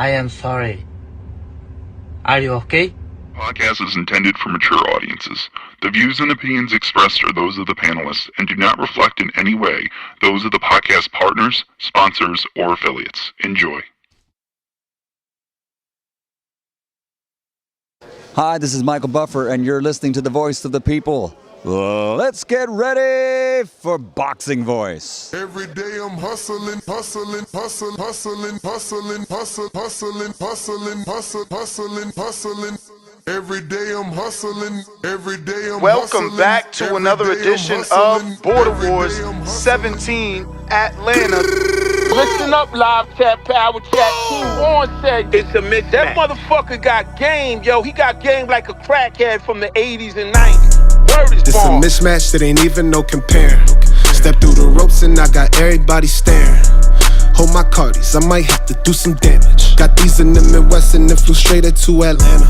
I am sorry. Are you okay? Podcast is intended for mature audiences. The views and opinions expressed are those of the panelists and do not reflect in any way those of the podcast partners, sponsors, or affiliates. Enjoy. Hi, this is Michael Buffer, and you're listening to the voice of the people. Let's get ready for Boxing Voice. Every day I'm hustling, hustling, hustling, hustling, hustling, hustling, hustling, hustling, hustling, hustling, hustling. Every day I'm hustling, every day I'm Welcome back to another edition of Border Wars 17 Atlanta. Listen up, live chat, power chat, team on set. It's a mismatch. That motherfucker got game, yo. He got game like a crackhead from the 80s and 90s. Word is This a born. mismatch that ain't even no comparing. Step through the ropes and I got everybody staring. Hold my cardies, I might have to do some damage. Got these in the Midwest and then flew straight to Atlanta.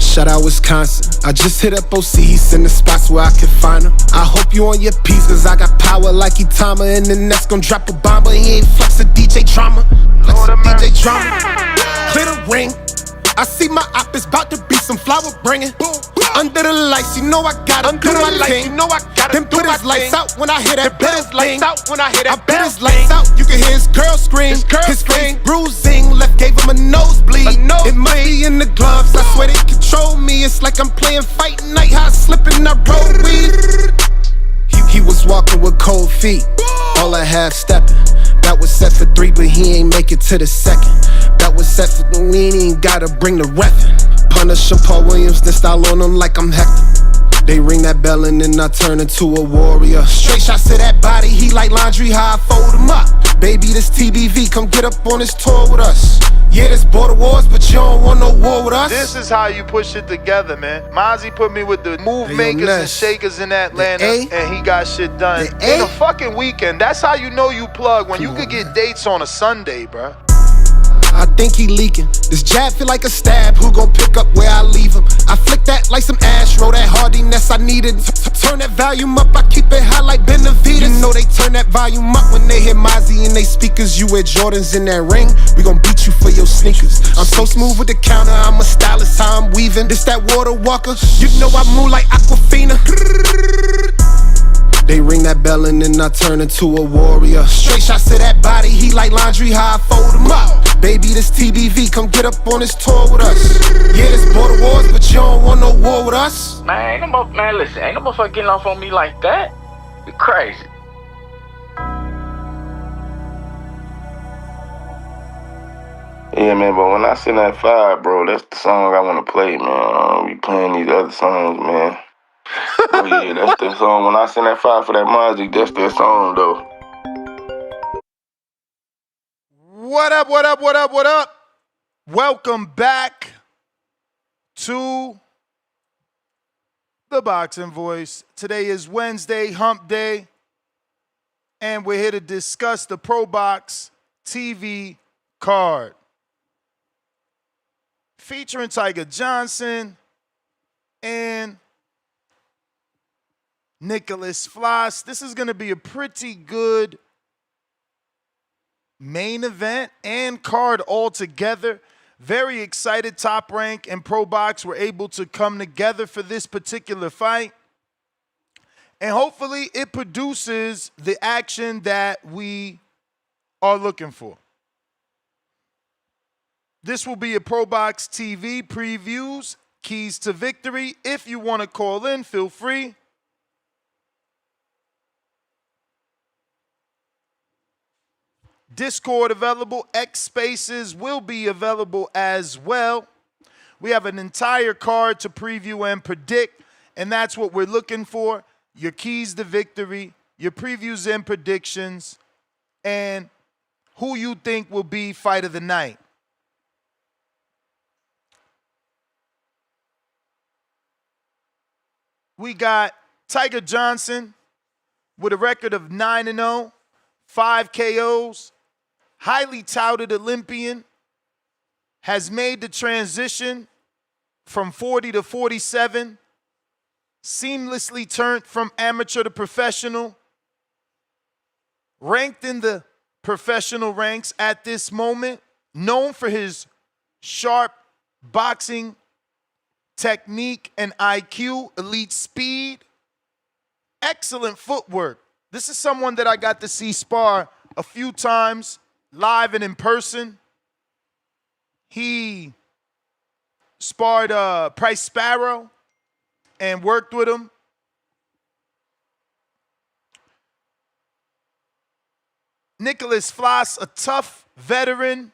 Shout out Wisconsin. I just hit up OCs in the spots where I can find them. I hope you on your P's, cause I got power like Itama. And the next gon' drop a bomb, but he ain't flex a DJ drama. Flex a DJ drama. Clear the ring. I see my op is about to be some flower bringing. Under the lights, you know I gotta do my thing. You know I gotta then put his lights out when I hear that bell thing. I put his lights out, you can hear his girl scream. His face bruising, left gave him a nosebleed. It might be in the gloves, I swear they control me. It's like I'm playing fight night, how I slip and I roll weed. He was walking with cold feet, all I half stepping. That was set for 3, but he ain't make it to the second. That was set for the we ain't gotta bring the reffin'. Punisher Paul Williams, then style on him like I'm Hector. They ring that bell and then I turn into a warrior. Straight shots to that body, he like laundry, how I fold him up. Baby, this TBV, come get up on this tour with us. Yeah, this border wars, but you don't want no war with us. This is how you push it together, man. Mozzie put me with the move makers and shakers in Atlanta, and he got shit done in a fucking weekend. That's how you know you plug, when you could get dates on a Sunday, bruh. I think he leaking. This jab feel like a stab. Who gon' pick up where I leave him? I flick that like some Astro. That hardiness I needed. Turn that volume up. I keep it high like Benavides. You know they turn that volume up when they hear Mozzie in they speakers. You wear Jordans in that ring. We gon' beat you for your sneakers. I'm so smooth with the counter. I'm a stylist. How I'm weaving. This that water walker. You know I move like Aquafina. They ring that bell and then I turn into a warrior. Straight shots to that body, he like laundry, how I fold him up. Baby, this TBV, come get up on this tour with us. Yeah, this border wars, but you don't want no war with us. Man, listen, ain't no motherfucker getting off on me like that. You crazy. Yeah, man, but when I send that fire, bro, that's the song I want to play, man. We playing these other songs, man. Oh yeah, that's the song. When I send that fire for that Mozzie, that's that song, though. What up, what up, what up, what up? Welcome back to the Boxing Voice. Today is Wednesday, hump day, and we're here to discuss the ProBox TV card. Featuring Tiger Johnson and Nicklaus Flaz. This is going to be a pretty good main event and card altogether. Very excited. Top Rank and ProBox were able to come together for this particular fight. And hopefully it produces the action that we are looking for. This will be a ProBox TV previews, keys to victory. If you want to call in, feel free. Discord available. X Spaces will be available as well. We have an entire card to preview and predict, and that's what we're looking for. Your keys to victory, your previews and predictions, and who you think will be fight of the night. We got Tiger Johnson with a record of 9-0, 5 KOs, highly touted Olympian, has made the transition from 40 to 47, seamlessly turned from amateur to professional, ranked in the professional ranks at this moment, known for his sharp boxing technique and IQ, elite speed, excellent footwork. This is someone that I got to see spar a few times live and in person. He sparred Price Sparrow and worked with him. Nicklaus Flaz, a tough veteran,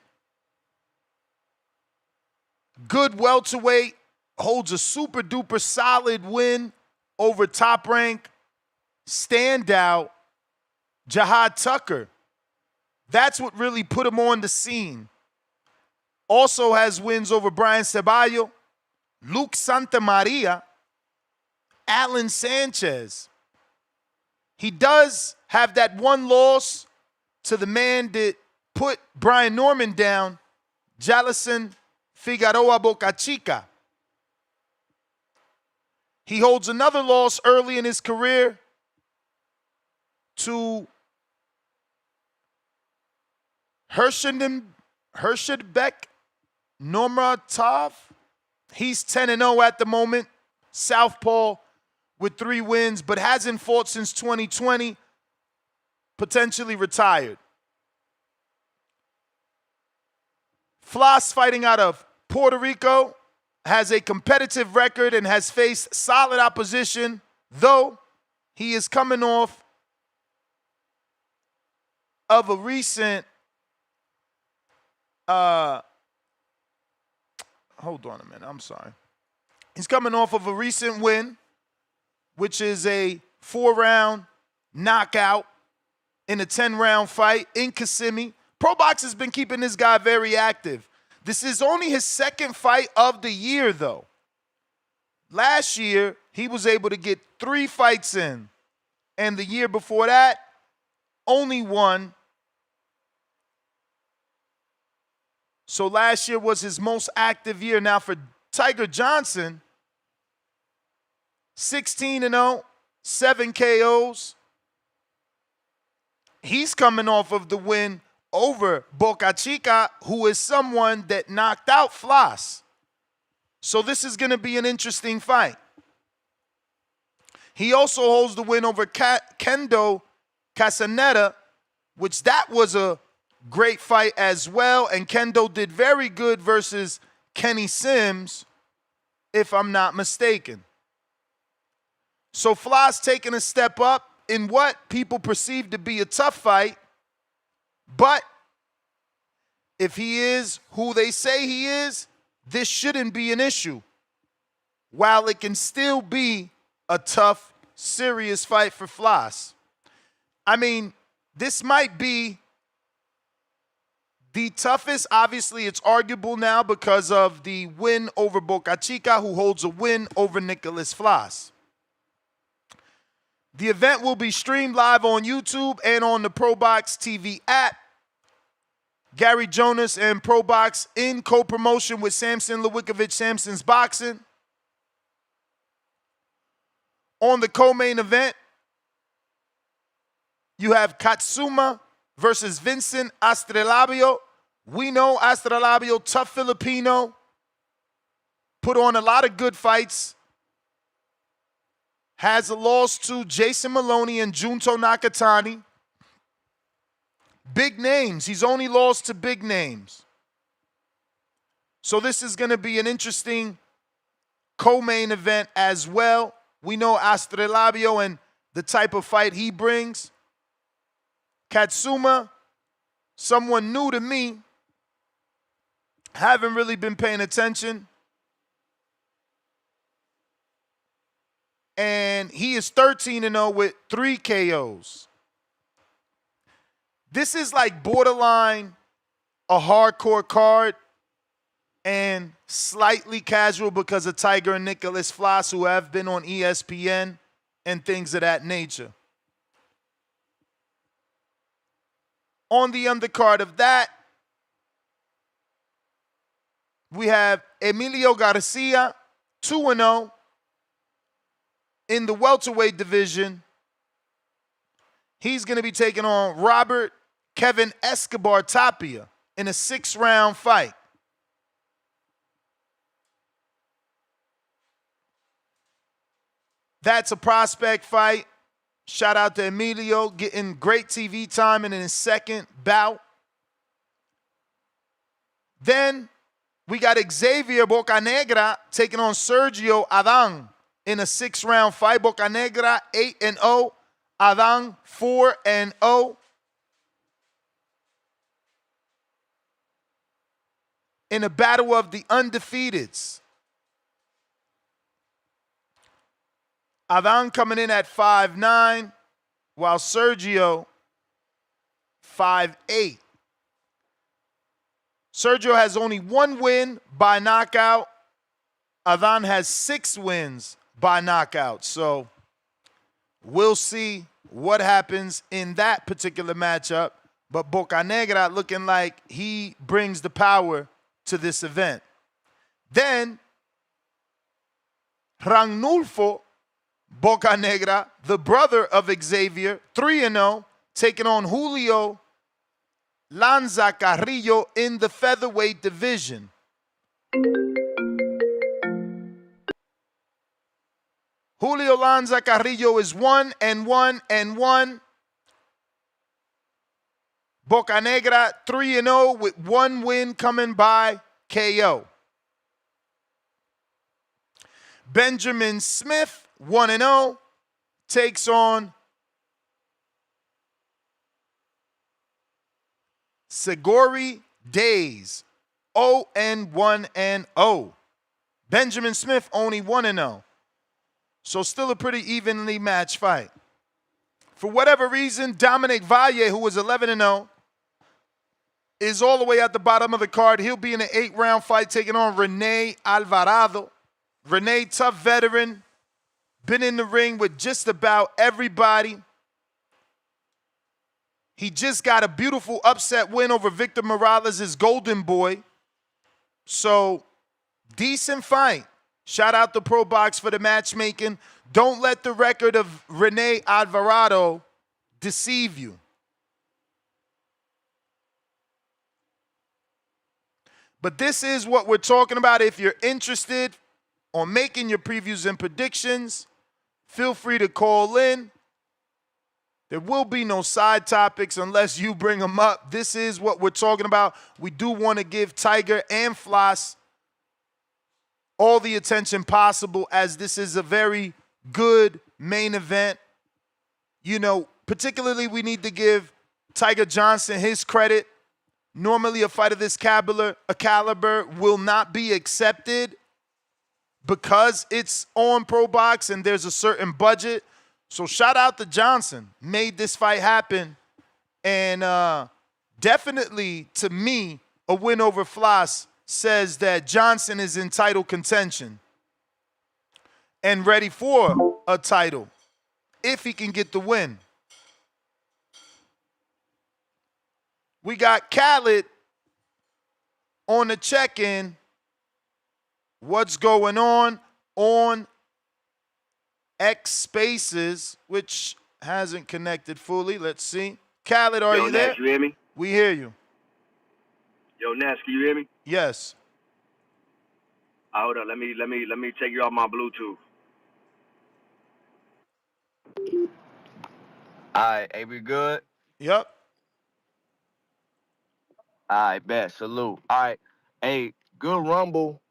good welterweight, holds a super duper solid win over top rank standout Jihad Tucker. That's what really put him on the scene. Also has wins over Brian Ceballo, Luke Santamaria, Alan Sanchez. He does have that one loss to the man that put Brian Norman down, Jalison Figueroa Boca Chica. He holds another loss early in his career to Hershadbek Normatov. He's 10-0 at the moment, southpaw with 3 wins, but hasn't fought since 2020, potentially retired. Floss, fighting out of Puerto Rico, has a competitive record and has faced solid opposition, though he is coming off of a recent hold on a minute, I'm sorry. He's coming off of a recent win, which is a 4-round knockout in a 10-round fight in Kissimmee. ProBox has been keeping this guy very active. This is only his second fight of the year, though. Last year, he was able to get 3 fights in. And the year before that, only 1. So last year was his most active year. Now for Tiger Johnson, 16-0, 7 KOs. He's coming off of the win over Boca Chica, who is someone that knocked out Floss. So this is going to be an interesting fight. He also holds the win over Kendo Casaneta, which that was a great fight as well. And Kendo did very good versus Kenny Sims, if I'm not mistaken. So Floss taking a step up in what people perceive to be a tough fight. But if he is who they say he is, this shouldn't be an issue. While it can still be a tough, serious fight for Floss. I mean, this might be the toughest. Obviously, it's arguable now because of the win over Boca Chica, who holds a win over Nicklaus Flaz. The event will be streamed live on YouTube and on the ProBox TV app. Gary Jonas and ProBox in co-promotion with Samson Lewickovich, Samson's Boxing. On the co-main event, you have Katsuma versus Vincent Astrolabio. We know Astrolabio, tough Filipino, put on a lot of good fights. Has a loss to Jason Maloney and Junto Nakatani. Big names. He's only lost to big names. So this is going to be an interesting co-main event as well. We know Astrolabio and the type of fight he brings. Katsuma, someone new to me. Haven't really been paying attention. And he is 13-0 with 3 KOs. This is like borderline a hardcore card and slightly casual because of Tiger and Nicklaus Flaz, who have been on ESPN and things of that nature. On the undercard of that, we have Emilio Garcia, 2-0 in the welterweight division. He's going to be taking on Robert Kevin Escobar Tapia in a 6-round fight. That's a prospect fight. Shout out to Emilio getting great TV time in his second bout. Then we got Xavier Bocanegra taking on Sergio Adan in a 6-round fight. Bocanegra 8-0, Adan 4-0. In a battle of the undefeateds. Adan coming in at 5'9", while Sergio 5'8". Sergio has only 1 win by knockout. Adan has 6 wins by knockout. So we'll see what happens in that particular matchup. But Bocanegra looking like he brings the power to this event. Then Ranulfo Bocanegra, the brother of Xavier, 3-0, taking on Julio Lanza Carrillo in the featherweight division. Julio Lanza Carrillo is 1-1-1. Bocanegra 3-0 with 1 win coming by KO. Benjamin Smith 1-0 takes on Seguri Days 0-1-0. Benjamin Smith only 1-0. So still a pretty evenly matched fight. For whatever reason, Dominic Valle, who was 11-0, is all the way at the bottom of the card. He'll be in an 8-round fight taking on Rene Alvarado. Rene, tough veteran, been in the ring with just about everybody. He just got a beautiful upset win over Victor Morales' golden boy. So, decent fight. Shout out to ProBox for the matchmaking. Don't let the record of Rene Alvarado deceive you. But this is what we're talking about. If you're interested on making your previews and predictions, feel free to call in. There will be no side topics unless you bring them up. This is what we're talking about. We do want to give Tiger and Floss all the attention possible, as this is a very good main event. You know, particularly we need to give Tiger Johnson his credit. Normally a fight of this caliber will not be accepted because it's on ProBox and there's a certain budget. So shout out to Johnson. Made this fight happen. And definitely, to me, a win over Floss says that Johnson is in title contention and ready for a title if he can get the win. We got Khaled on the check-in. What's going on X Spaces, which hasn't connected fully. Let's see. Khaled, are you there? Nash, you hear me? We hear you. Yo, Nash, can you hear me? Yes. Hold on, let me take you off my Bluetooth. Alright, hey, we good? Yep. Alright, bet. Salute. Alright. Hey, good rumble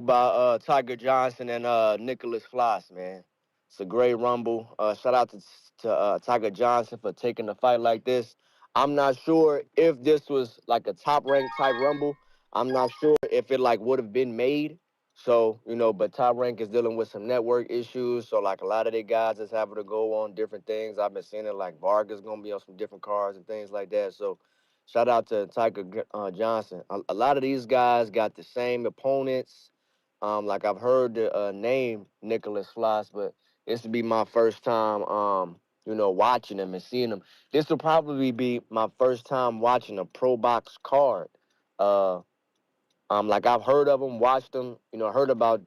by Tiger Johnson and Nicklaus Flaz, man. It's a great rumble. Shout out to Tiger Johnson for taking a fight like this. I'm not sure if this was like a top-ranked type rumble. I'm not sure if it like would have been made. So, you know, but Top Rank is dealing with some network issues. So, like, a lot of their guys is having to go on different things. I've been seeing it, like, Vargas going to be on some different cards and things like that. So, shout out to Tiger Johnson. A lot of these guys got the same opponents. Like, I've heard the name Nicklaus Flaz, but this will be my first time, you know, watching them and seeing them. This will probably be my first time watching a ProBox card. Like, I've heard of them, watched them, you know, heard about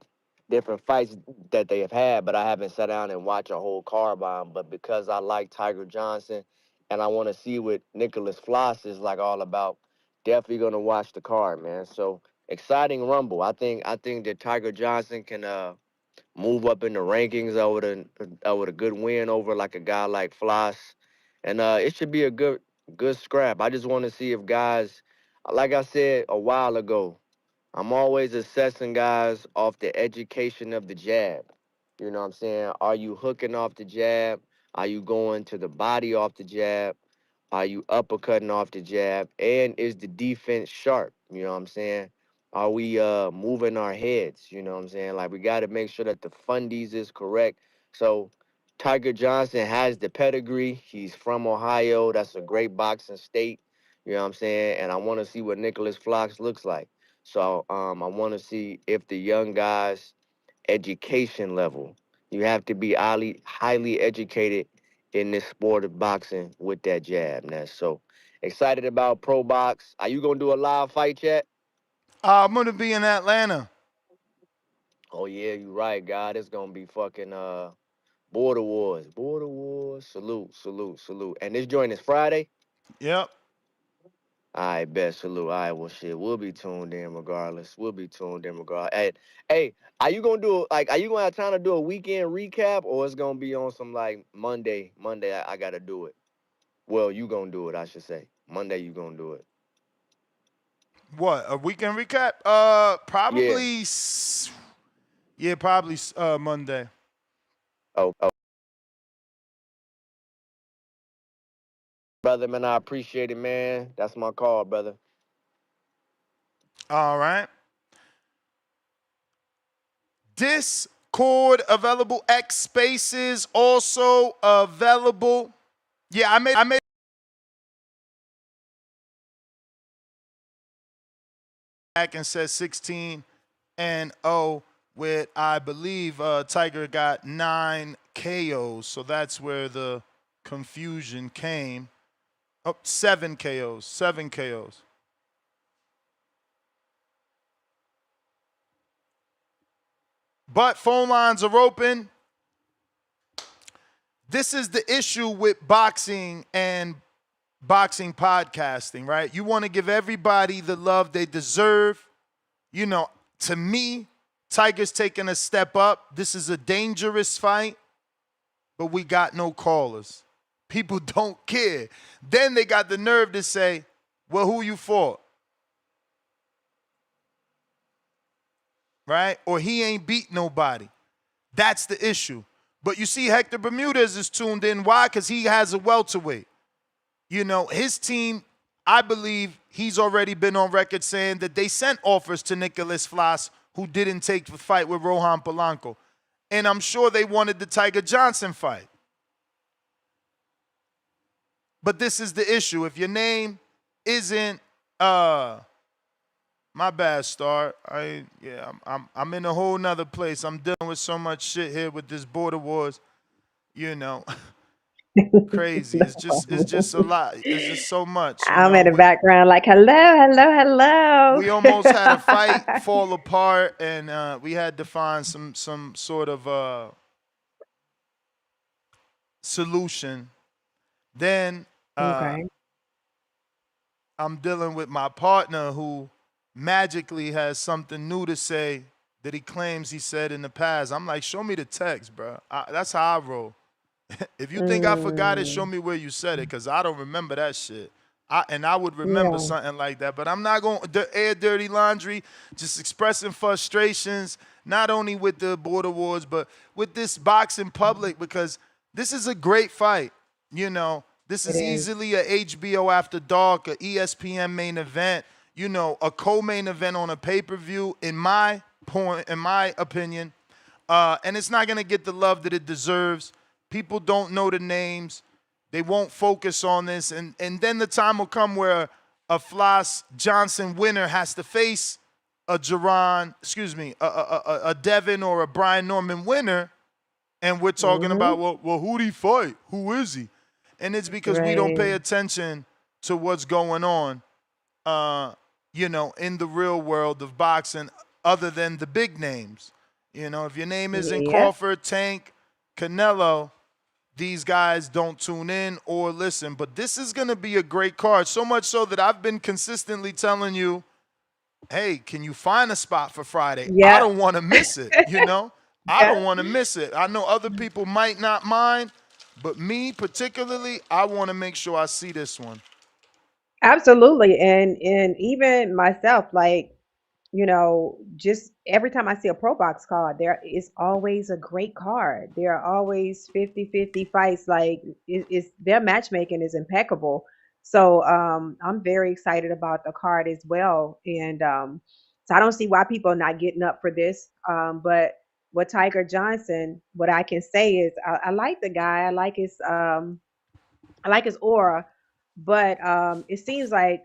different fights that they have had, but I haven't sat down and watched a whole card by them. But because I like Tiger Johnson and I want to see what Nicklaus Flaz is like all about, definitely gonna watch the card, man. So exciting rumble. I think that Tiger Johnson can move up in the rankings with a good win over like a guy like Floss, and it should be a good scrap. I just want to see if guys, like I said a while ago, I'm always assessing guys off the education of the jab. You know what I'm saying? Are you hooking off the jab? Are you going to the body off the jab? Are you uppercutting off the jab? And is the defense sharp? You know what I'm saying? Are we moving our heads? You know what I'm saying? Like, we got to make sure that the fundies is correct. So Tiger Johnson has the pedigree. He's from Ohio. That's a great boxing state. You know what I'm saying? And I want to see what Nicklaus Flaz looks like. So I want to see if the young guys' education level, you have to be highly educated in this sport of boxing with that jab. Now, so excited about ProBox. Are you gonna do a live fight chat? I'm gonna be in Atlanta. Oh yeah, you right, God. It's gonna be fucking Border Wars. Border Wars. Salute. And this joint is Friday? Yep. All right, bet. Salute. All right, well, shit. We'll be tuned in regardless. Hey, are you gonna are you gonna have time to do a weekend recap, or it's gonna be on some like Monday? I gotta do it. Well, you gonna do it, I should say. Monday, you gonna do it. What, a weekend recap? Probably. Yeah, probably Monday. Oh. Brother, man, I appreciate it, man. That's my call, brother. All right. Discord available. X Spaces also available. Yeah, I made back and said 16-0 with, I believe, Tiger got 9 KOs. So that's where the confusion came. Oh, 7 KOs. 7 KOs. But phone lines are open. This is the issue with boxing and boxing podcasting, right? You want to give everybody the love they deserve. You know, to me, Tiger's taking a step up. This is a dangerous fight, but we got no callers. People don't care. Then they got the nerve to say, well, who you fought? Right? Or he ain't beat nobody. That's the issue. But you see, Hector Bermudez is tuned in. Why? Because he has a welterweight. You know, his team, I believe he's already been on record saying that they sent offers to Nicklaus Flaz, who didn't take the fight with Rohan Polanco. And I'm sure they wanted the Tiger Johnson fight. But this is the issue. If your name isn't my bad, Star. I'm in a whole nother place. I'm dealing with so much shit here with this border wars. You know, crazy. It's just a lot. It's just so much. I'm in the background like, hello. We almost had a fight fall apart, and we had to find some sort of solution. Then Okay. I'm dealing with my partner who magically has something new to say that he claims he said in the past. I'm like, show me the text, bro. That's how I roll. If you think I forgot it, show me where you said it, because I don't remember that shit. I would remember something like that, but I'm not going to air dirty laundry, just expressing frustrations, not only with the border wars, but with this boxing public, because this is a great fight. You know, this is easily a HBO After Dark, a ESPN main event, you know, a co-main event on a pay-per-view, in my opinion. And it's not going to get the love that it deserves. People don't know the names. They won't focus on this. And then the time will come where a Floss Johnson winner has to face a a Devin or a Brian Norman winner. And we're talking about, well, who'd he fight? Who is he? And it's because we don't pay attention to what's going on, you know, in the real world of boxing, other than the big names. You know, if your name isn't Crawford, Tank, Canelo, these guys don't tune in or listen. But this is going to be a great card, so much so that I've been consistently telling you, hey, can you find a spot for Friday? I don't want to miss it, you know? I don't want to miss it. I know other people might not mind, but me particularly, I want to make sure I see this one. Absolutely. And even myself, like, just every time I see a Pro Box card, there is always a great card. There are always 50-50 fights. Like it's their matchmaking is impeccable. So I'm very excited about the card as well. And so I don't see why people are not getting up for this. But with Tiger Johnson, what I can say is I like the guy. I like his aura, but it seems like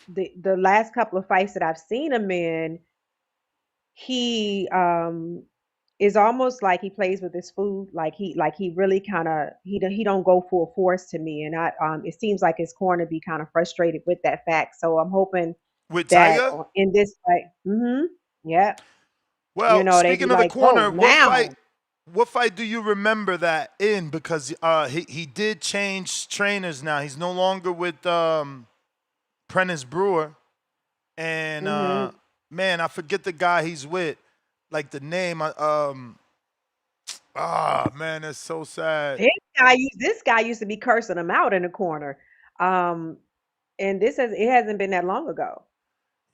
the last couple of fights that I've seen him in, he is almost like he plays with his food. Like he really kind of he don't go full force to me, and I it seems like his corner be kind of frustrated with that fact. So I'm hoping With that Tiger? in this fight, yeah, Well, they be speaking of the like, oh, corner, now. what fight do you remember that in? Because he did change trainers now. He's no longer with Prentice Brewer. And hmm man, I forget the guy he's with. Like the name. Man, that's so sad. This guy used to be cursing him out in the corner, um, and it hasn't been that long ago.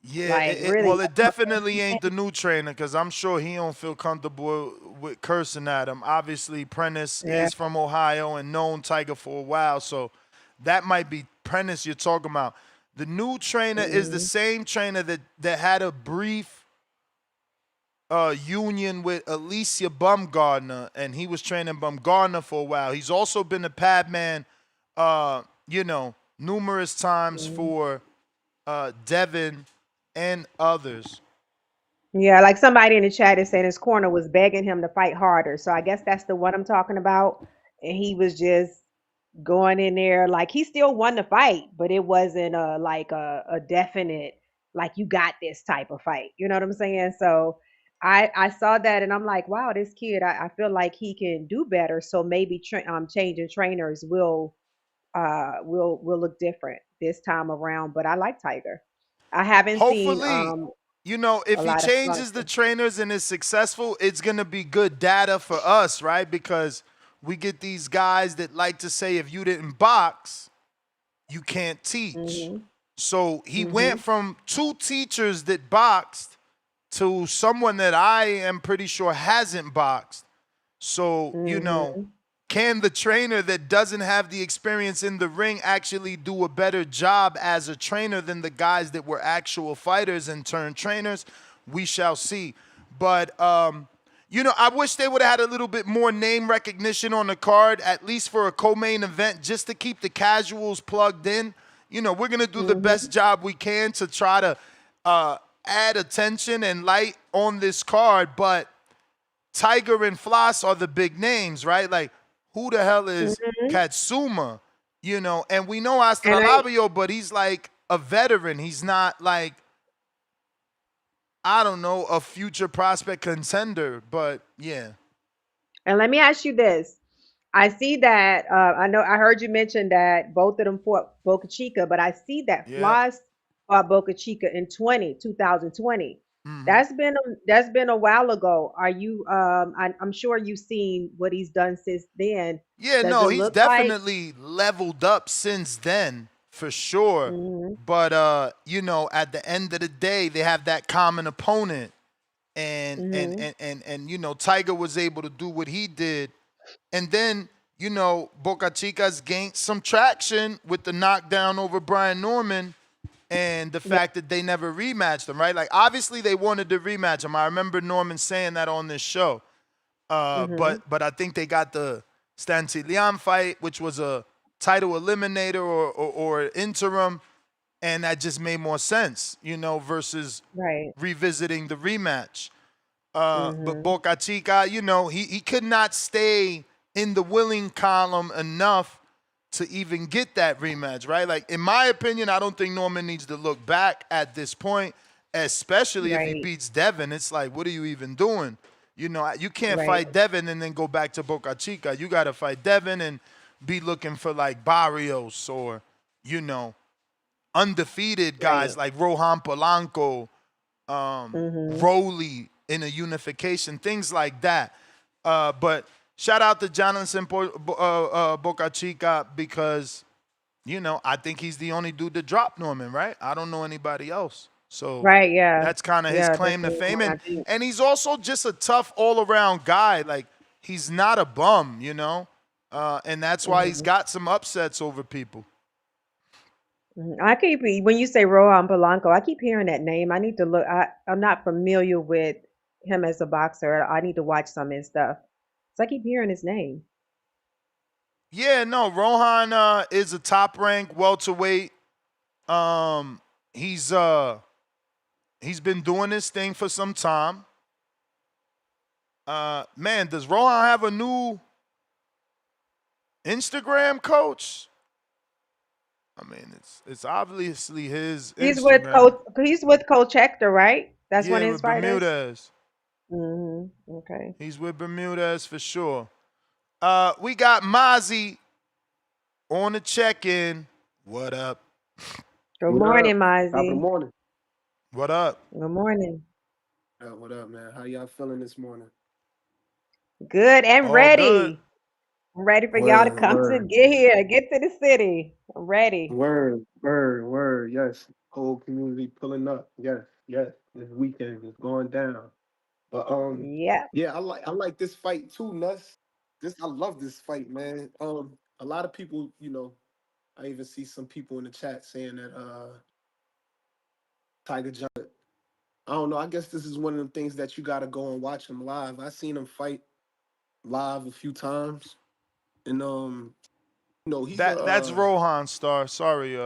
Yeah, Like really, well, it definitely ain't the new trainer because I'm sure he don't feel comfortable with cursing at him. Obviously, Prentice yeah. is from Ohio and known Tiger for a while, so that might be Prentice you're talking about. The new trainer is the Mhm. same trainer that had a brief union with Alicia Bumgardner, and he was training Bumgardner for a while. He's also been a pad man, numerous times Mhm. for Devin and others. Yeah, like somebody in the chat is saying his corner was begging him to fight harder. So I guess that's the one I'm talking about. And he was just going in there like he still won the fight, but it wasn't a definite like you got this type of fight. You know what I'm saying? So I saw that and I'm like, wow, this kid, I feel like he can do better. So maybe changing trainers will look different this time around. But I like Tiger. I haven't seen Hopefully, a if he lot of changes the flustered. trainers and is successful, it's going to be good data for us, right? Because we get these guys that like to say if you didn't box, you can't teach. Mhm. So he went Mhm. from two teachers that boxed to someone that I am pretty sure hasn't boxed. So, Mhm. can the trainer that doesn't have the experience in the ring actually do a better job as a trainer than the guys that were actual fighters and turned trainers? We shall see. But, I wish they would have had a little bit more name recognition on the card, at least for a co-main event, just to keep the casuals plugged in. We're going to do the best Mhm. job we can to try to add attention and light on this card, but Tiger and Floss are the big names, right? Like, who the hell is Mhm. Katsuma? And we know And I Astrolabio, but he's like a veteran. He's not like, I don't know, a future prospect contender, but yeah. and let me ask you this. I see that I know I heard you mention that both of them fought Boca Chica, but I see that Yeah. Floss fought Boca Chica in 2020. hmm That's been a while ago. Are you I'm sure you've seen what he's done since then. Yeah, Does no, it he's look like definitely leveled up since then, for sure. Mhm. But at the end of the day, they have that common opponent. Mhm. And Tiger was able to do what he did. And then, Boca Chicas gained some traction with the knockdown over Brian Norman and the Yeah. fact that they never rematched him, right? Like, obviously they wanted to rematch him. I remember Norman saying that on this show. Mhm. But I think they got the Stantilian fight, which was a title eliminator or interim, and that just made more sense, versus Right. revisiting the rematch. But Mhm. Boca Chica, he could not stay in the willing column enough to even get that rematch, right? Like, in my opinion, I don't think Norman needs to look back at this point, especially if he Right. beats Devin. It's like, what are you even doing? You can't Right. fight Devin and then go back to Boca Chica. You got to fight Devin and be looking for like Barrios or, undefeated guys Right. like Rohan Polanco, Mhm. Roley, in a unification, things like that. But shout out to Jonathan Boca Chica because, you know, I think he's the only dude that dropped Norman, right? I don't know anybody else. So Right, yeah. that's kind of his Yeah, claim to that's the fame. one I think. And he's also just a tough all-around guy. Like, he's not a bum, you know? And that's why he's got some upsets over people. I keep when you say Rohan Polanco, I keep hearing that name. I need to look. I'm not familiar with him as a boxer. I need to watch some of his stuff. So I keep hearing his name. Yeah, no, Rohan is a top-ranked welterweight. He's been doing this thing for some time. Man, does Rohan have a new Instagram coach? I mean, it's obviously his He's Instagram. with Coach. He's with Coach Hector, right? That's one of his with fighters. Bermudez. Okay. He's with Bermudez for sure. We got Mozzie on the check-in. What up? Good morning, Mozzie. Good morning. What up? Good morning. What up, man? How y'all feeling this morning? Good and All ready. good. I'm ready for y'all to come to get here, get to the city. I'm ready. Word. Yes, whole community pulling up. Yes. This weekend is going down. But Yeah. yeah, I like this fight too, Nuss. I love this fight, man. A lot of people, you know, I even see some people in the chat saying that Tiger Johnson. I don't know. I guess this is one of the things that you got to go and watch him live. I seen him fight live a few times, and no, he's that's Rohan Star. Sorry,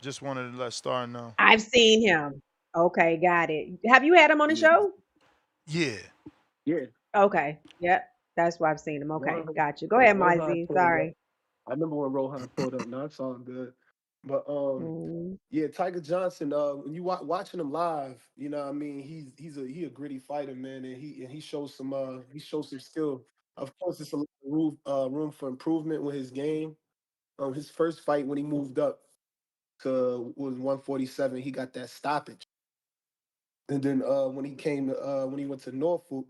just wanted to let Star know. I've seen him. Okay, got it. Have you had him on the show? Yeah. Okay. Yep. That's why I've seen him. Okay, got you. Go ahead, Mozzie. Sorry. I remember when Rohan pulled up. No, it's all good. But yeah, Tiger Johnson. When you watching him live, you know, what I mean, he's a gritty fighter, man, and he shows some skill. Of course, it's a lot of room for improvement with his game. His first fight when he moved up to was 147, he got that stoppage, and then when he went to Norfolk,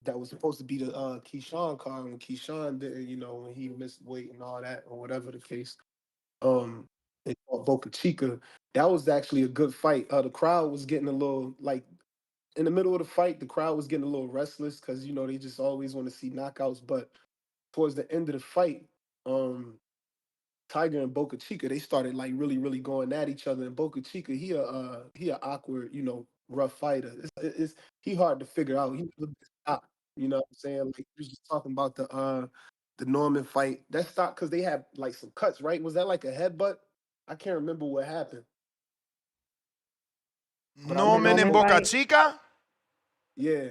that was supposed to be the Keyshawn card. When Keyshawn didn't, you know, when he missed weight and all that, or whatever the case. They fought Boca Chica. That was actually a good fight. The crowd was getting a little like in the middle of the fight. The crowd was getting a little restless because you know they just always want to see knockouts. But towards the end of the fight, Tiger and Boca Chica, they started like really going at each other. And Boca Chica, he a awkward, you know, rough fighter. He hard to figure out. He was stop. You know what I'm saying? Like you was just talking about the Norman fight. That stopped because they had like some cuts, right? Was that like a headbutt? I can't remember what happened. Norman and Boca Chica? Yeah.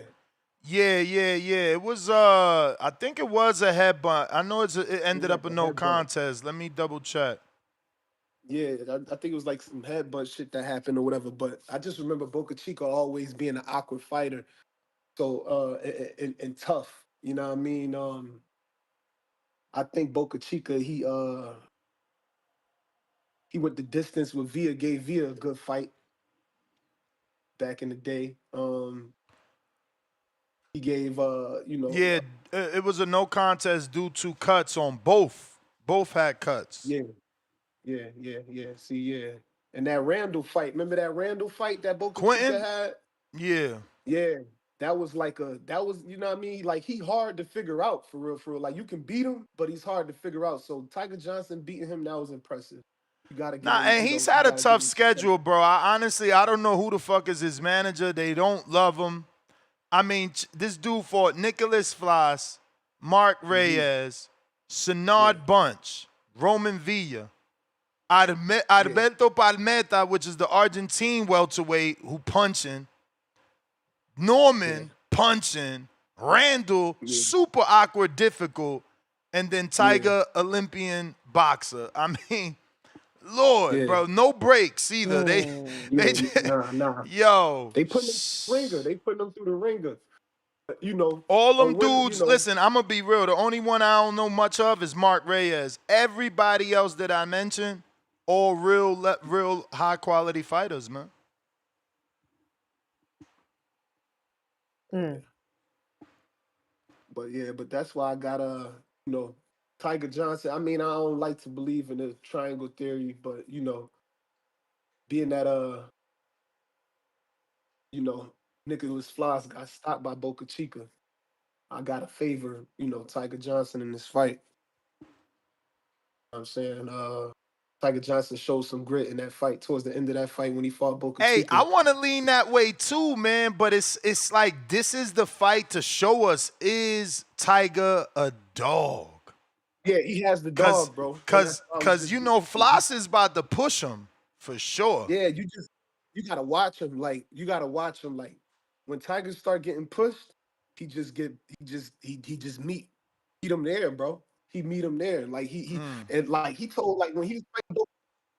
It was I think it was a headbutt. I know it ended up a no contest. Let me double check. Yeah, I think it was like some headbutt shit that happened or whatever. But I just remember Boca Chica always being an awkward fighter. So and tough. You know what I mean? I think Boca Chica, he went the distance with Villa, gave Villa a good fight back in the day. He gave you know. Yeah, it was a no contest due to cuts on both. Both had cuts. Yeah. See, yeah. And that Randall fight, remember that Randall fight that Boca Chica had? Yeah. Yeah. That was, you know what I mean? Like, he hard to figure out, for real. Like, you can beat him, but he's hard to figure out. So, Tiger Johnson beating him, that was impressive. You got to get him, and he's had a tough schedule, bro. I don't know who the fuck is his manager. They don't love him. I mean, this dude fought Nicklaus Flaz, Mark Reyes, Senard Bunch, Roman Villa, Alberto Palmeta, which is the Argentine welterweight who punching, Norman punching, Randall super awkward, difficult, and then Tiger Olympian boxer. I mean, Lord, bro, no breaks either. Yo, they put him through the ringer. They put him through the ringer. You know, all them dudes. You know, listen, I'm gonna be real. The only one I don't know much of is Mark Reyes. Everybody else that I mentioned, all real high quality fighters, man. Mm. But that's why I got you know, Tiger Johnson. I mean, I don't like to believe in the triangle theory, but you know, being that you know, Nicklaus Flaz got stopped by Boca Chica, I gotta favor, you know, Tiger Johnson in this fight. I'm saying Tiger Johnson showed some grit in that fight towards the end of that fight when he fought Boca Hey, Chica. I want to lean that way too, man. But it's like this is the fight to show us, is Tiger a dog? Yeah, he has the dog, bro. And that's what I was Cause just you know Floss is about to push him for sure. yeah, you gotta watch him. Like you gotta watch him. Like when Tigers start getting pushed, he just meet him there, bro. He meet him there. Like he and like he told like when he was fighting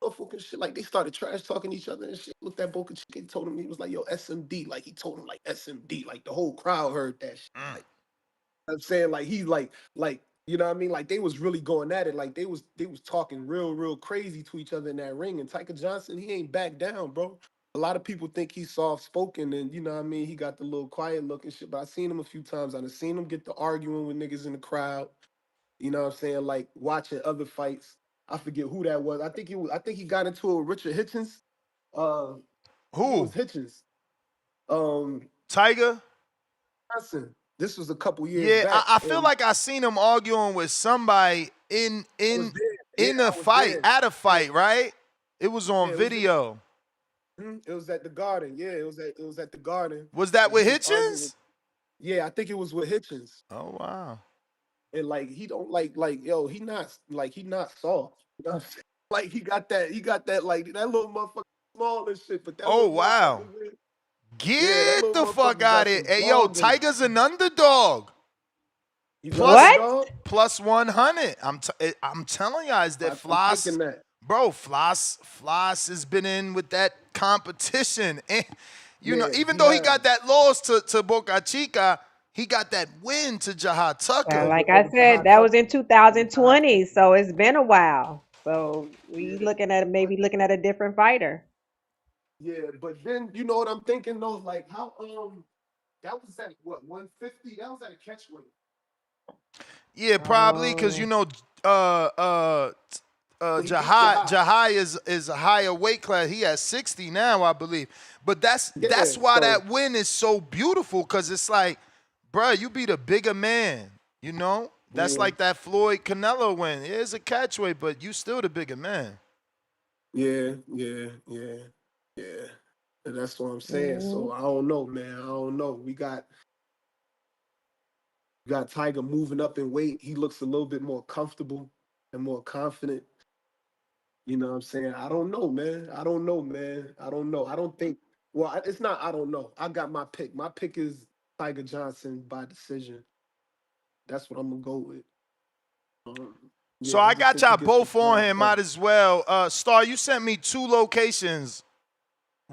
Norfolk and shit, like they started trash talking each other and shit. Looked at Boca Chica and told him he was like, yo, SMD. Like he told him like SMD. Like the whole crowd heard that shit. Like, I'm saying like he like you know what I mean? Like they was really going at it. Like they was talking real crazy to each other in that ring. And Tiger Johnson, he ain't back down, bro. A lot of people think he's soft spoken and you know what I mean, he got the little quiet look and shit. But I seen him a few times. I done seen him get to arguing with niggas in the crowd. You know what I'm saying? Like watching other fights. I forget who that was. I think he got into it with Richard Hitchens. Who was Hitchens? Tiger Johnson. This was a couple years Yeah, back. I feel like I seen him arguing with somebody in a fight, at a fight, right? It was on video. It was at the Garden. Yeah, it was at the Garden. Was that with Hitchens? Yeah, I think it was with Hitchens. Oh wow. And like he don't like yo, he not soft. You know what I'm saying? Like he got that like that little motherfucker small and shit. But that Oh wow. Get the fuck out of here. Hey yo, Tiger's an underdog. Plus 100. I'm telling you guys that Floss, bro, Floss has been in with that competition. And you know, even though he got that loss to Boca Chica, he got that win to Jahad Tucker. Like I said, that was in 2020, so it's been a while. So we looking at a different fighter. Yeah, but then you know what I'm thinking though, like how that was at what 150? That was at a catchweight. Yeah, probably because you know Jahai is a higher weight class. He has 60 now, I believe. But that's why that win is so beautiful, because it's like, bruh, you be the bigger man, you know? That's like that Floyd Canelo win. Yeah, it's a catchweight, but you still the bigger man. Yeah. And that's what I'm saying. So I don't know, man. I don't know. We got Tiger moving up in weight. He looks a little bit more comfortable and more confident. You know what I'm saying? I don't know, man. I don't know. I don't think. Well, it's not. I don't know. I got my pick. My pick is Tiger Johnson by decision. That's what I'm gonna go with. So I got y'all both on here. Might as well. Star, you sent me 2 locations.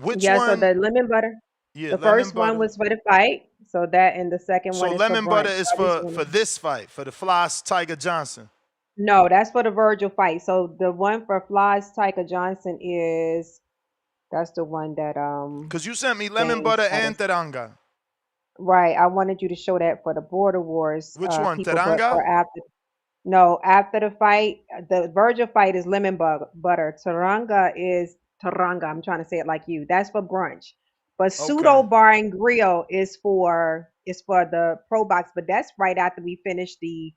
Which one? So the lemon butter. Yeah, the first one was for the fight. So that, and the second one is for lemon butter is for this fight, for the Floss Tiger Johnson. No, that's for the Virgil fight. So the one for Floss Tiger Johnson that's the one that because you sent me lemon butter and teranga. Right. I wanted you to show that for the Border Wars. Which one? People, Teranga? After the fight, the Virgil fight is lemon butter. Teranga is teranga. I'm trying to say it like you. That's for brunch. But Pseudo Bar and Grill is for the ProBox. But that's right after we finish the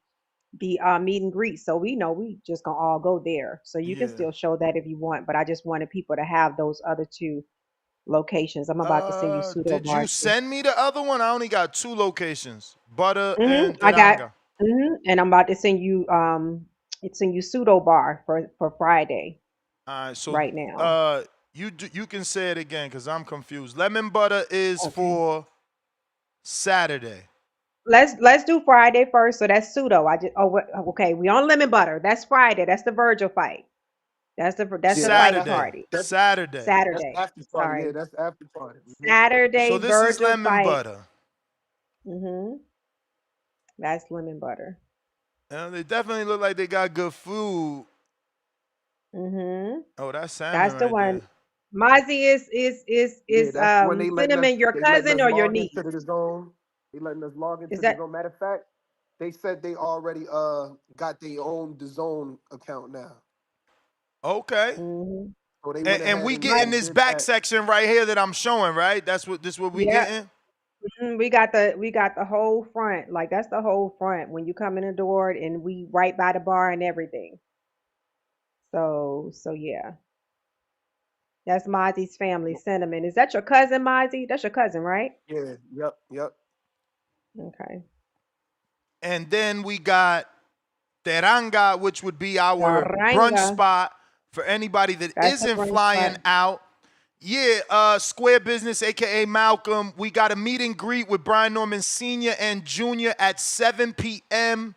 meet and greet. So we know we just gonna all go there. So you can still show that if you want. But I just wanted people to have those other 2 locations. I'm about to send you Pseudo Bar. Did you send me the other one? I only got 2 locations. Butter and teranga. I got and I'm about to send you Pseudo Bar for Friday. All right, so right now. You can say it again because I'm confused. Lemon butter is for Saturday. Let's do Friday first. So that's Pseudo. Okay. We on lemon butter. That's Friday. That's the Virgil fight. That's the fight party. Saturday. That's after party. Yeah, that's after party. Saturday. So this Virgil is lemon fight. butter. That's lemon butter. They definitely look like they got good food. Oh, that's salmon. That's the one. There. Mozzie is cinnamon your cousin or your niece? They letting us log Is into the that zone. Matter of fact, they said they already got their own DAZN account now. Okay. mhm. So they went And ahead we and, My getting and this did back that. section right here that I'm showing, right? That's what we yeah, getting. we got the whole front. Like that's the whole front when you come in the door, and we right by the bar and everything. So yeah. That's Mozzie's family sentiment. Is that your cousin, Mozzie? That's your cousin, right? Yeah, yep. Okay. And then we got Teranga, which would be our brunch Garanga. spot for anybody that That's the isn't brunch flying spot. out. Yeah, Square Business, aka Malcolm. We got a meet and greet with Brian Norman Sr. and Jr. at 7 p.m.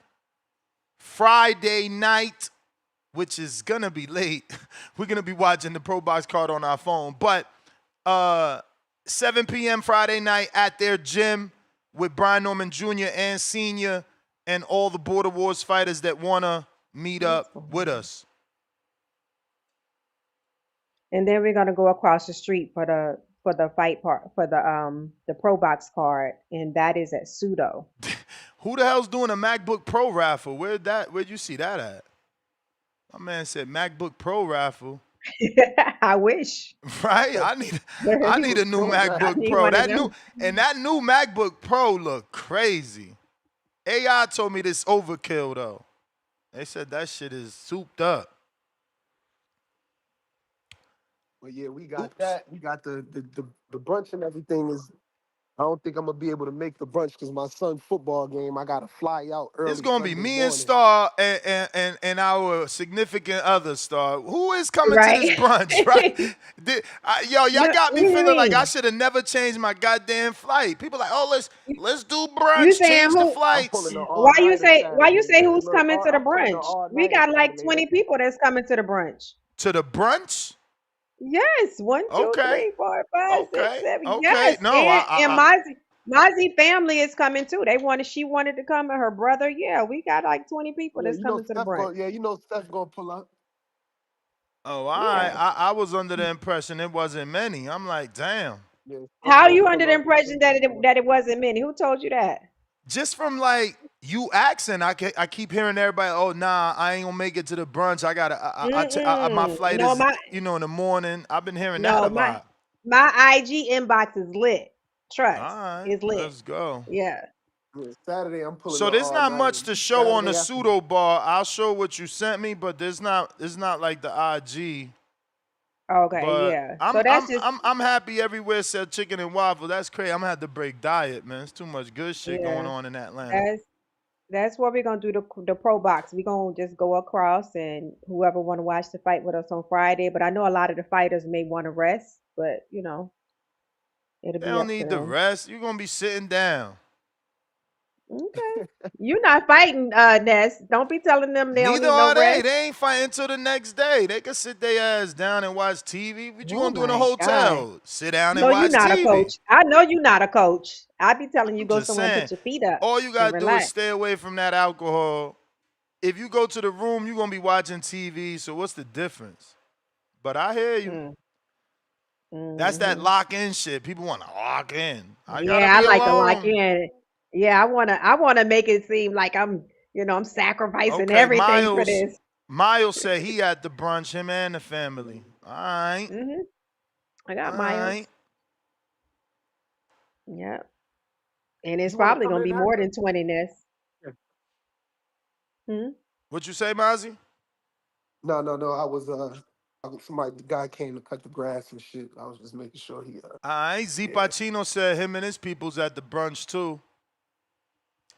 Friday night, which is gonna be late. We're gonna be watching the ProBox card on our phone, but 7 p.m. Friday night at their gym with Brian Norman Jr. and Sr. and all the Border Wars fighters that wanna meet up with us. And then we're gonna go across the street for the fight part for the Pro Box card, and that is at Pseudo. Who the hell's doing a MacBook Pro raffle? Where'd you see that at? My man said MacBook Pro raffle. I wish. Right? I need a new I MacBook need Pro. one of That them. new MacBook Pro look crazy. AI told me this overkill though. They said that shit is souped up. But yeah, we got Oops. that. We got the brunch and everything is. I don't think I'm gonna be able to make the brunch because my son's football game. I gotta fly out It's early gonna be Sunday me and morning. Star and our significant other Star. Who is coming to this Right. brunch, right? Y'all No, got me what do you feeling like I mean? should have never changed my goddamn flight. People like, oh, let's do You brunch, saying change the who? I'm flights. pulling an Why all you nighter say? Why you Saturday, say man. who's Look, coming to the I'm pulling an brunch? all We nighter got like Saturday. 20 people that's coming to the brunch. To the brunch? Yes, one, two, Okay. three, four, five, six, Okay. seven. Okay. Yes, No, and Mozzie family is coming too. She wanted to come, and her brother. Yeah, we got like 20 people Yeah, that's coming to the brunch. You know Steph gonna pull up. oh, Yeah. I was under the impression it wasn't many. I'm like, damn. Yeah, Steph How gonna you under pull the up. impression that it wasn't many? Who told you that? Just from like you asking, I keep hearing everybody. Oh nah, I ain't gonna make it to the brunch. My Mm-mm. flight No, is in the morning. I've been hearing that a my lot. IG inbox is lit. All Trust, right, it's lit. let's go. Yeah. Yeah, Saturday I'm pulling So the there's all not nighter. much to show on the Saturday afternoon. pseudo bar. I'll show what you sent me, but it's not like the IG. Okay. But Yeah. So that's just I'm happy everywhere said chicken and waffle. That's crazy. I'm gonna have to break diet, man. It's too much good shit going yeah. on in Atlanta. That's what we're gonna do the pro box. We're gonna just go across, and whoever want to watch the fight with us on Friday. But I know a lot of the fighters may want to rest, but it'll They be don't up to need the them. rest. You're gonna be sitting down. Okay. You're not fighting, Ness. Don't be telling them they don't Neither need no are they. rest. They ain't fighting till the next day. They can sit their ass down and watch TV. What you Oh gonna do in a my God. hotel? Sit down and No, you're watch not a TV. coach. I know you're not a coach. I be telling you I'm go just somewhere and saying. put your feet up All you and gotta do is relax. stay away from that alcohol. If you go to the room, you're gonna be watching TV. So what's the difference? But I hear you. Mm. That's that Hmm. lock in shit. People want to lock in. I gotta Yeah, I be like to lock alone. in. Yeah, I wanna make it seem like I'm sacrificing Okay, everything for this. Miles said he at the brunch, him and the family. All right. Hmm. I All got Miles. right. Yeah. And it's You wanna probably come gonna in be more after? than 20 Ness. Yeah. Hmm? What you say, Mozzie? No. Somebody, the guy came to cut the grass and shit. I was just making sure he. All right. Z Yeah. Pacino said him and his people's at the brunch too.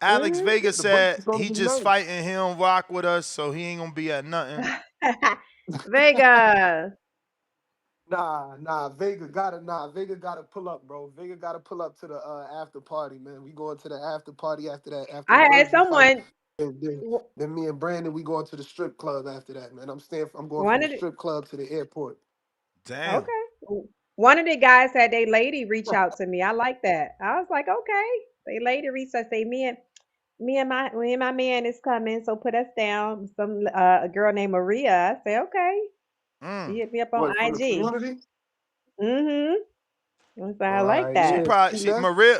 Alex Hmm. Vega The brunch said is gonna he be just nice. fighting. He don't rock with us, so he ain't gonna be at nothing. Vega. Vega gotta pull up, bro. Vega gotta pull up to the after party, man. We going to the after party after that, after the I had Virgil fight. someone And then me and Brandon, we going to the strip club after that, man. I'm going from one the of the strip club to the airport. Damn. okay. One of the guys had their lady reach out to me. I like that. I was like, okay. They lady reached out, say me and my man is coming, so put us down. A girl named Maria. I say, okay. She Mm. hit me up on What, from the IG. community? Mm-hmm. I like She that. probably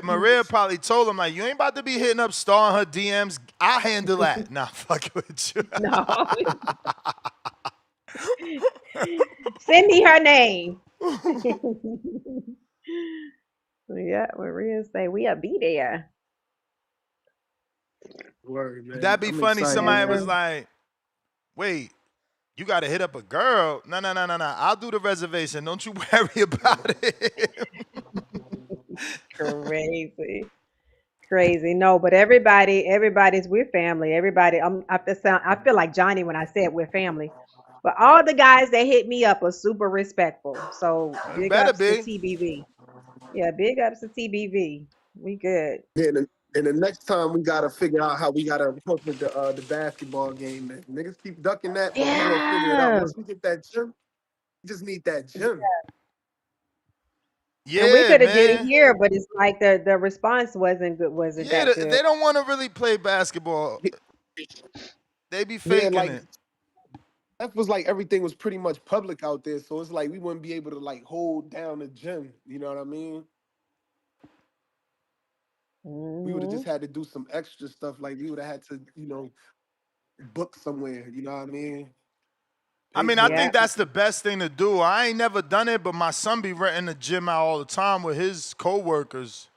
Maria probably told him like, you ain't about to be hitting up Star in her DMs. I handle that. Nah, fuck with you. No. Send me her name. Yeah, Maria say we'll be there. Word, man. That'd be I'm funny. excited, Somebody man. was like, wait, you got to hit up a girl. No. I'll do the reservation. Don't you worry about it. Crazy. No, but everybody's with family. Everybody, I feel like Johnny when I said we're family. But all the guys that hit me up are super respectful. So You big better ups to be. TBV. Yeah, big ups to TBV. We good. Yeah, and the next time we gotta figure out how we gotta incorporate the basketball game. Man. Niggas keep ducking that, but we gonna figure it out. Yeah. Once we get that gym, we just need that gym. And we Yeah, could have did it man. here, but it's like the response wasn't good. Wasn't Yeah, that good? they don't want to really play basketball. They be Yeah, faking like it. that was like everything was pretty much public out there, so it's like we wouldn't be able to like hold down the gym. You know what I mean? We would have just Hmm. had to do some extra stuff. Like we would have had to, book somewhere. You know what I mean? I Pay mean, I for Yeah. think it. that's the best thing to do. I ain't never done it, but my son be renting the gym out all the time with his coworkers,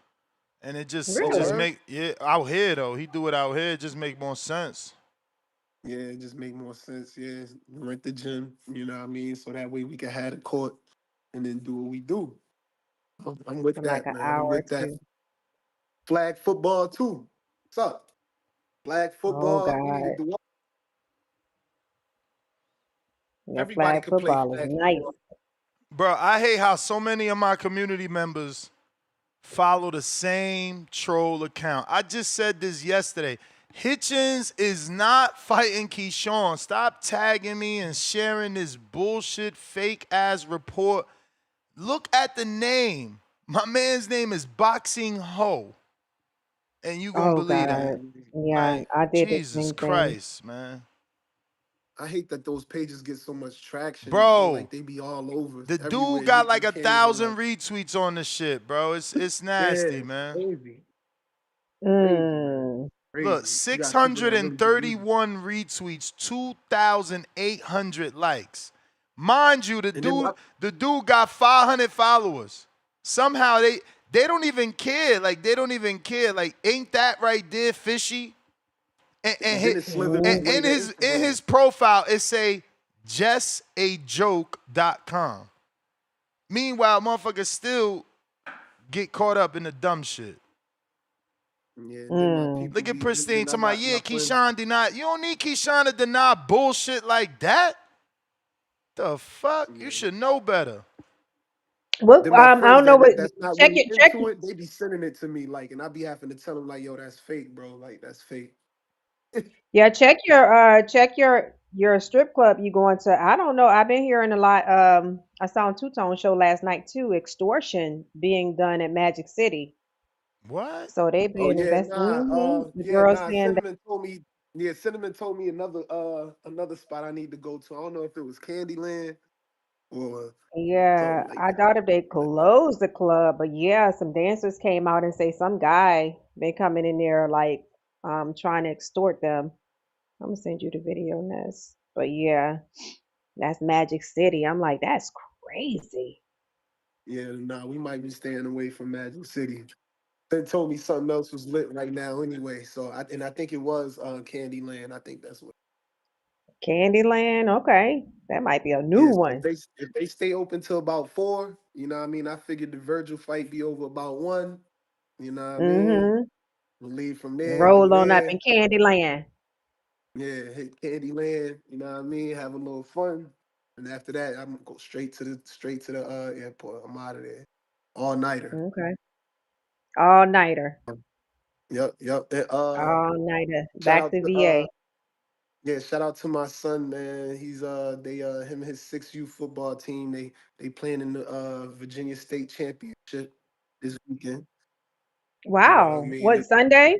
and it just Oh, Really? word? make out here though. He do it out here, it just make more sense. Yeah, it just make more sense. Yeah, rent the gym. You know what I mean? So that way we can have the court and then do what we do. I'm with For like that, an man. I'm hour or with that. two. Flag football too. What's up? Flag Oh football. We need to God. do. Yeah, Everybody flag could play football is flag nice. football. Bro, I hate how so many of my community members follow the same troll account. I just said this yesterday. Hitchens is not fighting Keyshawn. Stop tagging me and sharing this bullshit fake ass report. Look at the name. My man's name is Boxing Ho. And you gonna Oh believe God. that. Yeah, Like, I did the Jesus same thing. Christ, man. I hate that those pages get so much traction. It feel Bro, like they be all over the dude everywhere. got You like can't even 1,000 like. retweets on the shit, bro. It's Yeah, nasty, man. crazy, crazy, man, Mm. Look, crazy. You got people that really believe it. 631 retweets, 2,800 likes. Mind you, And then the dude got 500 followers. Somehow they don't even care. Like they don't even care. Like ain't that right there fishy? And, and and, then his, it slither and its way Mhm. to in Instagram. his profile it say justajoke.com. Meanwhile, motherfuckers still get caught up in the dumb shit. Yeah, and then my Mm. people Look at be. Pristine Then to I my got yeah, my friends. Keyshawn denied. You don't need Keyshawn to deny bullshit like that. The fuck? You Yeah. should know better. What? Then my I friends don't know what. that's not Check really it. Check. into it, they be sending it to me like, and I be having to tell them like, yo, that's fake, bro. Like that's fake. Yeah, check your strip club you going to. I don't know. I've been hearing a lot. I saw on Two Tone show last night too. Extortion being done at Magic City. What? So they Oh being yeah, invested. nah, The yeah, girls nah. saying that, Cinnamon told me, yeah, Cinnamon told me another spot I need to go to. I don't know if it was Candyland or yeah, something like I that. doubt if they closed the club, but yeah, some dancers came out and say some guy been coming in there like trying to extort them. I'm gonna send you the video, Ness. But yeah, that's Magic City. I'm like, that's crazy. Yeah, nah, we might be staying away from Magic City. Then told me something else was lit right now anyway. So I think it was Candyland. I think that's what. Candyland, okay. That might be a new Yeah, so one. if they stay open till about 4, you know what I mean? I figured the Virgil fight be over about 1, you know what I mean? Mm-hmm. We'll leave from there, go Roll on up there. in Candyland. Yeah, hit Candyland, you know what I mean? Have a little fun. And after that, I'm gonna go straight to the airport. I'm out of there. All nighter. Okay. All nighter. Yep. And, All nighter. shout Back out to to VA. yeah, shout out to my son, man. He's they him and his 6U football team, they playing in the Virginia State Championship this weekend. You know what I Wow. mean? What, Sunday?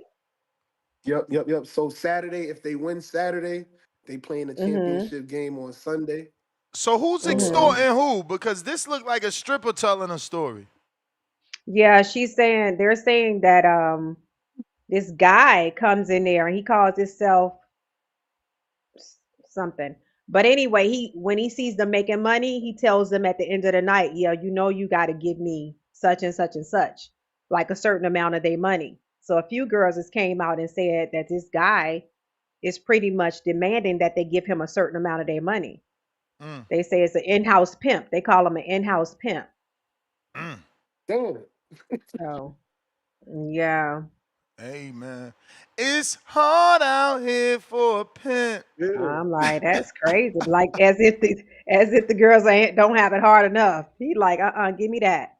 Yep. So Saturday, if they win Saturday, they playing a Mm-hmm. championship game on Sunday. So who's So Mm-hmm. extorting who? Because this looked like a stripper telling a story. Yeah, they're saying that this guy comes in there and he calls himself something. But anyway, he when he sees them making money, he tells them at the end of the night, yeah, you got to give me such and such and such, like a certain amount of their money. So a few girls just came out and said that this guy is pretty much demanding that they give him a certain amount of their money. Mm. They say it's an in-house pimp. They call him an in-house pimp. Mm. Damn. So yeah. Hey man, it's hard out here for a pimp. Yeah. I'm like, that's crazy. Like as if the girls ain't don't have it hard enough. He like, give me that.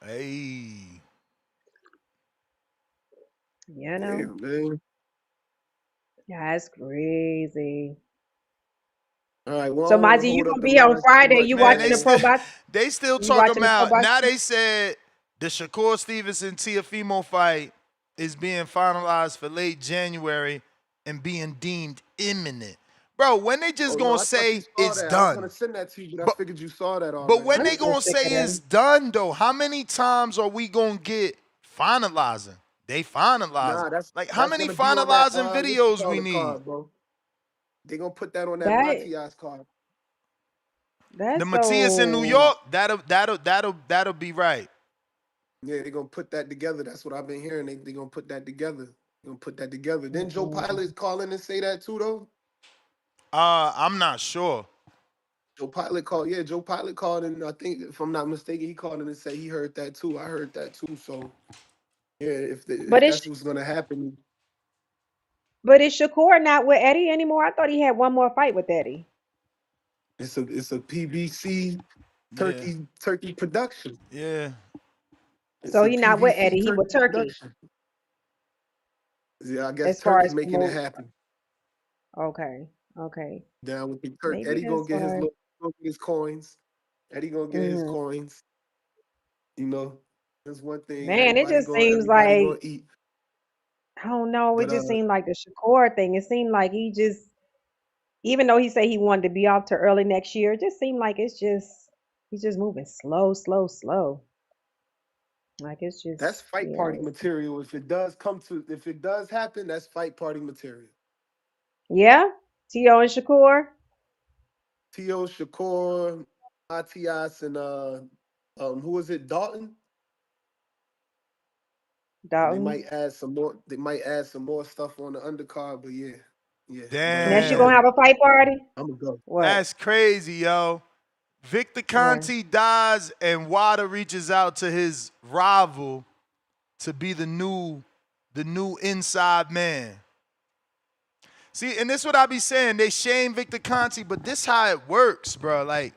Hey. You know? Damn, man. That's crazy. All right, well, I So don't want to Maji, you hold up gonna the be on line too Friday. much, You Man, watching they the man. pro still box? they still You talking watching the pro about box? now. They said the Shakur Stevenson Tiafimo fight is being finalized for late January and being deemed imminent. Bro, when they just Oh no, gonna I thought you say saw it's that. I was gonna done? send that to you, but I But figured you saw that but already, when I'm they man. so gonna sick say of it's them. done though? How many times are we gonna get finalizing? They finalizing. Nah, that's Like how that's many gonna be on that finalizing what's the videos we color need? card, bro. They gonna put that on that That Matias card. The that's Matias in New so York, that'll be right. Yeah, they gonna put that together. That's what I've been hearing. They gonna put that together. They gonna put that together. Then Joe Pilot call in and say that too, though. I'm not sure. Joe Pilot called. Yeah, Joe Pilot called, and I think if I'm not mistaken, he called in and said he heard that too. I heard that too. So yeah, but if it's that's what's gonna happen, but is Shakur not with Eddie anymore? I thought he had one more fight with Eddie. it's a PBC Yeah, Turkey production. yeah. It's So a he not with PBC Eddie, he with Turkey Turkey production. Yeah, I guess as far Turkey as making it promote. happen Okay. Okay. down with the Turk. Maybe Eddie gonna that's get why. his coins. Eddie gonna get his Hmm. coins. You know, that's one thing. Man, it just seems Everybody gonna like eat. I don't know. It But just seemed like the Shakur thing. It seemed like he just, even though he said he wanted to be off to early next year, it just seemed like he's just moving slow, slow, slow. Like it's that's just, fight yeah, party material. If it does happen, that's fight party material. yeah. Tio and Shakur, Tio Shakur, Matias, and who is it? Dalton. And they Dalton. might add some more. They might add some more stuff on the undercard. But yeah, yeah. But Next, you gonna Damn, have a fight party? I'm gonna go. What? that's crazy, yo. Victor What? Conti dies and Wada reaches out to his rival to be the new inside man. See, and this what I be saying. They shame Victor Conti, but this how it works, bro. Like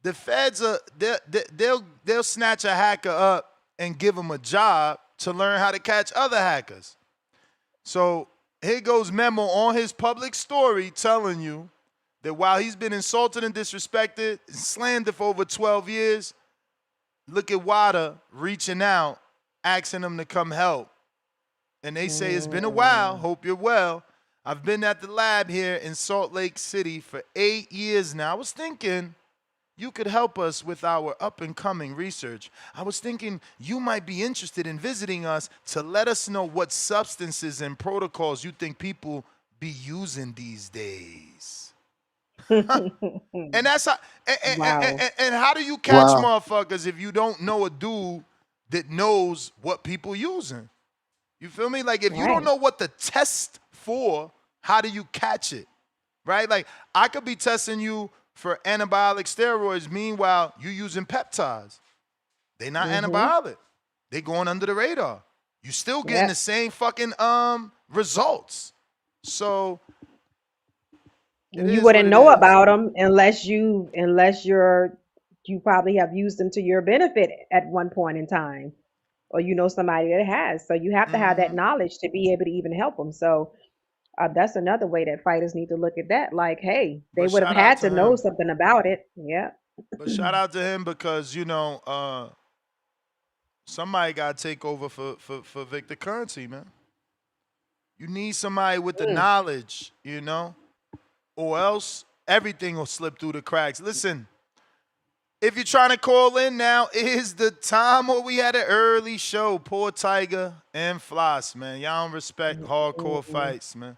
the feds are they'll snatch a hacker up and give him a job to learn how to catch other hackers. So here goes Memo on his public story telling you that while he's been insulted and disrespected, and slandered for over 12 years, look at Wada reaching out, asking him to come help. And they say, it's been a while. Mm. Hope you're well. I've been at the lab here in Salt Lake City for 8 years now. I was thinking you could help us with our up-and-coming research. I was thinking you might be interested in visiting us to let us know what substances and protocols you think people be using these days. And that's how, Wow. and how do you catch Wow. motherfuckers if you don't know a dude that knows what people using? You feel me? Like if you don't Right. know what to test for, how do you catch it? Right? Like I could be testing you for anabolic steroids. Meanwhile, you using peptides. They not Mhm. antibiotic. They going under the radar. You still getting the Yep. same fucking results. So it You is what wouldn't it know is. about them unless you probably have used them to your benefit at one point in time, or you know somebody that has. So you have to have that Mm-hmm. knowledge to be able to even help them. So that's another way that fighters need to look at that. Like, hey, they But would have shout out had to to know him. something about it. Yeah. But shout out to him because somebody got to take over for Victor Currency, man. You need somebody with the Mm. knowledge, or else everything will slip through the cracks. Listen, If you're trying to call in now, is the time where we had an early show. Poor Tiger and Floss, man. Y'all don't respect hardcore fights, man.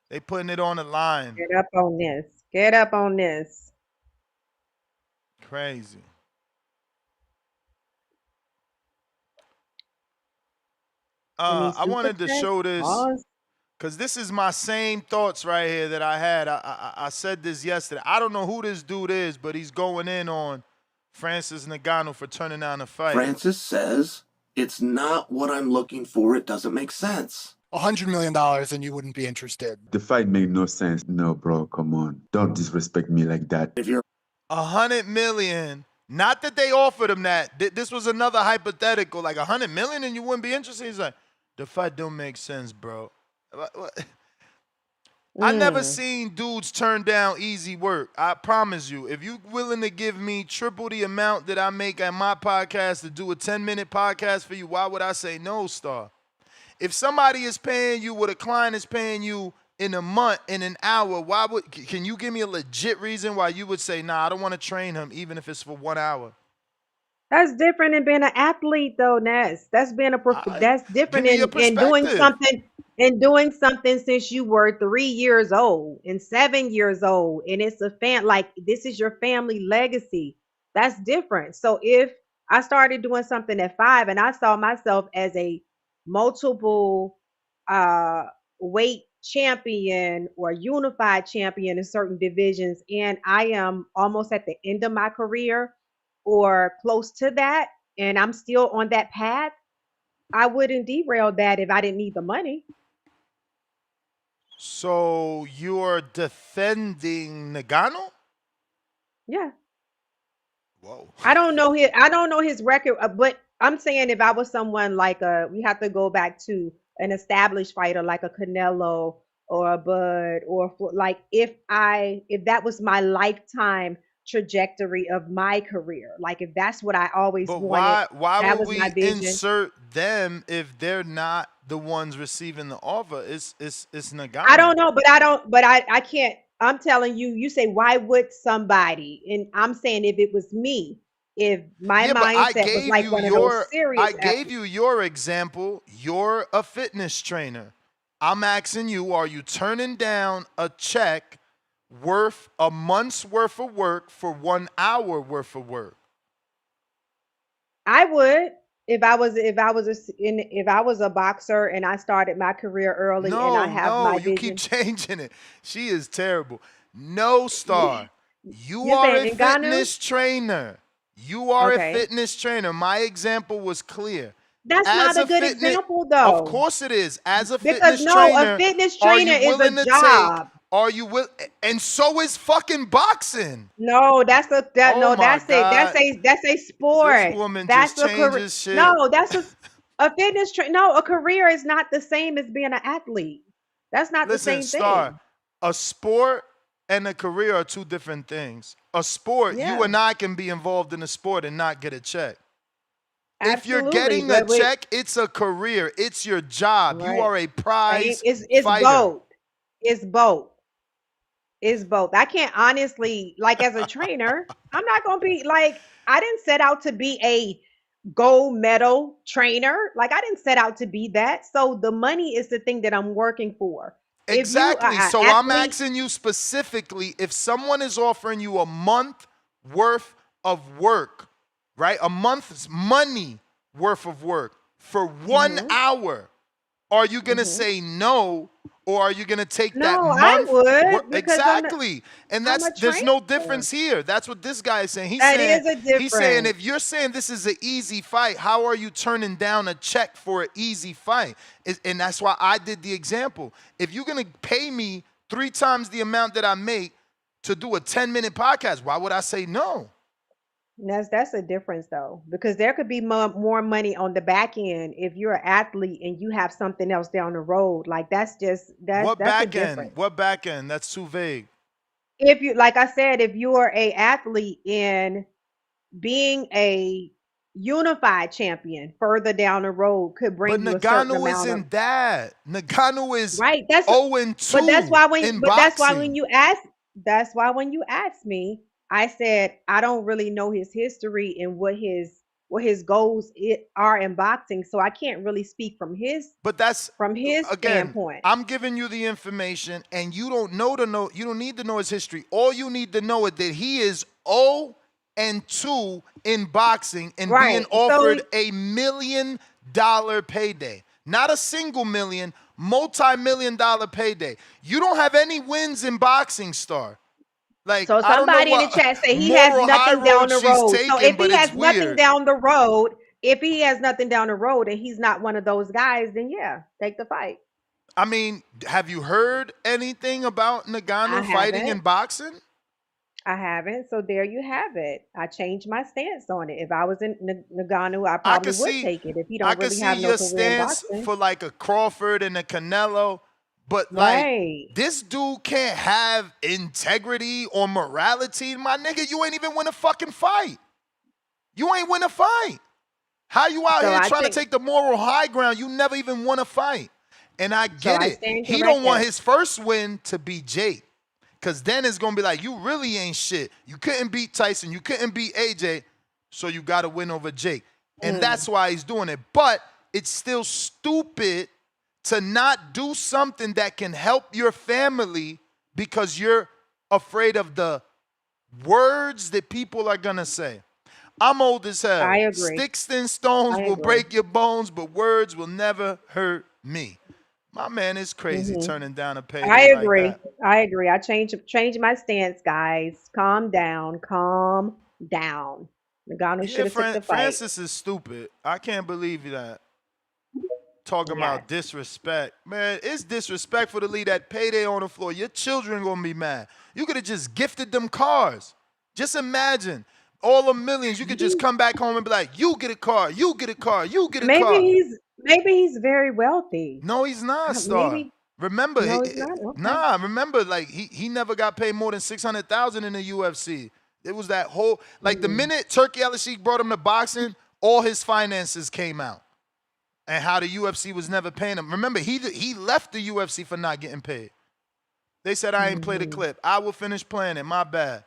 They putting it on the line. Get up on this. Get up on this. Crazy. I wanted to show this because this is my same thoughts right here that I had. I said this yesterday. I don't know who this dude is, but he's going in on Francis Ngannou for turning down the fight. Francis says, it's not what I'm looking for. It doesn't make sense. $100 million and you wouldn't be interested. The fight made no sense. No, bro, come on. Don't disrespect me like that. If you're $100 million, not that they offered him that. This was another hypothetical, like $100 million and you wouldn't be interested. He's like, the fight don't make sense, bro. I never seen dudes turn down easy work. I promise you, if you willing to give me triple the amount that I make at my podcast to do a 10-minute podcast for you, why would I say no, Star? If somebody is paying you what a client is paying you in a month, in an hour, can you give me a legit reason why you would say, nah, I don't want to train him even if it's for 1 hour? That's different than being an athlete, though, Ness. That's being that's different in doing something since you were 3 years old and 7 years old, and it's like this is your family legacy. That's different. So if I started doing something at 5 and I saw myself as a multiple weight champion or unified champion in certain divisions, and I am almost at the end of my career or close to that, and I'm still on that path, I wouldn't derail that if I didn't need the money. So you're defending Ngannou? Yeah. Whoa. I don't know his record, but I'm saying if I was someone like we have to go back to an established fighter like a Canelo or a Bud or like if that was my lifetime trajectory of my career, like if that's what I always wanted. Why would we insert them if they're not the ones receiving the offer? It's Ngannou. I don't know, but I can't. I'm telling you, you say why would somebody, and I'm saying if it was me, if my mindset was like one of those serious I gave you your example. You're a fitness trainer. I'm asking you, are you turning down a check worth a month's worth of work for 1 hour worth of work? I would if I was a boxer and I started my career early and I have my vision. You keep changing it. She is terrible. No, Star. You are a fitness trainer. You are a fitness trainer. My example was clear. That's not a good example, though. Of course it is. As a because fitness trainer, a fitness trainer is a job. Are you will? And so is fucking boxing. No, that's a sport. This woman that's just changes shit. No, that's a fitness trainer. No, a career is not the same as being an athlete. That's not the same thing. Star, a sport and a career are two different things. A sport, you and I can be involved in a sport and not get a check. Absolutely. If you're getting a check, it's a career. It's your job. Right. You are a prize fighter. Both. It's both. It's both. I can't honestly, like as a trainer, I'm not going to be like, I didn't set out to be a gold medal trainer. Like I didn't set out to be that. So the money is the thing that I'm working for. Exactly. So I'm asking you specifically, if someone is offering you a month worth of work, right? A month's money worth of work for 1 hour, are you going to say no? Or are you going to take that month? I would. Exactly. And there's no difference here. That's what this guy is saying. He's saying if you're saying this is an easy fight, how are you turning down a check for an easy fight? And that's why I did the example. If you're going to pay me 3 times the amount that I make to do a 10-minute podcast, why would I say no? That's a difference though, because there could be more money on the back end if you're an athlete and you have something else down the road. Like that's what back end? What back end? That's too vague. If you, like I said, if you are a athlete in being a unified champion further down the road could bring you a certain amount. But Ngannou isn't that. Ngannou is right. That's 0-2. But that's why when you ask me, I said I don't really know his history and what his goals are in boxing, so I can't really speak from his But that's again, standpoint. I'm giving you the information, and you don't know. You don't need to know his history. All you need to know is that he is 0-2 in boxing and being offered $1 million payday, not a single million, multi-million-dollar payday. You don't have any wins in boxing, Star. Like, so somebody in the chat say he has nothing down the road. So if he has nothing down the road, if he has nothing down the road and he's not one of those guys, then yeah, take the fight. I mean, have you heard anything about Ngannou fighting in boxing? I haven't. So there you have it. I changed my stance on it. If I was in Ngannou, I probably would take it. If he don't really have no career in boxing. For like a Crawford and a Canelo. But like this dude can't have integrity or morality. My nigga, you ain't even win a fucking fight. You ain't win a fight. How you out here trying to take the moral high ground? You never even won a fight. And I get it. He don't want his first win to be Jake. Because then it's going to be like, you really ain't shit. You couldn't beat Tyson. You couldn't beat AJ. So you got to win over Jake. And that's why he's doing it. But it's still stupid to not do something that can help your family because you're afraid of the words that people are going to say. I'm old as hell. I agree. Sticks and stones will break your bones, but words will never hurt me. My man is crazy turning down a payday. I agree. Like I agree. I changed my stance, guys. Calm down. Calm down. Ngannou should have took the fight. Francis is stupid. I can't believe that. Talking about disrespect. Man, it's disrespectful to leave that payday on the floor. Your children going to be mad. You could have just gifted them cars. Just imagine. All the millions, you could just come back home and be like, you get a car, you get a car, you get a car. Maybe he's very wealthy. No, he's not, Star. Remember, no, he's not? Okay. Nah, remember, like, he never got paid more than $600,000 in the UFC. It was that whole, like, the minute Turkey Al-Sheikh brought him to boxing, all his finances came out. And how the UFC was never paying him. Remember, he left the UFC for not getting paid. They said, I ain't played a clip. I will finish playing it. My bad.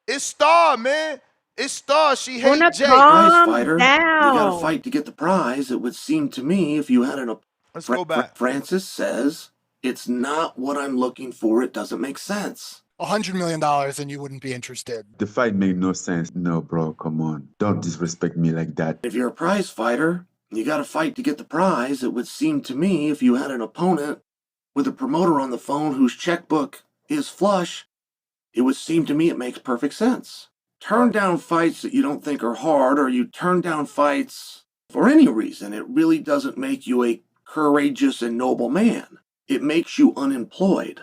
It's Star, man. It's Star. She hates Jake. Prize fighter. You got to fight to get the prize. It would seem to me if you had an... Let's go back. Francis says, it's not what I'm looking for. It doesn't make sense. $100 million and you wouldn't be interested. The fight made no sense. No, bro, come on. Don't disrespect me like that. If you're a prize fighter, you got to fight to get the prize. It would seem to me if you had an opponent with a promoter on the phone whose checkbook is flush, it would seem to me it makes perfect sense. Turn down fights that you don't think are hard, or you turn down fights for any reason. It really doesn't make you a courageous and noble man. It makes you unemployed.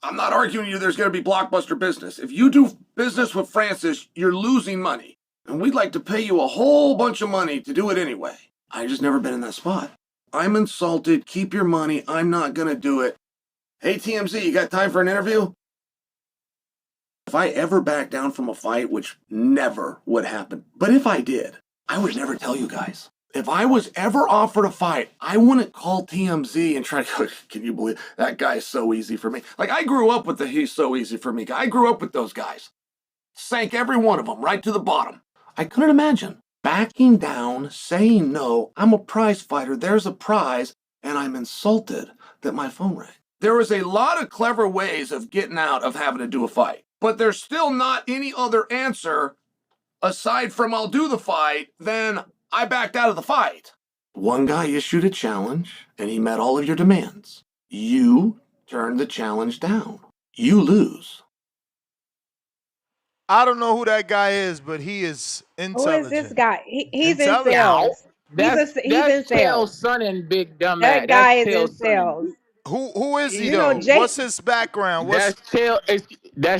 I'm not arguing you there's going to be blockbuster business. If you do business with Francis, you're losing money. And we'd like to pay you a whole bunch of money to do it anyway. I just never been in that spot. I'm insulted. Keep your money. I'm not going to do it. Hey, TMZ, you got time for an interview? If I ever back down from a fight, which never would happen, but if I did, I would never tell you guys. If I was ever offered a fight, I wouldn't call TMZ and try to, can you believe, that guy's so easy for me. Like, I grew up with the he's so easy for me guy. I grew up with those guys. Sank every one of them right to the bottom. I couldn't imagine backing down, saying no, I'm a prize fighter, there's a prize, and I'm insulted that my phone rang. There is a lot of clever ways of getting out of having to do a fight, but there's still not any other answer aside from I'll do the fight, then I backed out of the fight. One guy issued a challenge, and he met all of your demands. You turned the challenge down. You lose. I don't know who that guy is, but he is intelligent. Who is this guy? He's in sales. He's in sales. Son and big dumbass. That guy is in sales. Who is he though? What's his background? That's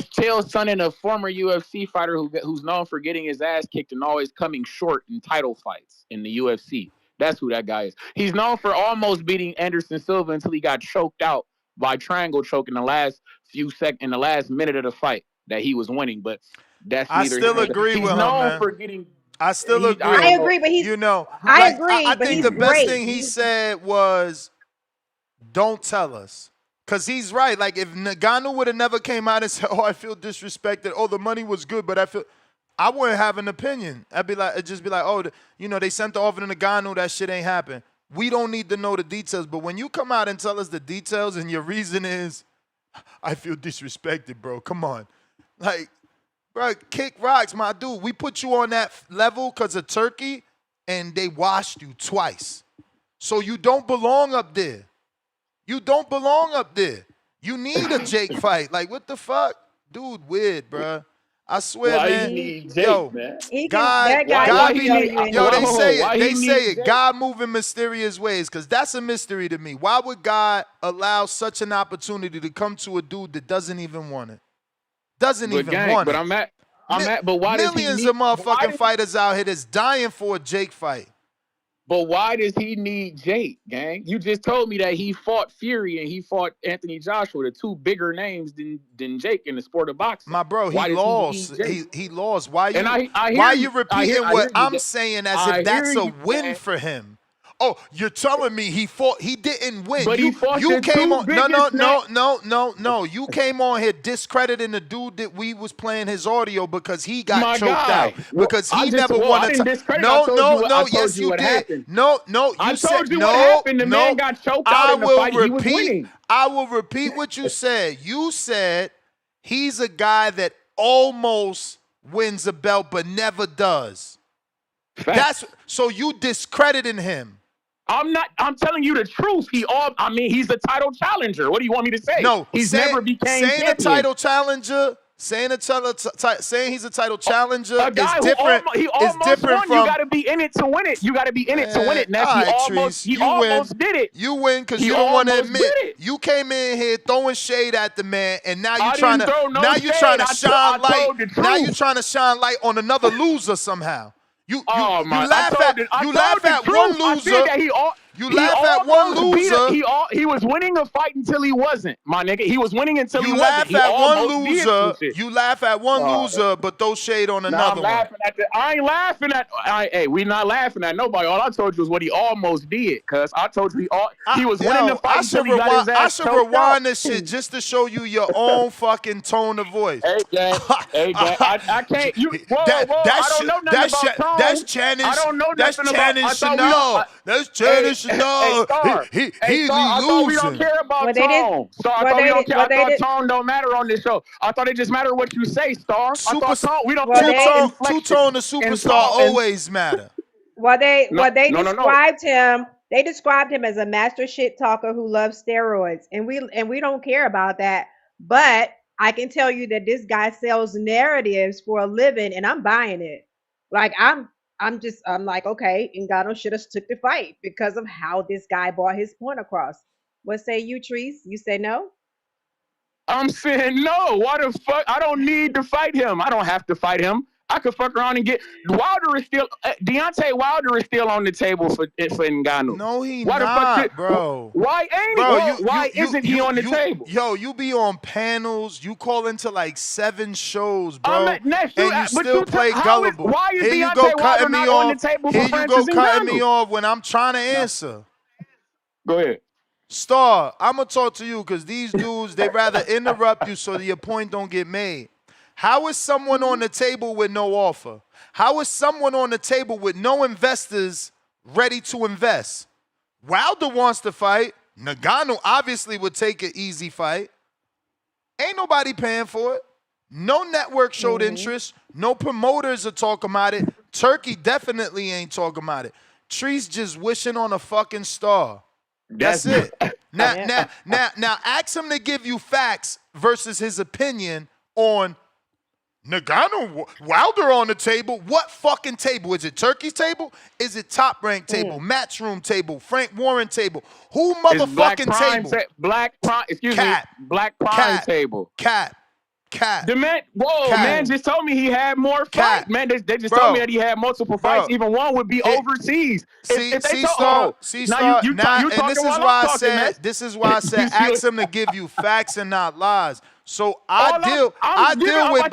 Chael's son and a former UFC fighter who's known for getting his ass kicked and always coming short in title fights in the UFC. That's who that guy is. He's known for almost beating Anderson Silva until he got choked out by triangle choke in the last minute of the fight that he was winning. But that's I still agree with him, man. I still agree. I agree, but he's I think the best thing he said was, "Don't tell us." Because he's right. Like, if Ngannou would have never came out and said, oh, I feel disrespected. Oh, the money was good, but I wouldn't have an opinion. It'd just be like, oh, they sent the offer to Ngannou. That shit ain't happened. We don't need to know the details. But when you come out and tell us the details and your reason is, I feel disrespected, bro. Come on. Like, bro, kick rocks, my dude. We put you on that level because of Turkey, and they washed you twice. So you don't belong up there. You don't belong up there. You need a Jake fight. Like, what the fuck? Dude, weird, bro. I swear, why man. You need Jake, man? They say it. God moving mysterious ways, because that's a mystery to me. Why would God allow such an opportunity to come to a dude that doesn't even want it? But why millions of motherfucking fighters out here that's dying for a Jake fight. But why does he need Jake, gang? You just told me that he fought Fury and he fought Anthony Joshua, the two bigger names than Jake in the sport of boxing. My bro, he lost. He lost. Why you repeating what I'm saying as if that's a win for him? Oh, you're telling me he didn't win. But you came on. No. You came on here discrediting the dude that we was playing his audio because he got choked out. Because he never wanted to. No. Yes, you did. No. I told you what happened. The man got choked out in the fight. He was winning. I will repeat what you said. You said he's a guy that almost wins a belt but never does. So you discrediting him. I'm telling you the truth. He's a title challenger. What do you want me to say? No, never became champion. A title challenger, saying he's a title challenger is different. He almost won. You got to be in it to win it. You got to be in it to win it. He almost did it. You win because you don't want to admit it. You came in here throwing shade at the man, and now you're trying to shine light. Now you're trying to shine light on another loser somehow. You laugh at one loser. He was winning a fight until he wasn't, my nigga. He was winning until he wasn't. You laugh at one loser, but throw shade on another one. I ain't laughing at. Hey, we not laughing at nobody. All I told you was what he almost did, cuz I told you he was winning the fight until he got his ass I should rewind this shit just to show you your own fucking tone of voice. Hey, gang. I can't. I don't know nothing about tone. That's Channing. I don't know nothing about Chanel. That's Channing Chanel. He's losing. I thought we don't care about tone. I thought tone don't matter on this show. I thought it just mattered what you say, Star. Two-tone to superstar always matter. They described him as a master shit talker who loves steroids, and we don't care about that. But I can tell you that this guy sells narratives for a living, and I'm buying it. Like I'm like, okay, Ngannou should have took the fight because of how this guy brought his point across. What say you, Treese? You say no? I'm saying no. Why the fuck? I don't need to fight him. I don't have to fight him. I could fuck around and get Deontay Wilder is still on the table for Ngannou. No, not, bro. Why ain't he? Why isn't he on the table? Yo, you be on panels. You call into like 7 shows, bro, and you still play gullible. Why is Deontay Wilder not on the table for Francis Ngannou? Here you go cutting me off when I'm trying to answer. Go ahead. Star, I'm going to talk to you because these dudes, they rather interrupt you so that your point don't get made. How is someone on the table with no offer? How is someone on the table with no investors ready to invest? Wilder wants to fight. Ngannou obviously would take an easy fight. Ain't nobody paying for it. No network showed interest. No promoters are talking about it. Turkey definitely ain't talking about it. Treese just wishing on a fucking star. That's it. Now, ask him to give you facts versus his opinion on Ngannou, Wilder on the table. What fucking table? Is it Turkey's table? Is it Top Rank table? Matchroom table? Frank Warren table? Who motherfucking table? Black Prime table. Cap. The man just told me he had more fights. Man, they just told me that he had multiple fights. Even one would be overseas. This is why I said ask him to give you facts and not lies. So I deal with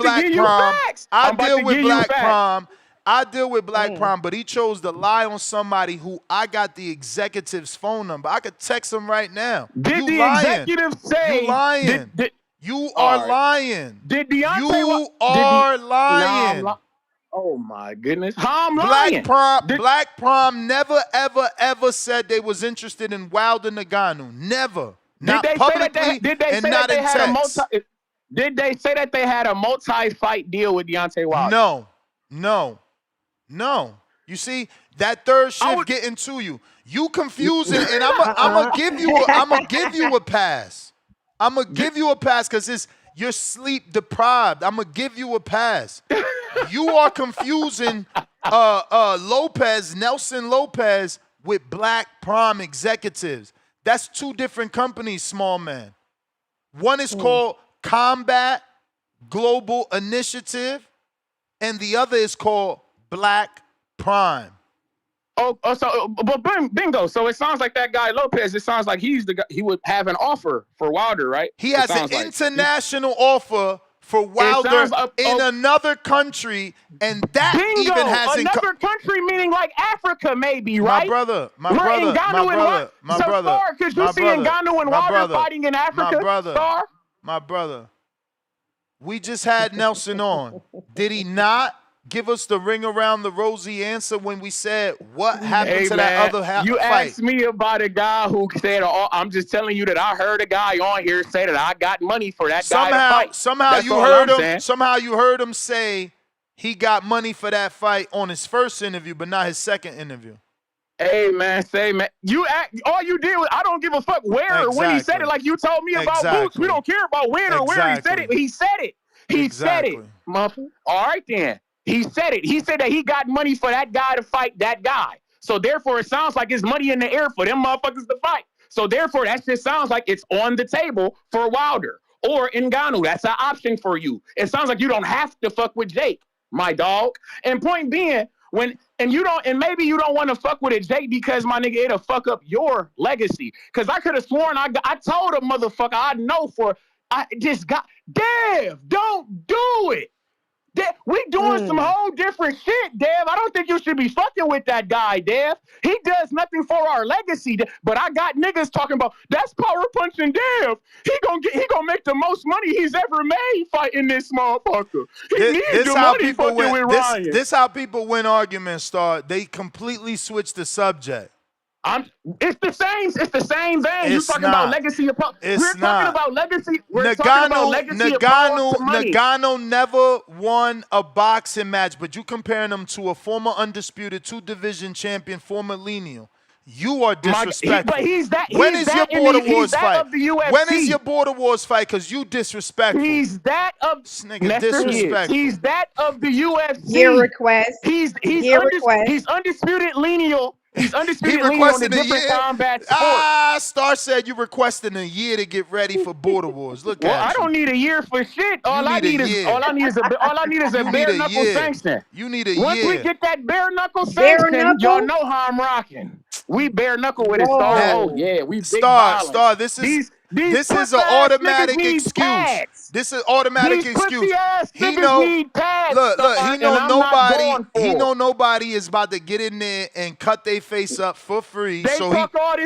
Black Prom. I deal with Black Prime, but he chose to lie on somebody who I got the executive's phone number. I could text him right now. Did you the lying. executive say? You lying. You are lying. Did Deontay? You are lying. Oh my goodness. How I'm lying? Black Prom never, ever said they was interested in Wilder Ngannou. Never. Not publicly and not in text. Did they say that they had a multi-fight deal with Deontay Wilder? No. You see, that third shift getting to you. You confusing, and I'm gonna give you a pass. I'm gonna give you a pass because you're sleep deprived. I'm gonna give you a pass. You are confusing Nelson Lopez with Black Prime executives. That's two different companies, small man. One is called Combat Global Initiative, and the other is called Black Prime. But bingo. So it sounds like that guy Lopez. It sounds like he's the guy. He would have an offer for Wilder, right? He has an international offer for Wilder in another country, and that even has another country, meaning like Africa, maybe, right? My brother. Because you see Ngannou and Wilder fighting in Africa, My brother. We just had Nelson on. Did he not give us the ring around the rosy answer when we said what happened to that other fight? You asked me about a guy who said, I'm just telling you that I heard a guy on here say that I got money for that guy to fight. Somehow you heard him say he got money for that fight on his first interview, but not his second interview. Hey, man, all you did was, I don't give a fuck where or when he said it, like you told me about Boots. We don't care about when or where he said it. He said it. He said it, muffin. All right, then. He said it. He said that he got money for that guy to fight that guy. So, therefore, it sounds like it's money in the air for them motherfuckers to fight. So, therefore, that just sounds like it's on the table for Wilder or Ngannou. That's an option for you. It sounds like you don't have to fuck with Jake, my dog. And point being, maybe you don't want to fuck with it, Jake, because my nigga, it'll fuck up your legacy. Because I could have sworn I told a motherfucker I know Dev, don't do it. We doing some whole different shit, Dev. I don't think you should be fucking with that guy, Dev. He does nothing for our legacy. But I got niggas talking about that's power punching Dev. He gonna make the most money he's ever made fighting this motherfucker. He needs the money fucking with Ryan. This how people win arguments. They completely switch the subject. It's the same vein. You're talking about legacy of power. We're talking about legacy. Ngannou never won a boxing match, but you comparing him to a former undisputed 2-division champion, former lineal. You are disrespectful. When is your Border Wars fight? When is your Border Wars fight? Because you disrespectful. He's that of disrespectful. He's that of the UFC. Year request. He's undisputed lineal. He's undisputed he requested in a different combat sport. Star said you requesting a year to get ready for Border Wars. Look at you. I don't need a year for shit. All I need is a bare knuckle sanction. You need a Once year. we get that bare knuckle sanction, y'all know how I'm rocking. We bare knuckle with it, Star. Oh yeah, we big Star. This is an automatic excuse. This is automatic excuse. He know nobody is about to get in there and cut their face up for free. So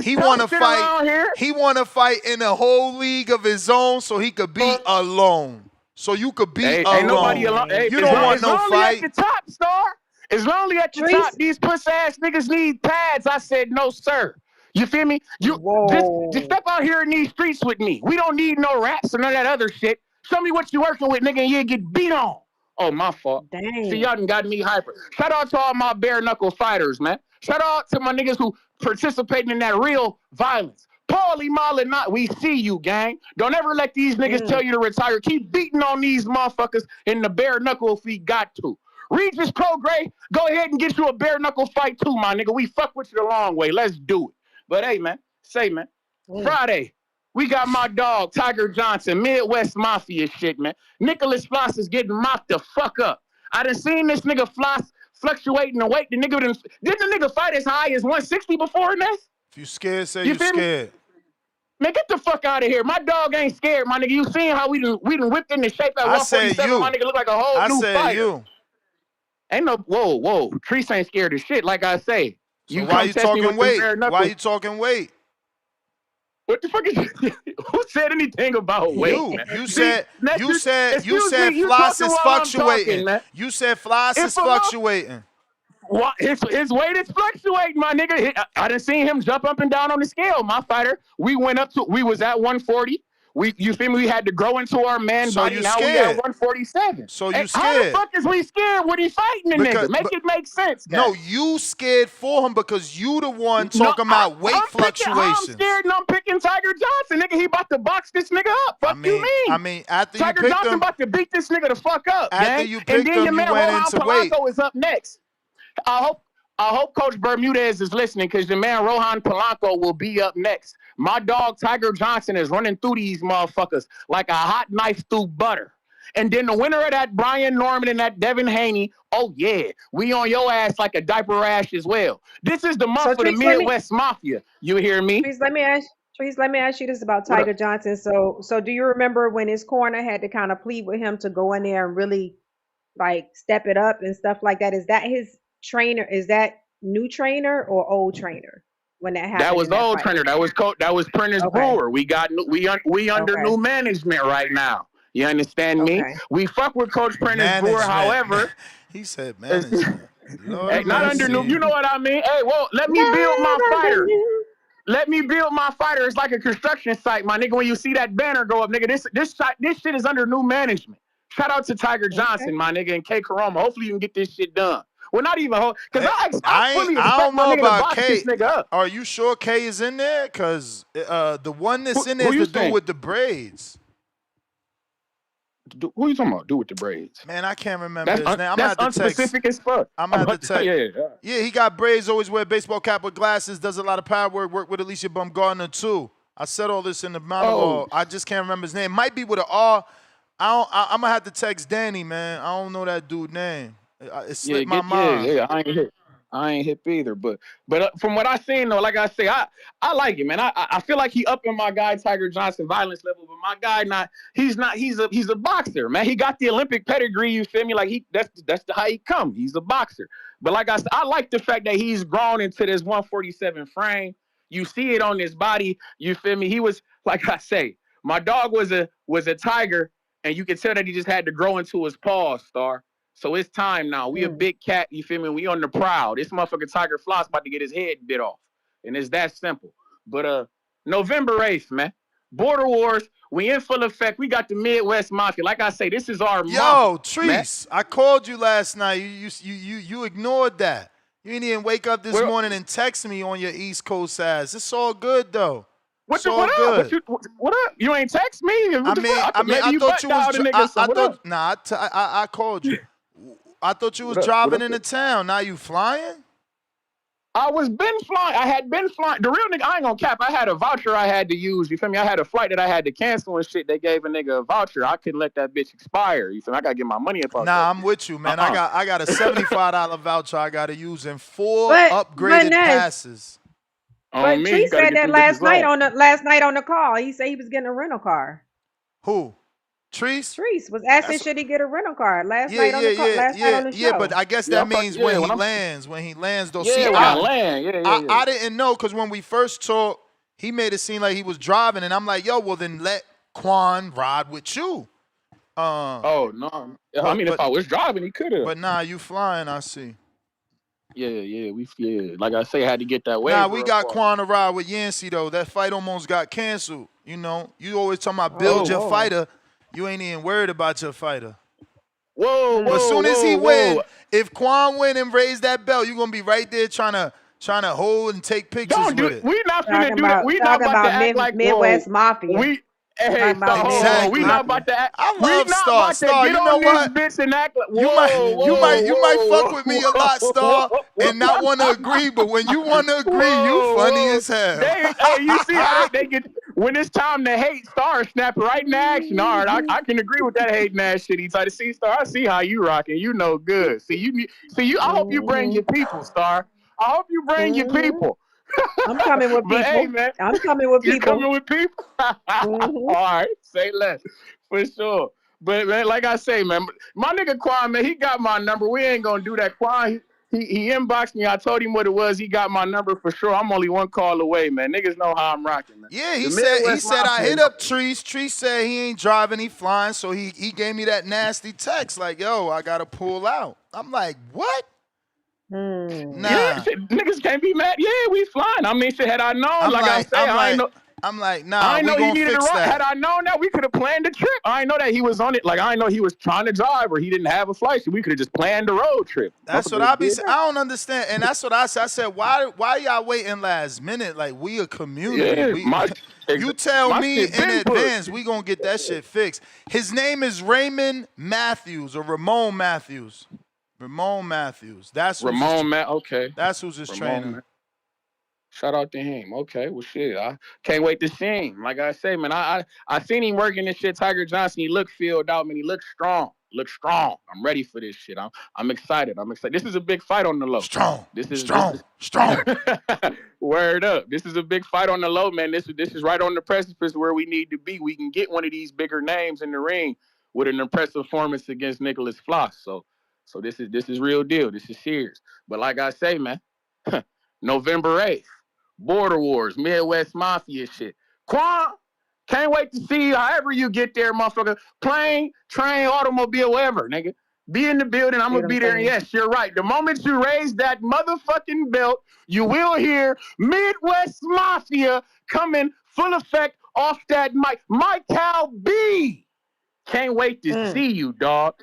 he want to fight. He want to fight in a whole league of his own so he could be alone. So you could be alone. Ain't nobody alone. You don't want no fight. At the top, Star. It's lonely at the top. These puss ass niggas need pads. I said no, sir. You feel me? Just step out here in these streets with me. We don't need no raps or none of that other shit. Show me what you working with, nigga, and you get beat on. Oh, my fault. Dang. See, y'all done got me hyper. Shout out to all my bare knuckle fighters, man. Shout out to my niggas who participating in that real violence. Paulie Marlin, we see you, gang. Don't ever let these niggas tell you to retire. Keep beating on these motherfuckers in the bare knuckle if we got to. Regis Prograis, go ahead and get you a bare knuckle fight too, my nigga. We fuck with you the long way. Let's do it. But hey, man, Friday, we got my dog, Tiger Johnson, Midwest Mafia shit, man. Nicklaus Flaz is getting mopped the fuck up. I done seen this nigga Floss fluctuating the weight. Didn't the nigga fight as high as 160 before this? If you scared, say you scared. Man, get the fuck out of here. My dog ain't scared, my nigga. You seen how we done whipped into shape at 147? My nigga look like a whole new fighter. You. Ain't no whoa. Treese ain't scared of shit. Like I say, So why you talking weight? Why you talking weight? What the fuck is who said anything about weight? You said Floss is fluctuating. You said Floss is fluctuating. What his weight is fluctuating, my nigga. I done seen him jump up and down on the scale, my fighter. We was at 140. You feel me? We had to grow into our man body. Now we at 147. So you scared? How the fuck is we scared when he fighting the nigga? Make it make sense, guys. No, you scared for him because you the one talking about weight fluctuations. I'm scared and I'm picking Tiger Johnson, nigga. He about to box this nigga up. Fuck you mean? I mean, after you Tiger picked Johnson him, about to beat this nigga the fuck up, after gang. you picked and then him, your man you went Rohan into weight. Polanco is up next. I hope Coach Bermudez is listening because your man Rohan Polanco will be up next. My dog Tiger Johnson is running through these motherfuckers like a hot knife through butter. And then the winner of that Brian Norman and that Devin Haney, oh yeah, we on your ass like a diaper rash as well. This is the month for the Midwest Mafia. You hear me? Treese, let me ask you this about Tiger Johnson. So do you remember when his corner had to kind of plead with him to go in there and really like step it up and stuff like that? Is that his trainer? Is that new trainer or old trainer when that happened? That was old trainer. That was Prentice Brewer. We under new management right now. You understand me? We fuck with Coach Prentice Brewer. However, he said management. Not under new. You know what I mean? Hey, well, let me build my fighter. Let me build my fighter. It's like a construction site, my nigga. When you see that banner go up, nigga, this shit is under new management. Shout out to Tiger Johnson, my nigga, and K Karoma. Hopefully you can get this shit done. Well, not even because I don't know about K. This nigga up. Are you sure K is in there? Because the one that's in there is the dude with the braids. Who you talking about? Dude with the braids? Man, I can't remember his name. I'm that's gonna have to text. Unspecific as fuck. I'm gonna have to text. Yeah, he got braids. Always wear a baseball cap with glasses. Does a lot of power work. Work with Alicia Bumgarner too. I said all this in the monologue. I just can't remember his name. Might be with an R. I'm gonna have to text Danny, man. I don't know that dude's name. It slipped my mind. Yeah, I ain't hip either. But from what I seen though, like I say, I like it, man. I feel like he up in my guy Tiger Johnson violence level, but my guy he's a boxer, man. He got the Olympic pedigree, you feel me? Like that's how he come. He's a boxer. But like I said, I like the fact that he's grown into this 147 frame. You see it on his body, you feel me? He was, like I say, my dog was a tiger, and you can tell that he just had to grow into his paws, Star. So it's time now. We a big cat, you feel me? We on the prowl. This motherfucker Tiger Floss about to get his head bit off. And it's that simple. But November 8th, man. Border Wars, we in full effect. We got the Midwest Mafia. Like I say, this is our Yo, Treese, I called you last night. You ignored that. You didn't even wake up this morning and text me on your East Coast ass. It's all good though. What up? You ain't text me. I thought you was. I called you. I thought you was driving into town. Now you flying? I had been flying. The real nigga, I ain't gonna cap. I had a voucher I had to use. You feel me? I had a flight that I had to cancel and shit. They gave a nigga a voucher. I couldn't let that bitch expire. You feel me? I gotta get my money up. Nah, I'm with you, man. I got a $75 voucher I gotta use and 4 upgraded passes. But Treese said that last night on the call. He said he was getting a rental car. Who? Treese? Treese was asking should he get a rental car last night on the show. Yeah, but I guess that means when he lands, though. Yeah, when I land. I didn't know because when we first talked, he made it seem like he was driving, and I'm like, yo, well then let Quan ride with you. Oh no, if I was driving, he could have. But nah, you flying, I see. Yeah. Like I say, I had to get that way. Nah, we got Quan to ride with Yancey though. That fight almost got canceled. You know, you always talking about build your fighter. You ain't even worried about your fighter. Whoa. As soon as he win, if Quan win and raise that belt, you're gonna be right there trying to hold and take pictures with it. We not finna do that. We not about to act like Midwest Mafia. Exactly. We not about to act. I love Star. You know what? And act like, you might fuck with me a lot, Star, and not want to agree. But when you want to agree, you funny as hell. You see how they get when it's time to hate. Star snap right in action. All right, I can agree with that hating ass shit. He's like, see, Star, I see how you rocking. You know good. See. I hope you bring your people, Star. I hope you bring your people. I'm coming with people. Hey, man, I'm coming with people. You coming with people? All right, say less for sure. But man, like I say, man, my nigga Quan, man, he got my number. We ain't gonna do that. Quan, he inboxed me. I told him what it was. He got my number for sure. I'm only one call away, man. Niggas know how I'm rocking, man. Yeah, he said I hit up Treese. Treese said he ain't driving, he flying. So he gave me that nasty text like, yo, I gotta pull out. I'm like, what? Nah. Yeah, shit, niggas can't be mad. Yeah, we flying. I mean, shit, had I known, I'm like, nah, I we know he gonna needed fix a ride. that. Had I known that, we could have planned the trip. I ain't know that he was on it. Like, I know he was trying to drive or he didn't have a flight, so we could have just planned the road trip. That's what I be saying. I don't understand. And that's what I said. I said, why y'all waiting last minute? Like, we a community. Yeah, you tell me shit in been advance, we gonna get that shit fixed. His name is Raymond Matthews or Ramon Matthews. Ramon Matthews. That's who's okay. That's who's his trainer. Shout out to him. Okay, well, shit. I can't wait to see him. Like I say, man, I seen him working this shit. Tiger Johnson, he looked filled out, man. He looked strong. I'm ready for this shit. I'm excited. This is a big fight on the low. Strong. Word up. This is a big fight on the low, man. This is right on the precipice where we need to be. We can get one of these bigger names in the ring with an impressive performance against Nicklaus Flaz. So this is real deal. This is serious. But like I say, man, November 8th. Border Wars, Midwest Mafia shit. Quan, can't wait to see you however you get there, motherfucker. Plane, train, automobile, whatever, nigga. Be in the building. I'm going to be there. And yes, you're right. The moment you raise that motherfucking belt, you will hear Midwest Mafia coming full effect off that mic. Mike Cal B. Can't wait to see you, dog.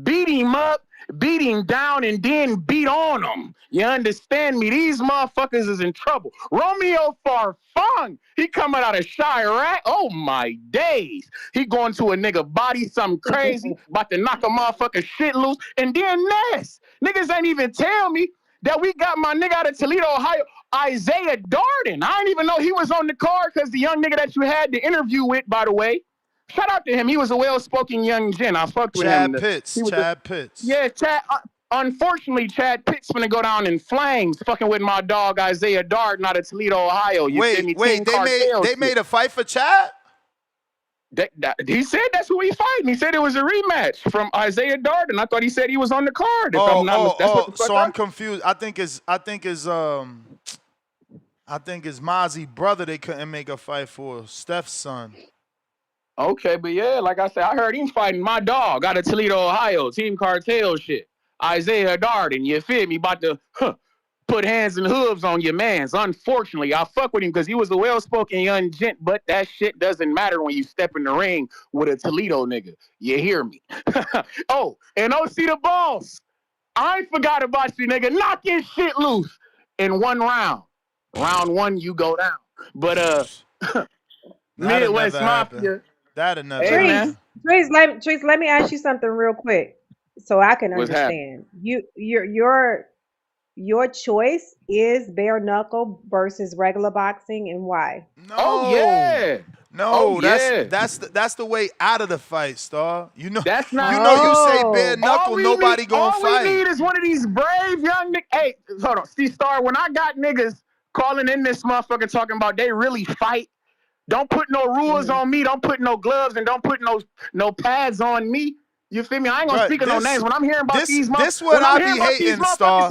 Beat him up, beat him down, and then beat on him. You understand me? These motherfuckers is in trouble. Romeo Farfang, he coming out of Chirac. Oh, my days. He going to a nigga body something crazy, about to knock a motherfucking shit loose. And then Ness. Niggas ain't even tell me that we got my nigga out of Toledo, Ohio, Isaiah Darden. I didn't even know he was on the card because the young nigga that you had the interview with, by the way, shout out to him. He was a well-spoken young gent. I fucked with him. Chad Pitts. Yeah, Chad. Unfortunately, Chad Pitts finna go down in flames fucking with my dog Isaiah Darden out of Toledo, Ohio. Wait, they made a fight for Chad? He said that's who he fighting. He said it was a rematch from Isaiah Darden. I thought he said he was on the card. So I'm confused. I think it's Mozzie's brother they couldn't make a fight for, Steph's son. Okay, but yeah, like I said, I heard him fighting my dog out of Toledo, Ohio, Team Cartel shit. Isaiah Darden, you feel me? About to put hands and hooves on your mans. Unfortunately, I fuck with him because he was a well-spoken young gent, but that shit doesn't matter when you step in the ring with a Toledo nigga. You hear me? Oh, and OC the Boss. I ain't forgot about you, nigga. Knock your shit loose in one round. Round one, you go down. But, Midwest Mafia. That'll never happen. Treese, let me ask you something real quick so I can understand. Your choice is bare knuckle versus regular boxing, and why? No. Oh yeah. No, that's the way out of the fight, Star. You know, that's not. You know, you say bare knuckle, nobody gonna fight. All we need is one of these brave young niggas. Hey, hold on, see, Star. When I got niggas calling in this motherfucker talking about they really fight. Don't put no rules on me. Don't put no gloves and don't put no pads on me. You feel me? I ain't gonna speak of no names. When I'm hearing about these motherfuckers, this what I be hating, Star.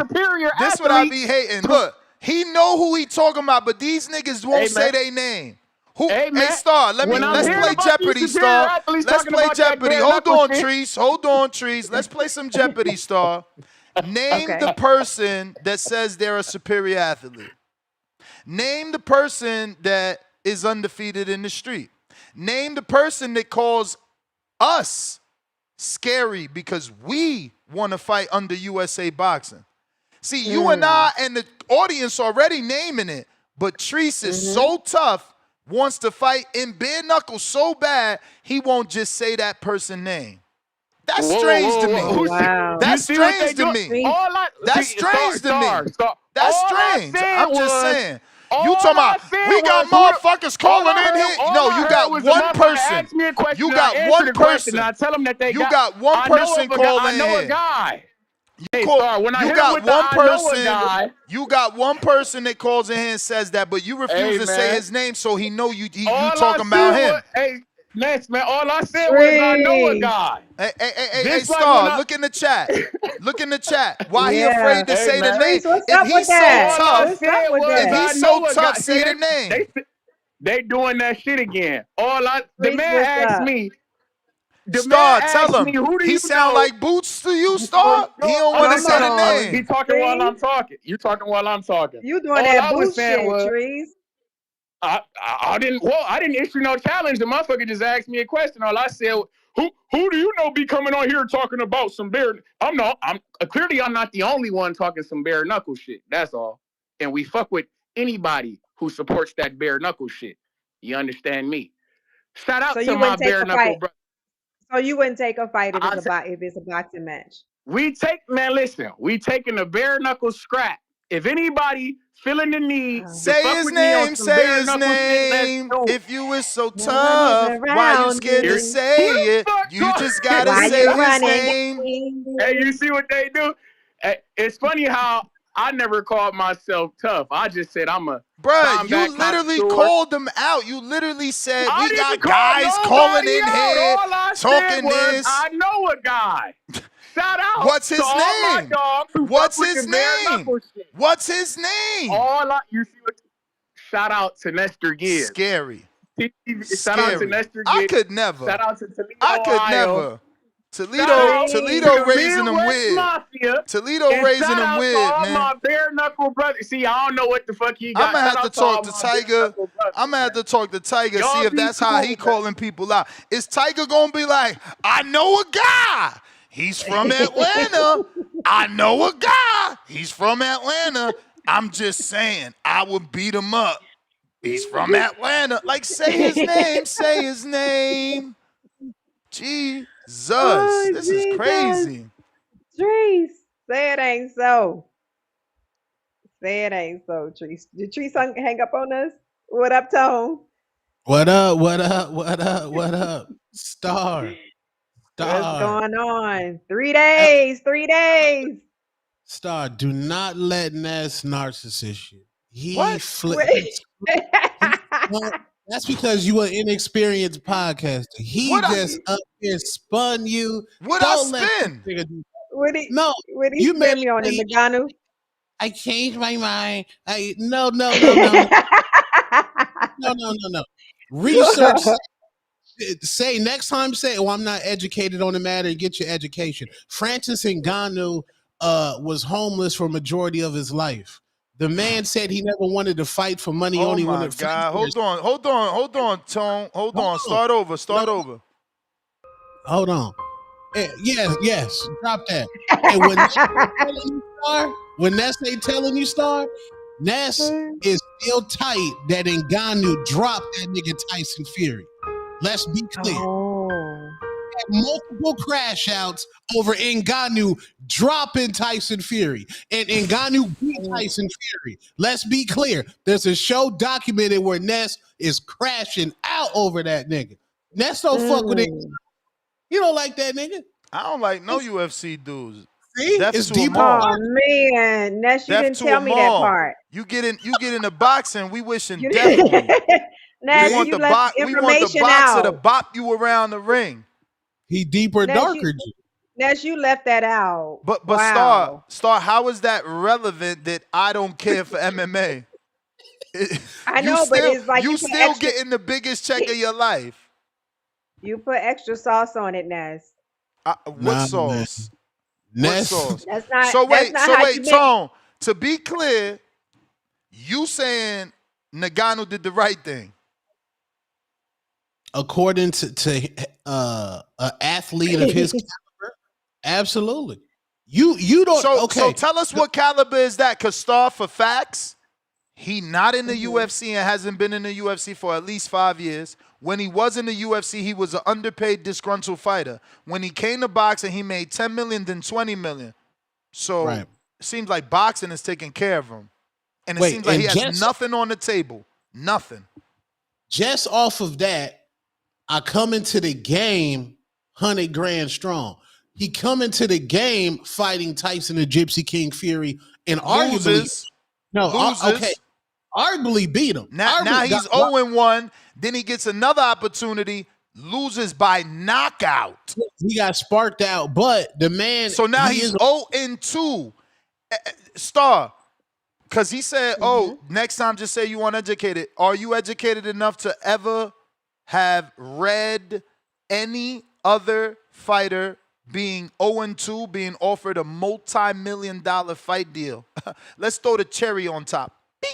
This what I be hating. Look, he know who he talking about, but these niggas won't say their name. Who? Hey, Star. Let's play Jeopardy, Star. Let's play Jeopardy. Hold on, Trees. Let's play some Jeopardy, Star. Name the person that says they're a superior athlete. Name the person that is undefeated in the street. Name the person that calls us scary because we want to fight under USA Boxing. See, you and I and the audience already naming it, but Treese is so tough, wants to fight in bare knuckles so bad, he won't just say that person's name. That's strange to me. Wow. That's strange to me. That's strange to me. That's strange. I'm just saying. You talking about, we got motherfuckers calling in here. No, you got one person. You got one person. I tell them that they You got one person calling in here. I know a guy. You got one person that calls in here and says that, but you refuse to say his name, so he know you talking about him. Next, man. All I said was I know a Tree. guy. Hey, Star, look in the chat. Look in the chat. Why he Yeah. afraid to Hey, say the man. name? Reese, what's If up with he's so that? All I tough, What's up said with was if that? I he's know so a tough, guy. say the name. They doing that shit again. The Reese, man what's asked up? me. The man Star, tell asked me, him. who do He you sound know? like Boots to you, For Star. He sure. don't Oh, want to this say the on. he name. talking while I'm talking. You talking while I'm talking. You doing All that I was boot saying shit, was Trees. I didn't issue no challenge. The motherfucker just asked me a question. All I said, who do you know be coming on here talking about some bare? I'm clearly I'm not the only one talking some bare knuckle shit. That's all. And we fuck with anybody who supports that bare knuckle shit. You understand me? Shout out So to you my wouldn't take bare a knuckle fight. brother. So you wouldn't take a fight if I it's a boxing match. We taking a bare knuckle scrap. If anybody feeling the need to Say fuck his with me on name, some say bare his knuckle shit, let's name. do it. If you was so No one is tough, why you around scared to you. say it? You just gotta Why say you his running? name. Hey, you see what they do? It's funny how I never called myself tough. I just said I'm a Bruh, you combat literally connoisseur. called them out. You literally said, I we didn't got call guys calling nobody in out. here, All I said talking was this. I know a guy. Shout out What's to his all my name? dogs who What's fuck with his the bare name? knuckle shit. What's his name? You see what? Shout out to Nestor Gibbs. Scary. Shout out to Nestor Gibbs. I could never. Shout out to Toledo, I could Ohio. never. Shout out Toledo to raising them Midwest weird. Mafia. Toledo And raising shout them out weird, to all man. my bare knuckle brothers. See, I don't know what the fuck he got. I'm gonna have to talk to all my Tiger. bare knuckle brothers, I'm gonna have to talk to Tiger, Y'all see if be that's how he cool, calling people out. Is Tiger gonna be like, I know a guy. He's from Atlanta. I know a guy. He's from Atlanta. I'm just saying, I would beat him up. He's from Atlanta. Like, say his name. Say his name. Jesus. Oh, This is crazy. Trees, say it ain't so. Say it ain't so, Trees. Did Trees hang up on us? What up, Tone? What up? What up? What up? What up? Star. What's going on? 3 days. 3 days. Star, do not let Ness narcissist you. He Wait. That's because you an inexperienced podcaster. He just up here spun you. What Don't I let spin? this nigga do What he you spin made me on the Ngannou? I changed my mind. No. No. Research. Say next time. Say, "Oh, I'm not educated on the matter." Get your education. Francis Ngannou was homeless for a majority of his life. The man said he never wanted to fight for money. Oh only my wanted to fight God! for his- Hold on, Tone. Hold on. Start over. Hold on. Yes. Drop that. And when Ness ain't telling you, Star, Ness is still tight that Ngannou dropped that nigga Tyson Fury. Let's be clear. Multiple crash outs over Ngannou dropping Tyson Fury. And Ngannou beat Tyson Fury. Let's be clear. There's a show documented where Ness is crashing out over that nigga. Ness don't fuck with it. You don't like that nigga? I don't like no UFC dudes. See? Deaf It's to deep. them all. Oh man, Ness, you Deaf didn't to tell them me that all. part. You get into boxing, we wishing death on you. Ness, we want you the left information boxer to out. bop you around the ring. He deeper, darker. Ness, you left that out. But wow. Star, how is that relevant that I don't care for MMA? I know, but it's like you you put still extra, getting the biggest check of your life. you put extra sauce on it, Ness. What sauce? Ness. What sauce? That's not. So that's wait, not how you make. Tone. To be clear, you saying Ngannou did the right thing? According to an athlete of his caliber, absolutely. You don't. So tell us what caliber is that? Because Star, for facts, he not in the UFC and hasn't been in the UFC for at least 5 years. When he was in the UFC, he was an underpaid, disgruntled fighter. When he came to boxing, he made $10 million, then $20 million. So it seems like boxing is taking care of him. And it seems like he has nothing on the table. Nothing. Just off of that, I come into the game 100 grand strong. He come into the game fighting Tyson the Gypsy King Fury and arguably arguably beat him. Now he's 0-1. Then he gets another opportunity, loses by knockout. He got sparked out, but the man. So now he's 0-2. Star, because he said, next time just say you uneducated. Are you educated enough to ever have read any other fighter being 0-2, being offered a multi-million-dollar fight deal? Let's throw the cherry on top. Bing!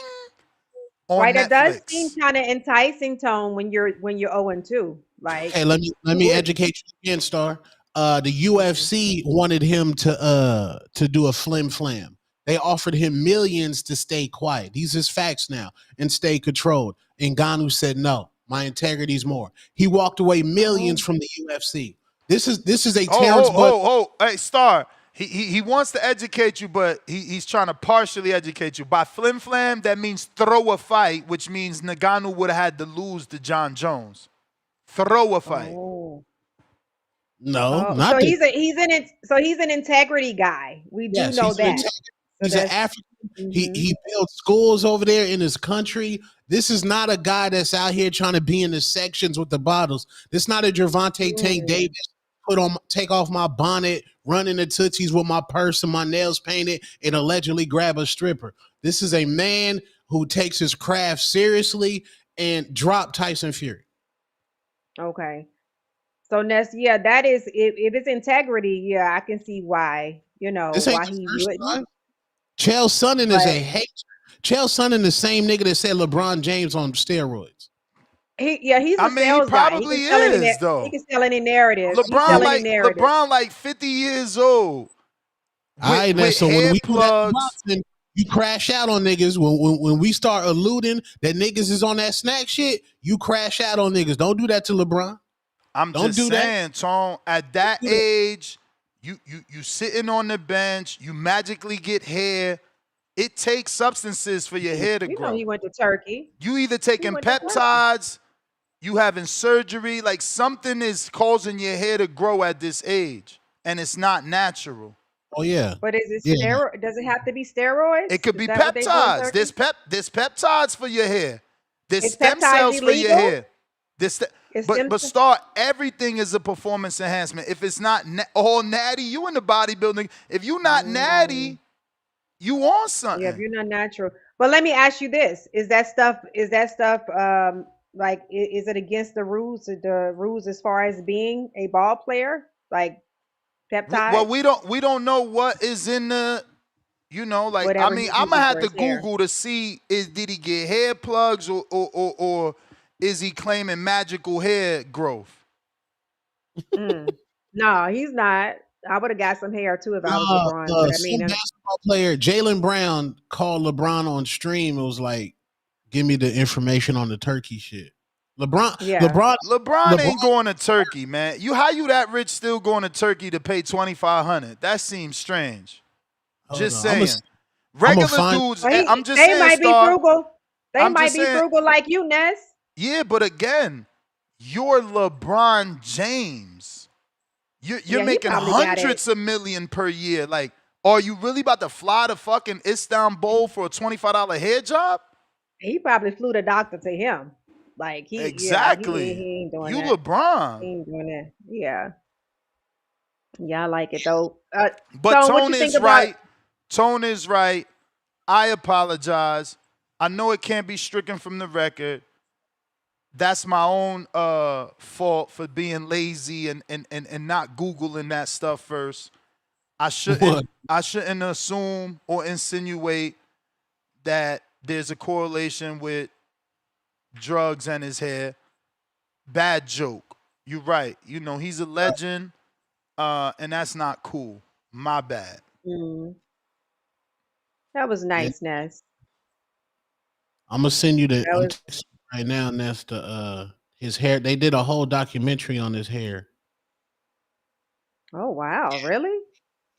On right, Netflix. it does seem kind of enticing, Tone, when you're 0-2. Like, hey, let me educate you again, Star. The UFC wanted him to do a flim flam. They offered him millions to stay quiet. These is facts now and stay controlled. Ngannou said no. My integrity's more. He walked away millions from the UFC. This is a Terrence Bud. Hey, Star. He wants to educate you, but he's trying to partially educate you. By flim flam, that means throw a fight, which means Ngannou would have had to lose to John Jones. Throw a fight. Oh. No, not so he's an integrity guy. We do know that. He's an African. He built schools over there in his country. This is not a guy that's out here trying to be in the sections with the bottles. This is not a Gervonta Tank Davis. Take off my bonnet, run into Tootsies with my purse and my nails painted, and allegedly grab a stripper. This is a man who takes his craft seriously and dropped Tyson Fury. Okay. So Ness, yeah, that is if it's integrity, yeah, I can see why, why he wouldn't. Chael Sonnen is a hater. Chael Sonnen, the same nigga that said LeBron James on steroids. He's a sales guy. Probably is, though. He can sell any narrative. LeBron like 50 years old. All right, now, so when we do that boxing, you crash out on niggas. When we start alluding that niggas is on that snack shit, you crash out on niggas. Don't do that to LeBron. Don't just saying, Tone, at that age, you sitting on the bench, you magically get hair. It takes substances for your hair to grow. He went to Turkey. You either taking peptides, you having surgery, like something is causing your hair to grow at this age, and it's not natural. Oh yeah. But is it steroid? Does it have to be steroids? It could be peptides. There's peptides for your hair. There's stem cells for your hair. But Star, everything is a performance enhancement. If it's not all natty, you in the bodybuilding. If you not natty, you on something. Yeah, if you're not natural. But let me ask you this: Is that stuff like is it against the rules? The rules as far as being a ball player, like peptides? Well, we don't know what is in the. Like whatever, I mean, I'm gonna have to Google to see did he get hair plugs or is he claiming magical hair growth? No, he's not. I would have got some hair too if I was LeBron. Some basketball player, Jaylen Brown, called LeBron on stream. It was like, give me the information on the Turkey shit. LeBron ain't going to Turkey, man. How you that rich still going to Turkey to pay $2,500? That seems strange. Just saying. Regular dudes. I'm just saying. They might be frugal. They might be frugal like you, Ness. Yeah, but again, you're LeBron James. You're making hundreds of millions per year. Like, are you really about to fly to fucking Istanbul for a $25 hair job? He probably flew the doctor to him. Like exactly. He ain't doing you that. LeBron. He ain't doing that. Yeah. Yeah, I like it though. But Tone is right. Tone is right. I apologize. I know it can't be stricken from the record. That's my own fault for being lazy and not Googling that stuff first. I shouldn't assume or insinuate that there's a correlation with drugs and his hair. Bad joke. You're right. He's a legend, and that's not cool. My bad. That was nice, Ness. I'm gonna send you the right now, and that's his hair. They did a whole documentary on his hair. Oh wow, really?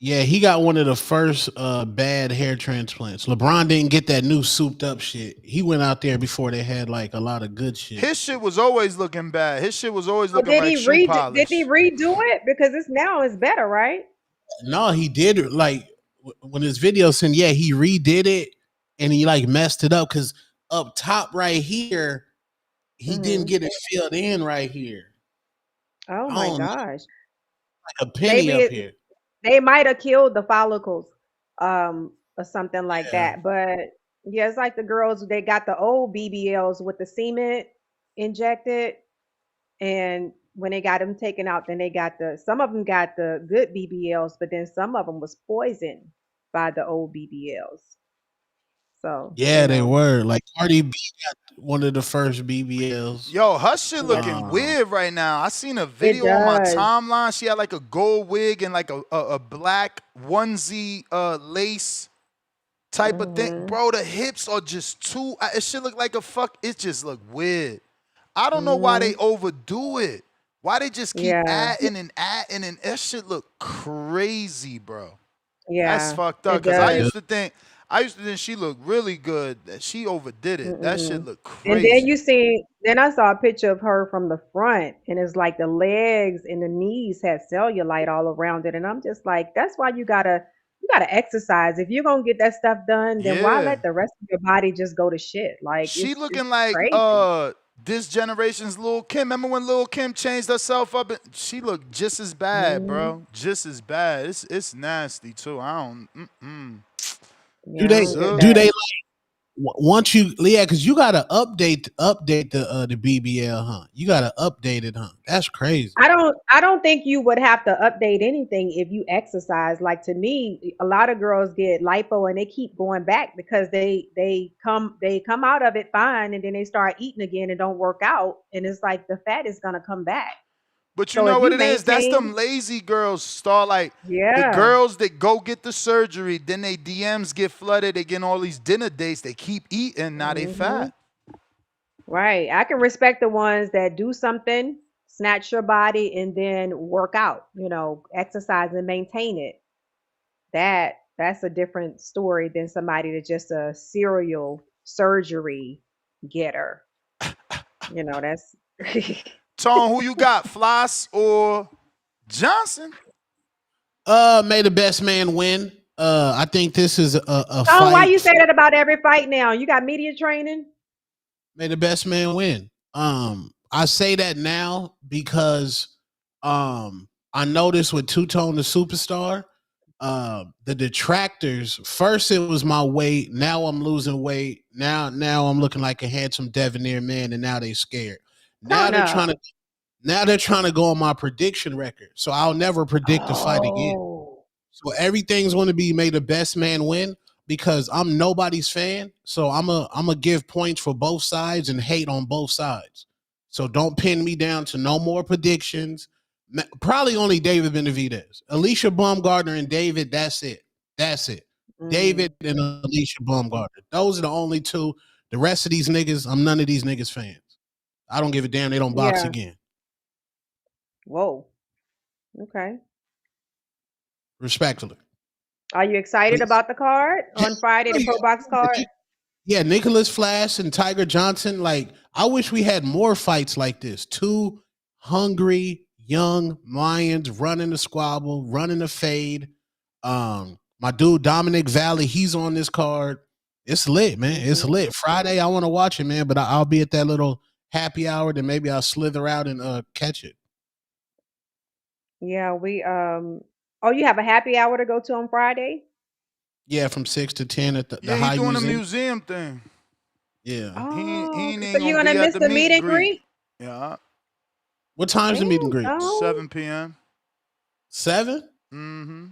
Yeah, he got one of the first bad hair transplants. LeBron didn't get that new souped up shit. He went out there before they had like a lot of good shit. His shit was always looking bad. His shit was always looking like shoe polish. Did he redo it? Because it's better, right? No, he did. Like when his video said, yeah, he redid it and he like messed it up because up top right here, he didn't get it filled in right here. Oh I my don't know, gosh. like a penny Maybe up here. they might have killed the follicles, or something like Yeah. that. But yeah, it's like the girls, they got the old BBLs with the cement injected, and when they got them taken out, then they got some of them got the good BBLs, but then some of them was poisoned by the old BBLs. So, Yeah, they were. Like Cardi B got one of the first BBLs. Yo, her shit Yeah. looking weird right now. I seen a It video on my does. timeline. She had like a gold wig and like a black onesie lace type of thing. Bro, the hips are just too. It should look like a fuck. It just look weird. I don't know why they overdo it. Why they just keep Yeah. adding and adding and that shit look crazy, bro. That's Yeah. fucked up. It Cause I does. used to think she looked really good. She overdid it. That shit Mm-mm. look And crazy. then I saw a picture of her from the front, and it's like the legs and the knees had cellulite all around it, and I'm just like, that's why you gotta exercise. If you're gonna get that stuff done, then why Yeah. let the rest of your body just go to shit? Like She it's looking like crazy. this generation's Lil Kim. Remember when Lil Kim changed herself up? She looked just as bad, Mhm. bro. Just as bad. It's nasty too. I don't. Yeah, I Do don't get they that. like once you because you gotta update the BBL, huh? You gotta update it, huh? That's crazy. I don't think you would have to update anything if you exercise. Like to me, a lot of girls get lipo and they keep going back because they come out of it fine and then they start eating again and don't work out, and it's like the fat is gonna come back. But you So know if what you it is? That's maintain, them lazy girls. Start like the yeah, girls that go get the surgery, then they DMs get flooded. They get all these dinner dates. They keep eating. Now they hmm fat. right. I can respect the ones that do something, snatch your body, and then work out. Exercise and maintain it. That's a different story than somebody that's just a serial surgery getter. That's Tone, who you got? Floss or Johnson? May the best man win. I think this is a Oh, why you fight. say that about every fight now? You got media training? May the best man win. I say that now because I noticed with Two Tone the Superstar, the detractors. First, it was my weight. Now I'm losing weight. Now I'm looking like a handsome debonair man, and now they scared. Now Turn they're up. trying to go on my prediction record, so I'll never predict a fight again. Oh. So everything's going to be may the best man win because I'm nobody's fan. So I'm a give points for both sides and hate on both sides. So don't pin me down to no more predictions. Probably only David Benavidez, Alicia Baumgartner, and David. That's it. That's it. David and Alicia Baumgartner. Those are the only two. The rest of these niggas, I'm none of these niggas fans. I don't give a damn. They don't box Yeah. again. Whoa. Okay. Respectfully. Are you excited about the card on Friday, the ProBox card? Yeah, Nicklaus Flaz and Tiger Johnson. Like, I wish we had more fights like this. Two hungry young lions running the squabble, running the fade. My dude Dominic Valley, he's on this card. It's lit, man. It's lit. Friday, I want to watch it, man. But I'll be at that little happy hour. Then maybe I'll slither out and catch it. Yeah, oh, you have a happy hour to go to on Friday? Yeah, from 6 to 10 at the Yeah, he High doing a Museum. museum thing. Yeah. Oh, He so ain't you're gonna gonna be at miss the the meet meet and and greet. greet? Yeah. What time's the meet and greet? Damn, 7 p.m. 7? Mm-hmm.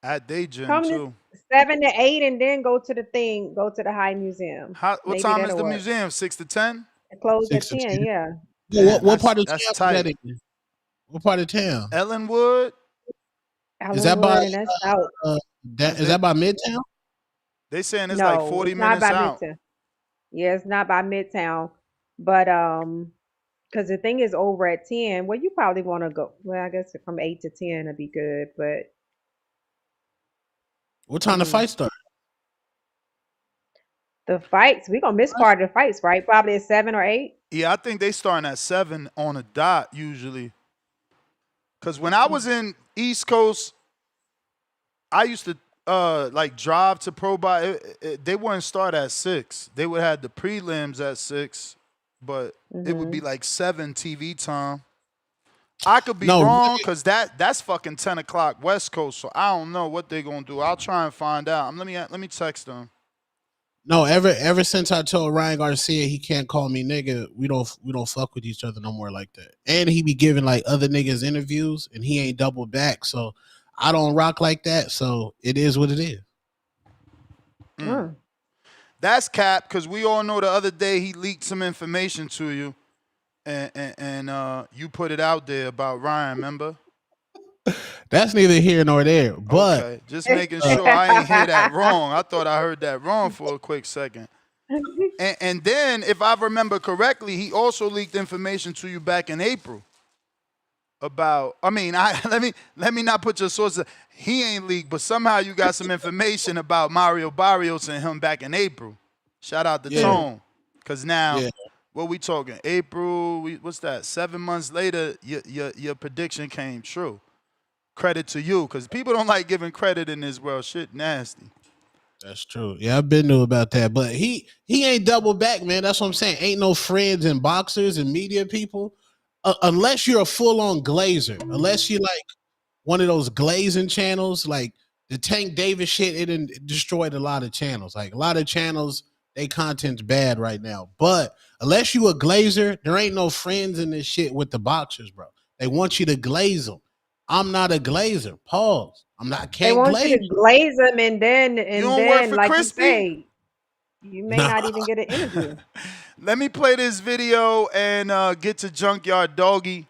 At Day Gym come to too. 7 to 8 and then go to the High Museum. What Maybe time is that'll the work. museum? 6 to 10? It closed at 6 to 10, 10. yeah. Well, what part of That's town is tight. that in? What part of town? Ellenwood? Is that by Allenwood, and that's out. is that by Midtown? They saying it's like No, 40 it's not minutes by out. Midtown. Yeah, it's not by Midtown. But because the thing is over at 10, well, you probably want to go. Well, I guess from 8 to 10 would be good, but What time the fight start? the fights, we're gonna miss part of the fights, right? Probably at 7 or 8. Yeah, I think they starting at 7 on a dot usually. Because when I was in East Coast, I used to like drive to ProBox. They wouldn't start at 6. They would have the prelims at 6, but it would be like 7 TV time. I could be No, wrong because that's fucking 10 o'clock West Coast, so I don't know what they're gonna do. I'll try and find out. Let me text them. no. Ever since I told Ryan Garcia he can't call me nigga, we don't fuck with each other no more like that. And he be giving like other niggas interviews, and he ain't double back. So I don't rock like that. So it is what it is. That's cap because we all know the other day he leaked some information to you, and you put it out there about Ryan. Remember? That's neither here nor there. But okay, just making sure I ain't hear that wrong. I thought I heard that wrong for a quick second. And then, if I remember correctly, he also leaked information to you back in April about. I mean, let me not put your sources. He ain't leaked, but somehow you got some information about Mario Barrios and him back in April. Shout out to Tone, because now what we talking? April. What's that? 7 months later, your prediction came true. Credit to you, because people don't like giving credit in this world. Shit nasty. That's true. Yeah, I've been new about that. But he ain't double back, man. That's what I'm saying. Ain't no friends and boxers and media people. Unless you're a full-on glazer. Unless you're like one of those glazing channels, like the Tank Davis shit, it destroyed a lot of channels. Like a lot of channels, they content's bad right now. But unless you a glazer, there ain't no friends in this shit with the boxers, bro. They want you to glaze them. I'm not a glazer. Pause. I'm not. Can't they want glaze. you to glaze them, and then like Crispy? you say, you may not even get an interview. Let me play this video and get to Junkyard Doggy.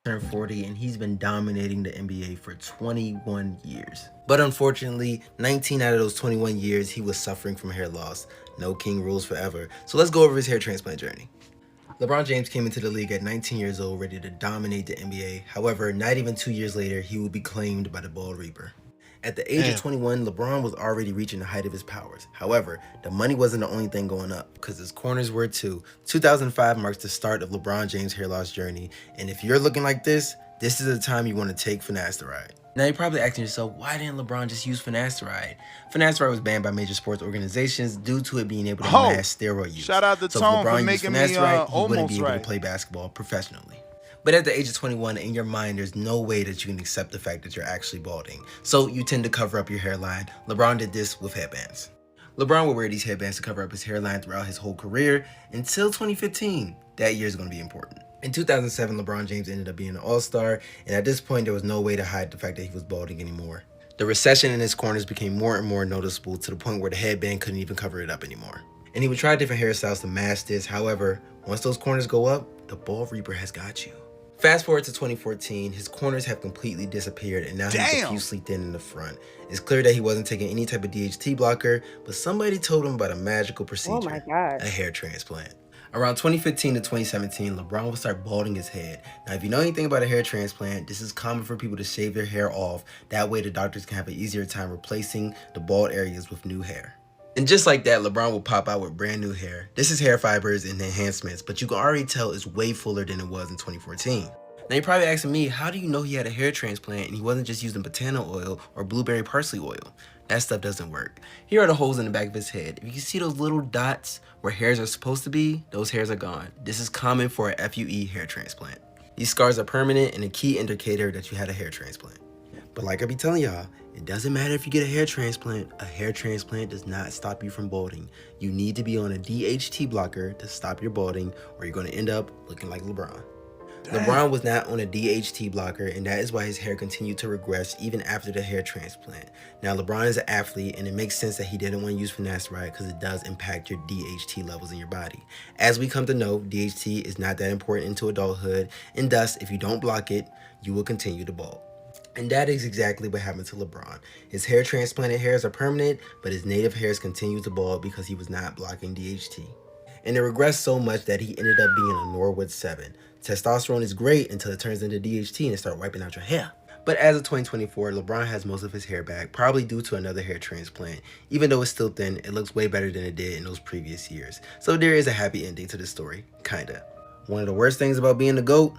Turned 40 and he's been dominating the NBA for 21 years. But unfortunately, 19 out of those 21 years, he was suffering from hair loss. No king rules forever. So let's go over his hair transplant journey. LeBron James came into the league at 19 years old, ready to dominate the NBA. However, not even 2 years later, he would be claimed by the Bald Reaper. At the age of 21, LeBron was already reaching the height of his powers. However, the money wasn't the only thing going up, because his corners were too. 2005 marks the start of LeBron James' hair loss journey, and if you're looking like this is the time you want to take finasteride. Now you're probably asking yourself, why didn't LeBron just use finasteride? Finasteride was banned by major sports organizations due to it being able to mask steroid use. Shout out to Tone for making me he wouldn't be able to play basketball professionally. But at the age of 21, in your mind, there's no way that you can accept the fact that you're actually balding. So you tend to cover up your hairline. LeBron did this with headbands. LeBron would wear these headbands to cover up his hairline throughout his whole career until 2015. That year is going to be important. In 2007, LeBron James ended up being an all-star, and at this point, there was no way to hide the fact that he was balding anymore. The recession in his corners became more and more noticeable to the point where the headband couldn't even cover it up anymore. And he would try different hairstyles to mask this. However, once those corners go up, the Bald Reaper has got you. Fast forward to 2014, his corners have completely disappeared, and now he's profusely thin in the front. It's clear that he wasn't taking any type of DHT blocker, but somebody told him about a magical procedure, a hair transplant. Around 2015 to 2017, LeBron would start balding his head. Now, if you know anything about a hair transplant, this is common for people to shave their hair off. That way, the doctors can have an easier time replacing the bald areas with new hair. And just like that, LeBron will pop out with brand new hair. This is hair fibers and enhancements, but you can already tell it's way fuller than it was in 2014. Now you're probably asking me, how do you know he had a hair transplant and he wasn't just using botano oil or blueberry parsley oil? That stuff doesn't work. Here are the holes in the back of his head. If you can see those little dots where hairs are supposed to be, those hairs are gone. This is common for a FUE hair transplant. These scars are permanent and a key indicator that you had a hair transplant. But like I be telling y'all, it doesn't matter if you get a hair transplant does not stop you from balding. You need to be on a DHT blocker to stop your balding, or you're going to end up looking like LeBron. LeBron was not on a DHT blocker, and that is why his hair continued to regress even after the hair transplant. Now, LeBron is an athlete, and it makes sense that he didn't want to use finasteride because it does impact your DHT levels in your body. As we come to know, DHT is not that important into adulthood, and thus, if you don't block it, you will continue to bald. And that is exactly what happened to LeBron. His hair transplanted hairs are permanent, but his native hairs continue to bald because he was not blocking DHT. And it regressed so much that he ended up being a Norwood 7. Testosterone is great until it turns into DHT and it starts wiping out your hair. But as of 2024, LeBron has most of his hair back, probably due to another hair transplant. Even though it's still thin, it looks way better than it did in those previous years. So there is a happy ending to this story, kinda. One of the worst things about being the GOAT,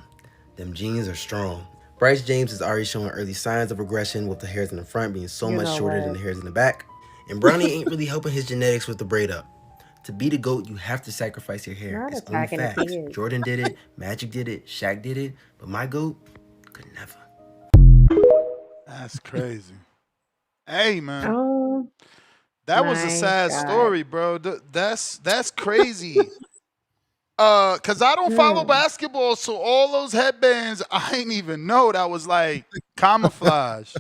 them genes are strong. Bryce James is already showing early signs of regression with the hairs in the front being so much shorter than the hairs in the back. And Bronny ain't really helping his genetics with the braid up. To be the GOAT, you have to sacrifice your hair. Not It's only attacking the facts. kids. Jordan did it, Magic did it, Shaq did it, but my GOAT could never. That's crazy. Hey, man. Oh, That was a my sad God. story, bro. That's crazy. Cause I don't follow basketball, so all those headbands, I ain't even know that was like camouflage.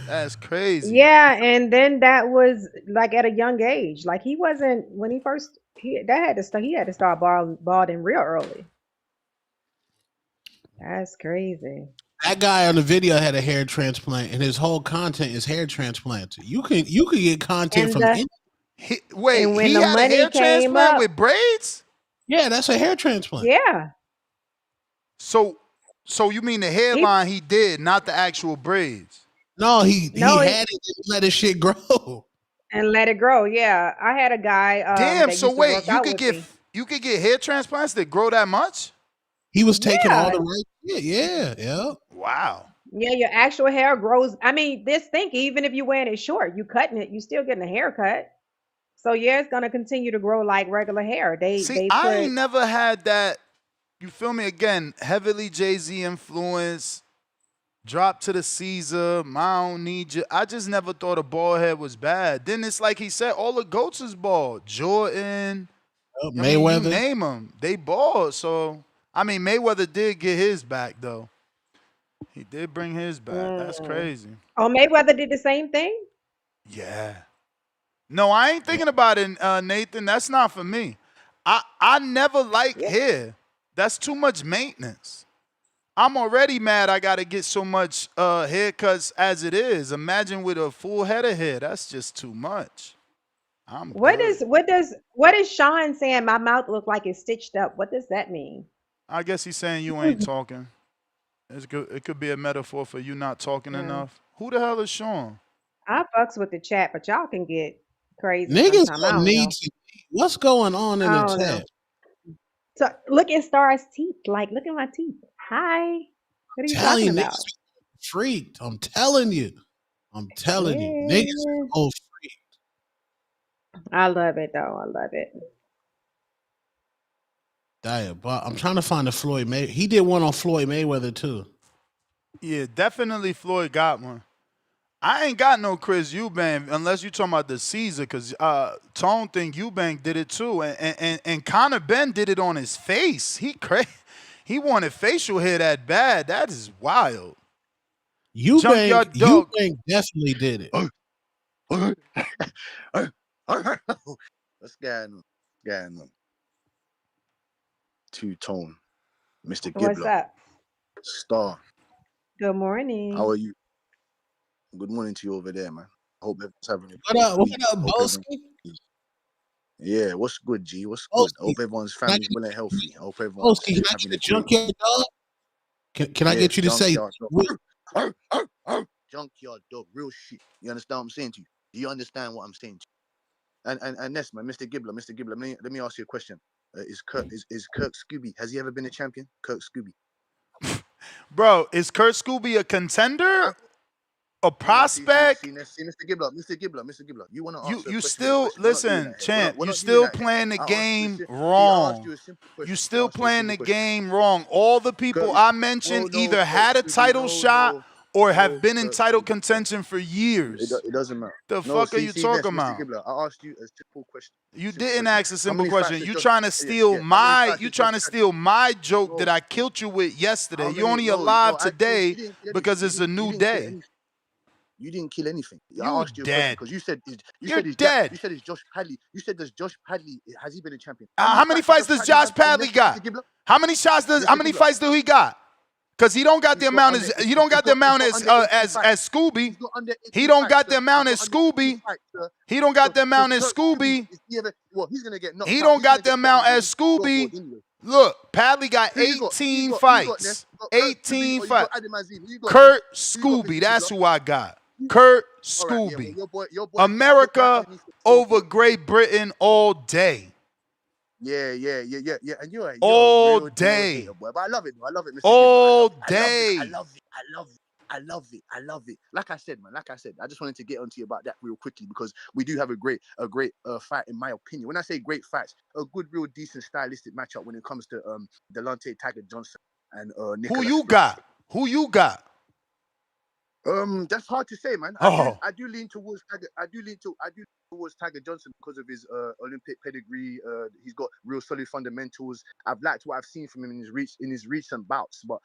That's crazy. Yeah, and then that was like at a young age. Like he wasn't when he first he had to start balding real early. That's crazy. That guy on the video had a hair transplant, and his whole content is hair transplant. You can get content from any. Wait, and when he the had a money hair came transplant up, with braids? Yeah, that's a hair transplant. yeah, So you mean the hairline he did, not the actual braids? No, he No, had it and let his shit grow. and let it grow. Yeah, I had a guy. Damn. That So used to wait, work out with me. you could get hair transplants that grow that much? He was taking all Yeah. the right shit. Yeah. Wow. Yeah, your actual hair grows. I mean, even if you're wearing it short, you cutting it, you still getting a haircut. So yeah, it's gonna continue to grow like regular hair. See, I ain't never had that. You feel me? Again, heavily Jay-Z influence. Drop to the Caesar. I don't need you. I just never thought a bald head was bad. Then it's like he said, all the goats is bald. Jordan, Mayweather, you name them, they bald. So I mean, Mayweather did get his back though. He did bring his back. That's crazy. Oh, Mayweather did the same thing? Yeah. No, I ain't thinking about it, Nathan. That's not for me. I never like hair. That's too much maintenance. I'm already mad I got to get so much haircuts as it is. Imagine with a full head of hair. That's just too much. What is Sean saying? My mouth look like it's stitched up. What does that mean? I guess he's saying you ain't talking. It could be a metaphor for you not talking enough. Who the hell is Sean? I fucks with the chat, but y'all can get crazy. Niggas sometime. I gonna don't need know. to. What's going on in I the don't know. chat? So look at Star's teeth. Like, look at my teeth. Hi. What are you Telling talking you, about? niggas freaked. I'm telling you. Niggas are all freaked. I love it though. I love it. But I'm trying to find the Floyd May. He did one on Floyd Mayweather too. Yeah, definitely Floyd got one. I ain't got no Chris Eubank unless you talking about the Caesar, because Tone think Eubank did it too, and Conor Ben did it on his face. He wanted facial hair that bad. That is wild. Eubank definitely did it. What's going on? Two-tone, Mr. Gibbler. What's up? Star. Good morning. How are you? Good morning to you over there, man. I hope everyone's having a What up, week. Boski? Yeah, what's good, G? What's good? I hope everyone's family's well and healthy. I hope everyone's Boski, can I having get a a junkyard dog? Can I get you to say junkyard dog, real shit? You understand what I'm saying to you? Do you understand what I'm saying to you? And Ness, man, Mr. Gibbler, let me ask you a question. Is Kirk Scooby, has he ever been a champion? Kirk Scooby. Bro, is Kurt Scooby a contender? A prospect? See, Mr. Gibbler, you want to answer you still listen, champ. You still playing the game wrong. You still playing the game wrong. All the people I mentioned either had a title shot or have been in title contention for years. It doesn't matter. The fuck are you talking about? Mr. Gibbler, I asked you a simple question. You didn't ask a simple question. You trying to steal my joke that I killed you with yesterday. You only alive today because it's a new day. You didn't kill anything. I asked you a dead. question because You're dead. You said it's Josh Padley. You said does Josh Padley, has he been a champion? How many fights does Josh Padley got? How many fights do he got? Because he don't got the amount as Scooby. He don't got the amount as Scooby. He don't got the amount as Scooby. He don't got the amount as Scooby. Look, Padley got 18 fights. 18 fights. Kurt Scooby, that's who I got. Kurt Scooby. America over Great Britain all day. Yeah. And you're all real day. Hater, boy. But I love it, Mr. All Gibbler. day. I love it. I love it. I love it. Like I said, man. Like I said, I just wanted to get onto you about that real quickly because we do have a great fight, in my opinion. When I say great fights, a good, real decent stylistic matchup when it comes to Delonte Tiger Johnson and Nicklaus Who you Flaz. got? Who you got? That's hard to say, man. Oh. I do lean towards Tiger. I do lean towards Tiger Johnson because of his Olympic pedigree. He's got real solid fundamentals. I've liked what I've seen from him in his recent bouts, but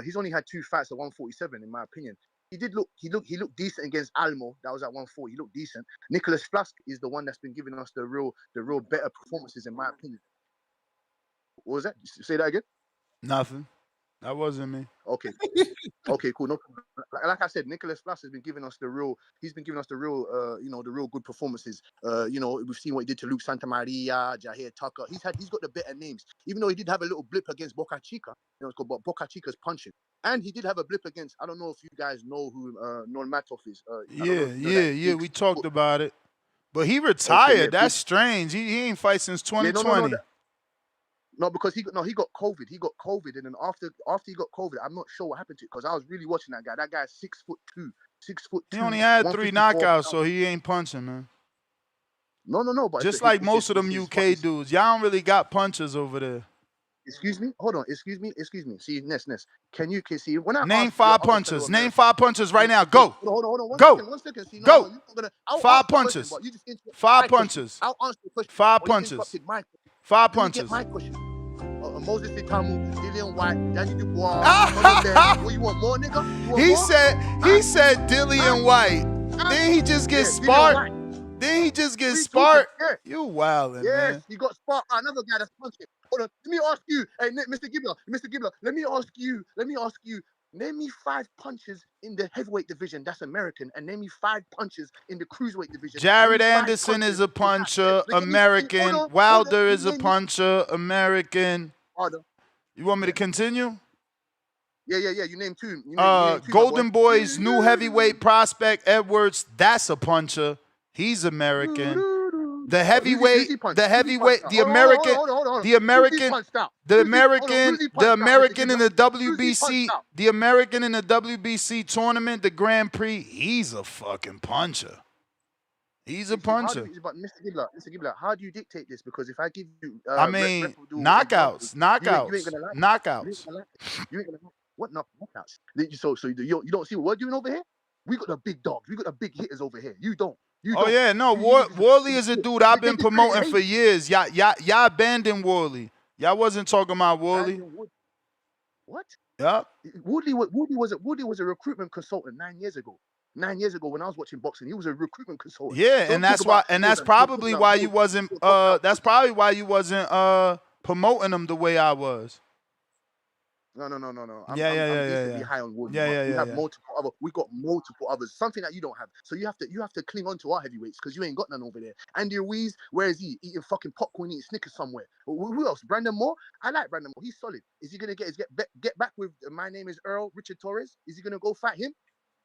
he's only had 2 fights at 147, in my opinion. He looked decent against Almo. That was at 140. He looked decent. Nicklaus Flaz is the one that's been giving us the real better performances, in my opinion. What was that? Say that again. Nothing. That wasn't me. Okay. Okay, cool. No problem. Like I said, Nicklaus Flaz has been giving us the real. He's been giving us the real, the real good performances. We've seen what he did to Luke Santamaria, Jair Tucker. He's got the better names. Even though he did have a little blip against Boca Chica, it's called Boca Chica's punching, and he did have a blip against. I don't know if you guys know who Nurmagomedov is. Yeah. We talked about it, but he retired. Okay, yeah, That's strange. He ain't fight since 2020. No, because he got COVID. He got COVID, and then after he got COVID, I'm not sure what happened to it because I was really watching that guy. That guy's 6'2". He only had 3 knockouts, so he ain't punching, man. No. But just like most of them UK dudes, y'all don't really got punchers over there. Excuse me. Hold on. Excuse me. See, Ness. Can you see when I name 5 punches? Name 5 punches right now. Go. Hold on. Go. One second. See, go. 5 punches. 5 punches. I'll answer the question. 5 punches. 5 punches. My question. Moses Itamu, Dillian White, Daddy Dubois. What you want more, nigga? He said Dillian White. Then he just gets sparked. Then he just gets sparked. You wildin', man. Yes, he got sparked. Another guy that's punching. Hold on. Let me ask you, hey, Mr. Gibbler. Let me ask you. Name me 5 punches in the heavyweight division that's American, and name me 5 punches in the cruiserweight division. Jared Anderson is a puncher, American. Wilder is a puncher, American. You want me to continue? Yeah. You name 2. Golden Boy's new heavyweight prospect, Edwards. That's a puncher. He's American. The heavyweight, the American in the WBC tournament, the Grand Prix. He's a fucking puncher. He's a puncher. But Mr. Gibbler, how do you dictate this? Because if I give you, knockouts. You ain't gonna what knockouts? So you don't see what we're doing over here? We got the big dogs. We got the big hitters over here. You don't. Oh yeah, no. Worley is a dude I've been promoting for years. Y'all abandoned Worley. Y'all wasn't talking about Worley. What? Yep. Woodley was a recruitment consultant 9 years ago. 9 years ago when I was watching boxing, he was a recruitment consultant. Yeah, and that's probably why you wasn't promoting him the way I was. No. I'm Yeah. high on Woodley. Yeah. We got multiple others. Something that you don't have. So you have to cling on to our heavyweights because you ain't got none over there. Andy Ruiz, where is he? Eating fucking popcorn, eating Snickers somewhere. Who else? Brandon Moore. I like Brandon Moore. He's solid. Is he gonna get back with My Name Is Earl, Richard Torres? Is he gonna go fight him?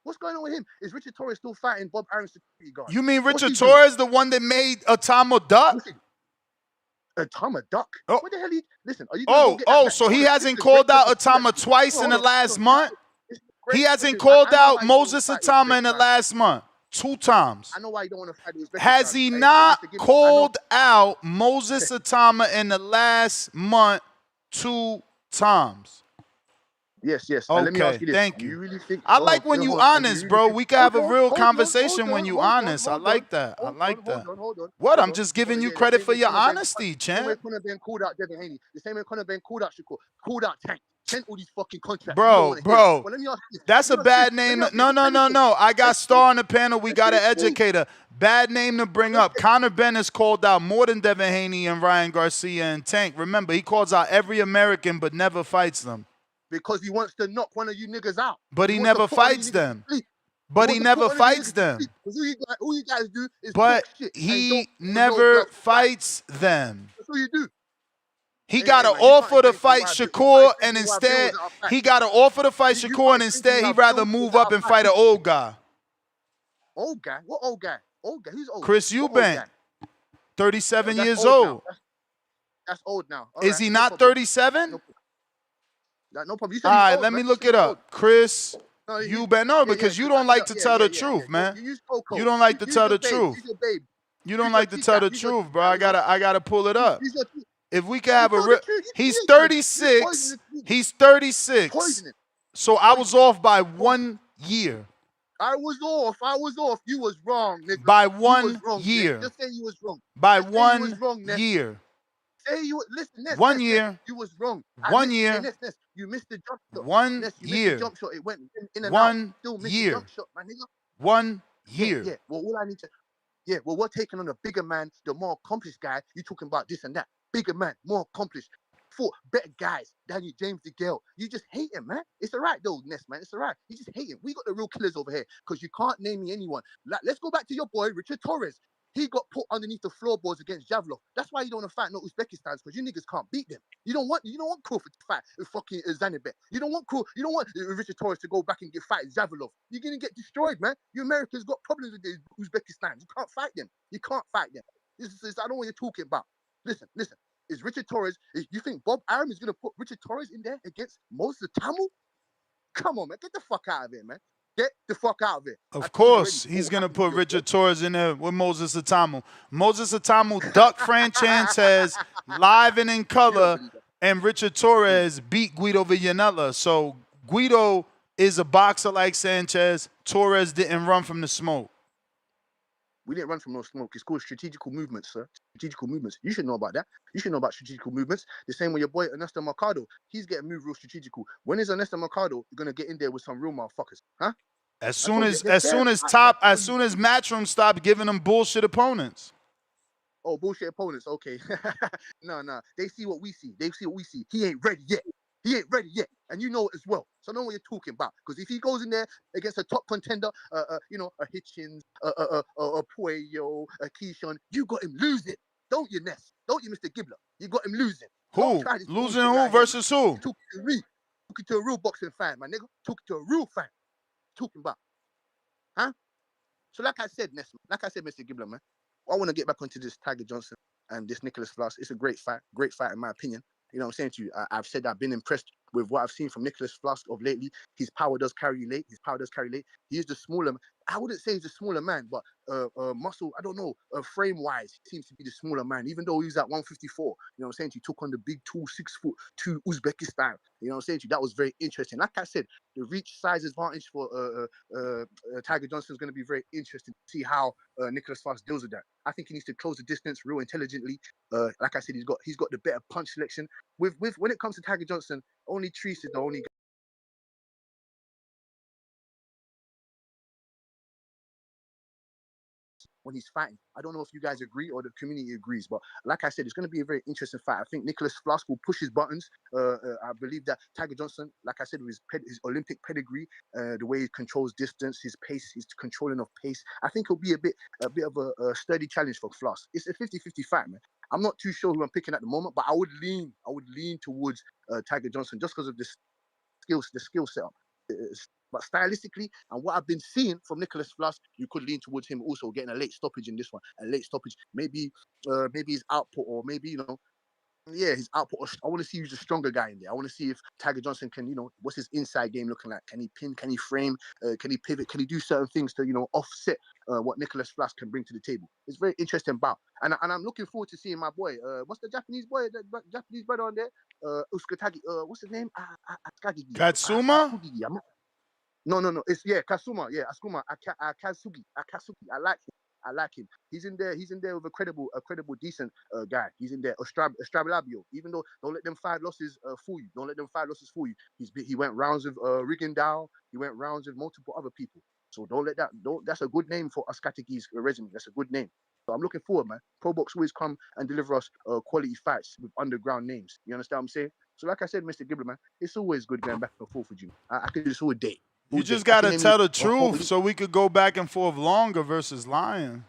What's going on with him? Is Richard Torres still fighting Bob Aaron's security guard? You mean Richard Torres, the one that made Atama duck? Atama duck? Oh. What the hell? Listen, are you so he hasn't called out Atama twice in the last month? He hasn't called out Moses Atama in the last month. 2 times. I know why you don't want to fight these. Has he not called out Moses Atama in the last month 2 times? Yes. Okay, let me ask you this. Thank you. You really think, I like when you honest, bro. We can have a real conversation when you honest. I like that. Hold on. What? I'm just giving you credit for your honesty, champ. The same way Conor Ben called out Devin Haney. The same way Conor Ben called out Shakur. Called out Tank. Sent all these fucking contracts. Bro. Well, let me ask you this. That's a bad name. No. I got Star on the panel. We got an educator. Bad name to bring up. Conor Ben has called out more than Devin Haney and Ryan Garcia and Tank. Remember, he calls out every American but never fights them. Because he wants to knock one of you niggas out. But he never fights them. Who you guys do is but talk shit. He never fights them. That's what you do. He got an offer to fight Shakur, and instead he'd rather move up and fight an old guy. Old guy? What old guy? Old guy? Who's old? Chris Eubank, 37 years old. That's old now. Is he not 37? No problem. All right, let me look it up. Chris No, You better know because you don't like to tell the yeah. truth, man. You use Coco. You don't like to Use tell your the babe. truth. Use your babe. You don't Use your like to tell the Use your truth, bro. you know? I gotta pull it up. Use your If we can You have a told real, the truth. he's You poison 36. it. He's 36. Poison it. So I was off by 1 year. I was off. You was wrong, nigga. By You was 1 wrong, year. Just say you was wrong. By Just say you was 1 wrong, Ness. year. Say you listen, Ness. 1 Ness, year. You was wrong. 1 year. Ness, you missed the jump shot. 1 Ness, you missed year. the jump shot. It went in and 1 out. Still missed year. the jump shot, my nigga. 1 year. Yeah. Well, all I need to. Yeah. Well, we're taking on a bigger man, the more accomplished guy. You talking about this and that. Bigger man, more accomplished. Fought better guys. Daniel James DeGale. You just hate him, man. It's all right though, Ness, man. It's all right. You just hate him. We got the real killers over here because you can't name me anyone. Like, let's go back to your boy Richard Torres. He got put underneath the floorboards against Javlov. That's why you don't want to fight no Uzbekistans because you niggas can't beat them. You don't want Crawford to fight with fucking Zanibek. You don't want Richard Torres to go back and fight Javlov. You're gonna get destroyed, man. You Americans got problems with the Uzbekistan. You can't fight them. You can't fight them. I don't know what you're talking about. Listen. Is Richard Torres? You think Bob Arum is gonna put Richard Torres in there against Moses Tamil? Come on, man. Get the fuck out of it, man. Get the fuck out of it. Of course, he's going to put Richard Torres in there with Moses Atamu. Moses Atamu ducked Fran Sanchez live and in color, and Richard Torres beat Guido Villanella. So Guido is a boxer like Sanchez. Torres didn't run from the smoke. We didn't run from no smoke. It's called strategical movements, sir. Strategical movements. You should know about that. You should know about strategical movements. The same way your boy Ernesto Mercado, he's getting moved real strategical. When is Ernesto Mercado gonna get in there with some real motherfuckers? Huh? As soon as Matchroom stopped giving them bullshit opponents. Oh, bullshit opponents. Okay. No. They see what we see. He ain't ready yet. And you know it as well. So I know what you're talking about. Because if he goes in there against a top contender, a Hitchens, a Puello, a Keyshawn, you got him losing. Don't you, Ness? Don't you, Mr. Gibbler? You got him losing. Who? Losing who versus who? Talking to a real boxing fan, my nigga. Talking to a real fan. Talking about. Huh? So like I said, Mr. Gibbler, man, I want to get back onto this Tiger Johnson and this Nicklaus Flaz. It's a great fight in my opinion. You know what I'm saying to you? I've said I've been impressed with what I've seen from Nicklaus Flaz of lately. His power does carry late. He is the smaller. I wouldn't say he's a smaller man, but muscle, I don't know, frame-wise, he seems to be the smaller man, even though he's at 154. You know what I'm saying to you? Took on the big 6'2" Uzbekistan. You know what I'm saying to you? That was very interesting. Like I said, the reach size advantage for Tiger Johnson is going to be very interesting to see how Nicklaus Flaz deals with that. I think he needs to close the distance real intelligently. Like I said, he's got the better punch selection. With when it comes to Tiger Johnson, only Treese is the only guy when he's fighting. I don't know if you guys agree or the community agrees, but like I said, it's going to be a very interesting fight. I think Nicklaus Flaz will push his buttons. I believe that Tiger Johnson, like I said, with his Olympic pedigree, the way he controls distance, his pace, his controlling of pace, I think it'll be a bit of a sturdy challenge for Flaz. It's a 50-50 fight, man. I'm not too sure who I'm picking at the moment, but I would lean towards Tiger Johnson just because of the skill setup. But stylistically, and what I've been seeing from Nicklaus Flaz, you could lean towards him also getting a late stoppage in this one. A late stoppage, maybe his output, or maybe his output. I want to see who's a stronger guy in there. I want to see if Tiger Johnson can, what's his inside game looking like? Can he pin? Can he frame? Can he pivot? Can he do certain things to, offset what Nicklaus Flaz can bring to the table? It's very interesting bout, and I'm looking forward to seeing my boy. What's the Japanese boy? The Japanese brother on there? Uskatagi. What's his name? Katsuma. No. It's Kasuma. Yeah, Akitsugi. I like him. He's in there with a credible, decent guy. He's in there. Astrolabio. Even though, don't let them 5 losses fool you. He went rounds with Rigondeaux. He went rounds with multiple other people. So don't let that. That's a good name for Askatagi's resume. That's a good name. So I'm looking forward, man. ProBox always come and deliver us quality fights with underground names. You understand what I'm saying? So like I said, Mr. Gibbler, man, it's always good going back and forth with you. I could do this all day. You just got to tell the truth so we could go back and forth longer versus lying.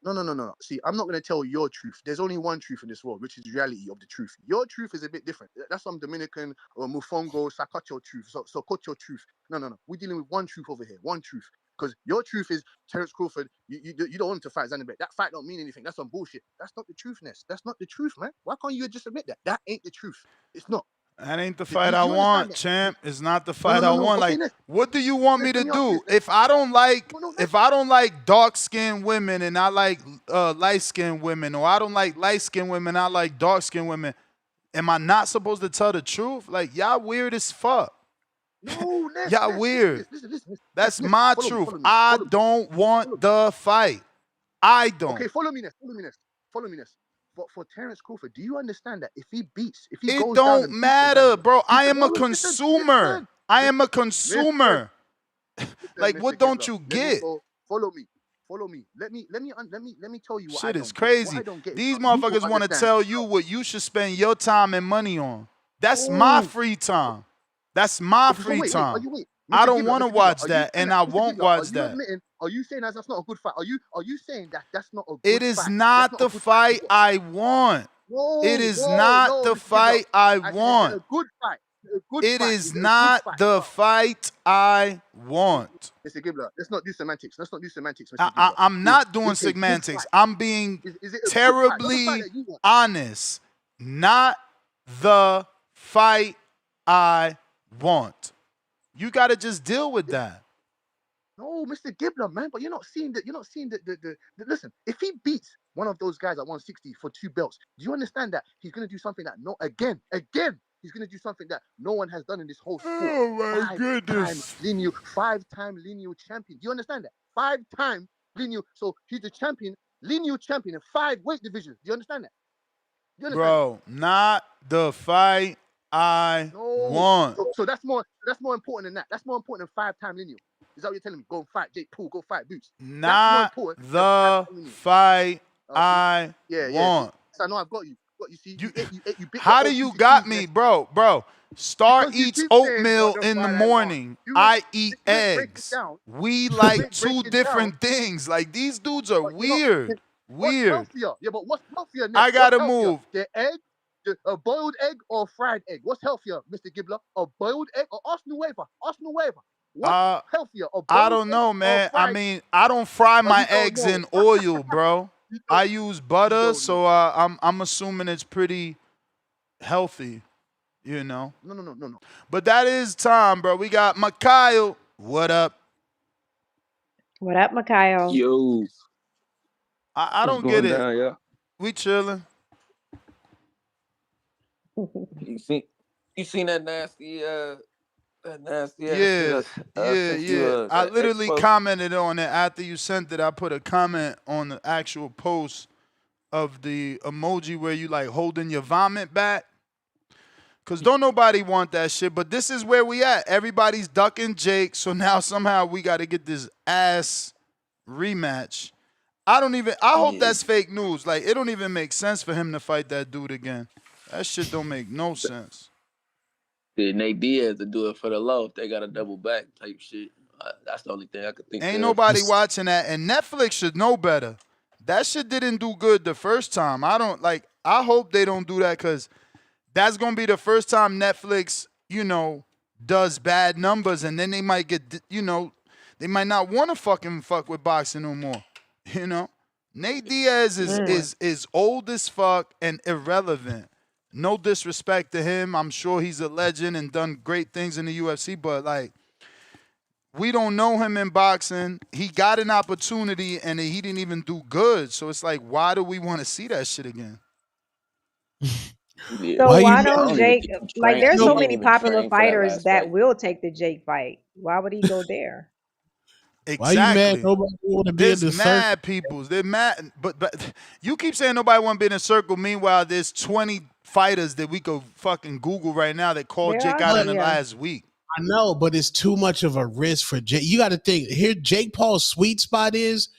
No. See, I'm not going to tell your truth. There's only one truth in this world, which is the reality of the truth. Your truth is a bit different. That's some Dominican or Mufongo, Sakacho truth, Sokocho truth. No. We're dealing with one truth over here. One truth. Because your truth is Terence Crawford, you don't want to fight Zanibek. That fight don't mean anything. That's some bullshit. That's not the truthness. That's not the truth, man. Why can't you just admit that? That ain't the truth. It's not. That ain't the Do fight I you understand want, that? champ. It's not the No, fight no, I no, no. want. Okay, Like, Ness. what do you want me Let to me ask do? you. If I don't like, No, if I don't like dark-skinned women and I like light-skinned women, or I don't like light-skinned women, I like dark-skinned women, am I not supposed to tell the truth? Like, y'all weird as fuck. No, Ness, Y'all Ness, weird. listen. That's Ness, my follow me, truth. follow me, I follow me, don't follow want me. the fight. I don't. Okay, follow me, Ness, follow me, Ness. For Terence Crawford, do you understand that if he It goes down don't and beats matter, Ngannou, bro. I he's am a no, consumer. I am a Mr. consumer. Like, Mr. what don't Gibbler, you let me get? go. Follow me. Let me tell you what I Shit is don't get. What I crazy. don't get is These how you will motherfuckers want to understand. tell you what you should spend your time and money on. That's my Oh, free time. That's my so free wait, are time. you wait, I Mr. don't Gibbler, want to Mr. Gibbler, watch are you that, saying and that, I Mr. won't Gibbler, are watch you that. admitting? Are you saying that's not a good fight? Are you saying that that's not a It good is fight? That's not not a the good fight to fight watch. I want. It is not No, the Mr. Gibbler. fight I I said, is it want. a good fight? Is it a good It fight? is Is it a good not fight? the fight I want. Mr. Gibbler, let's not do semantics. Let's not do semantics, Mr. I, Gibbler. I'm not doing Is a good semantics. fight. I'm being Is it a good fight? Not the fight terribly that you want. honest. Not the fight I want. You got to just deal with that. No, Mr. Gibbler, man, but you're not seeing that. You're not seeing the. Listen, if he beats one of those guys at 160 for 2 belts, do you understand that he's gonna do something that he's gonna do something that no one has done in this whole sport. Oh my goodness. Five-time lineal champion. Do you understand that? 5-time lineal. So he's the champion, lineal champion in 5 weight divisions. Do you understand that? Do you understand that? Bro, not the fight I No. want. So that's more important than that. That's more important than 5-time lineal. Is that what you're telling me? Go and fight Jake Paul, go fight Boots. That's more Not important than the 5-time lineal. fight See? I Yeah. See? want. So I know I've got you. You see, you bit How your do own you piece of got cheese, me, Ness. bro? Star Because you eats keep saying oatmeal what the in the fight I want. morning. You I eat ain't break it eggs. down. We You like ain't break 2 it down. different things. Like, these dudes are But you're not. weird. What's Weird. healthier? Yeah, but what's healthier, Ness? I What's gotta healthier? move. The egg, a boiled egg or fried egg? What's healthier, Mr. Gibbler? A boiled egg or Arsenal waiver? What's healthier? A I boiled don't egg know, or man. I fried? mean, I don't fry Oh, my you don't eggs know. in oil, bro. I use butter, don't so I'm assuming it's pretty healthy, you know. No. But that is time, bro. We got Mikhail. What up? What up, Mikhail? Yo, I what's don't get going it. down, yeah? We chilling. You seen that nasty ass shit Yeah, I sent you I that literally expo? commented on it after you sent it. I put a comment on the actual post of the emoji where you like holding your vomit back. Cause don't nobody want that shit. But this is where we at. Everybody's ducking Jake. So now somehow we got to get this ass rematch. I hope that's fake news. Like, it don't even make sense for him to fight that dude again. That shit don't make no sense. Nate Diaz to do it for the low if they got a double back type shit. That's the only thing I could think Ain't of. nobody watching that. And Netflix should know better. That shit didn't do good the first time. I hope they don't do that because that's going to be the first time Netflix, does bad numbers. And then they might get, they might not want to fuck with boxing no more. Nate Diaz is old as fuck and irrelevant. No disrespect to him. I'm sure he's a legend and done great things in the UFC, but like, we don't know him in boxing. He got an opportunity and he didn't even do good. So it's like, why do we want to see that shit again? So why don't Jake, like, there's so many popular fighters that will take the Jake fight. Why would he go there? Exactly. Why you mad? Nobody want to be in the There's circle. mad people. They're mad, but you keep saying nobody want to be in a circle. Meanwhile, there's 20 fighters that we could fucking Google right now that called Jake out in the last week. I know, but it's too much of a risk for Jake. You got to think here. Jake Paul's sweet spot is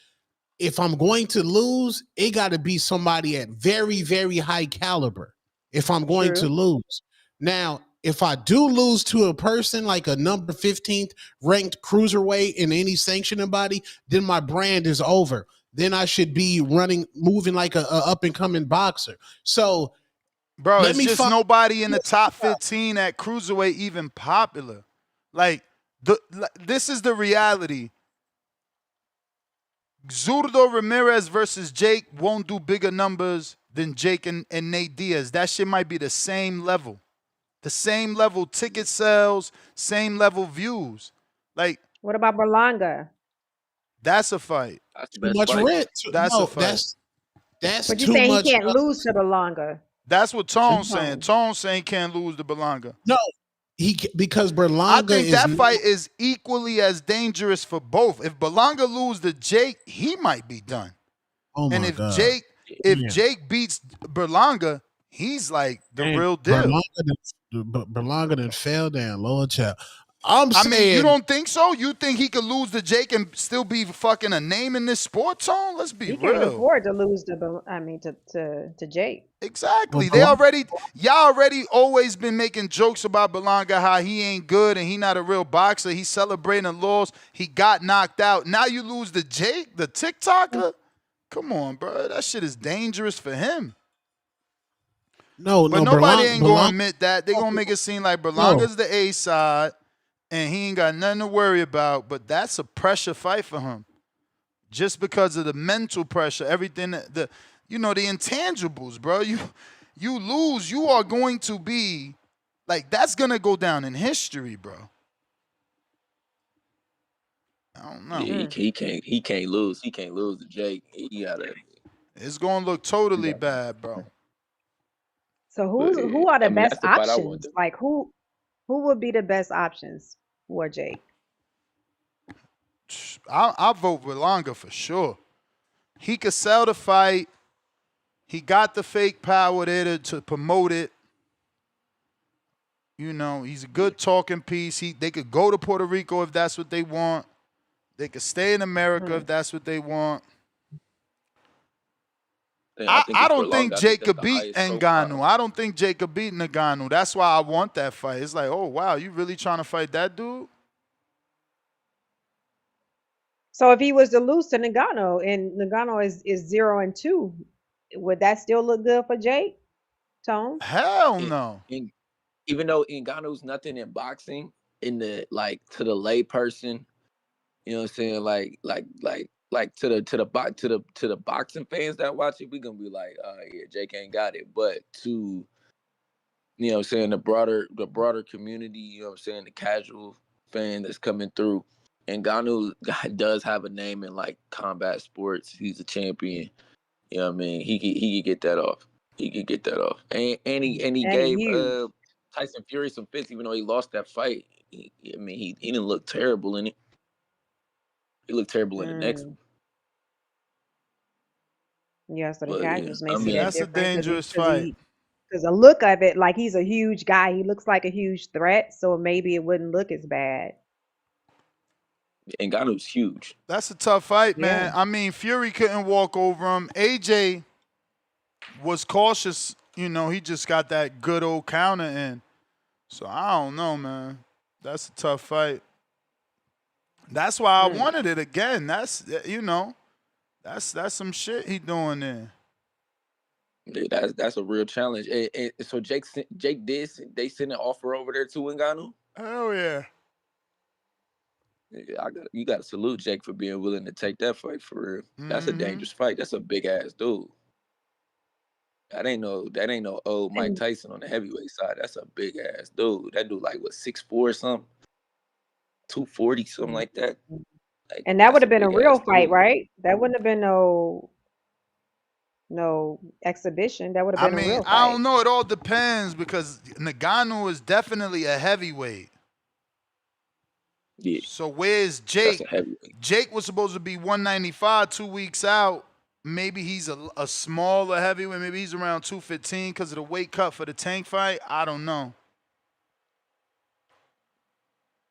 if I'm going to lose, it got to be somebody at very, very high caliber. If I'm going to lose, now if I do lose to a person like a number 15th ranked cruiserweight in any sanctioning body, then my brand is over. Then I should be moving like a up and coming boxer. So, bro, it's just nobody in the top 15 at cruiserweight even popular. Like, this is the reality. Zurdo Ramirez versus Jake won't do bigger numbers than Jake and Nate Diaz. That shit might be the same level. The same level ticket sales, same level views. Like, what about Berlanga? that's a fight. That's the Too best much fight. rent. That's a No, fight. that's But you're too saying he much. can't lose to Berlanga. That's what Tone's saying. Tone. Tone's saying he can't lose to Berlanga. No, because I Berlanga think is that fight is equally as dangerous for both. If Berlanga lose to Jake, he might be done. Oh my And if God. Jake beats Berlanga, he's like the Man, real deal. Berlanga done fell down, Lord child. I mean, you don't think so? You think he could lose to Jake and still be fucking a name in this sport, Tone? Let's be He can't real. afford to lose to Jake. Exactly. Y'all already always been making jokes about Berlanga, how he ain't good and he not a real boxer. He's celebrating a loss. He got knocked out. Now you lose to Jake, the TikToker? Come on, bro. That shit is dangerous for him. No, But nobody ain't going to admit that. They going to make it seem like Berlanga's the A side and he ain't got nothing to worry about. But that's a pressure fight for him. Just because of the mental pressure, everything, the intangibles, bro. You lose, you are going to be, like, that's going to go down in history, bro. I don't know. Yeah, he can't lose. He can't lose to Jake. He gotta. It's going to look totally bad, bro. So who are the best that's the fight I want options? Like who would be the best options for Jake? I'll vote Berlanga for sure. He could sell the fight. He got the fake power there to promote it. He's a good talking piece. They could go to Puerto Rico if that's what they want. They could stay in America if that's what they want. I don't think Jake could beat Ngannou. I don't think Jake could beat Ngannou. That's why I want that fight. It's like, oh, wow, you really trying to fight that dude? So if he was to lose to Ngannou and Ngannou is 0-2, would that still look good for Jake? Tone? Hell no. Even though Ngannou's nothing in boxing, to the lay person, you know what I'm saying? Like to the boxing fans that watch it, we gonna be like, yeah, Jake ain't got it. But to what I'm saying, the broader community, you know what I'm saying, the casual fan that's coming through, Ngannou does have a name in like combat sports. He's a champion. You know what I mean? He could get that off. He And gave huge. Tyson Fury some fits, even though he lost that fight. He didn't look terrible in it. He looked terrible in the next one. Yeah, so the casuals may see that's that a dangerous fight. Because the look of it, like he's a huge guy. He looks like a huge threat, so maybe it wouldn't look as bad. Ngannou's huge. That's a tough fight, man. I mean, Fury couldn't walk over him. AJ was cautious. He just got that good old counter in. So I don't know, man. That's a tough fight. That's why I wanted it again. That's that's some shit he doing there. Yeah, that's a real challenge. So Jake they sent an offer over there to Ngannou? Hell yeah. You got to salute Jake for being willing to take that fight for real. That's a dangerous fight. That's a big ass dude. That ain't no old Mike Tyson on the heavyweight side. That's a big ass dude. That dude like what 6'4" or something, 240 something like that. Like, and that would have been a real fight, right? That wouldn't have been no exhibition. That would have been a real fight. I don't know. It all depends because Ngannou is definitely a heavyweight. Yeah. So where's Jake? Jake was supposed to be 195 2 weeks out. Maybe he's a smaller heavyweight. Maybe he's around 215 because of the weight cut for the Tank fight. I don't know.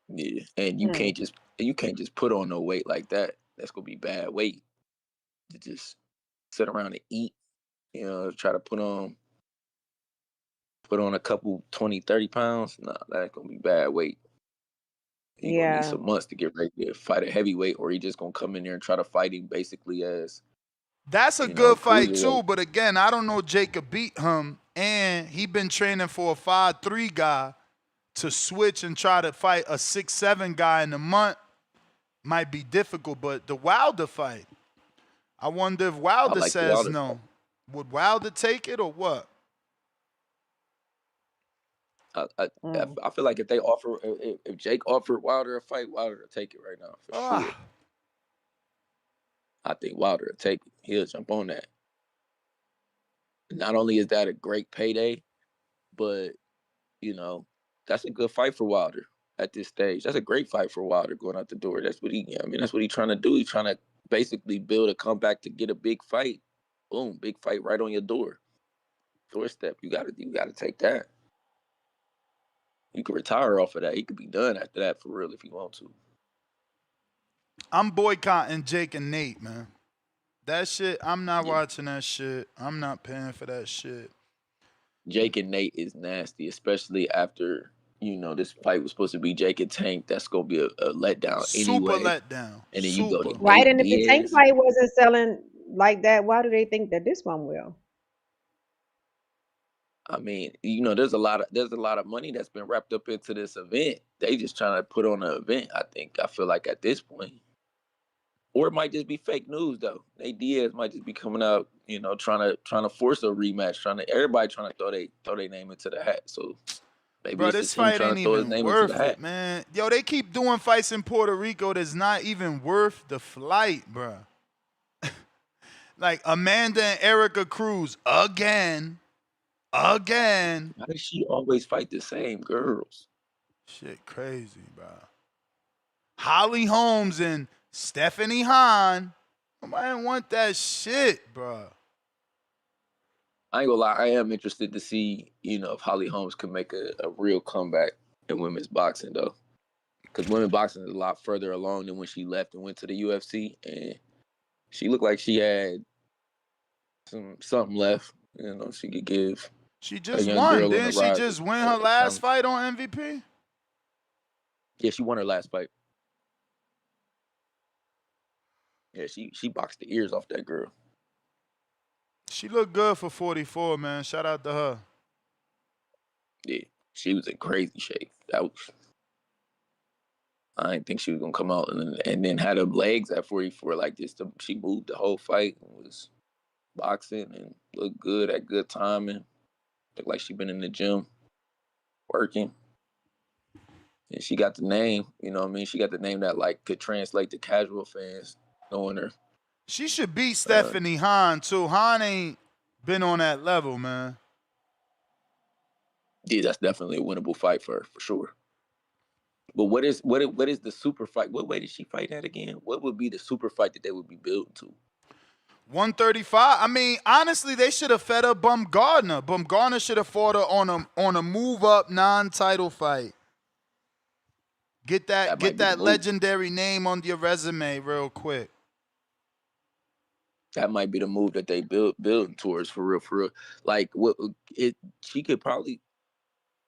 Yeah, and you can't just put on no weight like that. That's gonna be bad weight to just sit around and eat. Try to put on a couple 20, 30 pounds. Nah, that's gonna be bad weight. He gonna need some months to get ready to fight a heavyweight, or he just gonna come in there and try to fight him basically as. That's a good fight too, but again, I don't know Jake could beat him, and he been training for a 5'3" guy. To switch and try to fight a 6'7" guy in a month might be difficult, but the Wilder fight, I wonder if Wilder says no. Would Wilder take it or what? I feel like if they offer, if Jake offered Wilder a fight, Wilder would take it right now for sure. I think Wilder will take it. He'll jump on that. Not only is that a great payday, but you know that's a good fight for Wilder at this stage. That's a great fight for Wilder going out the door. That's what that's what he's trying to do. He's trying to basically build a comeback to get a big fight. Boom, big fight right on your doorstep. You gotta take that. You can retire off of that. He could be done after that for real if you want to. I'm boycotting Jake and Nate, man. That shit, I'm not watching that shit. I'm not paying for that shit. Jake and Nate is nasty, especially after, this fight was supposed to be Jake and Tank. That's going to be a letdown Super anyway. letdown. And then you go to Right, Nate and if the Tank Diaz. fight wasn't selling like that, why do they think that this one will? I mean, there's a lot of money that's been wrapped up into this event. They just trying to put on an event, I feel like at this point. Or it might just be fake news though. Nate Diaz might just be coming out, trying to force a rematch, everybody trying to throw their name into the hat. So maybe bro, it's this just him fight trying ain't to throw his even name into worth the hat. it, man. Yo, they keep doing fights in Puerto Rico that's not even worth the flight, bro. Like Amanda and Erica Cruz again. Why does she always fight the same girls? Shit crazy, bro. Holly Holmes and Stephanie Hahn. Nobody want that shit, bro. I ain't gonna lie, I am interested to see, if Holly Holmes can make a real comeback in women's boxing though. Because women's boxing is a lot further along than when she left and went to the UFC. And she looked like she had something left, she could give. She just young won. girl on the Didn't she rise just win a her last challenge. fight on MVP? Yeah, she won her last fight. Yeah, she boxed the ears off that girl. She looked good for 44, man. Shout out to her. Yeah, she was in crazy shape. I didn't think she was gonna come out and then had her legs at 44 like this. She moved the whole fight and was boxing and looked good at good timing. Looked like she been in the gym working. And she got the name, She got the name that could translate to casual fans knowing her. She should beat Stephanie Hahn too. Hahn ain't been on that level, man. Yeah, that's definitely a winnable fight for her, for sure. But what is the super fight? What way did she fight at again? What would be the super fight that they would be building to? 135. I mean, honestly, they should have fed her Bumgarner. Bumgarner should have fought her on a move up non-title fight. Get that legendary name on your resume real quick. That might be the move that they building towards for real. She could probably.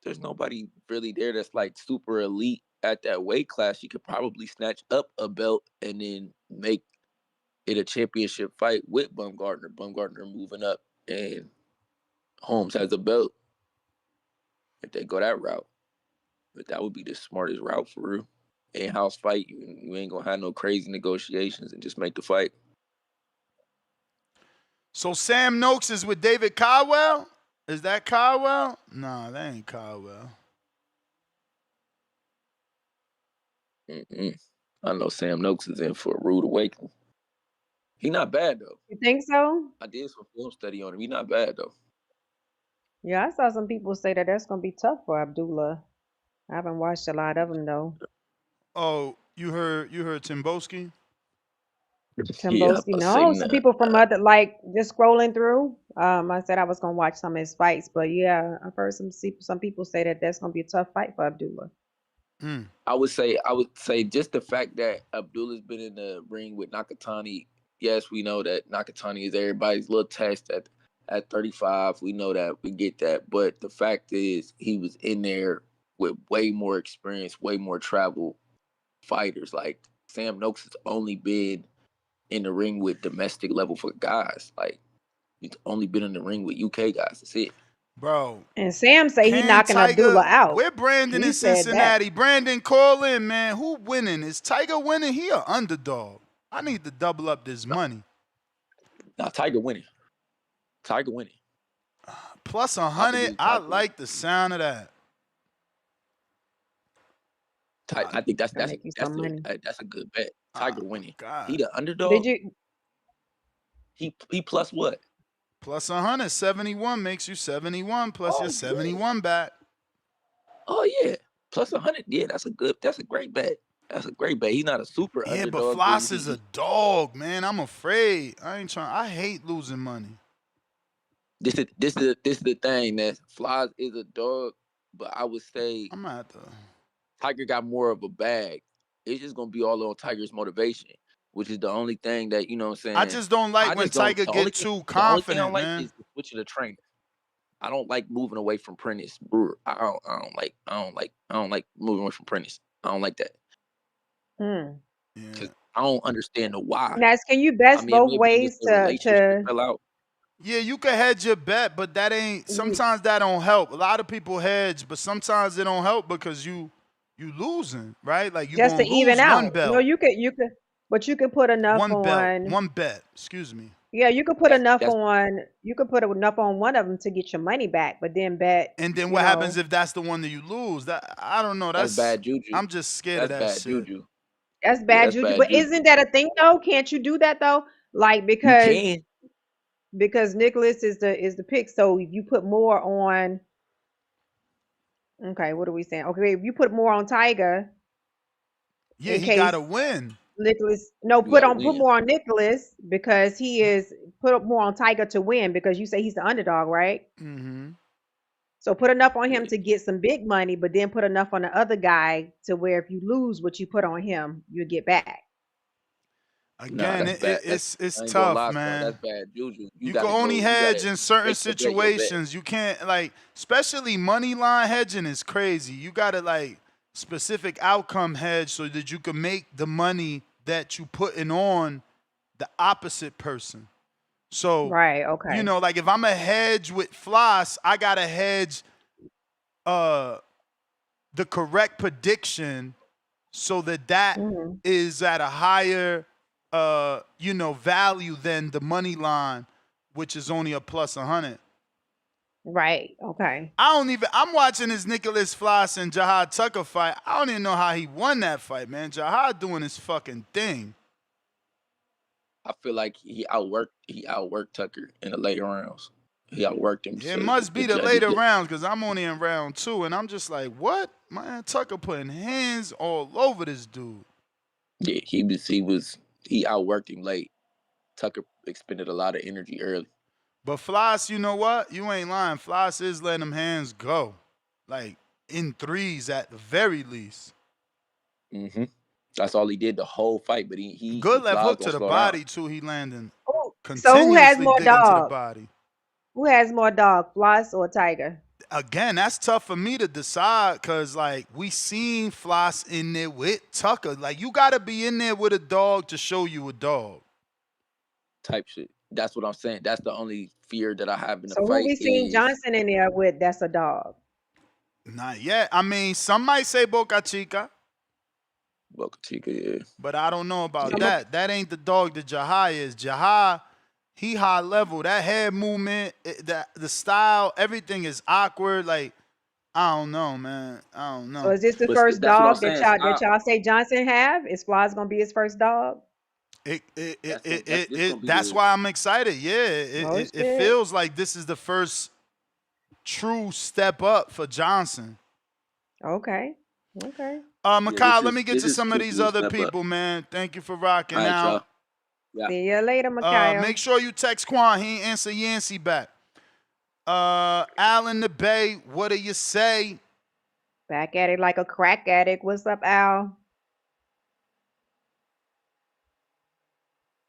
There's nobody really there that's super elite at that weight class. She could probably snatch up a belt and then make it a championship fight with Bumgarner. Bumgarner moving up and Holmes has a belt. If they go that route, but that would be the smartest route for real. In-house fight, you ain't gonna have no crazy negotiations and just make the fight. So Sam Noakes is with David Caldwell? Is that Caldwell? Nah, that ain't Caldwell. I know Sam Noakes is in for a rude awakening. He not bad though. You think so? I did some film study on him. He not bad though. Yeah, I saw some people say that that's gonna be tough for Abdullah. I haven't watched a lot of them though. Oh, you heard Timboski? Timboski, no. Some people from other just scrolling through. I said I was gonna watch some of his fights, but yeah, I've heard some people say that that's gonna be a tough fight for Abdullah. I would say just the fact that Abdullah's been in the ring with Nakatani. Yes, we know that Nakatani is everybody's little test at 35. We know that. We get that. But the fact is he was in there with way more experience, way more travel fighters. Like Sam Noakes has only been in the ring with domestic level for guys. Like he's only been in the ring with UK guys. That's it. Bro. And Sam say he knocking Abdullah out. Where Brandon in Cincinnati? Brandon, call in, man. Who winning? Is Tiger winning? He an underdog. I need to double up this money. Nah, Tiger winning. Tiger winning. Plus 100. I like the sound of that. I think that's Gonna make you some money. that's a good bet. Tiger winning. God. He the Did underdog. you? He plus what? Plus 100, 71 makes you 71 plus your Oh, 71 back. Oh yeah, plus 100. Yeah, that's a great bet. That's a great bet. He's not a super Yeah, but underdog. Floss is a dog, man. I'm afraid. I hate losing money. This is the thing that Floss is a dog, but I would say I'm at the Tiger got more of a bag. It's just gonna be all on Tiger's motivation, which is the only thing that you know what I'm saying. I just don't like when Tiger get too confident, the only thing I don't man. like is switching the trainer. I don't like moving away from Prentice Brewer. I don't like moving away from Prentice. I don't like that. Yeah. I don't understand the why. Now, can you best both maybe ways the relationship fell out. Yeah, you can hedge your bet, but that ain't. Sometimes that don't help. A lot of people hedge, but sometimes it don't help because you losing, right? Like you just to gonna even lose out. one belt. No, you could, but you could put enough one on belt, one bet. Excuse me. Yeah, you could put enough on. You could put enough on one of them to get your money back, but then bet. And then what happens if that's the one that you lose? That I don't know. That's bad juju. I'm just scared of that bad shit. juju. That's bad that's juju. bad But juju. isn't that a thing though? Can't you do that though? Like because Nicklaus is the pick. So if you put more on, okay, what are we saying? Okay, if you put more on Tiger, yeah, he gotta win. Nicklaus, put more on Nicklaus because he is put more on Tiger to win because you say he's the underdog, right? Mm-hmm. So put enough on him to get some big money, but then put enough on the other guy to where if you lose what you put on him, you get back. Again, it's tough, man. That's bad juju. You can only hedge in certain situations. You can't especially money line hedging is crazy. You gotta specific outcome hedge so that you can make the money that you putting on the opposite person. So right, okay. You know, like if I'm a hedge with Floss, I gotta hedge the correct prediction so that is at a higher value than the money line, which is only a plus 100. Right. Okay. I'm watching this Nicklaus Flaz and Jahad Tucker fight. I don't even know how he won that fight, man. Jahad doing his fucking thing. I feel like he outworked Tucker in the later rounds. He outworked him. It must be the later rounds because I'm only in round 2 and I'm just like, what? Man, Tucker putting hands all over this dude. Yeah, he outworked him late. Tucker expended a lot of energy early. But Floss, you know what? You ain't lying. Floss is letting them hands go. Like in threes at the very least. Mm-hmm. That's all he did the whole fight. But he good left hook to the body too. He landing. So who has more digging to the dog? body. Who has more dog, Floss or Tiger? Again, that's tough for me to decide because we seen Floss in there with Tucker. Like you got to be in there with a dog to show you a dog. Type shit. That's what I'm saying. That's the only fear that I have in the fight. So who we seen Johnson in there with? That's a dog. Not yet. I mean, some might say Boca Chica. Boca Chica, yeah. But I don't know about that. That ain't the dog that Jahai is. Jahai, he high level. That head movement, the style, everything is awkward. Like, I don't know, man. I don't know. So is this the first dog that y'all say Johnson have? Is Floss gonna be his first dog? That's why I'm excited. Yeah, it feels like this is the first true step up for Johnson. Okay. Makai, let me get to some of these other people, man. Thank you for rocking out. Yeah. See you later, Makai. Make sure you text Quan. He ain't answer Yancey back. Al in the Bay, what do you say? Back at it like a crack addict. What's up, Al?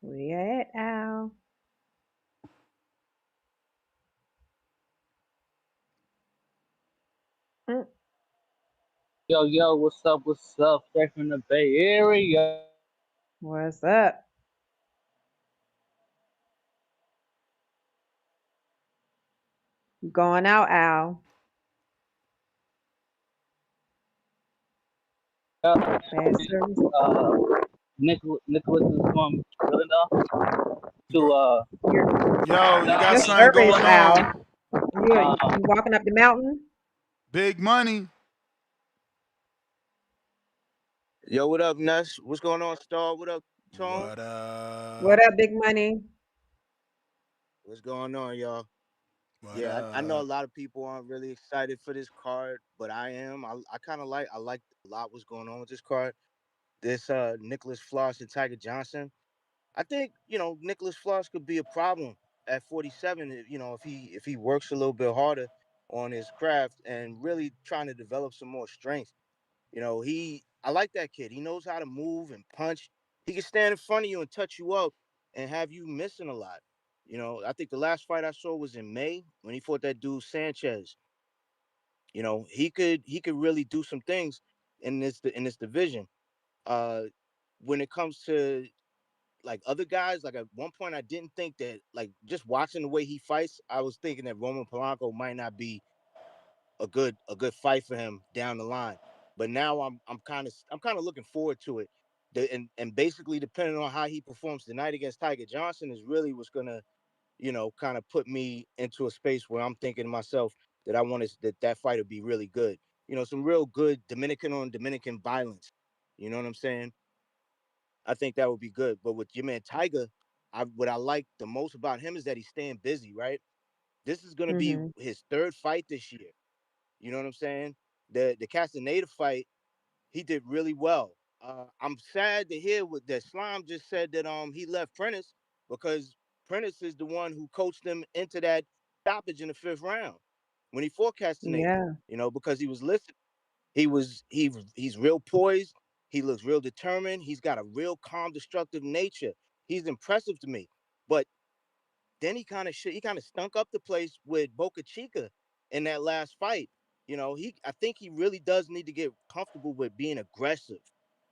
Where you at, Al? Yo, what's up? Straight from the Bay Area. What's up? Going out, Al. Nicklaus is from Philadelphia to Yo, you got your something going on? Al. You walking up the mountain? Big money. Yo, what up, Ness? What's going on, Star? What up, Tone? What What up, Big Money? What's going on, y'all? What Yeah, I know a up? lot of people aren't really excited for this card, but I am. I kind of like a lot what's going on with this card. This Nicklaus Flaz and Tiger Johnson. I think Nicklaus Flaz could be a problem at 47. If he works a little bit harder on his craft and really trying to develop some more strength. I like that kid. He knows how to move and punch. He can stand in front of you and touch you up and have you missing a lot. I think the last fight I saw was in May when he fought that dude Sanchez. He could really do some things in this division. Uh, when it comes to like other guys, like at one point I didn't think that, like, just watching the way he fights, I was thinking that Roman Polanco might not be a good fight for him down the line. But now I'm kind of looking forward to it. And basically depending on how he performs tonight against Tiger Johnson is really what's gonna, kind of put me into a space where I'm thinking to myself that I want that fight would be really good. Some real good Dominican on Dominican violence. You know what I'm saying? I think that would be good. But with your man Tiger, what I like the most about him is that he's staying busy, right? This is gonna be Mm-hmm. his third fight this year. You know what I'm saying? The Castaneda fight, he did really well. I'm sad to hear what that Slime just said that he left Prentice because Prentice is the one who coached him into that stoppage in the fifth round when he fought Castaneda. Yeah. Because he was listening. He's real poised. He looks real determined. He's got a real calm, destructive nature. He's impressive to me. But then he kind of stunk up the place with Boca Chica in that last fight. I think he really does need to get comfortable with being aggressive.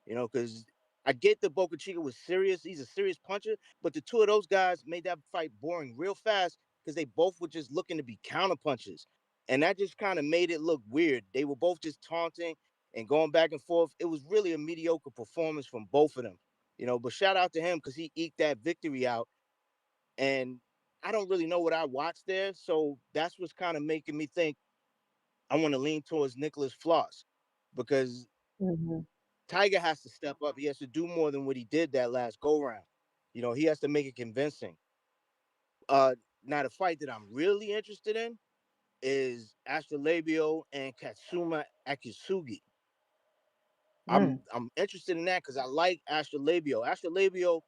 Because I get that Boca Chica was serious. He's a serious puncher, but the two of those guys made that fight boring real fast because they both were just looking to be counter punches, and that just kind of made it look weird. They were both just taunting and going back and forth. It was really a mediocre performance from both of them. But shout out to him because he eked that victory out, and I don't really know what I watched there. So that's what's kind of making me think I want to lean towards Nicklaus Floss because Mm-hmm. Tiger has to step up. He has to do more than what he did that last go round. He has to make it convincing. Uh, Now the fight that I'm really interested in is Astrolabio and Katsuma Akitsugi. I'm Mm. I'm interested in that because I like Astrolabio. Astrolabio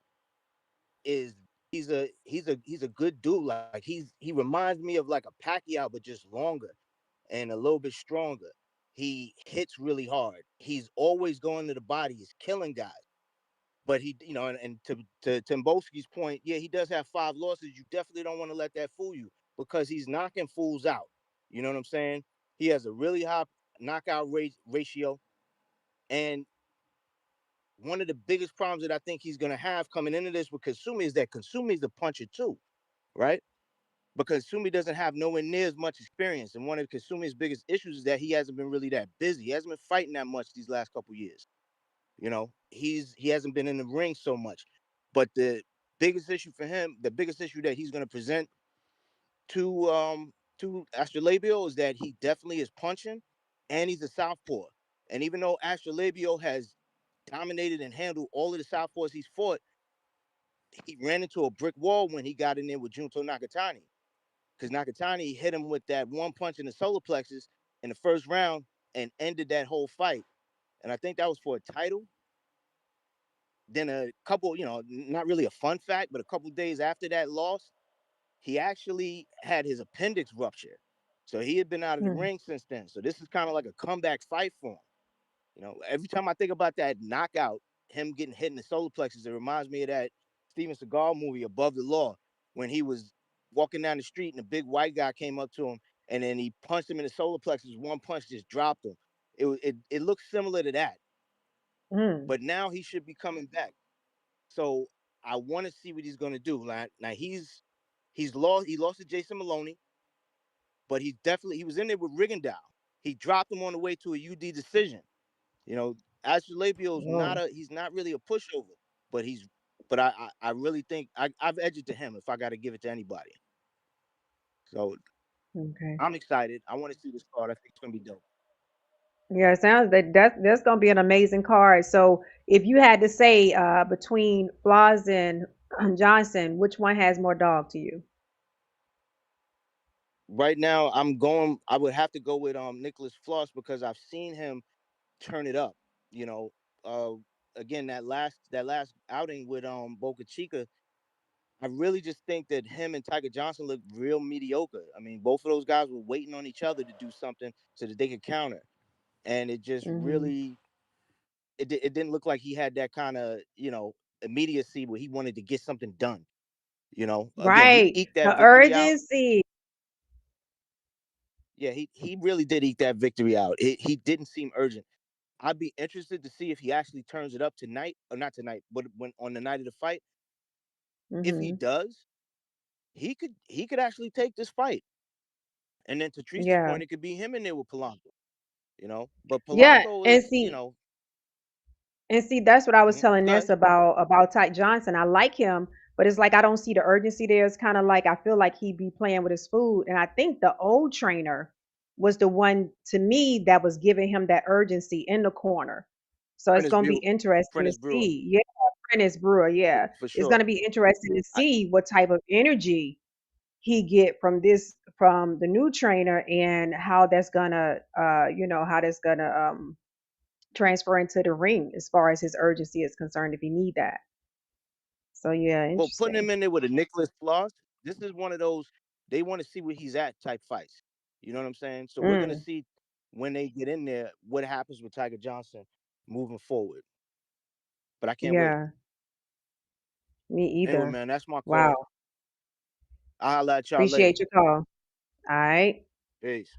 is he's a good dude. Like he reminds me of like a Pacquiao, but just longer and a little bit stronger. He hits really hard. He's always going to the body. He's killing guys. But and to Timbowski's point, yeah, he does have 5 losses. You definitely don't want to let that fool you because he's knocking fools out. You know what I'm saying? He has a really high knockout ratio. And one of the biggest problems that I think he's going to have coming into this with Kasumi is that Kasumi is the puncher too, right? Because Kasumi doesn't have nowhere near as much experience. And one of Kasumi's biggest issues is that he hasn't been really that busy. He hasn't been fighting that much these last couple years. He hasn't been in the ring so much. But the biggest issue for him, the biggest issue that he's going to present to Astrolabio is that he definitely is punching, and he's a southpaw. And even though Astrolabio has dominated and handled all of the southpaws he's fought, he ran into a brick wall when he got in there with Junto Nakatani. Because Nakatani hit him with that one punch in the solar plexus in the first round and ended that whole fight. And I think that was for a title. Then a couple, not really a fun fact, but a couple days after that loss, he actually had his appendix rupture. So he had been out of the Mm. ring since then. So this is kind of like a comeback fight for him. Every time I think about that knockout, him getting hit in the solar plexus, it reminds me of that Steven Seagal movie, Above the Law, when he was walking down the street and a big white guy came up to him and then he punched him in the solar plexus. One punch just dropped him. It looks similar to that. Mm. But now he should be coming back. So I want to see what he's going to do. Now he's lost. He lost to Jason Maloney, but he was in there with Rigondeaux. He dropped him on the way to a UD decision. You know, Astrolabio's Oh. he's not really a pushover, but I really think I've edged it to him if I got to give it to anybody. So Okay. I'm excited. I want to see this card. I think it's gonna be dope. Yeah, it sounds that's gonna be an amazing card. So if you had to say between Floss and Johnson, which one has more dog to you? Right now, I would have to go with Nicklaus Floss because I've seen him turn it up. You know, uh, again that last outing with Boca Chica, I really just think that him and Tiger Johnson looked real mediocre. I mean, both of those guys were waiting on each other to do something so that they could counter, and it just Hmm. really it didn't look like he had that kind of immediacy where he wanted to get something done. Again, he Right, eked that the victory out. urgency. Yeah, he really did eke that victory out. He didn't seem urgent. I'd be interested to see if he actually turns it up tonight, or not tonight, but when on the night of the fight. If he Hmm. does, he could actually take this fight. And then to Teresa's Yeah, point, it could be him in there with Polanco. But yeah, Polanco and is, see, that's what I was telling good. Ness about Ty Johnson. I like him, but it's like I don't see the urgency there. It's kind of like I feel like he'd be playing with his food. And I think the old trainer was the one to me that was giving him that urgency in the corner. So it's Prentice gonna be Brewer, interesting to Prentice Brewer, see. Yeah, Prentice Brewer, yeah. for It's sure. gonna be interesting to I, see what type of energy he get from the new trainer and how that's gonna how that's gonna transfer into the ring as far as his urgency is concerned if he need that. So yeah, well, putting interesting. him in there with a Nicholas Floss, this is one of those they want to see where he's at type fights. You know what I'm saying? So we're gonna Mm, see when they get in there what happens with Tiger Johnson moving forward. But I can't wait. yeah, me Anyway, either. man, that's my call. Wow. I'll let y'all later. Appreciate your call. All right. Peace.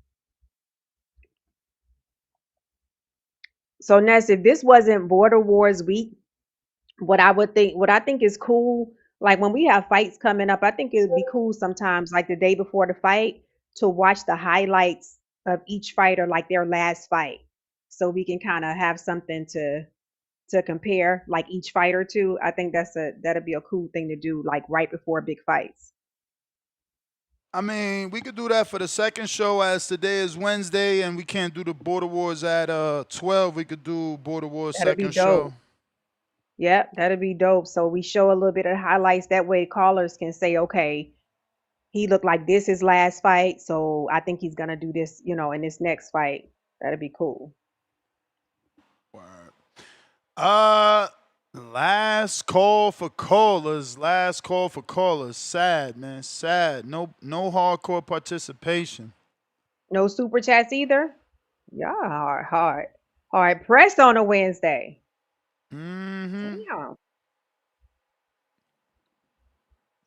So Ness, if this wasn't Border Wars week, what I think is cool, like when we have fights coming up, I think it'd be cool sometimes, like the day before the fight, to watch the highlights of each fighter, like their last fight. So we can kind of have something to compare like each fighter to. I think that'd be a cool thing to do, like right before big fights. I mean, we could do that for the second show as today is Wednesday and we can't do the Border Wars at 12. We could do Border Wars That'd be second show. dope. Yep, that'd be dope. So we show a little bit of highlights. That way callers can say, okay, he looked like this his last fight, so I think he's gonna do this, in this next fight. That'd be cool. Uh last call for callers. Last call for callers. Sad, man. Sad. No hardcore participation. No super chats either. Yeah, hard pressed on a Wednesday. Mm-hmm. Damn.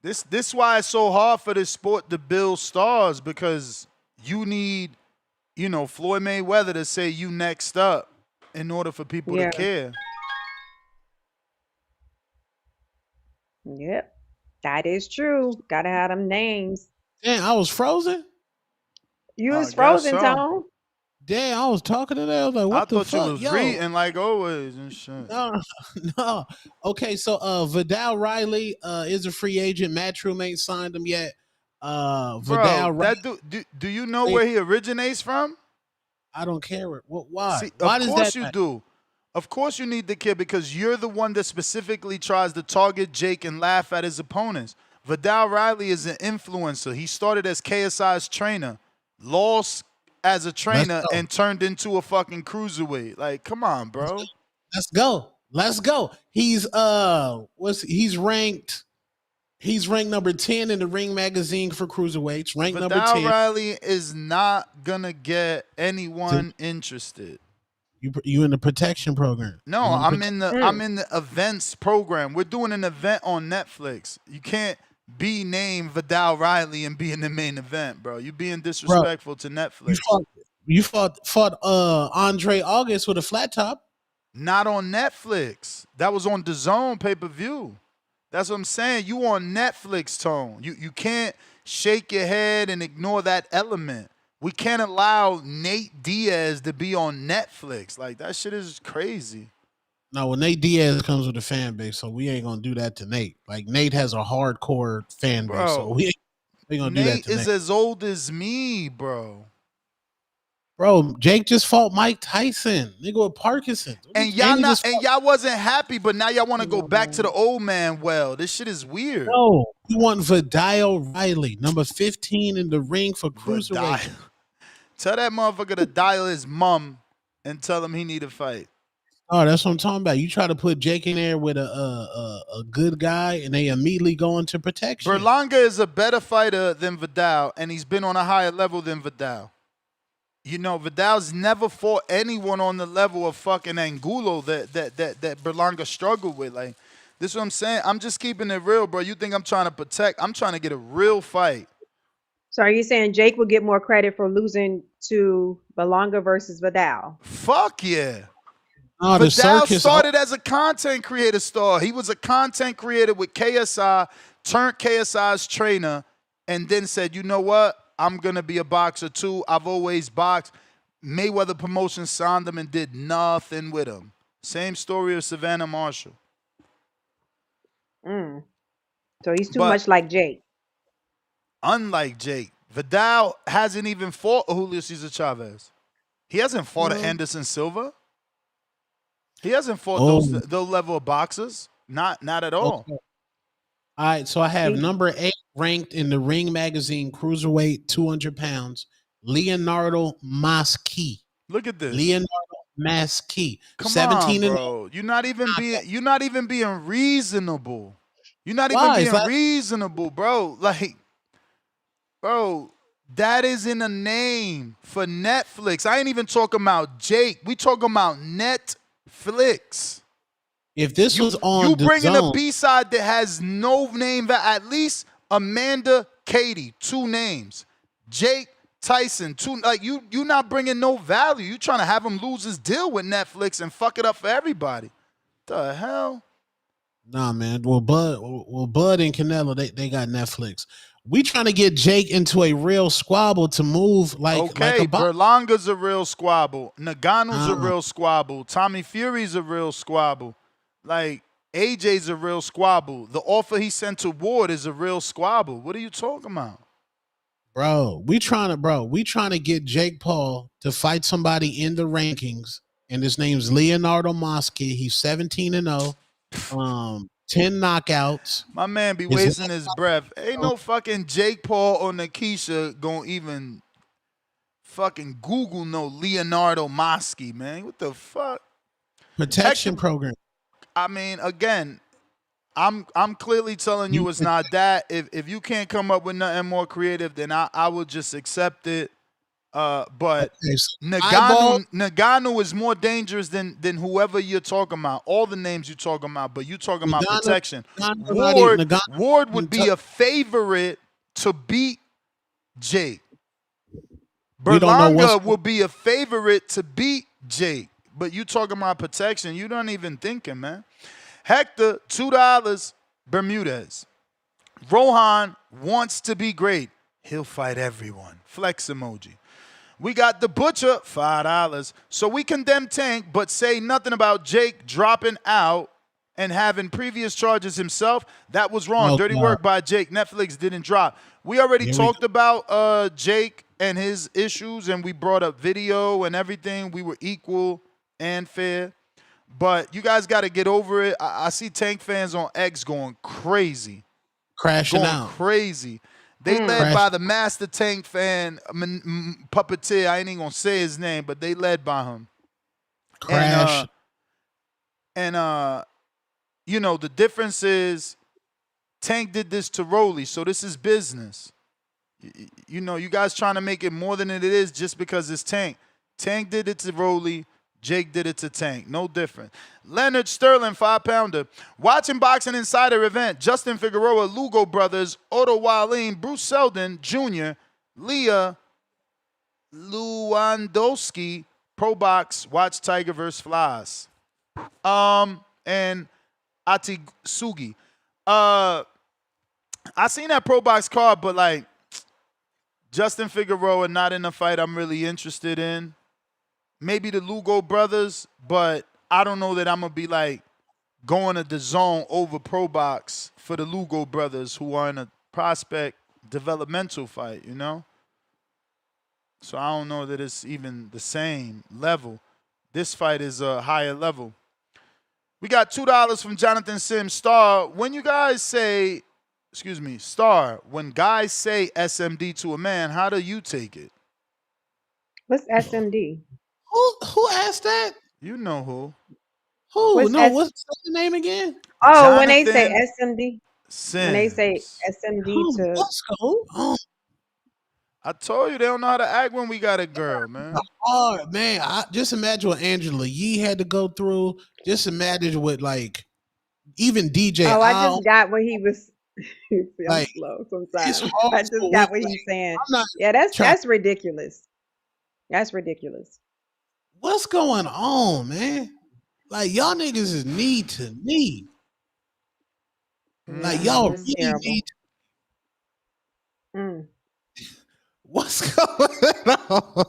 This why it's so hard for this sport to build stars because you need, Floyd Mayweather to say you next up in order for people to Yeah. care. Yep. That is true. Gotta have them names. Damn, I was frozen. You I was guess frozen, so. Tone. Damn, I was talking to them. I was like, I what the thought you fuck? was Yo. reading like always and shit. No, no. Okay, so Vidal Riley is a free agent. Matchroom ain't signed him yet. Bro, Vidal Riley. that do you know where he originates from? I don't care. Why? See, Why of does course that you matter? do. Of course you need the kid because you're the one that specifically tries to target Jake and laugh at his opponents. Vidal Riley is an influencer. He started as KSI's trainer, lost as a Let's trainer, go. and turned into a fucking cruiserweight. Like, come on, bro. Let's go. Let's go. He's ranked number 10 in the Ring magazine for cruiserweights. Ranked number Vidal 10. Riley is not gonna get anyone interested. You in the protection program? No, You I'm in the Mm. I'm in the events program. We're doing an event on Netflix. You can't be named Vidal Riley and be in the main event, bro. You being Bro, disrespectful to you Netflix. fought Andre August with a flat top. Not on Netflix. That was on the Zone pay-per-view. That's what I'm saying. You on Netflix, Tone. You can't shake your head and ignore that element. We can't allow Nate Diaz to be on Netflix. Like, that shit is crazy. No, well, Nate Diaz comes with a fan base, so we ain't gonna do that to Nate. Like Nate has a hardcore fan base, so Bro, we ain't gonna do that Nate to is Nate. as old as me, bro. Bro, Jake just fought Mike Tyson, nigga with Parkinson's. And y'all wasn't happy, but now y'all want to go back to the old man. Well, this shit is weird. No, you want Vidal Riley, number 15 in the ring for cruiserweight. Tell that motherfucker to dial his mom and tell him he need a fight. Oh, that's what I'm talking about. You try to put Jake in there with a good guy, and they immediately go into protection. Berlanga is a better fighter than Vidal, and he's been on a higher level than Vidal. You know, Vidal's never fought anyone on the level of fucking Angulo that Berlanga struggled with. Like, this is what I'm saying. I'm just keeping it real, bro. You think I'm trying to protect? I'm trying to get a real fight. So are you saying Jake will get more credit for losing to Berlanga versus Vidal? Fuck yeah. Oh, Vidal started as a content creator star. He was a content creator with KSI, turned KSI's trainer, and then said, you know what? I'm going to be a boxer too. I've always boxed. Mayweather Promotions signed him and did nothing with him. Same story of Savannah Marshall. So he's too much like Jake. Unlike Jake, Vidal hasn't even fought Julio Cesar Chavez. He hasn't fought an Anderson Silva. He hasn't fought those level of boxers. Not at all. Okay. All right, so I have number 8 ranked in the Ring Magazine cruiserweight, 200 pounds, Leonardo Maschi. Look at this. Leonardo Maschi. Come 17 on, bro. You're not even being reasonable. You're not Why? even being reasonable, bro. Like, bro, that is in a name for Netflix. I ain't even talking about Jake. We talking about Netflix. If this was on you the bringing zone, a B-side that has no name, at least Amanda Katie, 2 names. Jake Tyson, 2. Like, you not bringing no value. You trying to have him lose his deal with Netflix and fuck it up for everybody. The hell? Nah, man. Well, Bud and Canelo, they got Netflix. We trying to get Jake into a real squabble to move like a Berlanga's a real squabble. Ngannou's a real squabble. Tommy Fury's a real squabble. Like, AJ's a real squabble. The offer he sent to Ward is a real squabble. What are you talking about? Bro, we trying to get Jake Paul to fight somebody in the rankings, and his name's Leonardo Maschi. He's 17-0, 10 knockouts. My man be wasting his breath. Ain't no fucking Jake Paul or Nikisha gonna even fucking Google no Leonardo Maschi, man. What the fuck? Protection program. I mean, again, I'm clearly telling you it's not that. If you can't come up with nothing more creative, then I will just accept it. But Ngannou is more dangerous than whoever you're talking about. All the names you're talking about, but you're talking about protection. Ward would be a favorite to beat Jake. Berlanga would be a favorite to beat Jake. But you talking about protection, you don't even thinking, man. Hector, $2, Bermudez. Rohan wants to be great. He'll fight everyone. Flex emoji. We got the Butcher, $5. So we condemn Tank, but say nothing about Jake dropping out and having previous charges himself. That was wrong. Dirty work by Jake. Netflix didn't drop. We already talked about Jake and his issues, and we brought up video and everything. We were equal and fair. But you guys got to get over it. I see Tank fans on X going crazy. Crashing out. Crazy. They led by the master Tank fan, puppeteer. I ain't even going to say his name, but they led by him. Crash. And you know, the difference is Tank did this to Rolly, so this is business. You know, you guys trying to make it more than it is just because it's Tank. Tank did it to Rolly. Jake did it to Tank. No different. Leonard Sterling, 5-pounder. Watching Boxing Insider event. Justin Figueroa, Lugo Brothers, Otto Wallin, Bruce Seldon Jr., Leah Lewandowski, ProBox, watch Tiger vs. Floss. And Akitsugi. I seen that ProBox card, but like Justin Figueroa not in the fight I'm really interested in. Maybe the Lugo brothers, but I don't know that I'm going to be like going to the zone over ProBox for the Lugo brothers who are in a prospect developmental fight, you know? So I don't know that it's even the same level. This fight is a higher level. We got $2 from Jonathan Sims. Star, when you guys say, Star, when guys say SMD to a man, how do you take it? What's SMD? Who asked that? You know who. Who? What's What's the name again? Oh, when they say SMD. Sims. When they say SMD to what's going on? I told you they don't know how to act when we got a girl, man. Oh man, just imagine what Angela Yee had to go through. Just imagine what even DJ. Oh, I just got what he was. I'm Like, slow sometimes. hard I just to got look what he's saying. I'm not Yeah, that's trying- ridiculous. That's ridiculous. What's going on, man? Like y'all niggas is knee to knee. Like y'all It's really terrible. need. Mm. What's going on?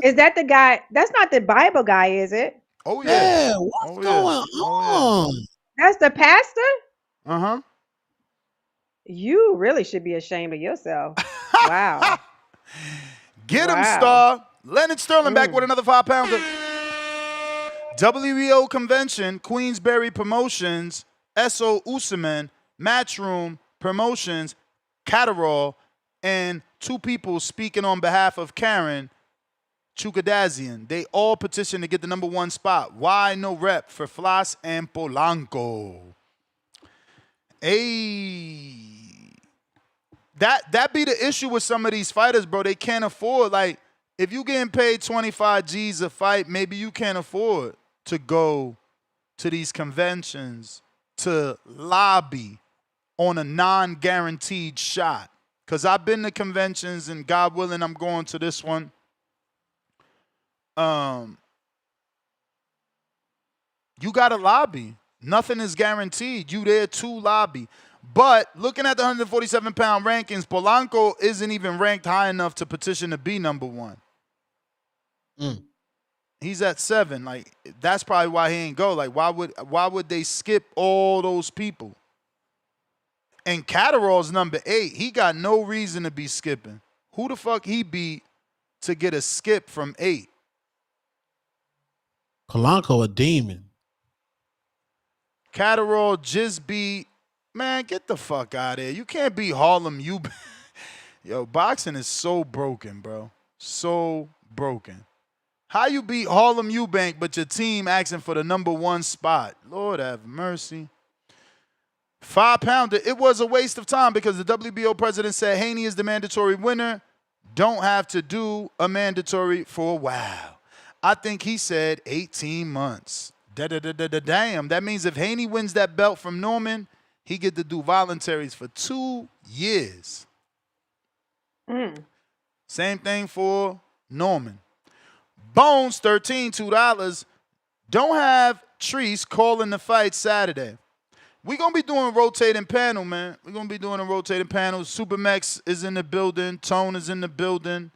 Is that the guy? That's not the Bible guy, is it? Oh yeah. Yeah, what's going on? That's the pastor? Uh-huh. You really should be ashamed of yourself. Wow. Get him, Wow. Star. Leonard Sterling back with another 5-pounder. WBO Convention, Queensberry Promotions, S.O. Usman, Matchroom Promotions, Catterall, and two people speaking on behalf of Karen Chukadazian. They all petitioned to get the #1 spot. Why no rep for Floss and Polanco? That be the issue with some of these fighters, bro. They can't afford, like, if you getting paid 25 G's a fight, maybe you can't afford to go to these conventions to lobby on a non-guaranteed shot. Because I've been to conventions, and God willing, I'm going to this one. You got to lobby. Nothing is guaranteed. You there to lobby. But looking at the 147-pound rankings, Polanco isn't even ranked high enough to petition to be #1. He's at 7. Like, that's probably why he ain't go. Like, why would they skip all those people? And Catterall's #8. He got no reason to be skipping. Who the fuck he beat to get a skip from 8? Polanco a demon. Catterall just beat, man, get the fuck out of here. You can't beat Harlem Eubank. Yo, boxing is so broken, bro. So broken. How you beat Harlem Eubank, but your team asking for the #1 spot? Lord have mercy. 5-pounder. It was a waste of time because the WBO president said Haney is the mandatory winner. Don't have to do a mandatory for a while. I think he said 18 months. Damn. That means if Haney wins that belt from Norman, he get to do voluntaries for 2 years. Same thing for Norman. Bones 13, $2. Don't have Treese calling the fight Saturday. We're going to be doing a rotating panel, man. We're going to be doing a rotating panel. Supermax is in the building. Tone is in the building.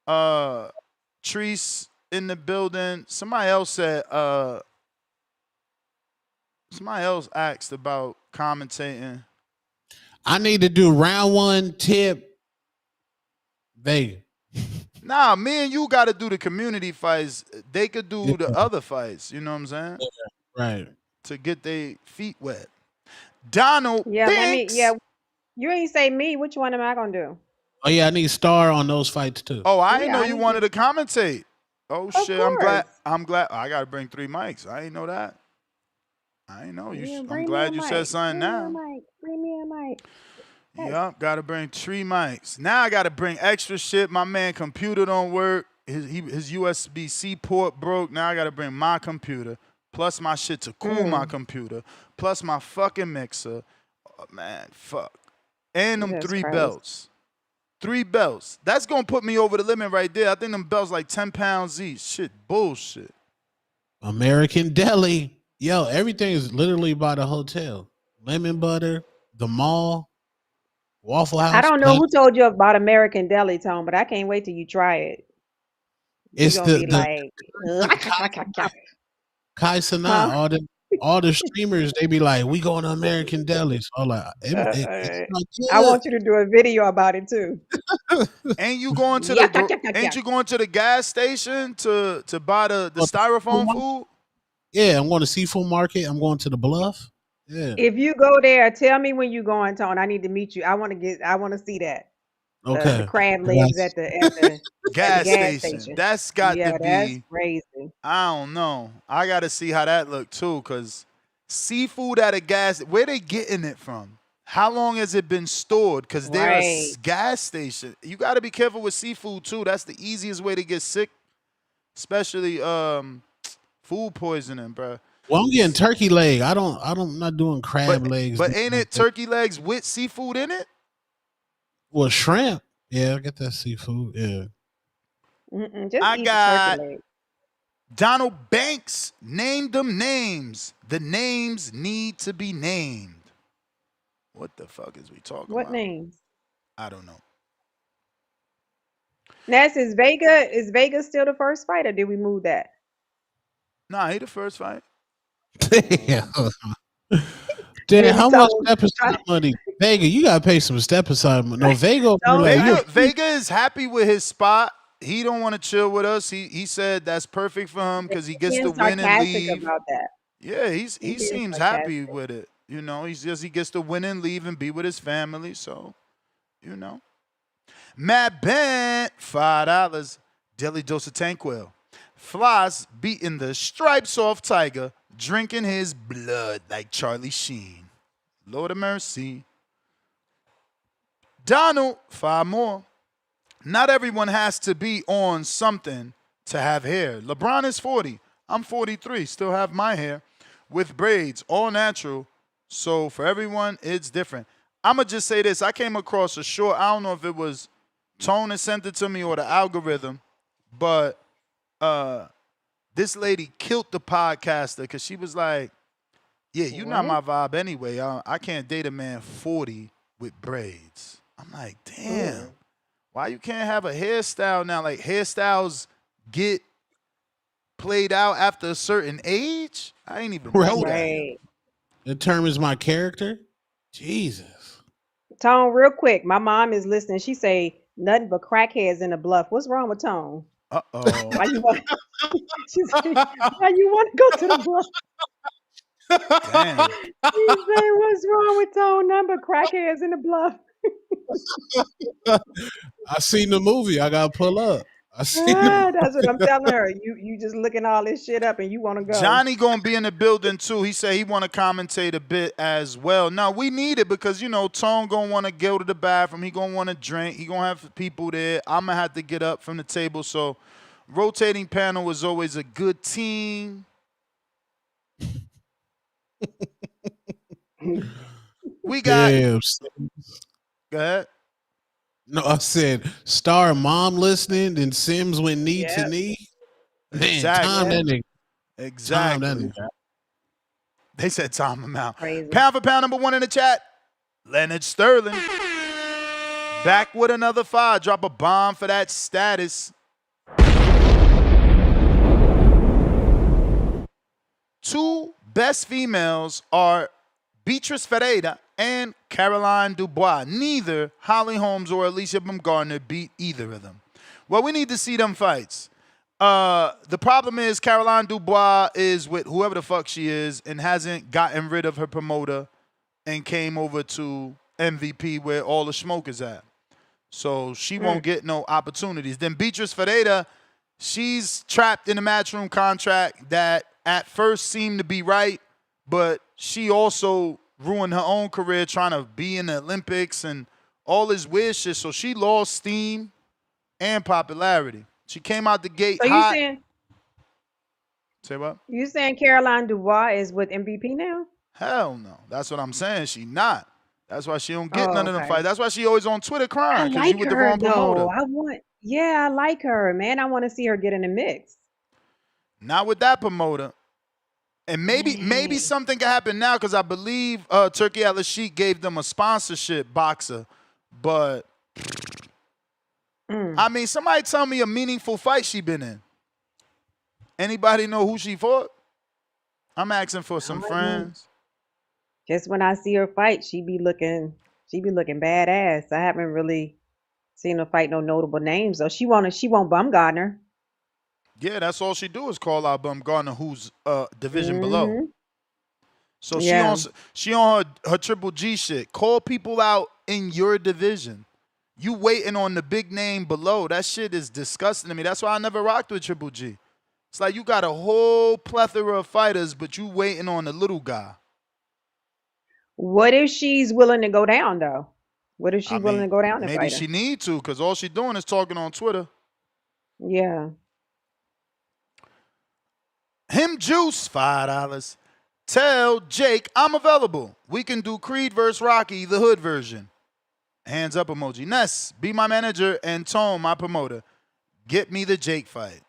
Treese in the building. Somebody else said, somebody else asked about commentating. I need to do round 1 tip. Vegas. Nah, me and you got to do the community fights. They could do the other fights. You know what I'm saying? Right. To get their feet wet. Donald Banks. You ain't say me. Which one am I gonna do? Oh yeah, I need Star on those fights too. Oh, I didn't know you wanted to commentate. Oh shit, I'm glad. I gotta bring 3 mics. I didn't know that. I didn't know you. I'm glad you said something now. Bring me a mic. Yup, gotta bring 3 mics. Now I gotta bring extra shit. My man computer don't work. His USB-C port broke. Now I gotta bring my computer, plus my shit to cool my computer, plus my fucking mixer. Oh, man, fuck. And them 3 belts. 3 belts. That's gonna put me over the limit right there. I think them belts like 10 pounds each. Shit, bullshit. American Deli. Yo, everything is literally by the hotel. Lemon butter, the mall, Waffle House. I don't know who told you about American Deli, Tone, but I can't wait till you try it. It's You're gonna be like, Kai Sanat. all the streamers, they be like, we going to American Deli. So I'm like, it's not I good. want you to do a video about it too. Ain't you going to Yuck, the yuck, yuck, yuck, Ain't yuck. you going to the gas station to buy the styrofoam food? Yeah, I'm going to seafood market. I'm going to the Bluff. Yeah. If you go there, tell me when you going, Tone. I need to meet you. I want to see that. The Okay. crab legs at the Gas gas station. That's got Yeah, to that's be. crazy. I don't know. I got to see how that look too, cause seafood at a gas. Where they getting it from? How long has it been stored? Cause they're a Right. gas station. You got to be careful with seafood too. That's the easiest way to get sick, especially food poisoning, bro. Well, I'm getting turkey leg. I'm not doing crab legs. But ain't it turkey legs with seafood in it? Well, shrimp. Yeah, I get that seafood. Yeah. Just I eat got the turkey leg. Donald Banks. Name them names. The names need to be named. What the fuck is we talking What about? names? I don't know. Ness, is Vega still the first fight, or did we move that? Nah, he the first fight. Damn. Damn, how much step aside money? Vega, you gotta pay some step aside money. No, Vega. Vega is happy with his spot. He don't want to chill with us. He said that's perfect for him because he gets to win and sarcastic leave. about that. Yeah, he being seems happy with it. You know, he gets to win and leave and be with his family. So, you know. Matt Bent, $5. Deli Dose of Tanquil. Floss beating the stripes off Tiger, drinking his blood like Charlie Sheen. Lord of mercy. Donald, 5 more. Not everyone has to be on something to have hair. LeBron is 40. I'm 43, still have my hair with braids, all natural. So for everyone, it's different. I'm going to just say this. I came across a short, I don't know if it was Tone that sent it to me or the algorithm, but this lady killed the podcaster because she was like, yeah, you're not my vibe anyway. I can't date a man 40 with braids. I'm like, damn. Why you can't have a hairstyle now? Like, hairstyles get played out after a certain age? I ain't even know that. Determines my character? Jesus. Tone, real quick. My mom is listening. She say nothing but crackheads in the Bluff. What's wrong with Tone? Uh-oh. Why you want? She said, why you want to go to the Bluff? Damn. She say, what's wrong with Tone? Nothing but crackheads in the Bluff. I seen the movie. I gotta pull up. That's what I'm telling her. You just looking all this shit up and you want to go. Johnny gonna be in the building too. He said he want to commentate a bit as well. Now we need it because you know Tone gonna want to go to the bathroom. He gonna want to drink. He gonna have people there. I'm gonna have to get up from the table. So rotating panel is always a good team. We got. Damn. Go ahead. No, I said Star Mom listening, then Sims went knee to knee. Man, Exactly. time that nigga. Exactly. Time that nigga. They said time him out. Crazy. Pound for pound number 1 in the chat. Leonard Sterling. Back with another 5. Drop a bomb for that status. 2 best females are Beatrice Ferreira and Caroline Dubois. Neither Holly Holmes or Alicia Baumgartner beat either of them. Well, we need to see them fights. The problem is Caroline Dubois is with whoever the fuck she is and hasn't gotten rid of her promoter and came over to MVP where all the smoke is at. So she won't get no opportunities. Then Beatrice Ferreira, she's trapped in a matchroom contract that at first seemed to be right, but she also ruined her own career trying to be in the Olympics and all this weird shit. So she lost steam and popularity. She came out the gate So hot. you saying? Say what? You saying Caroline Dubois is with MVP now? Hell no. That's what I'm saying. She not. That's why she don't get none of them okay. fights. That's why she always on Twitter I crying because like you with the her wrong promoter. though. I like her, man. I want to see her get in the mix. Not with that promoter. And maybe something can happen now because I believe Turkey Al-Sheikh gave them a sponsorship boxer. But, I mean, somebody tell me a meaningful fight she been in. Anybody know who she fought? I'm asking for some friends. Just when I see her fight, she be looking badass. I haven't really seen her fight no notable names though. She want Bumgardner. Yeah, that's all she do is call out Bumgardner, who's division below. Mm-hmm. So Yeah. she on her Triple G shit. Call people out in your division. You waiting on the big name below. That shit is disgusting to me. That's why I never rocked with Triple G. It's like you got a whole plethora of fighters, but you waiting on the little guy. What if she's willing to go down though? What if she's willing to go down and Maybe fight her? she need to, because all she doing is talking on Twitter. Yeah. Him Juice, $5. Tell Jake I'm available. We can do Creed versus Rocky, the hood version. Hands up emoji. Ness, be my manager, and Tone, my promoter. Get me the Jake fight.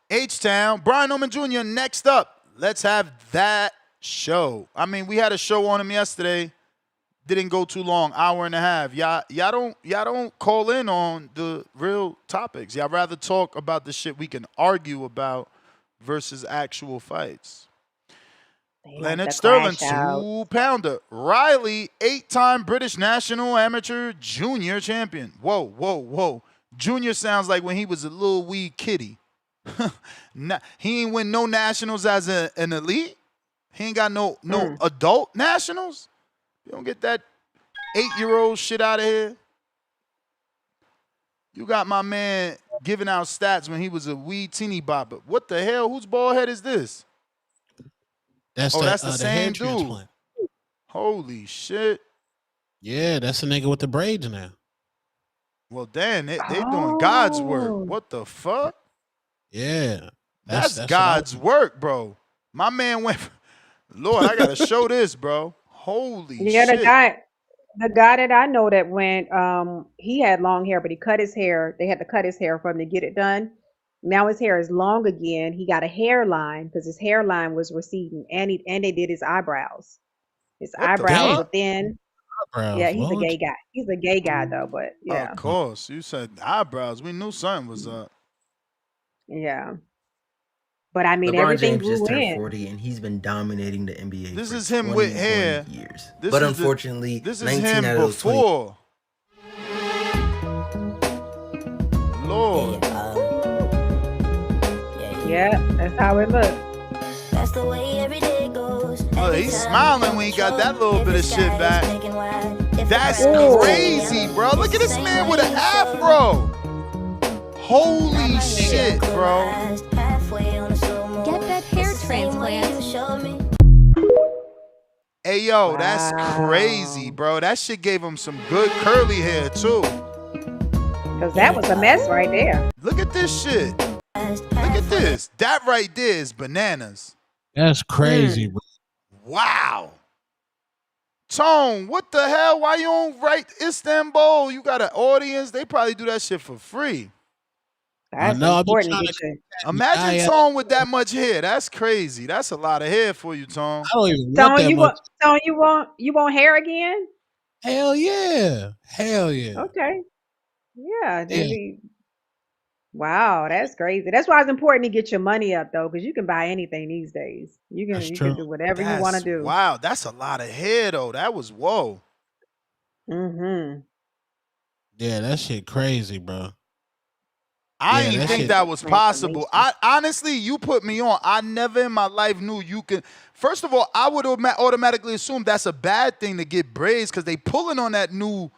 H-Town, Brian Oman Jr. next up. Let's have that show. I mean, we had a show on him yesterday. Didn't go too long, hour and a half. Y'all don't call in on the real topics. Y'all rather talk about the shit we can argue about versus actual fights. Leonard Sterling, 2-pounder. Riley, 8-time British national amateur junior champion. Whoa. Junior sounds like when he was a little wee kitty. He ain't win no nationals as an elite. He ain't got no adult nationals. You don't get that 8-year-old shit out of here. You got my man giving out stats when he was a wee teeny bopper. What the hell? Whose bald head is this? That's the same dude. Transplant. Holy shit. Yeah, that's the nigga with the braids now. Well, damn, they doing God's work. What the fuck? Yeah. That's God's work, bro. My man went, Lord, I got to show this, bro. Holy shit. The guy that I know that went, he had long hair, but he cut his hair. They had to cut his hair for him to get it done. Now his hair is long again. He got a hairline because his hairline was receding, and they did his eyebrows. His eyebrows were thin. Yeah, he's a gay guy. He's a gay guy though, but yeah. Of course. You said eyebrows. We knew something was up. Yeah. But I mean, LeBron everything James just grew turned in. 40, and he's been dominating the NBA. This for is him 21 with hair. Years. This but is unfortunately, this is 19 him out of those 20. before. Lord. Yeah, that's how it looks. That's the way every day goes. Oh, he's smiling when he got that little bit of shit back. That's crazy, bro. Look at this man with an afro. Holy shit, bro. Get that hair transplant. Hey, yo, that's crazy, bro. That shit gave him some good curly hair, too. Because that was a mess right there. Look at this shit. Look at this. That right there is bananas. That's crazy, bro. Wow. Tone, what the hell? Why you don't write Istanbul? You got an audience. They probably do that shit for free. That's important to get you. Imagine Tone with that much hair. That's crazy. That's a lot of hair for you, Tone. I don't even want that much. Tone, you want hair again? Hell yeah. Hell yeah. Okay. Yeah. Wow, that's crazy. That's why it's important to get your money up though, because you can buy anything these days. You can do whatever you want to do. Wow, that's a lot of hair though. That was whoa. Mm-hmm. Yeah, that shit crazy, bro. I didn't think that was possible. I honestly, you put me on. I never in my life knew you could. First of all, I would automatically assume that's a bad thing to get braids because they pulling on that new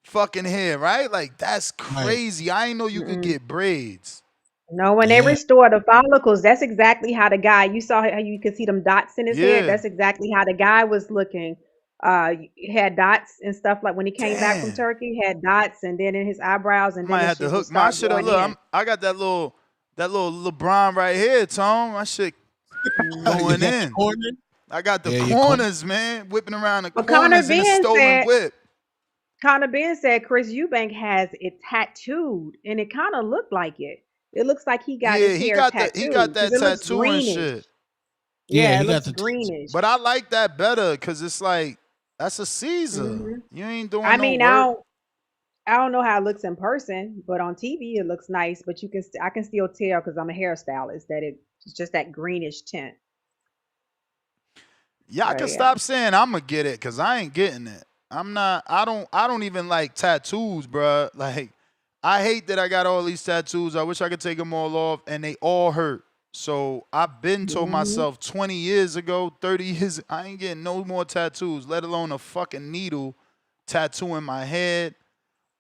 fucking hair, right? Like that's crazy. I didn't know you could get braids. No, when they restore the follicles, that's exactly how the guy. You saw how you could see them dots in his head. That's exactly how the guy was looking. He had dots and stuff like when he came back from Turkey, he had dots and then in his eyebrows and Might then have to hook my shit up. Look, I got that little LeBron right here, Tom. My shit going in. I got the corners, man, whipping around the corners in the stolen whip. Conor Ben said Chris Eubank has it tattooed, and it kind of looked like it. It looks like he got his hair tattooed. He got that tattoo and shit. Yeah, it looks greenish. But I like that better because it's like that's a Caesar. Mm-hmm. You ain't doing. I mean, work. I don't know how it looks in person, but on TV it looks nice. But I can still tell because I'm a hairstylist that It's just that greenish tint. Y'all can stop saying I'm gonna get it, cause I ain't getting it. I'm not. I don't even like tattoos, bruh. Like, I hate that I got all these tattoos. I wish I could take them all off, and they all hurt. So I've been told myself 20 years ago, 30 years, I ain't getting no more tattoos, let alone a fucking needle tattooing my head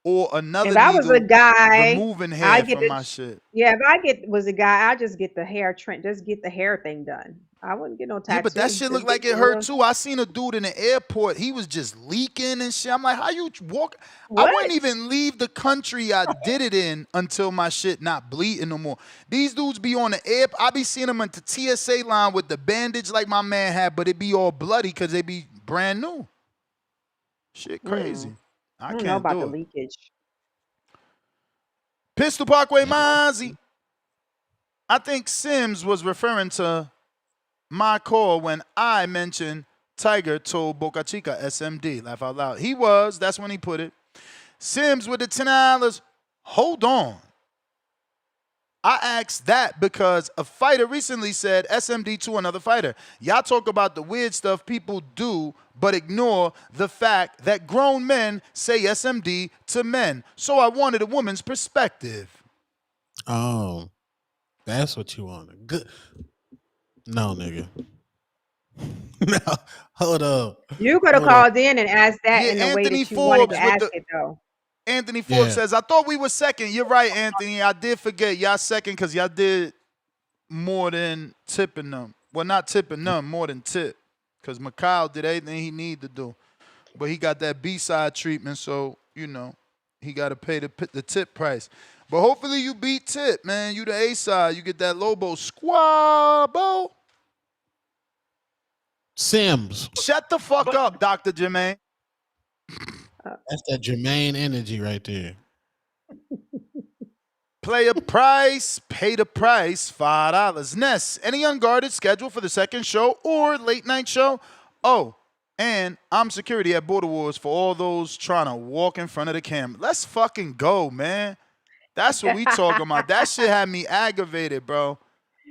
or another If I was a needle guy, removing hair I get from the my shit. yeah. If I was a guy, I just get the hair trend. Just get the hair thing done. I wouldn't get no Yeah, but that tattoo. shit Just looked like get it the hurt little too. I seen a dude in the airport. He was just leaking and shit. I'm like, how you walk? I what? wouldn't even leave the country I did it in until my shit not bleeding no more. These dudes be on the air. I be seeing them at the TSA line with the bandage like my man had, but it be all bloody because they be brand new. Shit crazy. I don't know can't about do the it. leakage. Pistol Parkway Mozzie. I think Sims was referring to my call when I mentioned Tiger told Boca Chica SMD. Laugh out loud. He was. That's when he put it. Sims with the $10. Hold on. I asked that because a fighter recently said SMD to another fighter. Y'all talk about the weird stuff people do, but ignore the fact that grown men say SMD to men. So I wanted a woman's perspective. Oh, that's what you wanted. Good. No, nigga. No, hold up. You could have called in and asked that in the way Anthony that you wanted to Forbes with ask the it, though. Anthony Forbes says, I thought we were second. You're right, Anthony. I did forget. Y'all second because y'all did more than tipping them. Well, not tipping them, more than tip. Because Mikhail did everything he needed to do. But he got that B-side treatment, so, you know, he got to pay the tip price. But hopefully you beat Tip, man. You the A-side. You get that Lobo squabble. Sims. Shut the fuck up, Dr. Jermaine. That's that Jermaine energy right there. Play a price, pay the price, $5. Ness, any unguarded schedule for the second show or late night show? Oh, and I'm security at Border Wars for all those trying to walk in front of the camera. Let's fucking go, man. That's what we talking about. That shit had me aggravated, bro.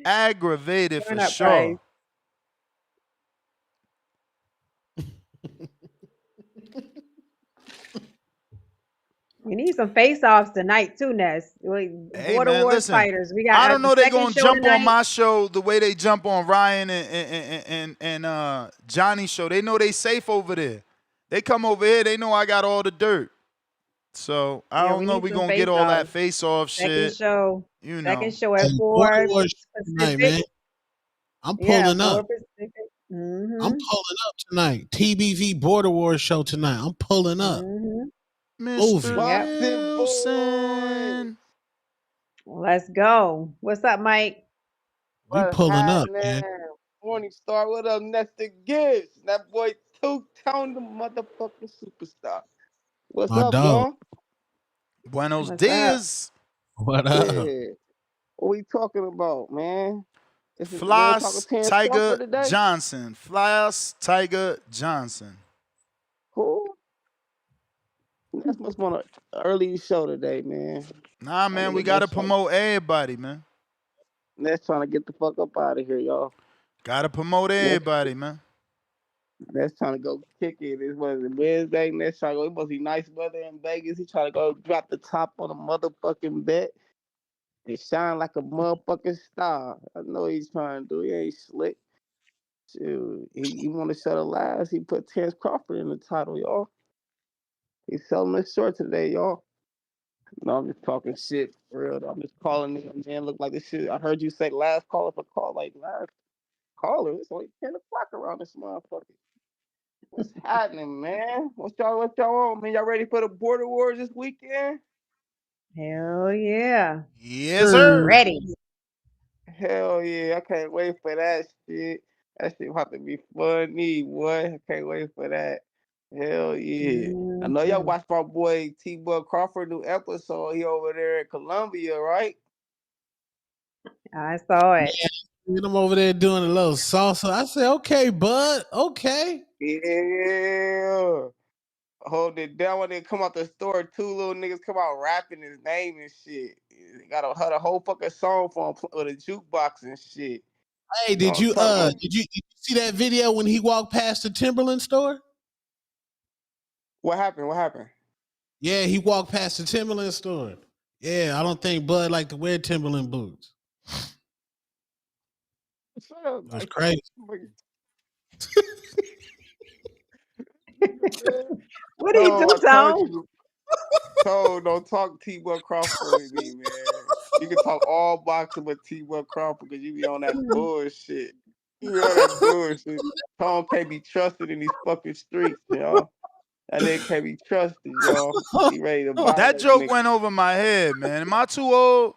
Aggravated for sure. We need some face-offs tonight too, Ness. Hey, Border man, Wars listen, fighters. We got. I don't know the they gonna show jump tonight. on my show the way they jump on Ryan and Johnny's show. They know they safe over there. They come over here, they know I got all the dirt. So I don't know we gonna get all that face-off shit. Second show. You know. Second show at 4 tonight, man. I'm pulling up. Mm-hmm. I'm pulling up tonight. TBV Border Wars show tonight. I'm pulling up. Mr. Wilson. Let's go. What's up, Mike? We pulling up, man. Morning Star, what up, Nestor Gibbs? That boy two-tone the motherfucking superstar. What's My up, dog. y'all? Buenos dias. What up? Yeah. What we talking about, man? Floss Tiger Johnson. Floss Tiger Johnson. Who? That's must want an early show today, man. Nah, man, we gotta promote everybody, man. Let's trying to get the fuck up out of here, y'all. Gotta promote everybody, man. Let's trying to go kick it. It was Wednesday. Let's try to go. It must be nice weather in Vegas. He trying to go drop the top on a motherfucking bet. It shine like a motherfucking star. I know he's trying to do. He ain't slick. Shoot, he want to sell the last. He put Terrence Crawford in the title, y'all. He's selling this short today, y'all. No, I'm just talking shit for real. I'm just calling it, man. Look like this shit. I heard you say last caller for call, like last caller. It's only 10 o'clock around this motherfucker. What's happening, man? What y'all on, man? Y'all ready for the Border Wars this weekend? Hell yeah. Yes, sir. Ready. Hell yeah. I can't wait for that shit. That shit about to be funny, boy. I can't wait for that. Hell yeah. I know y'all watched my boy T-Bug Crawford new episode. He over there in Colombia, right? I saw it. Yeah, I'm over there doing a little salsa. I said, okay, bud. Okay. Yeah. hold it down when they come out the store. 2 little niggas come out rapping his name and shit. Got a whole fucking song for him with a jukebox and shit. Hey, You know did you what I'm talking about? did you see that video when he walked past the Timberland store? What happened? What happened? Yeah, he walked past the Timberland store. Yeah, I don't think Bud like to wear Timberland boots. Shut up, It was crazy. What do you do, I told Tom? you. Don't talk T-Buck Crawford with me, man. You can talk all boxing but T-Buck Crawford because you be on that bullshit. You be on that bullshit. Tom can't be trusted in these fucking streets, y'all. That nigga can't be trusted, y'all. He ready to buy That that joke nigga. went over my head, man. Am I too old?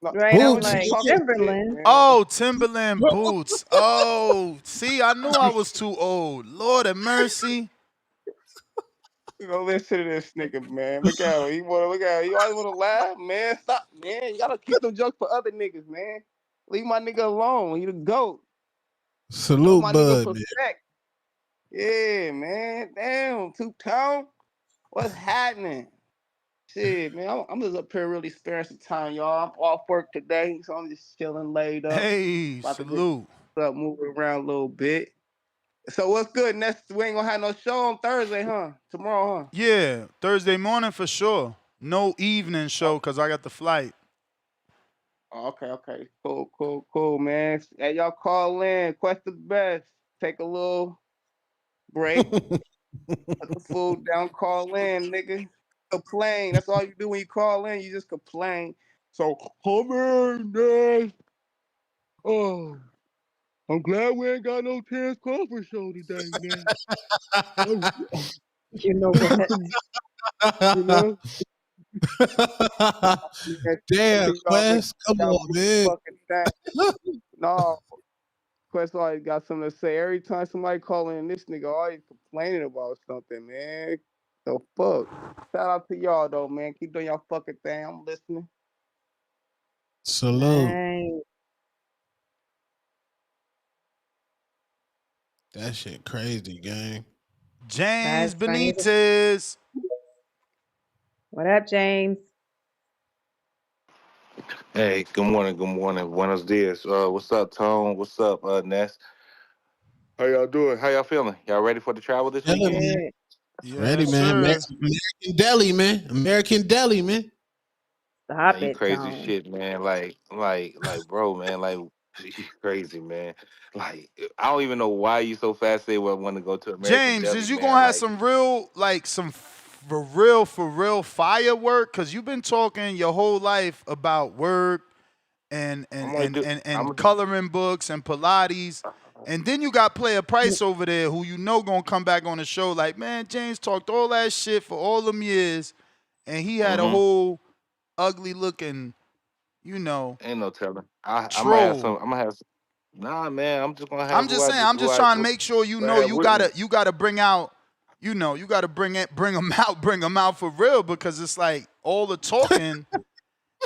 Right, I'm like Timberland. Shit, oh, Timberland boots. Oh, see, I knew I was too old. Lord have mercy. You know, listen to this nigga, man. Look at him. Look at him. You always want to laugh, man. Stop, man. You gotta keep them jokes for other niggas, man. Leave my nigga alone. He the GOAT. Salute, my Bud, nigga perfect. Yeah, man. Damn, Two-Tone. What's happening? Shit, man. I'm just up here really sparing some time, y'all. I'm off work today, so I'm just chilling, laid up. Hey, about salute. To get up, moving around a little bit. So what's good? Next, we ain't gonna have no show on Thursday, huh? Tomorrow, huh? Yeah, Thursday morning for sure. No evening show because I got the flight. Oh, okay. Cool, man. Hey, y'all call in. Quest the best. Take a little break. Put the food down. Call in, nigga. Complain. That's all you do when you call in. You just complain. So, man. Oh, I'm glad we ain't got no Terrence Crawford show today, man. You know what? You know? Damn, Quest, come on, man. No, Quest always got something to say. Every time somebody calling in, this nigga always complaining about something, man. The fuck. Shout out to y'all though, man. Keep doing y'all fucking thing. I'm listening. Salute. Dang. That shit crazy, gang. James That's funny. Benitez. What up, James? Hey, good morning, buenos dias. What's up, Tone? What's up, Ness? How y'all doing? How y'all feeling? Y'all ready for the travel this weekend? Yeah. Yes, Ready, man. sir. American Deli, man. American Deli, man. Stop Man, you it, crazy Tom. shit, man. Like, bro, man. Like, you crazy, man. Like, I don't even know why you so fascinated want to go to American James, Deli, is you man. gonna have Like, some real, like some for real firework? Cause you've been talking your whole life about work and coloring books and Pilates. And then you got Player Price over there who you know gonna come back on the show like, man, James talked all that shit for all them years, and he had a whole ugly looking, you know, ain't no telling. I'm gonna have troll. some. I'm gonna have. Nah, man. I'm just gonna have I'm just saying. I'm just trying to make sure you who I know have you with me. gotta bring out, you know, you gotta bring them out for real because it's like all the talking.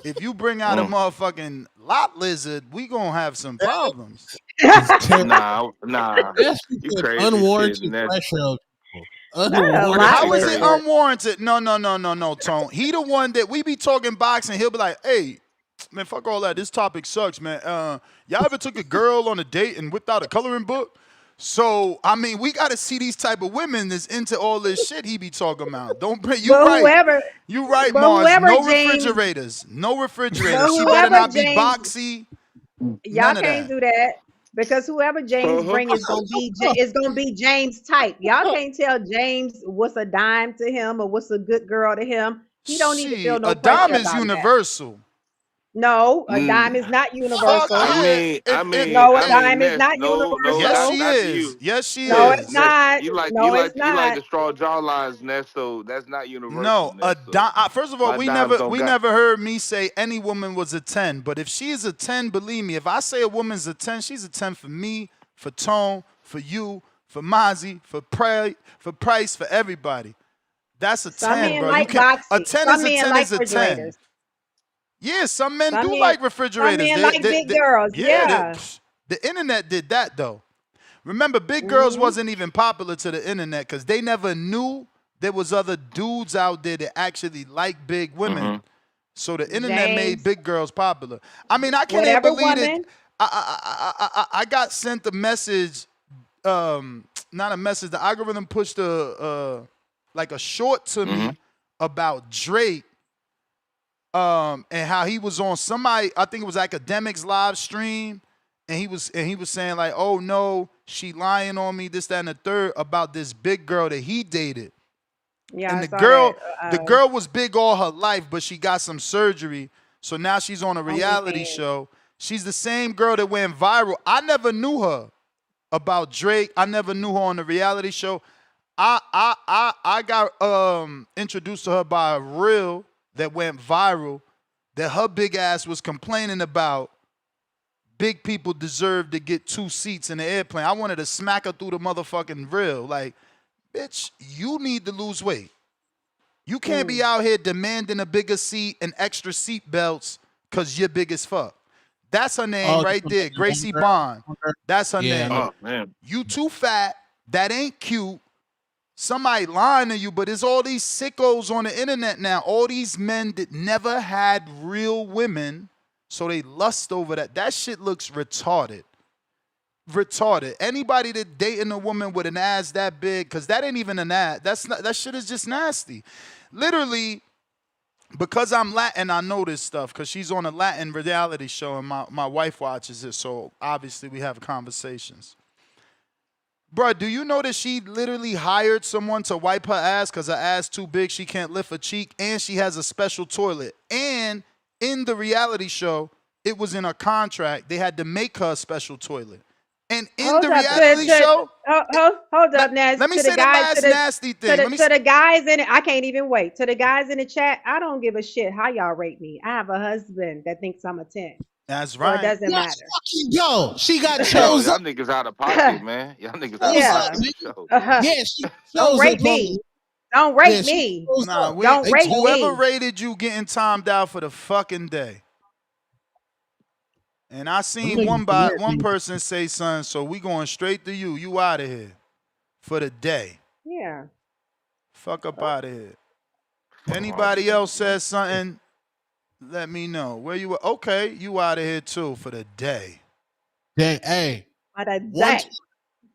If you bring out a motherfucking lot lizard, we gonna have some problems. Nah. That's You crazy unwarranted shit, Ness. pressure of people. Not a lot How is it lizard. unwarranted? No, Tone. He the one that we be talking boxing. He'll be like, hey, man, fuck all that. This topic sucks, man. Y'all ever took a girl on a date and whipped out a coloring book? So, I mean, we got to see these type of women that's into all this shit he be talking about. Don't bring you But right. You right, Mars. whoever No James, refrigerators. No but refrigerators. She better whoever not be James, boxy. y'all None of can't that. do that because whoever James bring is gonna be James type. Y'all can't tell James what's a dime to him or what's a good girl to him. He don't need to feel She, no a dime pressure is about that. universal. No, a dime is not Fuck universal. yeah. No, a Hey, dime is Ness, not no, yes, universal. she not to is. you. Yes, she No, it's is. Ness, not. No, it's you like not. the straw jaw lines, Ness. So that's not universal, No, Ness. first of all, My we dimes don't got. never heard me say any woman was a 10. But if she is a 10, believe me, if I say a woman's a 10, she's a 10 for me, for Tone, for you, for Mozzie, for Price, for everybody. That's a Some 10, men bro. You like can't. A boxy. 10 Some is a men 10 like is a 10. refrigerators. Yeah, some men Some do men, like some refrigerators. men like big girls. Yeah. The internet did that though. Remember, big girls Mm-hmm. wasn't even popular to the internet because they never knew there was other dudes out there that actually like big women. So the internet made James. big girls popular. I mean, I can't Whatever believe it. woman. I got sent a message, not a message. The algorithm pushed like a short to me about Drake, and how he was on somebody. I think it was Academics live stream, and he was saying like, "Oh no, she lying on me, this, that, and the third about this big girl that he dated." Yeah, And I the saw girl, that. the girl was big all her life, but she got some surgery, so now she's on a reality show. She's the same girl that went viral. I never knew her about Drake. I never knew her on the reality show. I got introduced to her by a reel that went viral that her big ass was complaining about. Big people deserve to get 2 seats in the airplane. I wanted to smack her through the motherfucking reel. Like, bitch, you need to lose weight. You can't be out here demanding a bigger seat and extra seat belts because you're big as fuck. That's her name right there, Gracie Bond. That's her name. Oh, man. You too fat. That ain't cute. Somebody lying to you, but there's all these sickos on the internet now. All these men that never had real women, so they lust over that. That shit looks retarded. Retarded. Anybody that dating a woman with an ass that big, because that ain't even an ass. That shit is just nasty. Literally, because I'm Latin, I know this stuff because she's on a Latin reality show and my wife watches it, so obviously we have conversations. Bruh, do you know that she literally hired someone to wipe her ass because her ass too big, she can't lift a cheek, and she has a special toilet. And in the reality show, it was in her contract. They had to make her a special toilet. And in the reality show... Hold up, Naz. Let me say the last nasty thing. To the guys in it, I can't even wait. To the guys in the chat, I don't give a shit how y'all rate me. I have a husband that thinks I'm a 10. That's So right. it doesn't matter. Yo, she got Yo, chosen. y'all niggas out of pocket, man. Y'all niggas out Yeah. of pocket. Yeah, she Don't chose rate up me. on- Don't rate Yeah, she me. chose Nah, up. Don't rate whoever me. rated you getting timed out for the fucking day. And I seen one person say something, so we going straight to you. You out of here for the day. Yeah. Fuck up out of here. Anybody else says something, let me know. Where you were? Okay, you out of here too for the day. Dang, hey. For the day.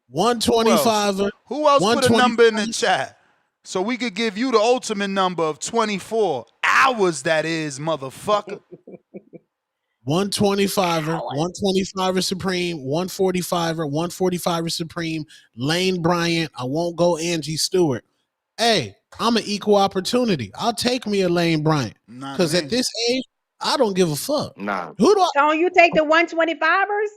125. Who else put a number in the chat? So we could give you the ultimate number of 24 hours, that is, motherfucker. 125er, 125er Supreme, 145er, 145er Supreme, Lane Bryant. I won't go Angie Stewart. Hey, I'm an equal opportunity. I'll take me a Lane Bryant. Because at this age, I don't give a fuck. Nah. Who do I? Don't you take the 125ers?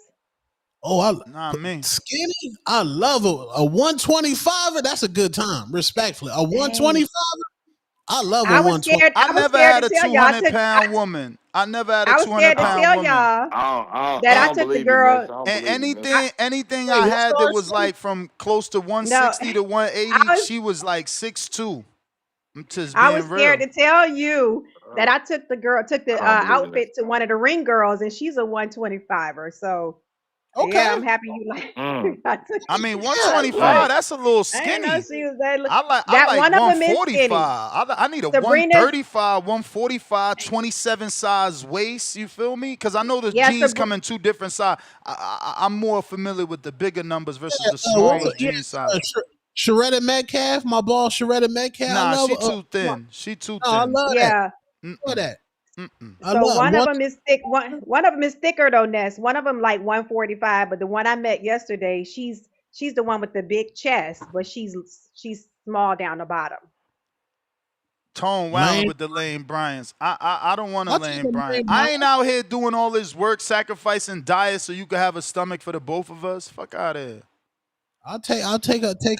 Oh, Not me. Skinny? I love a 125er. That's a good time, respectfully. A 125er? I love a 125er. I never had a 200-pound woman. I never had a 200-pound woman. Y'all that I took the girl. And anything I had that was like from close to 160 to 180, she was like 6'2". I'm just being I was scared real. to tell you that I took the outfit to one of the ring girls, and she's a 125er. So yeah, I'm happy you like. I mean, 125. That's a little skinny. I know she was that. I like one of them is 145. skinny. I need a Sabrina's- 135, 145, 27 size waist. You feel me? Because I know the jeans come in 2 different sizes. I'm more familiar with the bigger numbers versus the smaller jean size. Sharetta Metcalf, my ball, Sharetta Metcalf. Nah, she too thin. She too thin. I love Yeah. that. Love that. So one of them is thick. One of them is thicker though, Ness. One of them like 145, but the one I met yesterday, she's the one with the big chest, but she's small down the bottom. Tone Wild with the Lane Bryants. I don't want a Lane Bryant. I ain't out here doing all this work, sacrificing diet so you can have a stomach for the both of us. Fuck out of here. I'll take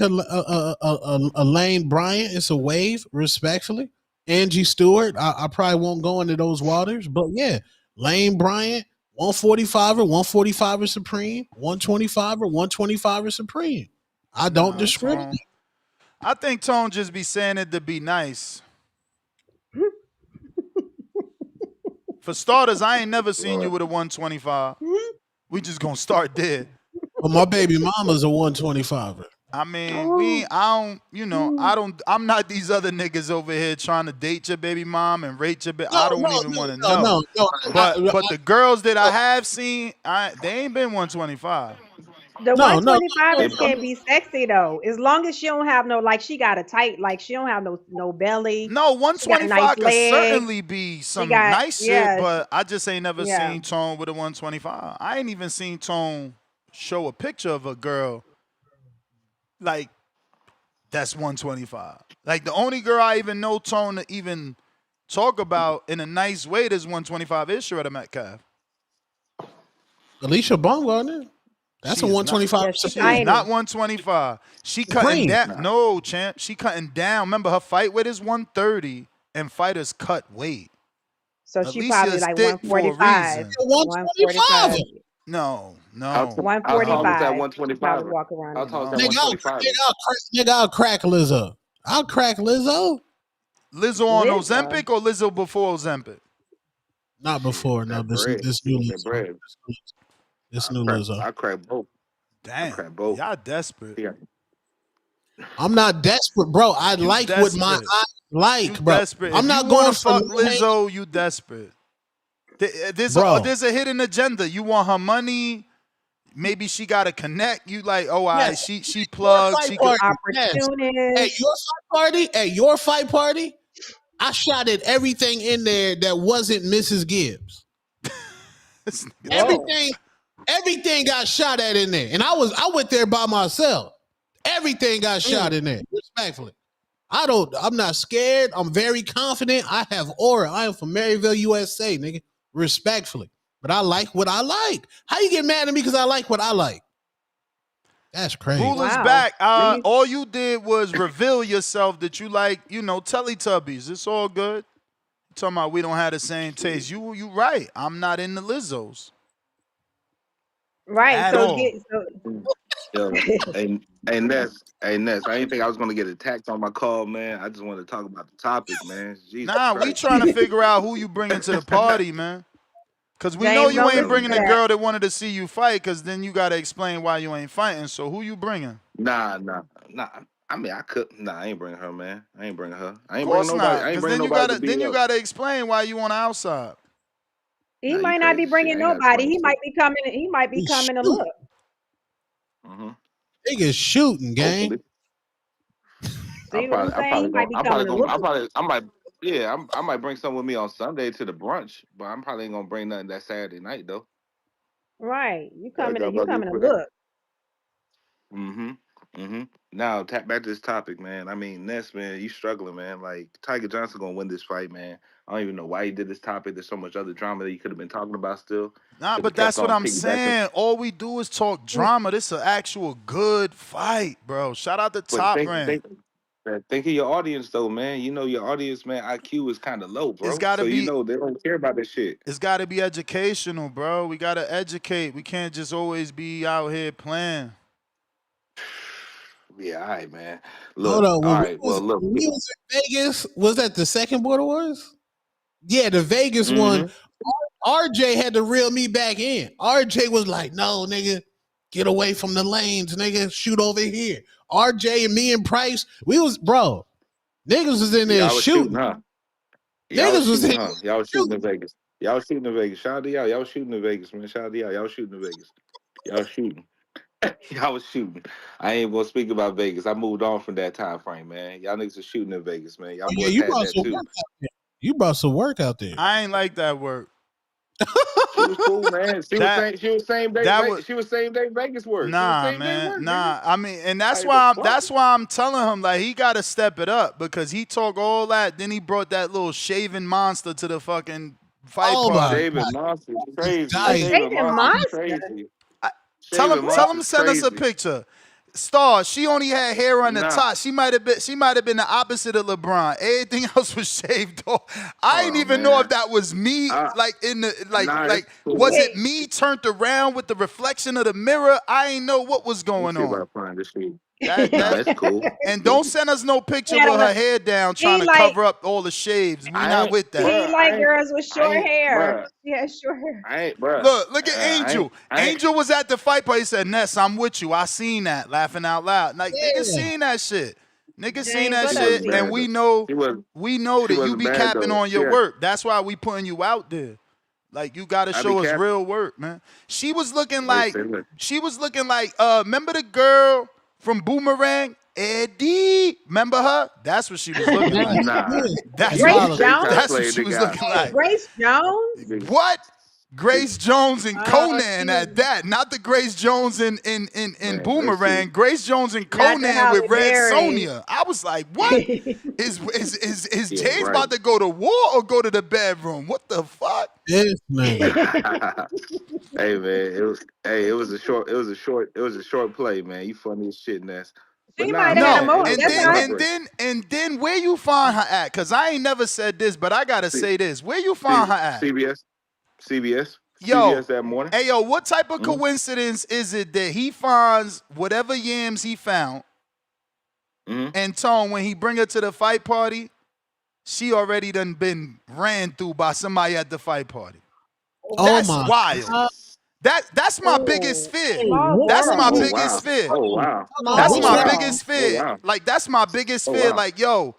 a Lane Bryant. It's a wave, respectfully. Angie Stewart. I probably won't go into those waters, but yeah, Lane Bryant, 145er, 145er Supreme, 125er, 125er Supreme. I don't discriminate. I think Tone just be saying it to be nice. For starters, I ain't never seen you with a 125. We just gonna start there. Well, my baby mama's a 125er. I mean, I'm not these other niggas over here trying to date your baby mom and rate your baby. I don't even want to know. But the girls that I have seen, they ain't been 125. The No, no, 125s can be sexy though, as long as she don't have no like she got a tight like she don't have no belly. No, She got nice 125 could legs. certainly be She some got nice shit, yeah, but I just ain't never yeah. seen Tone with a 125. I ain't even seen Tone show a picture of a girl like that's 125. Like the only girl I even know Tone to even talk about in a nice way that's 125 is Sharetta Metcalf. Alicia Bongo on there. That's a 125. Yeah, she's She is tiny. not 125. She cutting Supreme. down. No, champ. She cutting down. Remember, her fight weight is 130, and fighters cut weight. So she Alicia probably is like thick for a 145. reason. 125. No. How tall is that 145. Probably 125? walk around How in. tall is that Nigga, 125? I'll crack Lizzo. I'll crack Lizzo. Lizzo on Lizzo. Ozempic or Lizzo before Ozempic? Not before. No, this new That Lizzo. bread. This new Lizzo. I crack both. I Damn. crack both. Y'all desperate. Yeah. I'm not desperate, bro. I You like what my desperate. eyes like, You bro. desperate. I'm If not you going wanna for fuck Lizzo, you desperate. There's Bro. there's a hidden agenda. You want her money. Maybe she got to connect. You like, oh, Yes. she plugged. She could. Opportunist. At your fight party, I shot at everything in there that wasn't Mrs. Gibbs. Everything got shot at in there. And I went there by myself. Everything got shot in there. Respectfully. I'm not scared. I'm very confident. I have aura. I am from Maryville, USA, nigga. Respectfully. But I like what I like. How you get mad at me because I like what I like? That's crazy. Ruler's back. All you did was reveal yourself that you like, Teletubbies. It's all good. You talking about we don't have the same taste. You right. I'm not in the Lizzos. Right. At So all. Yo, hey Ness. I didn't think I was gonna get attacked on my call, man. I just wanted to talk about the topic, man. Jesus Nah, Christ. we trying to figure out who you bringing to the party, man. Because we know James, you don't ain't listen bringing to the that. girl that wanted to see you fight, because then you got to explain why you ain't fighting. So who you bringing? Nah. I mean, I could. Nah, I ain't bringing her, man. I ain't bringing her. I ain't Of course bringing nobody. not. I ain't Because bringing then nobody to beat you up. got to explain why you on the outside. He Nah, you might not be crazy shit. bringing I ain't gotta nobody. explain He shit. might be coming. He might be coming to look. Mm-hmm. Niggas shooting, gang. Hopefully. See what I'm saying? He might be coming to look. I might bring some with me on Sunday to the brunch, but I'm probably ain't gonna bring nothing that Saturday night though. Right. You I coming got to about for that. look. Now tap back to this topic, man. I mean, Ness, man, you struggling, man. Like Tiger Johnson gonna win this fight, man. I don't even know why he did this topic. There's so much other drama that he could have been talking about still. Nah, Could've but kept that's what on I'm piggybacking. saying. All we do is talk drama. This is an actual good fight, bro. Shout out to But Top think Rank. of your audience though, man. You know your audience, man, IQ is kind of low, bro. It's gotta So be- you know they don't care about this shit. It's got to be educational, bro. We got to educate. We can't just always be out here playing. Yeah, all right, man. Hold Look, on. all right. Well, look. When we was in Vegas, was that the second Border Wars? Yeah, the Vegas Mm-hmm. one. RJ had to reel me back in. RJ was like, no, nigga, get away from the lanes, nigga. Shoot over here. RJ and me and Price, niggas was in there Y'all was shooting. huh? Niggas was in huh? Y'all was shooting in Vegas. Y'all was shooting in Vegas. Shout out to y'all. Y'all was shooting in Vegas, man. Shout out to y'all. Y'all was shooting in Vegas. Y'all was shooting. Y'all was shooting. I ain't gonna speak about Vegas. I moved on from that time frame, man. Y'all niggas was shooting in Vegas, man. Y'all boys you had brought that some too. work out there. You brought some work out there. I ain't like that work. She was cool, man. She was same day. She was same day Vegas work. Nah, she was same man. day work, Nah, I mean, and that's Like, why the fuck? I'm telling him like he got to step it up because he talk all that. Then he brought that little shaven monster to the fucking fight party. David Monster, crazy. Shaven Monster. Crazy. Tell Shaven him Monster's to send us a crazy. picture. Star, she only had hair on the Nah. top. She might have been the opposite of LeBron. Everything else was shaved off. I didn't even know man. if that was me. Was it's cool. it me turned around with the reflection of the mirror? I ain't know what was going Let me see if on. I find this shit. That's cool. And don't send us no picture Yeah, with her hair down trying to like- cover up all the shaves. We not with that. He like girls with short hair. bruh. Yeah, short hair. I ain't, bro. Look at Angel. Angel was at the fight party. He said, Ness, I'm with you. I seen that. Laughing out loud. Like, niggas seen that shit. Niggas seen that shit. And we know that you be capping on your work. That's why we putting you out there. Like, you got to show us real work, man. She was looking like, remember the girl from Boomerang? Eddie, remember her? That's what she was looking like. That's what she was looking like. Grace Jones? What? Grace Jones and Conan at that, not the Grace Jones in Boomerang. Grace Jones and Conan with Red Sonja. I was like, what? Is James about to go to war or go to the bedroom? What the fuck? Hey man, it was a short play, man. You funny as shit, Ness. She might have had a moment. And then where you find her at? Cause I ain't never said this, but I gotta say this. Where you find her at? CBS. Yo, CBS that morning. Hey, yo, what type of coincidence is it that he finds whatever yams he found, and Tone, when he bring her to the fight party, she already done been ran through by somebody at the fight party. That's wild. That's my biggest fear. That's my biggest fear. Oh wow. That's my biggest fear. Wow. Like, that's my biggest fear. Like, yo,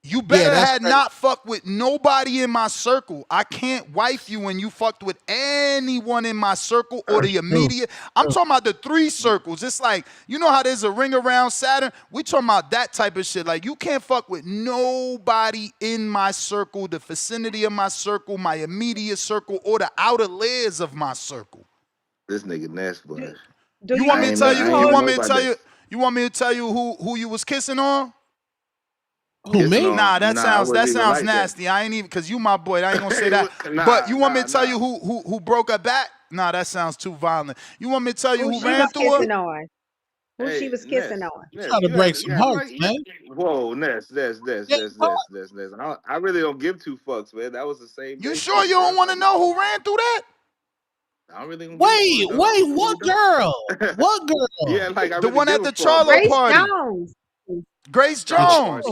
you better had not fucked with nobody in my circle. I can't wife you when you fucked with anyone in my circle or the immediate. I'm talking about the 3 circles. It's like, you know how there's a ring around Saturn? We talking about that type of shit. Like, you can't fuck with nobody in my circle, the vicinity of my circle, my immediate circle, or the outer layers of my circle. This nigga Ness, boy. You want me to tell you? You want me to tell you? You want me to tell you who you was kissing on? Who, me? Nah, that sounds like nasty. I ain't even, cause you my boy. I ain't gonna say that. But you want me to tell you who broke her back? Nah, that sounds too violent. You want me to tell you who ran through her? On? Who she was kissing on? Trying to break some hearts, man. Whoa, Ness. I really don't give 2 fucks, man. That was the same. You sure you don't want to know who ran through that? I really don't wait, what girl? What girl? Yeah, like the one at the Charlo party. Grace Jones.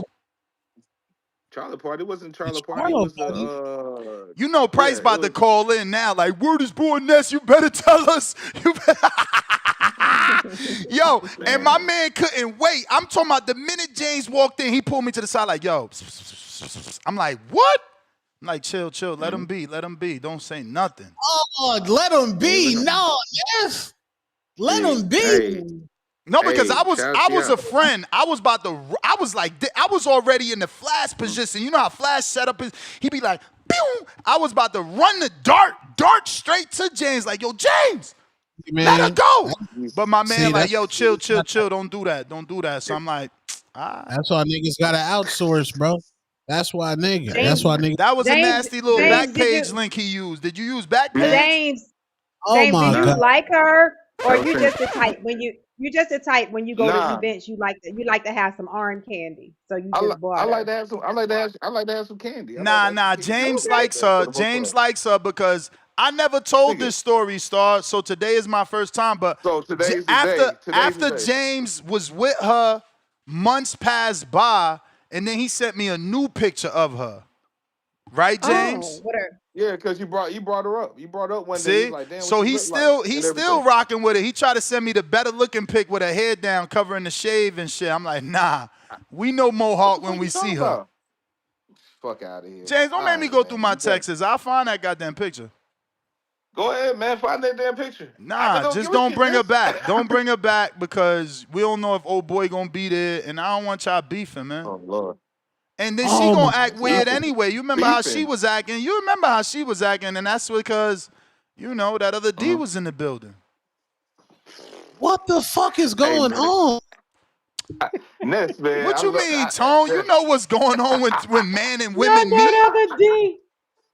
Charlotte party wasn't Charlotte party. It was you know, Price about to call in now. Like, word is born, Ness. You better tell us. You better. Yo, and my man couldn't wait. I'm talking about the minute James walked in, he pulled me to the side like, yo. I'm like, what? I'm like, chill. Let him be. Don't say nothing. Oh, let him be. No, yes. Let him be. Hey. No, because I was a friend. I was already in the Flash position. You know how Flash setup is? He'd be like, pew! I was about to run the dart straight to James. Like, yo, James, let her go. But my man, like, yo, chill. Don't do that. So I'm like, all right. That's why niggas gotta outsource, bro. That's why nigga. That was a nasty little Backpage link he used. Did you use Backpage? James, my God. Do you like her, or you just a type when you? You just a type when you go to events. You like to have some orange candy. So you just bought. I like to have some candy. Nah. James likes her. James likes her because I never told this story, Star. So today is my first time. But after James was with her, months passed by, and then he sent me a new picture of her. Right, James? Yeah, because you brought her up. You brought her up one day. See, he like, damn, so he's still rocking with it. He tried to send me the better looking pic with her hair down, covering the shave and shit. I'm like, nah, we know Mohawk when we see her. Fuck out of here, James. Don't make me go through my texts. I'll find that goddamn picture. Go ahead, man. Find that damn picture. Nah, just don't bring her back. Don't bring her back because we don't know if old boy gonna be there, and I don't want y'all beefing, man. Oh Lord. And then she gonna act weird anyway. You remember how she was acting. And that's because, you know, that other D was in the building. What the fuck is going on? Ness, man. What you mean, Tone? You know what's going on when man and women meet.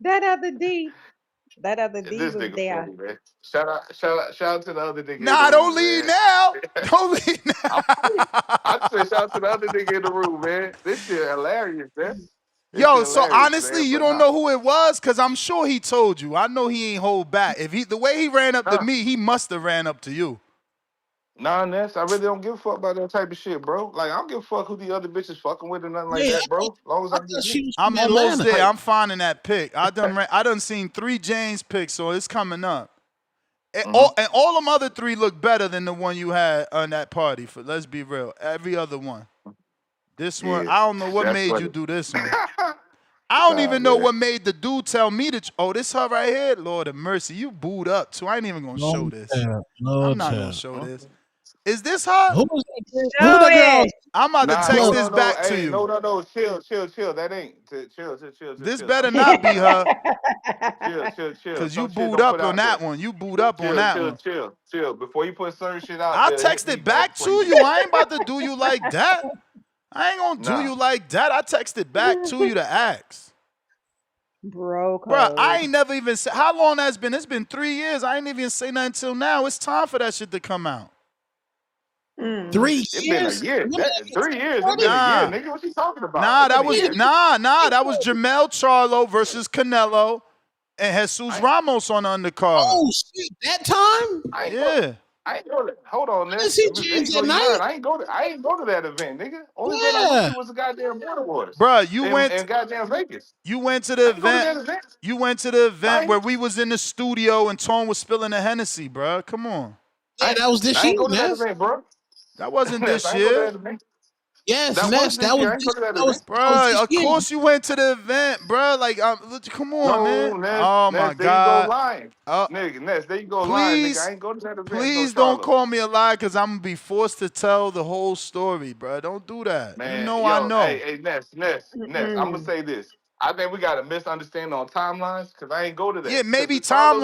That other D This was nigga there. funny, man. Shout out to the other nigga. Nah, don't leave now. Don't leave now. I said shout out to the other nigga in the room, man. This shit hilarious, man. Yo, so honestly, you don't know who it was? Because I'm sure he told you. I know he ain't hold back. The way he ran up to me, he must have ran up to you. Nah, Ness, I really don't give a fuck about that type of shit, bro. Like, I don't give a fuck who the other bitches fucking with or nothing like Yeah, that, bro. As long as I I thought get she me. was I'm from almost Atlanta. there. I'm finding that pick. I done seen 3 James picks, so it's coming up. And, all them other 3 look better than the one you had on that party. For let's be real, every other one. This one, Yeah, I don't know what that's made you funny. do this one. I don't Nah, even know man. what made the dude tell me to. Oh, this her right here. Lord of mercy, you booed up too. I ain't even gonna show this. I'm not gonna show this. Is this her? Who was that? Who Show that girl? it. I'm about to Nah, text no, this no, no. back to Hey, you. no. Chill. That ain't. Chill. This better not be her, Chill. cause you Some shit booed don't put up on out that there. one. You booed up on that one. Chill. Before you put certain shit out I'll there, hit text me, it man. back Before to you. you. I ain't about to do you like that. I ain't gonna do Nah. you like that. I texted back to you to ask. Bro Bruh, I code. ain't never even said, how long that's been? It's been 3 years. I ain't even say nothing till now. It's time for that shit to come out. 3 It been a years? year. When That, 3 years. It been a year, Nah. nigga. What you talking about? Nah, It been that a was year. that was Jamel Charlo versus Canelo and Jesus Ramos on the undercard. Oh shit! That time? Yeah. I ain't go to. Hold on, I didn't Ness. see There you James go. at You night. lying. I ain't go to that event, nigga. Only event I went Yeah. to was the goddamn Border Wars. Bruh, you And goddamn Vegas. went to the I ain't go to event. that event. You went to the I event ain't, where we was in the studio and Tone was spilling the Hennessy, bruh. Come on. Yeah, that was this I year, ain't go to that Ness. event, bro. That wasn't Ness, this I ain't go to year. that event. Yes, That was Ness. this year. I ain't go to that event. That was Bruh, this of year. course you went to the event, bruh. Like, come on, man. No, Ness. Oh my Ness, there you go God. lying. Nigga, Ness, there you go lying, nigga. I Please, ain't go to that event, no please don't Charlo. call me a liar because I'm gonna be forced to tell the whole story, bruh. Don't do that. You Man, know I yo, know. hey, Ness. I'm gonna say this. I think we got a misunderstanding on timelines because I ain't go to Yeah, that. Because maybe the Charlo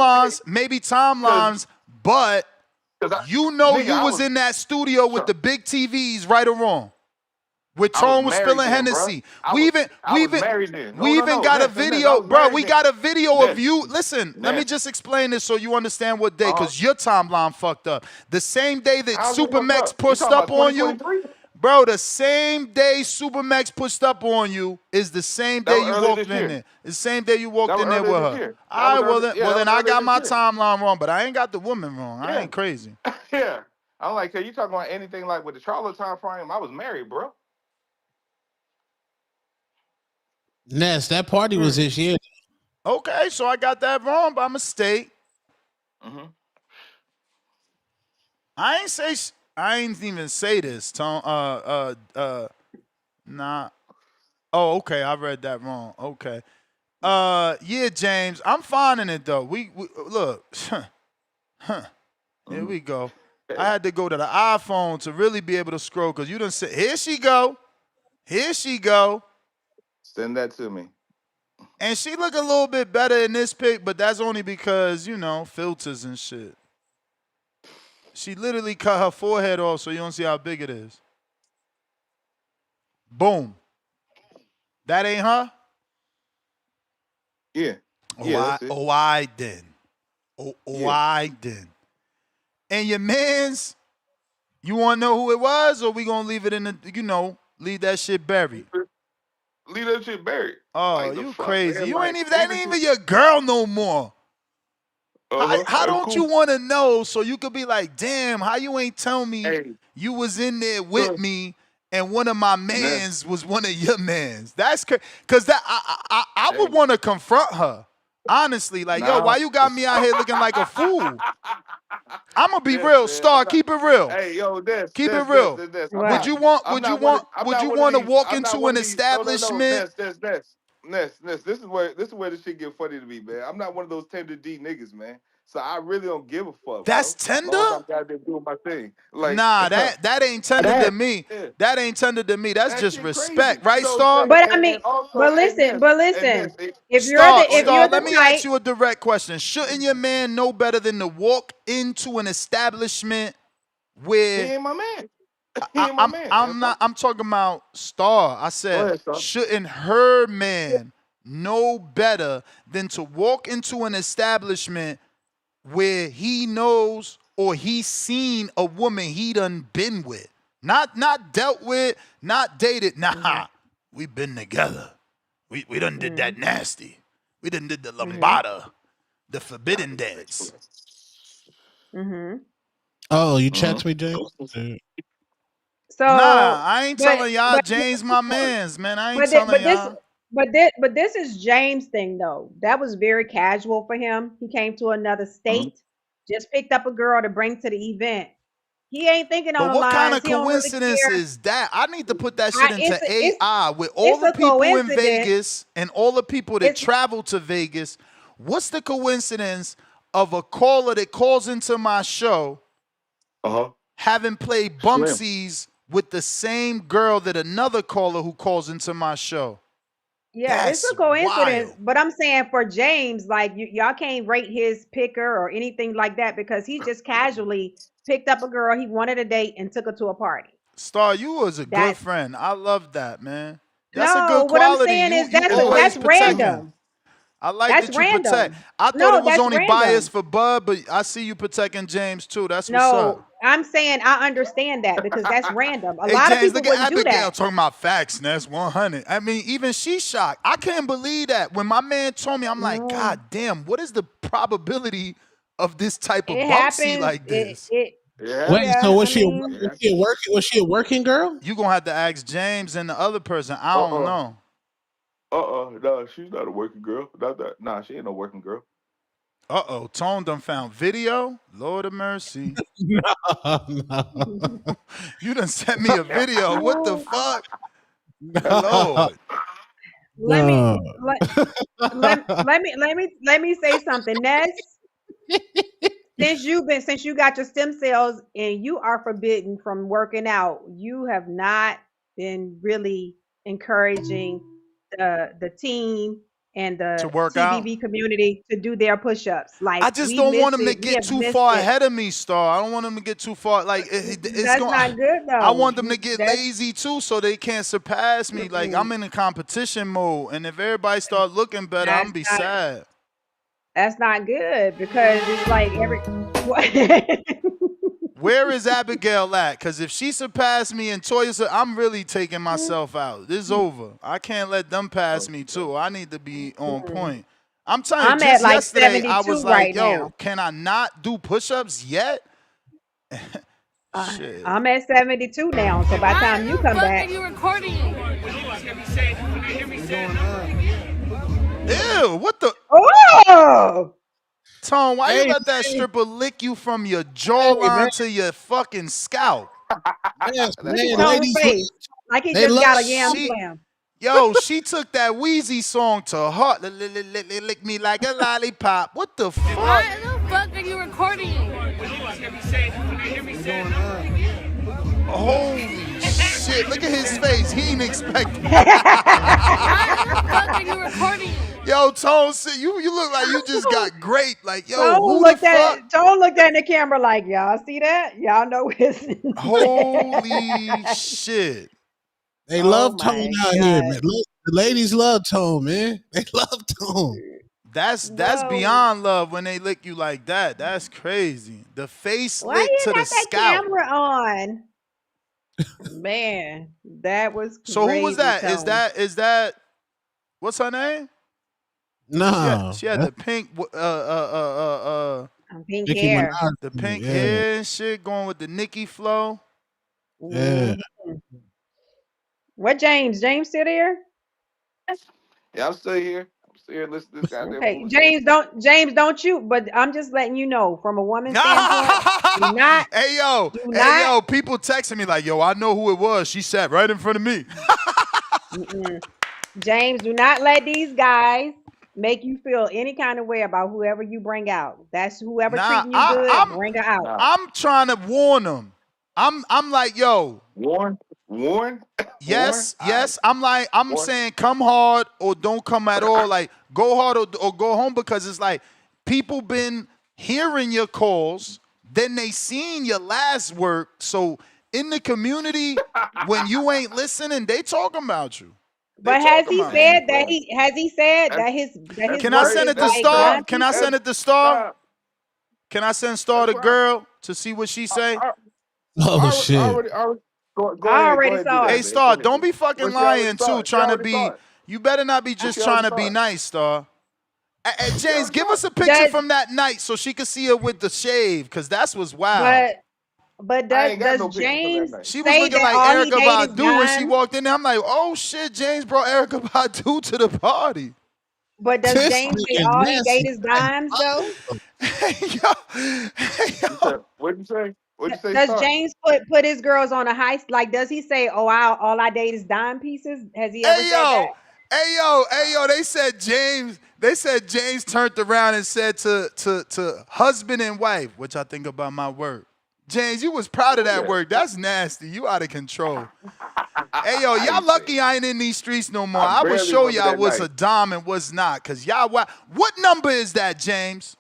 timelines, but you know nigga, you I was was in that studio with the big TVs, right or wrong. With I was Tone was married spilling then, bro. Hennessy. We I was married then. we even No, got a Ness, I video, was bro. married We then. got a video of Ness, you. Listen, let me Ness. just explain this so you understand what day, because your timeline fucked up. The same day that How's it fucked Supermax up? You pushed talking up about on you, 2023? bro, the same day Supermax pushed up on you is the same That day was you earlier walked this in year. there. It's the same day you That walked was in there earlier with this her. year. All right, That then was I earlier got this my year. timeline wrong, but I ain't got the woman wrong. I Yeah. ain't crazy. Yeah. I'm like, hey, you talking about anything like with the Charlotte time frame? I was married, bro. Ness, that party was this year. Okay, so I got that wrong by mistake. Mm-hmm. I ain't even say this. Tone. Nah. Oh, okay. I read that wrong. Okay. Yeah, James. I'm finding it though. We look. Here we go. I had to go to the iPhone to really be able to scroll because you done said, here she go. Here she go. Send that to me. And she look a little bit better in this pic, but that's only because, filters and shit. She literally cut her forehead off so you don't see how big it is. Boom. That ain't her? Yeah. That's it. I then. I then. And your mans, you want to know who it was, or we going to leave it in the, leave that shit buried? Leave that shit buried. Oh, like you fuck, crazy. man? You Like, ain't even, that ain't even your girl no more. How don't cool. you want to know so you could be like, damn, how you ain't tell me you was in there with me and one of my mans was one of your mans? That's crazy. Because I would want to confront her. Honestly, like, yo, why you got me out here looking like a fool? I'm gonna be real, Star. Keep it real. Hey, yo, keep it real. Would you want to walk into an establishment? Ness, this is where this shit get funny to me, man. I'm not one of those tender D niggas, man. So I really don't give a fuck. That's bro. tender? As long as I'm out there doing my thing. Like, nah, that ain't tender to me. Yeah. That ain't tender to me. That's That just shit respect, crazy. right, You know Star? what I'm saying? But I mean, also, but listen. If you're Star, the let me type, ask you a direct question. Shouldn't your man know better than to walk into an establishment where He ain't my man. He ain't my man. I'm talking about Star. I said, ahead, Star. shouldn't her man know better than to walk into an establishment where he knows or he's seen a woman he done been with? Not dealt with, not dated. Nah, we been together. We done did that nasty. We done did the lambada, the forbidden dance. Oh, you text me, James? So, Nah, I ain't but telling y'all. but James, my man's man. I ain't but thi- telling but this y'all. but this is James' thing though. That was very casual for him. He came to another state, just picked up a girl to bring to the event. He ain't thinking on But the what kind lines. of He don't really coincidence care. is that? I need to put that shit into It's AI with all it's the a people in coincidence. Vegas and all the people that It's travel to Vegas. What's the coincidence of a caller that calls into my show having played Slim. bumpsies with the same girl that another caller who calls into my show? Yeah, it's That's a coincidence. wild. But I'm saying for James, like y'all can't rate his picker or anything like that because he just casually picked up a girl he wanted a date and took her to a party. Star, you was a good That friend. I love that, man. That's a no, good what I'm quality. saying You is you always that's protecting. random. I like That's that you protect. random. I thought it No, was that's only biased random. for Bud, but I see you protecting James too. That's what's No, up. I'm saying I understand that because that's random. A Hey lot of James, people look at wouldn't do Abigail that. talking about facts, and that's 100. I mean, even she shocked. I can't believe that. When my man told me, I'm like, No, God damn, what is the probability of this type of it bumpsy happens. like this? Wait, so Yeah, I mean, was she a working girl? You gonna have to ask James and the other person. I don't know. No, she's not a working girl. Not that. Nah, she ain't no working girl. Tone done found video. Lord of mercy. No. You done sent me a video. What the fuck? No. Lord. let me let me say something. Ness, since you got your stem cells and you are forbidden from working out, you have not been really encouraging the team and To the work out? TBV community to do their push-ups. Like I just don't want him to we get have too missed far it. ahead of me, Star. I don't want him to get too far. Like it's That's going. not good I though. want them to get That's lazy too, so they can't surpass me. Like I'm in a competition mode, and if everybody start looking better, I'm that's gonna be not sad. that's not good because it's like every what? Where is Abigail at? Because if she surpassed me and Toya, I'm really taking myself out. This is over. I can't let them pass me too. I need to be on point. I'm telling you, I'm at just like yesterday, I 72 was like, right yo, now. can I not do push-ups yet? Shit. I'm at 72 now. So by the time you come back, Ew, what the? oh, Tone, why you Hey, let that man. stripper lick you from your Hey, man. jawline to your fucking scalp? Yes, look at man. Tone's Ladies, face. Like he they just love. got a yam She, slam. yo, she took that Wheezy song to heart. Lick me like a lollipop. What the fuck? Why the fuck are you recording? Holy shit! Look at his face. He ain't expect. Why the fuck are you recording? Yo, Tone, you look like you just got great. Like, yo, Tone who the looked at fuck? it. Tone looked at the camera like, y'all see that? Y'all know his. Holy shit! They Oh love Tone my out here, god. man. Look, the ladies love Tone, man. They love Tone. That's Whoa. beyond love when they lick you like that. That's crazy. The face Why lick you to the got that scalp. camera on? Man, that was So who was crazy, that? Tone. Is that what's her name? No, She had the pink Pink Nicki hair. Minaj. the pink Yeah, hair and shit going with the Nicki flow. yeah. Mhm. What James? James still there? Yeah, I'm still here. I'm still here listening to this goddamn Okay, foolishness. James don't shoot, but I'm just letting you know from a woman's standpoint, do not, Hey do not, yo, people texting me like, yo, I know who it was. She sat right in front of me. James, do not let these guys make you feel any kind of way about whoever you bring out. That's whoever Nah, treating you good, bring her out. I'm trying to warn them. I'm like, yo, Warren? Warren? yes, All right. I'm Warren? saying come hard or don't come at all. Like go hard or go home because it's like people been hearing your calls, then they seen your last work. So in the community, when you ain't listening, they talking about you. They But has talking he about you. said that his Can I work send is it to like Star? done Can I people? send it to Star? Nah, Can I send Star that's the why girl to see what she say? Oh shit. Go I ahead. Go already ahead and do saw that, Hey, it. man. Go Star, ahead. don't be fucking Well, she already lying saw too. it. She Trying to already saw be. it. You better not be Well, just she trying already to saw be it. nice, Star. Hey, Well, she James, already give saw us it. a picture Does from that night so she can see her with the shave, cause that's what's wild. but But I does ain't got no does pictures from that James night. She was say looking that like all he Erica dated is Badu when she dimes? walked in there. I'm like, oh shit, James brought Erica Badu to the party. But does This James say nigga all he nasty. date is dimes though? You said, what'd you say? What'd you say, Does Star? James put his girls on a high, like does he say, "Oh, all I date is dime pieces"? Has he ever Hey said that? yo, hey yo, they said James turned around and said to husband and wife, which I think about my work. James, you was proud of that work. That's nasty. You out of control. Hey yo, y'all lucky I ain't in these streets no more. I I would barely show remember y'all that what's night. a dime and what's not. Cause y'all what number is that, James?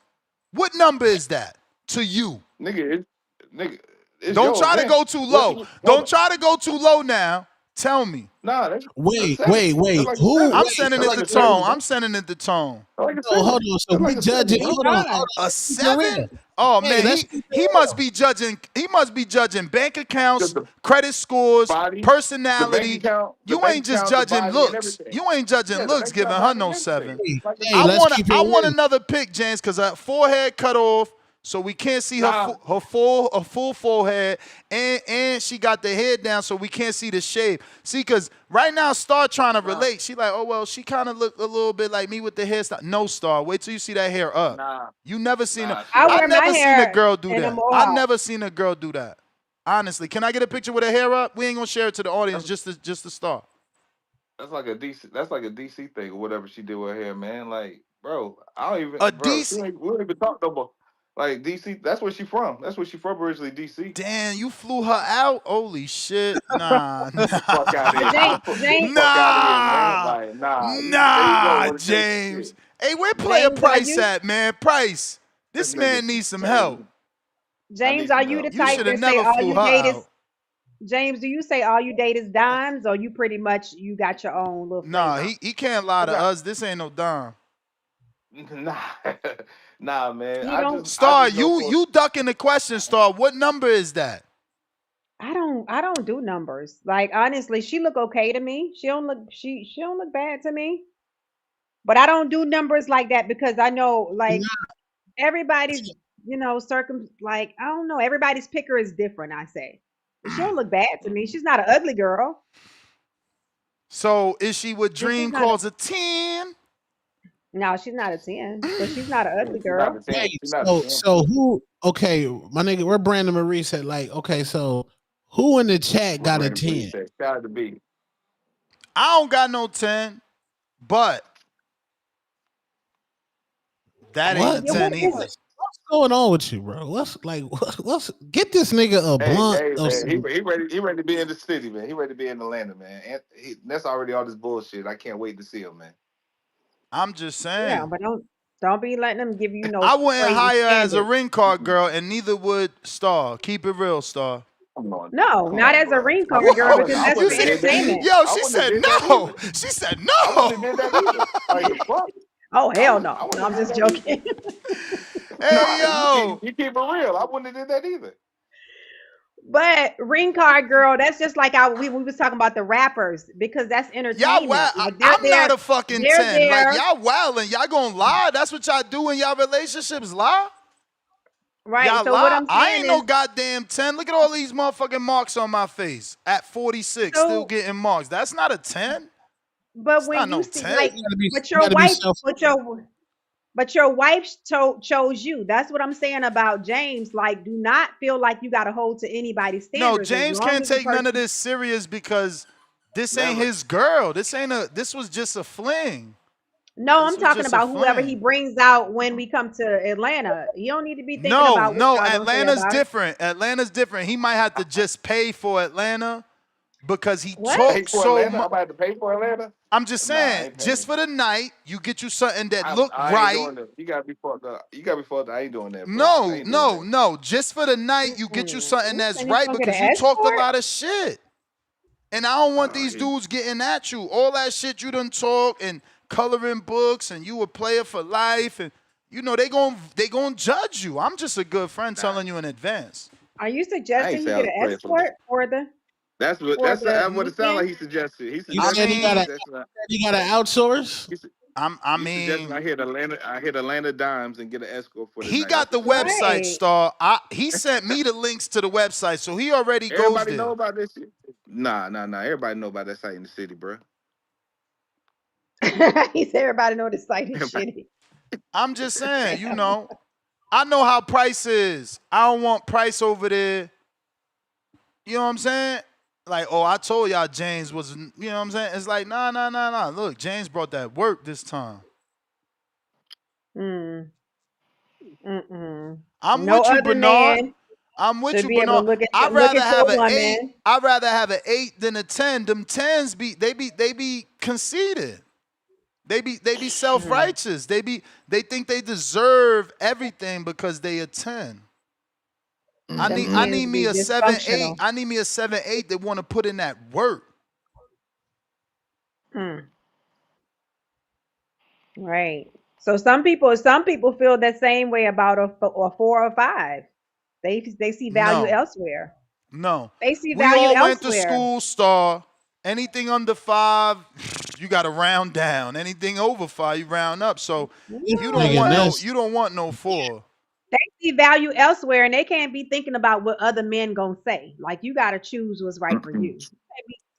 What number is that to you? Nigga, it's Don't your try to event. go too low. Don't try to go too low now. Tell me. Nah, that's a Wait. 7. That's like a 7. I'm sending That's it like to a 7, Tone. bro. I'm sending it to Tone. That's like a Oh, 7. hold on. So That's we like a 7, judging. bro. Hold on. A Keep it real. 7? Oh Hey, man, let's keep it he real. must be judging. He must be judging bank accounts, The credit scores, body, the bank personality. account, You ain't just the judging body, and looks. everything. You ain't judging Yeah, the looks, bank giving account, her body, no and everything. 7. Like a Hey, let's keep it I want real. another pic, James, because her forehead cut off, so we can't see Nah. her full forehead, and she got the head down, so we can't see the shape. See, because right now Star trying to relate. She like, oh well, she kind of look a little bit like me with the hairstyle. No, Star, wait till you see that hair up. Nah. You never seen Nah, a, she I I wear my never seen a hair girl do in a that. I mohawk. never seen a girl do that. Honestly, can I get a picture with her hair up? We ain't gonna share it to the audience, just to Star. That's like a DC thing or whatever she did with her hair, man. Like, bro, I don't even, A bro. DC. We don't even talk no more. Like DC, that's where she from. That's where she from originally, DC. Damn, you flew her out? Holy shit. Nah. Fuck out of here. James, Fuck out of here, man. Like, nah. There you go. Want to take James. shit. Hey, where player James, are Price you at, man? Price. This This nigga man needs some crazy. help. I James, need are some you the help. You type should have that say never all flew you her date is out. James? Do you say all you date is dimes, or you pretty much you got your own little Nah, flavor? he can't lie to Okay. us. This ain't no dime. Nah, nah, man. You don't. I Star, just know for you ducking the question, Star. What number is that? I don't do numbers. Like honestly, she look okay to me. She don't look bad to me. But I don't do numbers like that because I know like everybody's like I don't know, everybody's picker is different, I say. But she don't look bad to me. She's not an ugly girl. So is she what She's Dream not a, calls a 10? no, she's not a 10, but she's not an ugly she's not a girl. 10. Hey, She's not a 10. so who? Okay, my nigga, where Brandon Marie said like, okay, so who in the chat got a 10? Got to be. I don't got no 10, but that ain't a What? Yeah, 10 either. What's going on with you, bro? What's get this nigga a blunt Hey, or man. He something. ready to be in the city, man. He ready to be in Atlanta, man. And that's already all this bullshit. I can't wait to see him, man. I'm just yeah, saying. but don't be letting them give you no I wouldn't crazy hire her as a standards. ring card girl, and neither would Star. Keep it real, Star. Come on, No, come not on, as a bro. ring I card girl wouldn't. because I that's You for wouldn't have see, did that either. entertainment. yo, I she wouldn't have said did that no. either. She said I wouldn't have no. did that either. Like the fuck. Oh I hell wouldn't. no. I No, wouldn't I'm have just did that either. joking. Hey, Nah, yo. you keep it real. I wouldn't have did that either. But ring card girl, that's just like we was talking about the rappers because that's Y'all entertainment. wild. Like I'm not a fucking they're 10. Like, there, y'all wildin'. Y'all gonna lie? That's what y'all do in y'all relationships, lie? right? Y'all So what lie? I'm I saying ain't is, no goddamn 10. Look at all these motherfucking marks on my face. At 46, still so getting marks. That's not a 10. but It's not when you no see 10. like, You gotta be, but you your gotta be wife, self. but your wife chose you. That's what I'm saying about James. Like, do not feel like you got to hold to anybody's No, standards as James long can't as the take none of person. this serious because this ain't Never. his girl. This was just a fling. No, This I'm was talking just a about whoever he fling. brings out when we come to Atlanta. You don't need to be thinking No, about what no, y'all gonna say Atlanta's about it. different. Atlanta's different. He might have to just pay for Atlanta because he What? Pay talks for so Atlanta. I'm much. about to pay for Atlanta. I'm just Nah, I saying, ain't just paying. for the night, you get you something that look I ain't right. doing that. You gotta be fucked up. You gotta be fucked up. I ain't doing that, bro. I No, ain't doing no, that. no. Just for the night, you get you Mm-mm. something You that's saying he's right gonna get because an you talked a escort? lot of shit. And I don't want these He, dudes getting at you. All that shit you done talk and coloring books and you a player for life and you know they gon' judge you. I'm just a good friend telling you in advance. Are you I ain't suggesting say you I get was an playing for. escort for the That's for the what it sounded meeting? like. He You I suggested said it, he but mean, gotta outsource. I You suggesting mean, I hit Atlanta Dimes and get an escort for the he night. got That's the what you're saying. website, Star. He sent me the links to the website, so he already goes Everybody there. know about this shit? Nah. Everybody know about that site in the city, bro. He said everybody know the site is shitty. I'm just saying, I know how Price is. I don't want Price over there. You know what I'm saying? Like, oh, I told y'all James was, you know what I'm saying? It's like, nah. Look, James brought that work this time. I'm No with you, other Bernard. man I'm with should you, be able Bernard. to look at I'd look rather at have your an 8. woman. I'd rather have an 8 than a 10. Them 10s they be conceited. They be self-righteous. They think they deserve everything because they a 10. I need me a 7-8. I need me a 7-8 that want to put in that work. Right. So some people feel that same way about a 4 or 5. They see value elsewhere. No. They see We value all went to elsewhere. school, Star. Anything under 5, you got to round down. Anything over 5, you round up. So you don't want no 4. They see value elsewhere, and they can't be thinking about what other men gonna say. Like, you gotta choose what's right for you.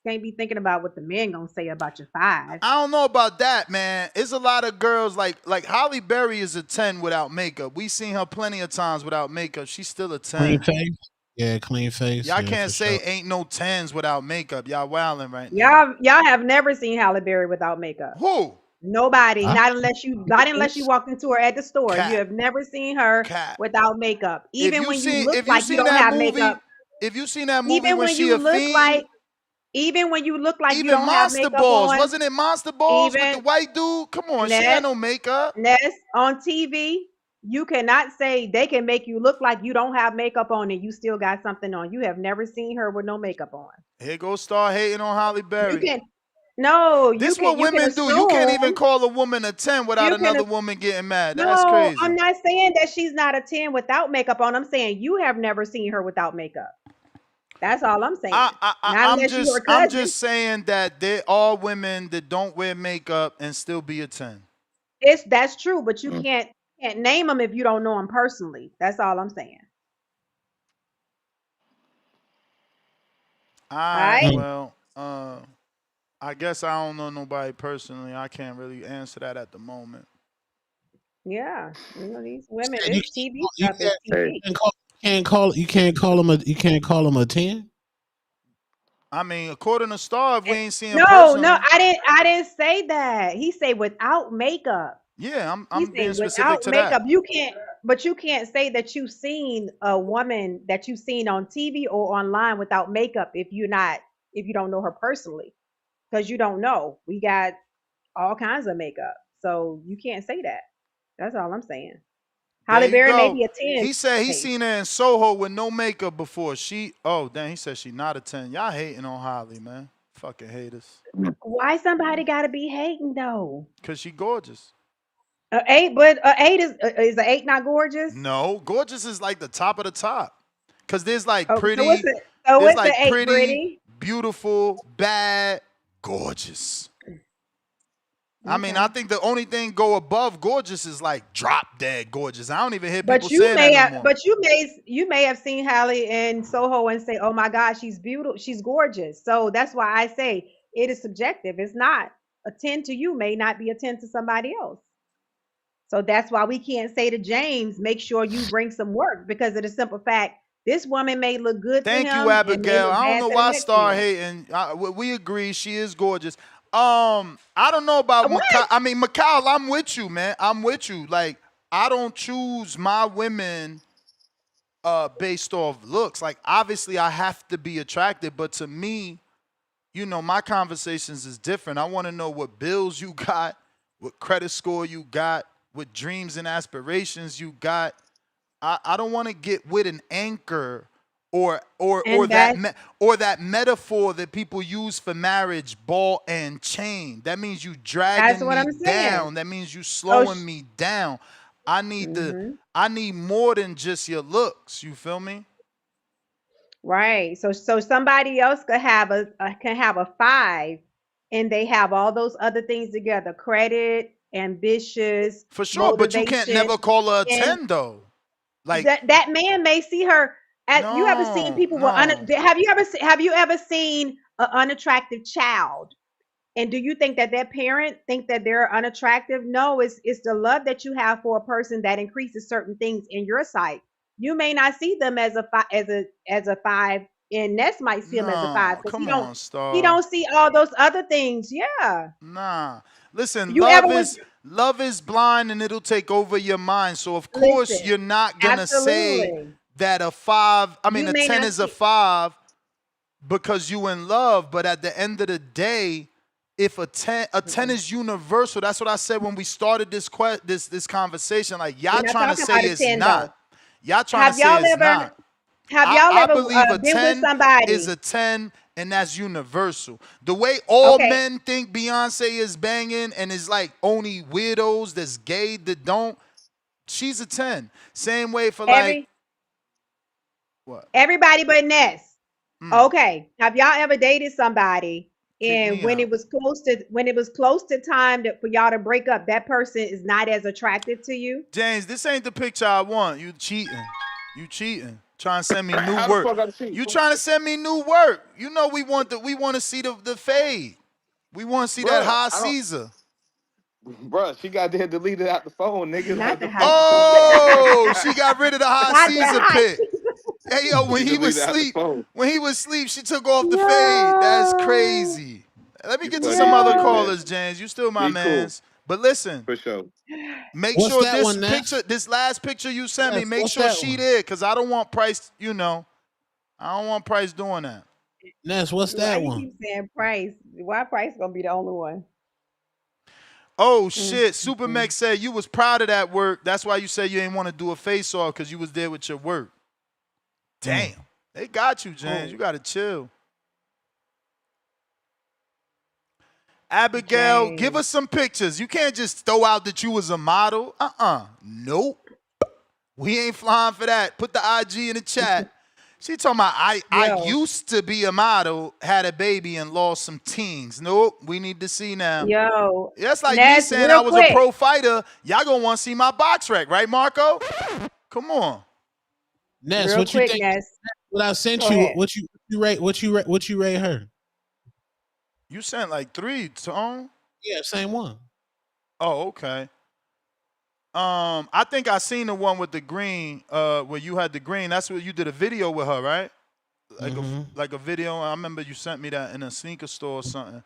Can't be thinking about what the men gonna say about your 5. I don't know about that, man. It's a lot of girls like Holly Berry is a 10 without makeup. We seen her plenty of times without makeup. She's still a 10. Clean face. Yeah, clean face. Y'all yeah, can't say sure. ain't no 10s without makeup. Y'all wilding right now. Y'all have never seen Halle Berry without makeup. Who? Nobody. Not unless you walked into her at the store. Cat. You have never seen her without makeup. Even when you look like you don't have makeup. If you seen that movie Even when when she you a look fiend, like even when you look like you even don't have Monster makeup Balls, on. wasn't it Monster Balls with the white dude? Come on, she had no makeup. On TV, you cannot say they can make you look like you don't have makeup on and you still got something on. You have never seen her with no makeup on. Here goes Star hating on Holly Berry. This what women do. You can't even call a woman a 10 without another woman getting mad. That's crazy. I'm not saying that she's not a 10 without makeup on. I'm saying you have never seen her without makeup. That's all I'm saying. I'm just saying that there are women that don't wear makeup and still be a 10. That's true, but you can't name them if you don't know them personally. That's all I'm saying. All right. Well, I guess I don't know nobody personally. I can't really answer that at the moment. Yeah, these women, this TV stuff is TV. You can't call him a 10. I mean, according to Star, if we ain't seeing No, personally, I didn't say that. He said without makeup. Yeah, I'm being specific without to makeup, that. You can't say that you've seen a woman that you've seen on TV or online without makeup if you don't know her personally, because you don't know. We got all kinds of makeup, so you can't say that. That's all I'm saying. Halle Berry may be a 10. He said he seen her in Soho with no makeup before. He said she not a 10. Y'all hating on Holly, man. Fucking haters. Why somebody gotta be hating though? Cause she gorgeous. 8, but 8 is an 8 not gorgeous? No, gorgeous is like the top of the top. Cause there's like pretty, so what's there's like the 8 pretty, beautiful, bad, gorgeous. I mean, I think the only thing go above gorgeous is like drop dead gorgeous. I don't even hear people say that no more. But you may have seen Halle in Soho and say, "Oh my God, she's beautiful, she's gorgeous." So that's why I say it is subjective. It's not a 10 to you, may not be a 10 to somebody else. So that's why we can't say to James, "Make sure you bring some work," because of the simple fact this woman may look good. Thank to him you, Abigail. I don't know why Star hating. We agree she is gorgeous. I don't know about Macau. I mean, Macau, I'm with you, man. I'm with you. Like, I don't choose my women based off looks. Like, obviously, I have to be attractive, but to me, my conversations is different. I want to know what bills you got, what credit score you got, what dreams and aspirations you got. I don't want to get with an anchor or that metaphor that people use for marriage, ball and chain. That means you dragging me down. That means you slowing me down. I need more than just your looks. You feel me? Right. So somebody else could have a 5, and they have all those other things together: credit, ambitious, For sure, but you can't never call her a 10 though. Like that man may see her as you ever seen people with have you ever seen an unattractive child? And do you think that their parent think that they're unattractive? No, it's the love that you have for a person that increases certain things in your sight. You may not see them as a five, and Ness might see him as a 5 because he don't see all those other things. Yeah. Nah. Listen, love is blind and it'll take over your mind. So of course you're not gonna say that a 10 is a 5 because you in love. But at the end of the day, if a 10 is universal, that's what I said when we started this conversation. Like y'all trying to say it's not. Y'all trying to say it's not. Have y'all ever believe a been 10 with somebody is a 10 and that's universal. The way all men think Beyonce is banging and is like only weirdos that's gay that don't, she's a 10. Same way for what? Everybody but Ness. Okay. Have y'all ever dated somebody and when it was close to time for y'all to break up, that person is not as attractive to you? James, this ain't the picture I want. You cheating. Trying to send me new work. You trying to send me new work. You know we want to see the fade. We want to see that high Caesar. Bruh, she got there deleted out the phone, nigga. She got rid of the high Caesar pic. Hey yo, when he was asleep, she took off the fade. That's crazy. Let me get to some other callers, James. You still my mans. Cool. But listen, for sure. Make sure this last picture you sent me, make sure she there, because I don't want Price, I don't want Price doing that. Ness, what's that one? You keep saying Price. Why Price gonna be the only one? Oh shit. Super Mex said you was proud of that work. That's why you said you didn't want to do a face off because you was there with your work. Damn. They got you, James. You gotta chill. Abigail, give us some pictures. You can't just throw out that you was a model. Nope. We ain't flying for that. Put the IG in the chat. She talking about I used to be a model, had a baby, and lost some teens. Nope. We need to see now. Yo. That's like me saying I was a pro fighter. Y'all gonna want to see my box rec, right, Marco? Come on. Ness, what you think? What I sent you, what you rate her? You sent like 3, Tone? Yeah, same one. Oh, okay. I think I seen the one with the green, where you had the green. That's where you did a video with her, right? Like a video. I remember you sent me that in a sneaker store or something.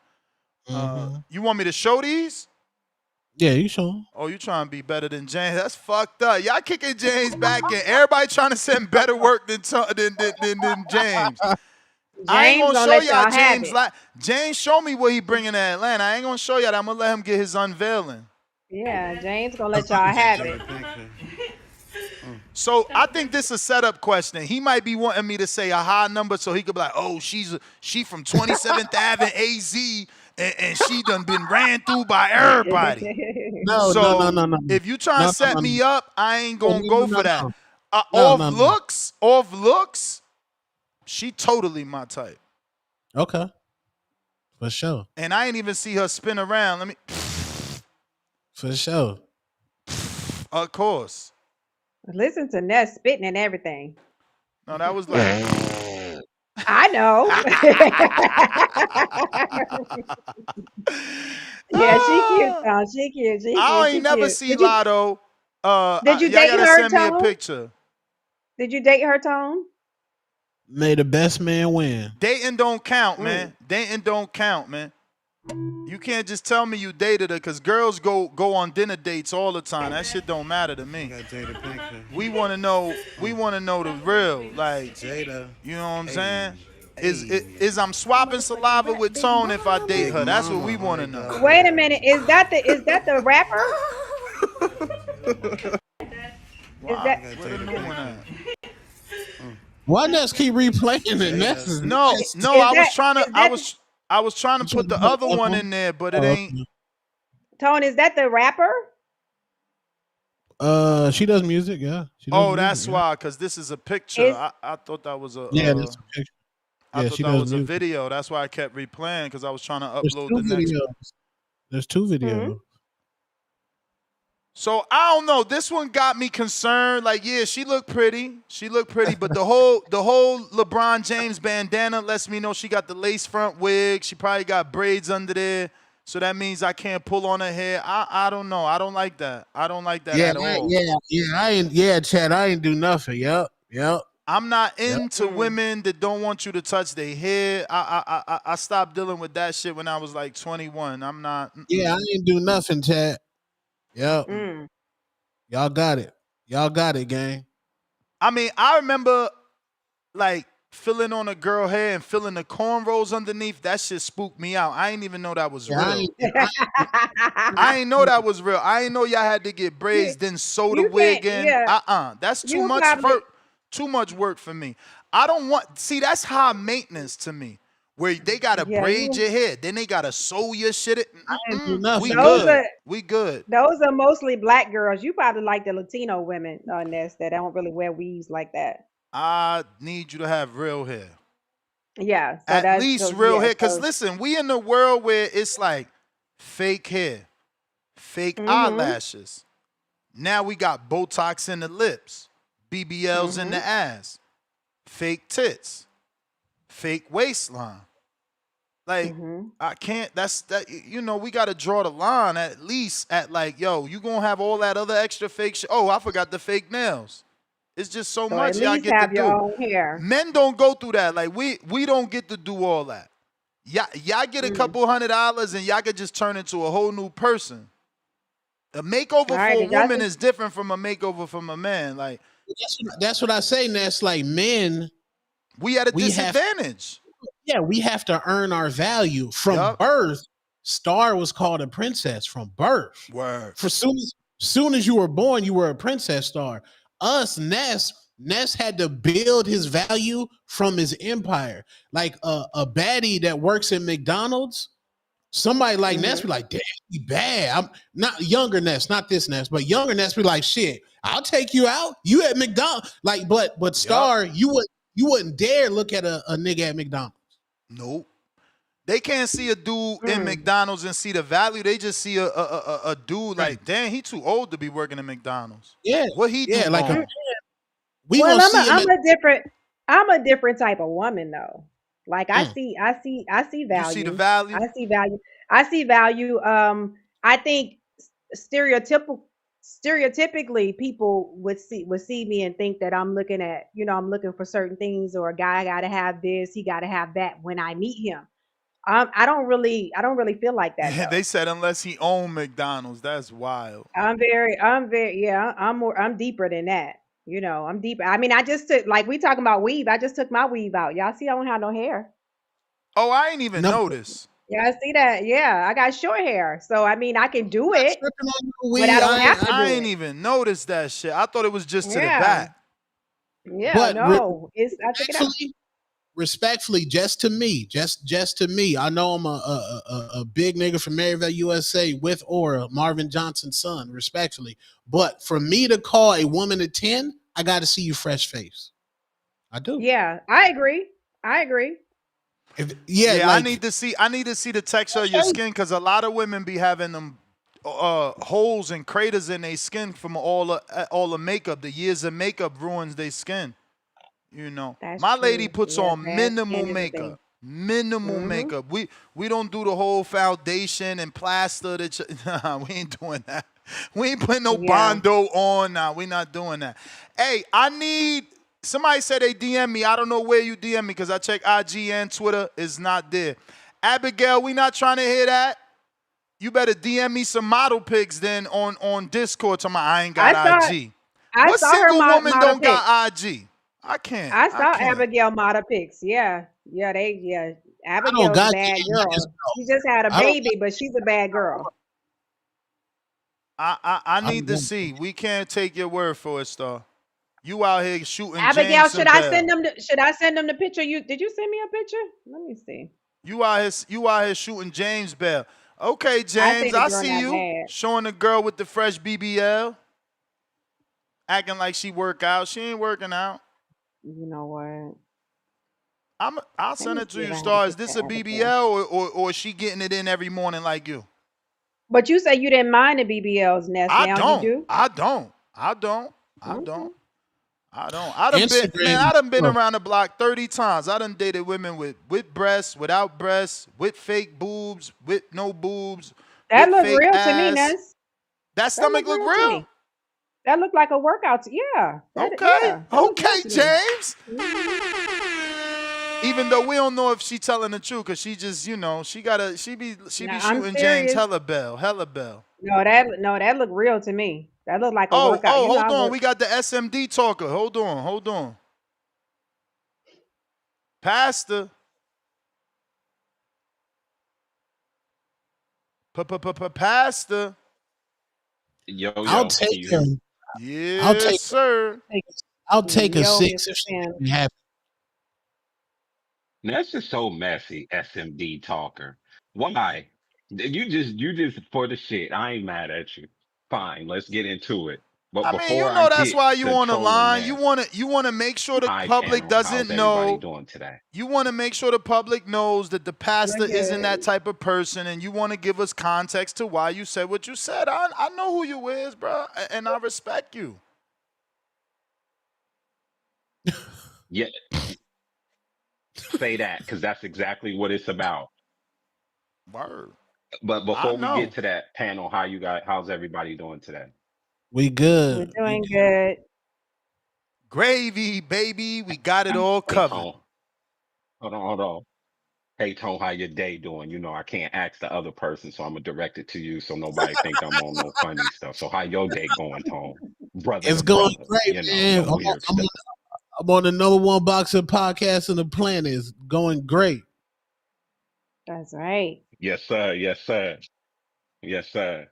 You want me to show these? Yeah, you show them. Oh, you trying to be better than James? That's fucked up. Y'all kicking James back in. Everybody trying to send better work than James. I ain't gonna show y'all James. James, show me what he bringing to Atlanta. I ain't gonna show y'all. I'm gonna let him get his unveiling. Yeah, James gonna let y'all have it. So I think this is a setup question. He might be wanting me to say a high number so he could be like, oh, she from 27th Ave and AZ, and she done been ran through by everybody. No. If you trying to set me up, I ain't gonna go for that. Off looks. She totally my type. Okay. For sure. And I ain't even see her spin around. Let me. For sure. Of course. Listen to Ness spitting and everything. No, that was like. I know. Yeah, she cute. She cute. I ain't never see Lotto. Did you date her, send me a picture. Did you date her, Tone? May the best man win. Dating don't count, man. Dating don't count, man. You can't just tell me you dated her because girls go on dinner dates all the time. That shit don't matter to me. We want to know. We want to know the real. Like, Jada. You know what I'm saying? Is I'm swapping saliva with Tone if I date her? That's what we want to know. Wait a minute. Is that the rapper? Why Ness keep replaying it? Ness no. I was trying to put the other one in there, but it ain't. Tone, is that the rapper? She does music, yeah. That's why, because this is a picture. I thought that was a. Yeah, that's a picture. I thought that was a video. That's why I kept replaying because I was trying to upload the next one. There's 2 videos. So I don't know. This one got me concerned. Like, yeah, she looked pretty. She looked pretty, but the whole LeBron James bandana lets me know she got the lace front wig. She probably got braids under there. So that means I can't pull on her hair. I don't know. I don't like that. I don't like that at all. Chad, I ain't do nothing. Yep. I'm not into women that don't want you to touch their hair. I stopped dealing with that shit when I was like 21. I'm not. Yeah, I ain't do nothing, Chad. Yep. Y'all got it. Y'all got it, gang. I mean, I remember like filling on a girl hair and filling the cornrows underneath. That shit spooked me out. I didn't even know that was real. I ain't know that was real. I ain't know y'all had to get braids, then sew the wig in. That's too much work. Too much work for me. I don't want. See, that's high maintenance to me. Where they gotta braid your hair, then they gotta sew your shit. We good. We good. Those are mostly black girls. You probably like the Latino women, Ness, that don't really wear weaves like that. I need you to have real hair. Yeah. So at least real hair. Because listen, we in the world where it's like fake hair, fake eyelashes. Now we got Botox in the lips, BBLs in the ass, fake tits, fake waistline. Like, I can't, we got to draw the line at least at like, yo, you going to have all that other extra fake shit. Oh, I forgot the fake nails. It's just so much y'all get to do. Own hair. Men don't go through that. Like, we don't get to do all that. Y'all get a couple $100 and y'all could just turn into a whole new person. A makeover for a woman is different from a makeover from a man. Like, that's what I say, Ness. Like, men, we at a disadvantage. We have to earn our value from birth. Star was called a princess from birth. Word. For soon as you were born, you were a princess Star. Us, Ness had to build his value from his empire. Like a baddie that works at McDonald's, somebody like Ness be like, damn, he bad. I'm not younger Ness, not this Ness, but younger Ness be like, shit, I'll take you out. You at McDonald's. Like, but Star, you wouldn't dare look at a nigga at McDonald's. Nope. They can't see a dude in McDonald's and see the value. They just see a dude like, damn, he too old to be working at McDonald's. Yeah. What he do? Yeah, like I'm a different type of woman though. Like I see value. You see the value? I see value. I see value. I think stereotypically people would see me and think that I'm looking at, I'm looking for certain things, or a guy got to have this, he got to have that when I meet him. I don't really feel like that. They said unless he owned McDonald's. That's wild. I'm deeper than that. I'm deeper. I mean, I just took, like, we talking about weave. I just took my weave out. Y'all see I don't have no hair. Oh, I ain't even noticed. Yeah, I see that. Yeah, I got short hair. So, I mean, I can do it, but I don't have to do I ain't even noticed that shit. I thought it was just to the back. Yeah, but no. I took it out. Respectfully, just to me, I know I'm a big nigga from Maryville, USA, with Aura, Marvin Johnson's son, respectfully. But for me to call a woman a 10, I got to see you fresh face. I do. Yeah, I agree. I need to see the texture of your skin, because a lot of women be having them holes and craters in their skin from all the makeup. The years of makeup ruins their skin. That's my true. Lady puts on minimal makeup. Minimal makeup. We don't do the whole foundation and plaster. Nah, we ain't doing that. We ain't putting no Bondo on. Nah, we not doing that. Hey, somebody said they DM me. I don't know where you DM me, because I check IG and Twitter. It's not there. Abigail, we not trying to hear that. You better DM me some model pics then on Discord. I ain't got IG. What single woman don't got IG? I can't. I saw Abigail model pics. Yeah. Abigail's a bad girl. She just had a baby, but she's a bad girl. I need to see. We can't take your word for it, Star. You out here shooting. Abigail, James should I send them the picture? Did you send me a picture? Let me see. You out here shooting James Bell. Okay, James, I see you bad. Showing the girl with the fresh BBL, acting like she work out. She ain't working out. You know what? I'll send it to you, Star. Is this a BBL or is she getting it in every morning like you? But you say you didn't mind the BBLs, Ness. I Now you don't. do? I don't. I don't. I Okay. don't. I don't. I done been, man, Instagram. I done been around the block 30 times. I done dated women with breasts, without breasts, with fake boobs, with no boobs, That with look fake real to me, ass. Ness. That That stomach look look real to real? me. That looked like a workout. Yeah. Okay. That look real Okay, to me. James. Even though we don't know if she telling the truth, cause she just, she be Now I'm shooting James serious. hella bell. No, that look real to me. That look like a Oh, workout. You know, hold I on. work. We got the SMD talker. Hold on. Pastor. Pastor. Yo, I'll yo, can take you hear her. me? I'll Yes, take. sir. I'll take a Yo, 6 Mr. if she Sam. make me happy. That's just so messy, SMD talker. Why? You just for the shit. I ain't mad at you. Fine, let's get into it. But I mean, before I that's get why you to on the trolling line. Ness, You wanna make sure the hi public panel, how's doesn't everybody know. doing today? You want to make sure the public knows that the pastor We're isn't that good. type of person, and you want to give us context to why you said what you said. I know who you is, bro, and I respect you. Yeah, say that because that's exactly what it's about. Word. But I before we get know. to that panel, how's everybody doing today? We We're good. doing good. Gravy, baby. We got it all Hey covered. Tone, hold on. Hey Tone, how your day doing? I can't ask the other person, so I'm gonna direct it to you so nobody think I'm on no funny stuff. So how your day going, Tone? Brother It's to going brother, great, man. no weird I'm stuff. I'm on the #1 boxing podcast on the planet. It's going great. That's right. Yes, sir. Yes, sir. Yes, sir.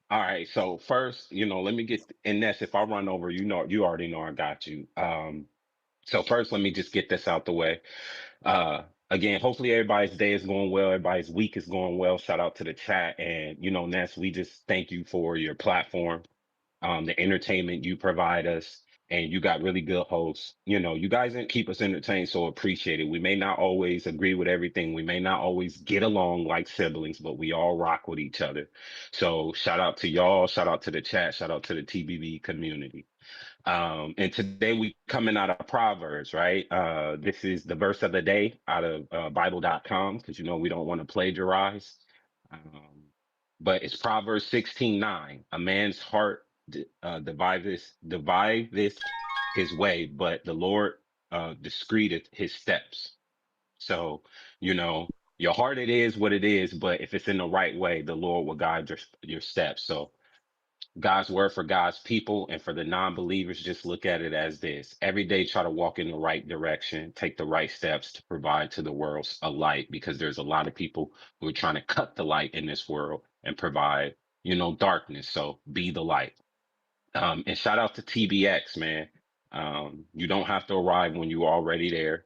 All right. So first, let me get in this. If I run over, you already know I got you. So first, let me just get this out the way. Uh, Again, hopefully everybody's day is going well. Everybody's week is going well. Shout out to the chat. And, Ness, we just thank you for your platform, the entertainment you provide us. And you got really good hosts. You guys keep us entertained, so appreciate it. We may not always agree with everything. We may not always get along like siblings, but we all rock with each other. So shout out to y'all. Shout out to the chat. Shout out to the TBV community. And today we coming out of Proverbs, right? This is the verse of the day out of Bible.com because we don't want to plagiarize. But it's Proverbs 16:9. A man's heart divideth his way, but the Lord discreeteth his steps. So, your heart it is what it is, but if it's in the right way, the Lord will guide your steps. So God's word for God's people and for the non-believers, just look at it as this. Every day, try to walk in the right direction, take the right steps to provide to the world a light because there's a lot of people who are trying to cut the light in this world and provide, darkness. So be the light. And shout out to TBX, man. You don't have to arrive when you're already there.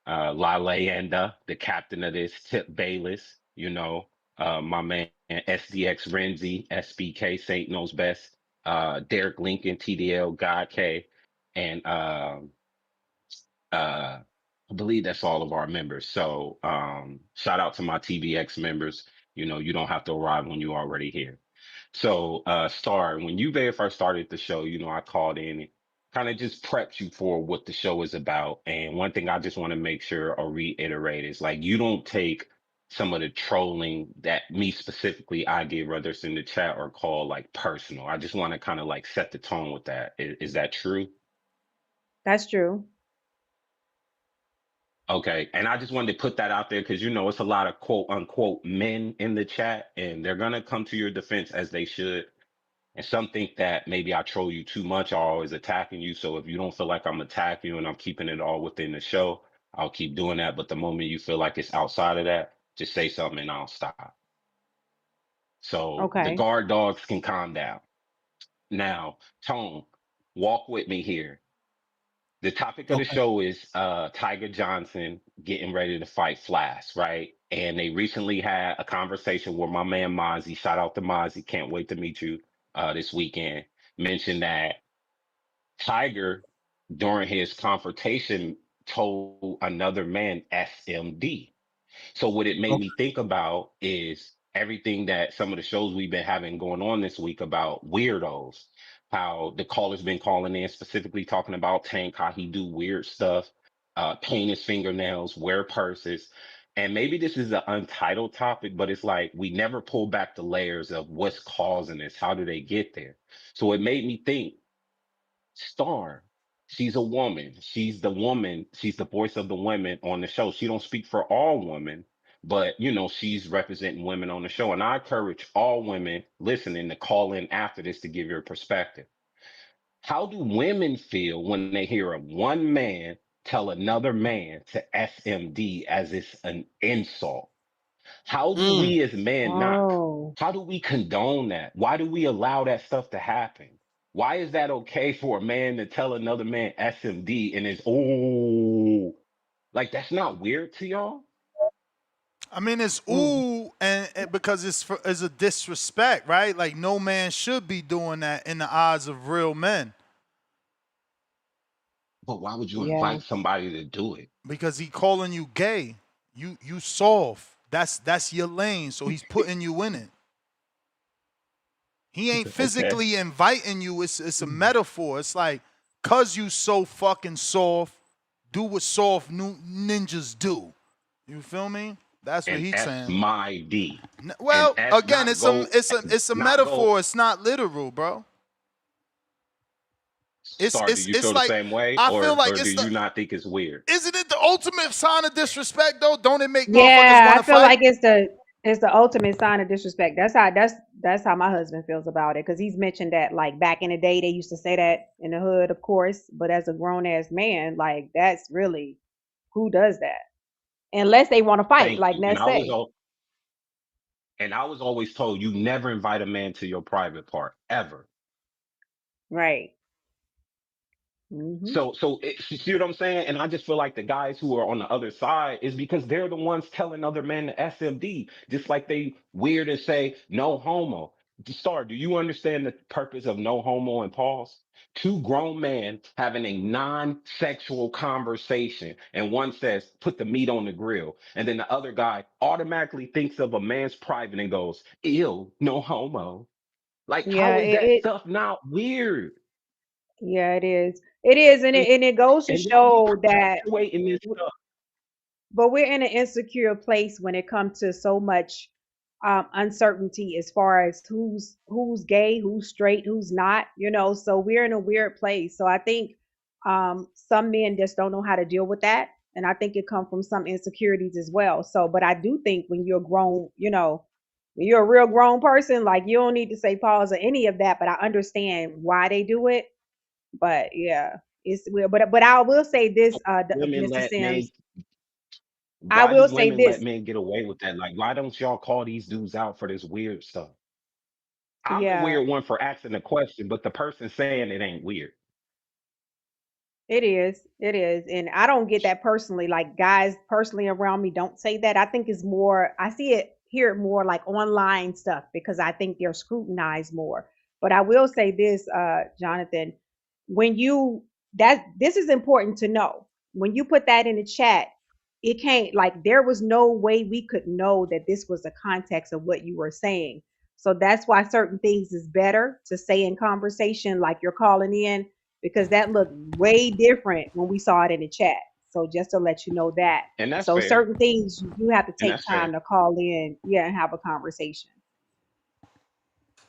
La Leyenda, the captain of this, Tip Bayless, my man SDX Renzi, SBK, Saint Knows Best, Derek Lincoln, TDL, God K, and I believe that's all of our members. So shout out to my TBX members. You don't have to arrive when you're already here. So, Star, when you very first started the show, I called in and kind of just prepped you for what the show is about. And one thing I just want to make sure or reiterate is like, you don't take some of the trolling that me specifically I give, whether it's in the chat or call like personal. I just want to kind of like set the tone with that. Is that true? That's true. Okay. And I just wanted to put that out there because, it's a lot of quote unquote men in the chat and they're going to come to your defense as they should. And some think that maybe I troll you too much or always attacking you. So if you don't feel like I'm attacking you and I'm keeping it all within the show, I'll keep doing that. But the moment you feel like it's outside of that, just say something and I'll stop. So the Okay. guard dogs can calm down. Now, Tone, walk with me here. The topic of the Okay. show is Tiger Johnson getting ready to fight Flass, right? And they recently had a conversation where my man Mozzie, shout out to Mozzie, can't wait to meet you this weekend, mentioned that Tiger, during his confrontation, told another man SMD. So what it made Okay. me think about is everything that some of the shows we've been having going on this week about weirdos, how the caller's been calling in specifically talking about Tank, how he do weird stuff, paint his fingernails, wear purses. And maybe this is an untitled topic, but it's like we never pull back the layers of what's causing this. How do they get there? So it made me think, Star, she's a woman. She's the woman. She's the voice of the women on the show. She don't speak for all women, but she's representing women on the show. And I encourage all women listening to call in after this to give your perspective. How do women feel when they hear of one man tell another man to SMD as it's an insult? How do we as men not, Oh, how do we condone that? Why do we allow that stuff to happen? Why is that okay for a man to tell another man SMD and it's, oh, like that's not weird to y'all? I mean, it's ooh, and because it's a disrespect, right? Like no man should be doing that in the eyes of real men But why would you yeah. invite somebody to do it? because he calling you gay. You soft. That's your lane. So he's putting you in it. He ain't Okay. physically inviting you. It's a metaphor. It's like, cause you so fucking soft, do what soft ninjas do. You feel me? That's what And he's S saying. my D. And Well, S again, not go, it's a not go, metaphor. It's not literal, bro. Star, do you It's feel the like same way? I feel Or like do it's the you not think it's weird? isn't it the ultimate sign of disrespect though? Don't it make motherfuckers Yeah, want I to feel fight? like it's the ultimate sign of disrespect. That's how my husband feels about it because he's mentioned that like back in the day they used to say that in the hood, of course, but as a grown ass man, like that's really who does that unless they want to fight, Thank like you. And Ness say. I was always told you never invite a man to your private part ever. Right. Mhm. You see what I'm saying? And I just feel like the guys who are on the other side is because they're the ones telling other men to SMD, just like they weird and say no homo. Star, do you understand the purpose of no homo and pause? Two grown men having a non-sexual conversation, and one says, "Put the meat on the grill," and then the other guy automatically thinks of a man's private and goes, "Ew, no homo." Like, Yeah, how is that it stuff not weird? yeah, it is. It is, and it goes to And then we show that perpetuating this stuff. but we're in an insecure place when it comes to so much uncertainty as far as who's gay, who's straight, who's not, so we're in a weird place. So I think some men just don't know how to deal with that, and I think it comes from some insecurities as well. So but I do think when you're grown, when you're a real grown person, like you don't need to say pause or any of that, but I understand why they do it. But yeah, it's weird. But I will say this, Women Mr. let men, Sims, I why do will say women let this. men get away with that? Like, why don't y'all call these dudes out for this weird stuff? I'm the Yeah, weird one for asking the question, but the person saying it ain't weird. it is. It is. And I don't get that personally. Like guys personally around me don't say that. I think it's more, I see it, hear it more like online stuff because I think they're scrutinized more. But I will say this, Jonathan, when you, that this is important to know. When you put that in the chat, it can't, like, there was no way we could know that this was the context of what you were saying. So that's why certain things is better to say in conversation, like you're calling in, because that looked way different when we saw it in the chat. So just to let you know that. And that's So fair. certain things you do have to And take that's time fair. to call in, yeah, and have a conversation.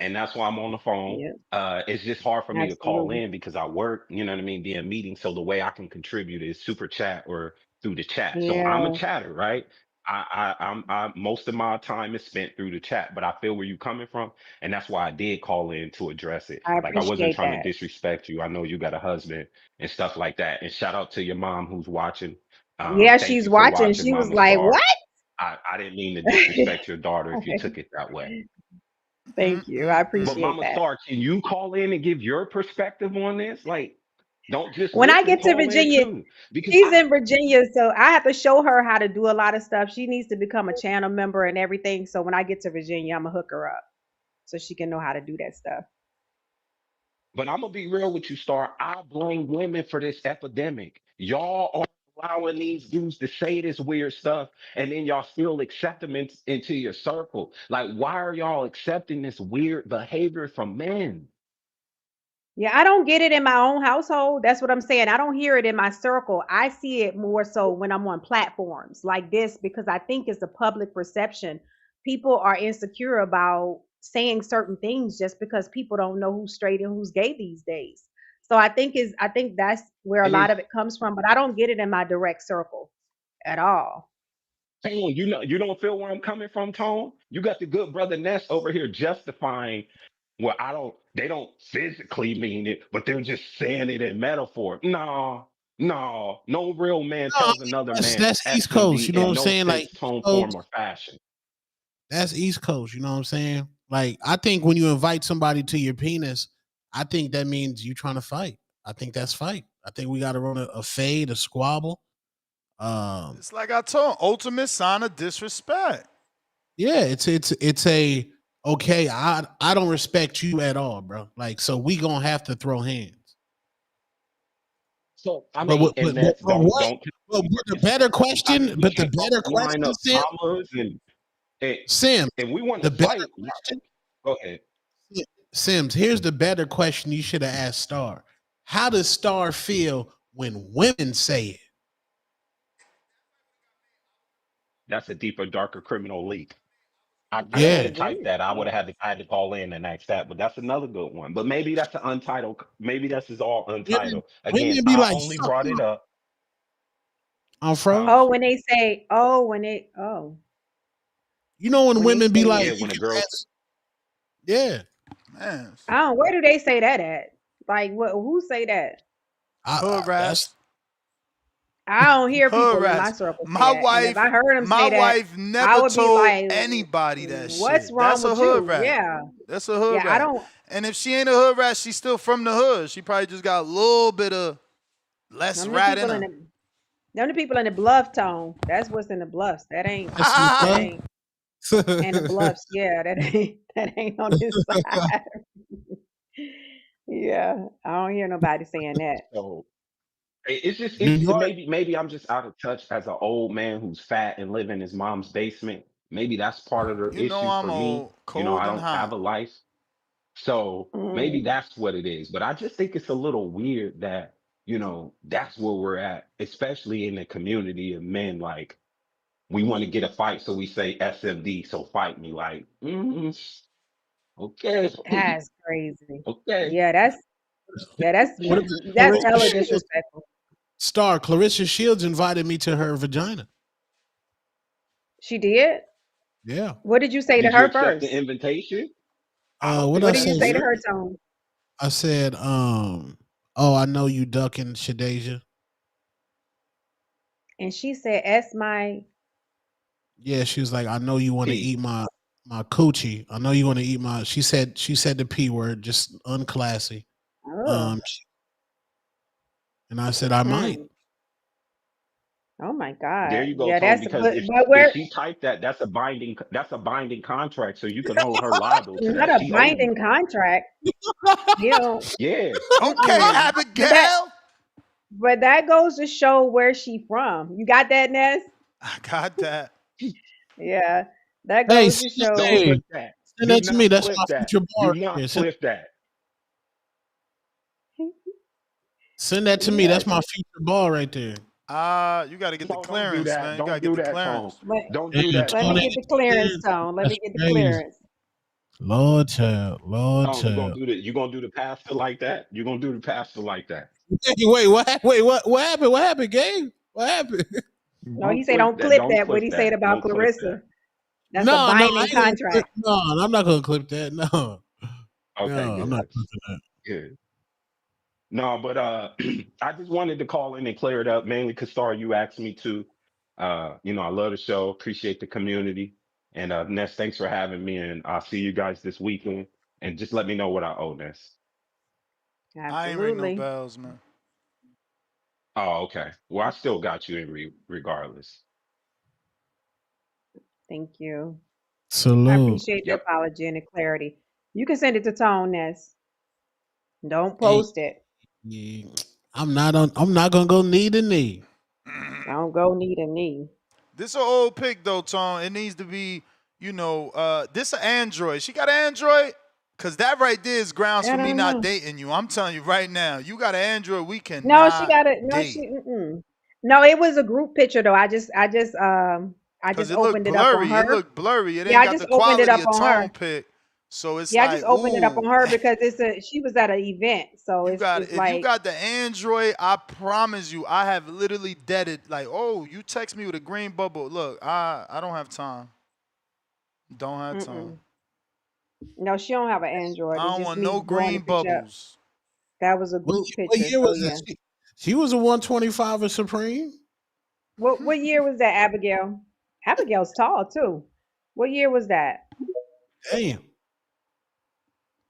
And that's why I'm on the phone. Yeah, It's just hard for me to call absolutely. in because I work, you know what I mean, be in meetings. So the way I can contribute is super chat or through the chat. So I'm a Yeah, chatter, right? Most of my time is spent through the chat, but I feel where you're coming from, and that's why I did call in to address it. I Like I wasn't appreciate trying to that. disrespect you. I know you got a husband and stuff like that. And shout out to your mom who's watching. Yeah, Thank she's you for watching. watching, She was Mama like, Star. "What?" I didn't mean to disrespect your daughter if you took it that way. Thank you. I But appreciate Mama that. Star, can you call in and give your perspective on this? Like, don't just When I listen, get to call in Virginia, too. Because she's in Virginia, so I have to show her how to do a lot of stuff. She needs to become a channel member and everything. So when I get to Virginia, I'm gonna hook her up so she can know how to do that stuff. but I'm gonna be real with you, Star. I blame women for this epidemic. Y'all are allowing these dudes to say this weird stuff, and then y'all still accept them into your circle. Like, why are y'all accepting this weird behavior from men? Yeah, I don't get it in my own household. That's what I'm saying. I don't hear it in my circle. I see it more so when I'm on platforms like this because I think it's a public perception. People are insecure about saying certain things just because people don't know who's straight and who's gay these days. So I think that's where a And lot it's of it comes from, but I don't get it in my direct circle at all. Tone, you don't feel where I'm coming from, Tone. You got the good brother Ness over here justifying. Well, they don't physically mean it, but they're just saying it in metaphor. No, no real man No, I tells mean, another man that's East Coast. SMD You know what in I'm no saying? Like sense, East tone, form, Coast, or fashion. that's East Coast. You know what I'm saying? Like I think when you invite somebody to your penis, I think that means you trying to fight. I think that's fight. I think we got to run a fade, a squabble. It's like I told, ultimate sign of disrespect. Yeah, it's a okay. I don't respect you at all, bro. Like so, we gonna have to throw hands. So I But mean, what? and that's But don't what? don't But the it's better I mean question. we But the can't better always line question, up Sim. commas and Sim. and we want to The better fight. question. Go ahead. Sims, here's the better question you should have asked Star. How does Star feel when women say it? That's a deeper, darker criminal leak. I What Yeah. do can't type women that. say? I had to call in and ask that, but that's another good one. But maybe that's an untitled. Maybe this is all Women, untitled. Again, women be I like, only suck brought my. it up. I'm Huh? froze. Oh, when they say, oh, You know when when they women be say, like, Yeah, you when a can girl ask. Yeah. Man, oh, where do they say that at? Like, what? Who say that? hood rats. That's I don't hear Hood people in my rats. circle say My that. And if I wife, heard them my say that, wife I never would be told like, anybody that what's shit. wrong That's a with hood you? rat. Yeah. That's a hood Yeah, I rat. don't. And if she ain't a hood rat, she's still from the hood. She probably just got a little bit of less Them the rat in people in her. the them the people in the bluff tone. That's what's in the bluffs. That ain't that's what's that up. ain't and the bluffs. Yeah, that ain't on this side. Yeah, I don't hear nobody saying that. so it's just New it's York. maybe I'm just out of touch as an old man who's fat and live in his mom's basement. Maybe that's part of the You know issue I'm for me. old, You know, I cold and don't have hot. a life. So maybe Mm. that's what it is. But I just think it's a little weird that, that's where we're at, especially in the community of men. Like, we want to get a fight, so we say SMD, so fight me. Like, okay, That's crazy. okay. Yeah, What about that's Clarissa hella Shields? disrespectful. Star Clarissa Shields invited me to her vagina. She did. Yeah. What did you say to Did you her accept the first? invitation? I don't What think I What did you say? that's say to weird. her, Tone? I said, oh, I know you ducking Shadeja. And she said, "S my." Yeah, she was like, I know you want to T. eat my coochie. I know you want to eat my. She said the p word, just unclassy. Oh. Um, and I said I might. Mm. Oh my There God. you go, Yeah, Tone. that's Because but if where she typed that, that's a binding contract, so you can hold her liable to not that. a She owe you. binding contract. You know, Yeah. Okay, mm-mm. Abigail. But that goes to show where she from. You got that, Ness? I got that. Yeah. That Hey, goes to send, Don't show hey, flip that. send Do that to me. not That's flip my that. future bar Do right not there. flip that. Send that to me. yeah. That's my future ball right there. You got to get the No, don't do clearance, that. man. You got to Don't get do the that, Tone. clearance. Don't Damn, do that, Let me Tony, Tone. get the clearance, 10. Tone. Let That's me get the crazy. clearance. Lord child, Lord Tone, child. you gonna do the pastor like that? You gonna do the pastor like that? Wait, what? Wait, what happened? What happened, Gabe? What happened? No, he Don't said clip don't that. clip Don't that. What clip he said that. about Don't clip that. Clarissa. That's a No, I binding ain't gonna clip. contract. No, I'm not gonna clip that. No, Okay, no, I'm not good. clipping that. Good. No, but I just wanted to call in and clear it up, mainly because Star, you asked me to. I love the show, appreciate the community. And Ness, thanks for having me. And I'll see you guys this weekend. And just let me know what I owe, Ness. I ain't ring no Absolutely. bells, man. Oh, okay. Well, I still got you in regardless. Thank you. I Salute. appreciate the Yep. apology and the clarity. You can send it to Tone, Ness. Don't Hey, post it. yeah, I'm not gonna go knee to knee. Don't go knee to knee. This an old pick though, Tom. It needs to be, this an Android. She got an Android? Cause that right there is grounds I for me don't not know. dating you. I'm telling you right now. You got an Android, we No, she cannot got it. No, date. she. No, it was a group picture though. I Cause just it looked opened it up on blurry. It her. looked blurry. It Yeah, ain't I got just the opened it quality up of on tone her. pick. So it's Yeah, I just like, opened it up ooh. on her because she was at an event. So You got it's if you like got the Android, I promise you, I have literally deaded like, oh, you text me with a green bubble. Look, I don't have time. Don't have time. no, she don't have an Android. I It's don't just want me no blowing the green picture up. bubbles. That was a What, group what picture. year So was yeah. that? She was a 125 Supreme. What year was that, Abigail? Abigail's tall too. What year was that? Damn.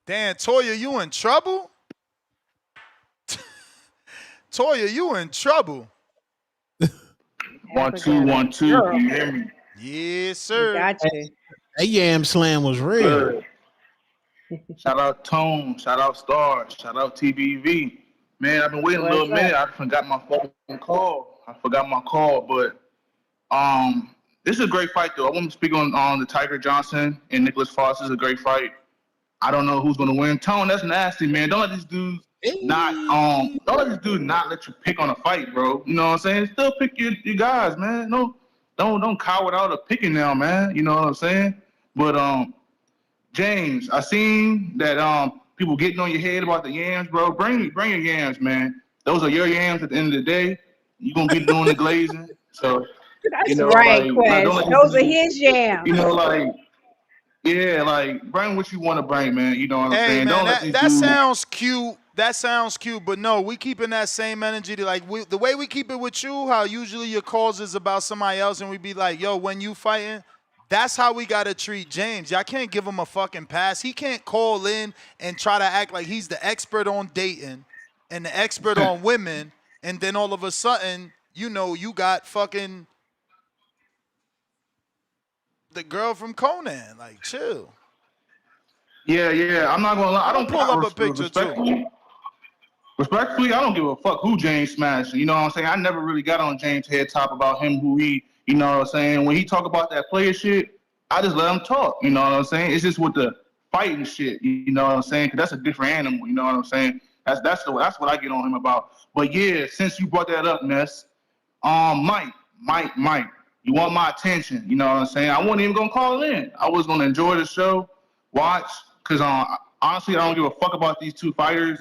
Damn, Toya, you in trouble? Toya, you in trouble. 1 2 Abigail, 1 that 2. Can girl. you hear me? Yes, We sir. got you. That yam slam was real. Good. Shout out Tone. Shout out Star. Shout out TBV. Man, I've been waiting a little What's minute. up? I forgot my fucking call. But this is a great fight though. I want to speak on the Tiger Johnson and Nicklaus Flaz. This is a great fight. I don't know who's gonna win. Tone, that's nasty, man. Don't let these dudes not let you pick on a fight, bro. You know what I'm saying? Still pick your guys, man. Don't cower out of picking now, man. You know what I'm saying? But James, I seen that people getting on your head about the yams, bro. Bring your yams, man. Those are your yams at the end of the day. You're gonna be doing the glazing. So, That's right, don't Quest. let Those these are dudes, his yams. bring what you want to bring, man. You know what I'm Hey saying? man, Don't let that these that dudes. sounds cute. That sounds cute, but no, we keeping that same energy to the way we keep it with you, how usually your calls is about somebody else and we be like, yo, when you fighting, that's how we gotta treat James. Y'all can't give him a fucking pass. He can't call in and try to act like he's the expert on dating and the expert on women, and then all of a sudden, you got fucking the girl from Conan. Like, chill. Yeah. I'm not gonna lie. I I'm gonna don't pull up a picture too. Respectfully, I don't give a fuck who James smashed. You know what I'm saying? I never really got on James' head top about him, who he, you know what I'm saying? When he talk about that player shit, I just let him talk. You know what I'm saying? It's just with the fighting shit. You know what I'm saying? Because that's a different animal. You know what I'm saying? That's what I get on him about. But yeah, since you brought that up, Ness, Mike, you want my attention. You know what I'm saying? I wasn't even gonna call in. I was gonna enjoy the show, watch, because honestly, I don't give a fuck about these two fighters.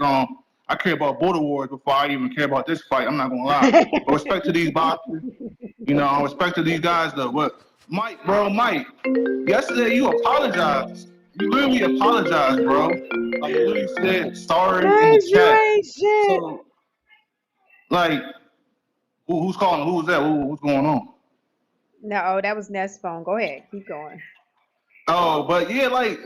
I care about Border Wars before I even care about this fight. I'm not gonna lie. But respect to these boxers, respect to these guys though. But Mike, yesterday you apologized. You literally apologized, bro. Like you literally said sorry in the Guys, you chat. ain't shit. So, like, who's calling? Who's that? What's going on? No, that was Nest's phone. Go ahead. Keep going. Oh, but yeah, like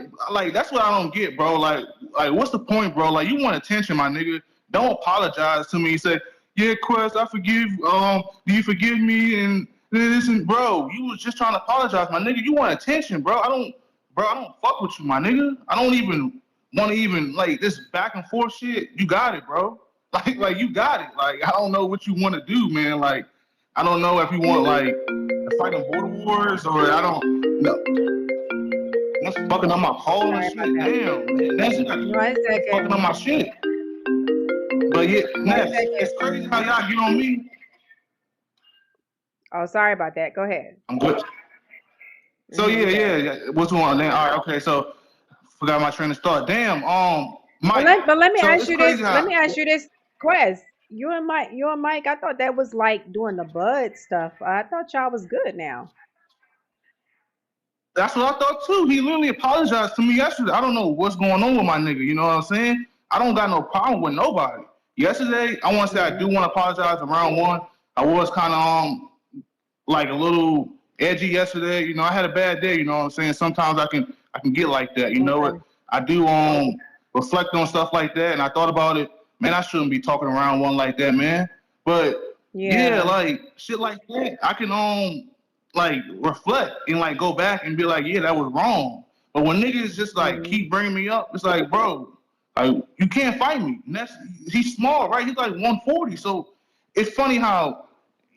that's what I don't get, bro. Like what's the point, bro? Like you want attention, my nigga. Don't apologize to me. You say, yeah, Quest, I forgive. Do you forgive me? And listen, bro, you was just trying to apologize, my nigga. You want attention, bro. I don't fuck with you, my nigga. I don't even want to like this back and forth shit. You got it, bro. Like you got it. Like I don't know what you want to do, man. Like I don't know if you want like to fight in border wars or I don't know. That's fucking on my pole and shit. Damn, that's fucking on my shit. But yeah, it's crazy how y'all get on me. Oh, sorry about that. Go ahead. I'm good. So yeah. What's going on then? All right, okay. So forgot my train of thought. Damn. Mike. But let me so ask you this. how, Let me ask you this, Quest. You and Mike. I thought that was like doing the bud stuff. I thought y'all was good now. That's what I thought too. He literally apologized to me yesterday. I don't know what's going on with my nigga. You know what I'm saying? I don't got no problem with nobody. Yesterday, I want to say I do want to apologize. Around one, I was kind of like a little edgy yesterday. You know, I had a bad day. You know what I'm saying? Sometimes I can get like that. You know what? I do reflect on stuff like that, and I thought about it. Man, I shouldn't be talking around one like that, man. But yeah, like shit like that, I can like reflect and like go back and be like, yeah, that was wrong. But when niggas just like keep bringing me up, it's like, bro, like you can't fight me. And he's small, right? He's like 140. So it's funny how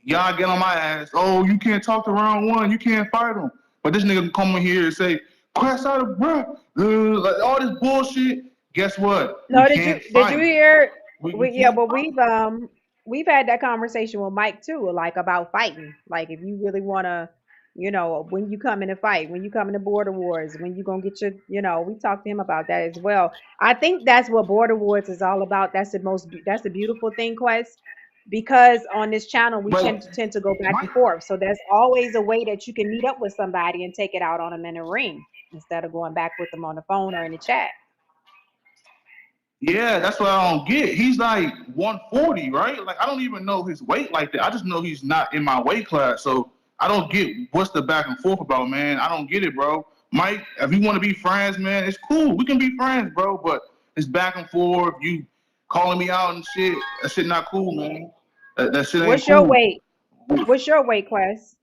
y'all get on my ass. Oh, you can't talk to round one. You can't fight him. But this nigga come in here and say, "Quest out of breath," like all this bullshit. Guess what? No, We did you can't fight. hear? We Yeah, can't but fight. we've had that conversation with Mike too, like about fighting. Like if you really want to, when you come in to fight, when you come into Border Wars, when you gonna get we talked to him about that as well. I think that's what Border Wars is all about. That's the beautiful thing, Quest, because on this channel we But tend to go back and forth. So there's always a way that you can meet up with somebody and take it out on them in a ring instead of going back with them on the phone or in the chat. yeah, that's what I don't get. He's like 140, right? Like I don't even know his weight like that. I just know he's not in my weight class. So I don't get what's the back and forth about, man. I don't get it, bro. Mike, if you want to be friends, man, it's cool. We can be friends, bro. But it's back and forth. You calling me out and shit. That shit not cool, man. That shit ain't What's your cool. weight? What's your weight class?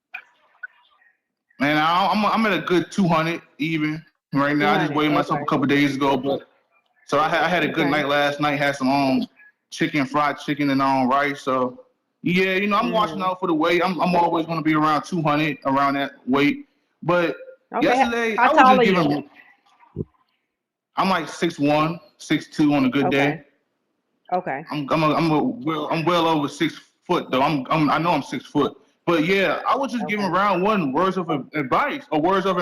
Man, I'm at a good 200 even right now. I just 200. weighed myself Okay. a couple days ago, but so I had a good Okay. night last night. Had some fried chicken and rice. So yeah, I'm watching out for the weight. I'm always going to be around 200, around that weight. But Okay. yesterday How I was tall just are giving. you? I'm like 6'1", 6'2" on a good day. Okay. I'm well over 6 foot though. I know I'm 6 foot. But yeah, I was just giving round one words of advice or words of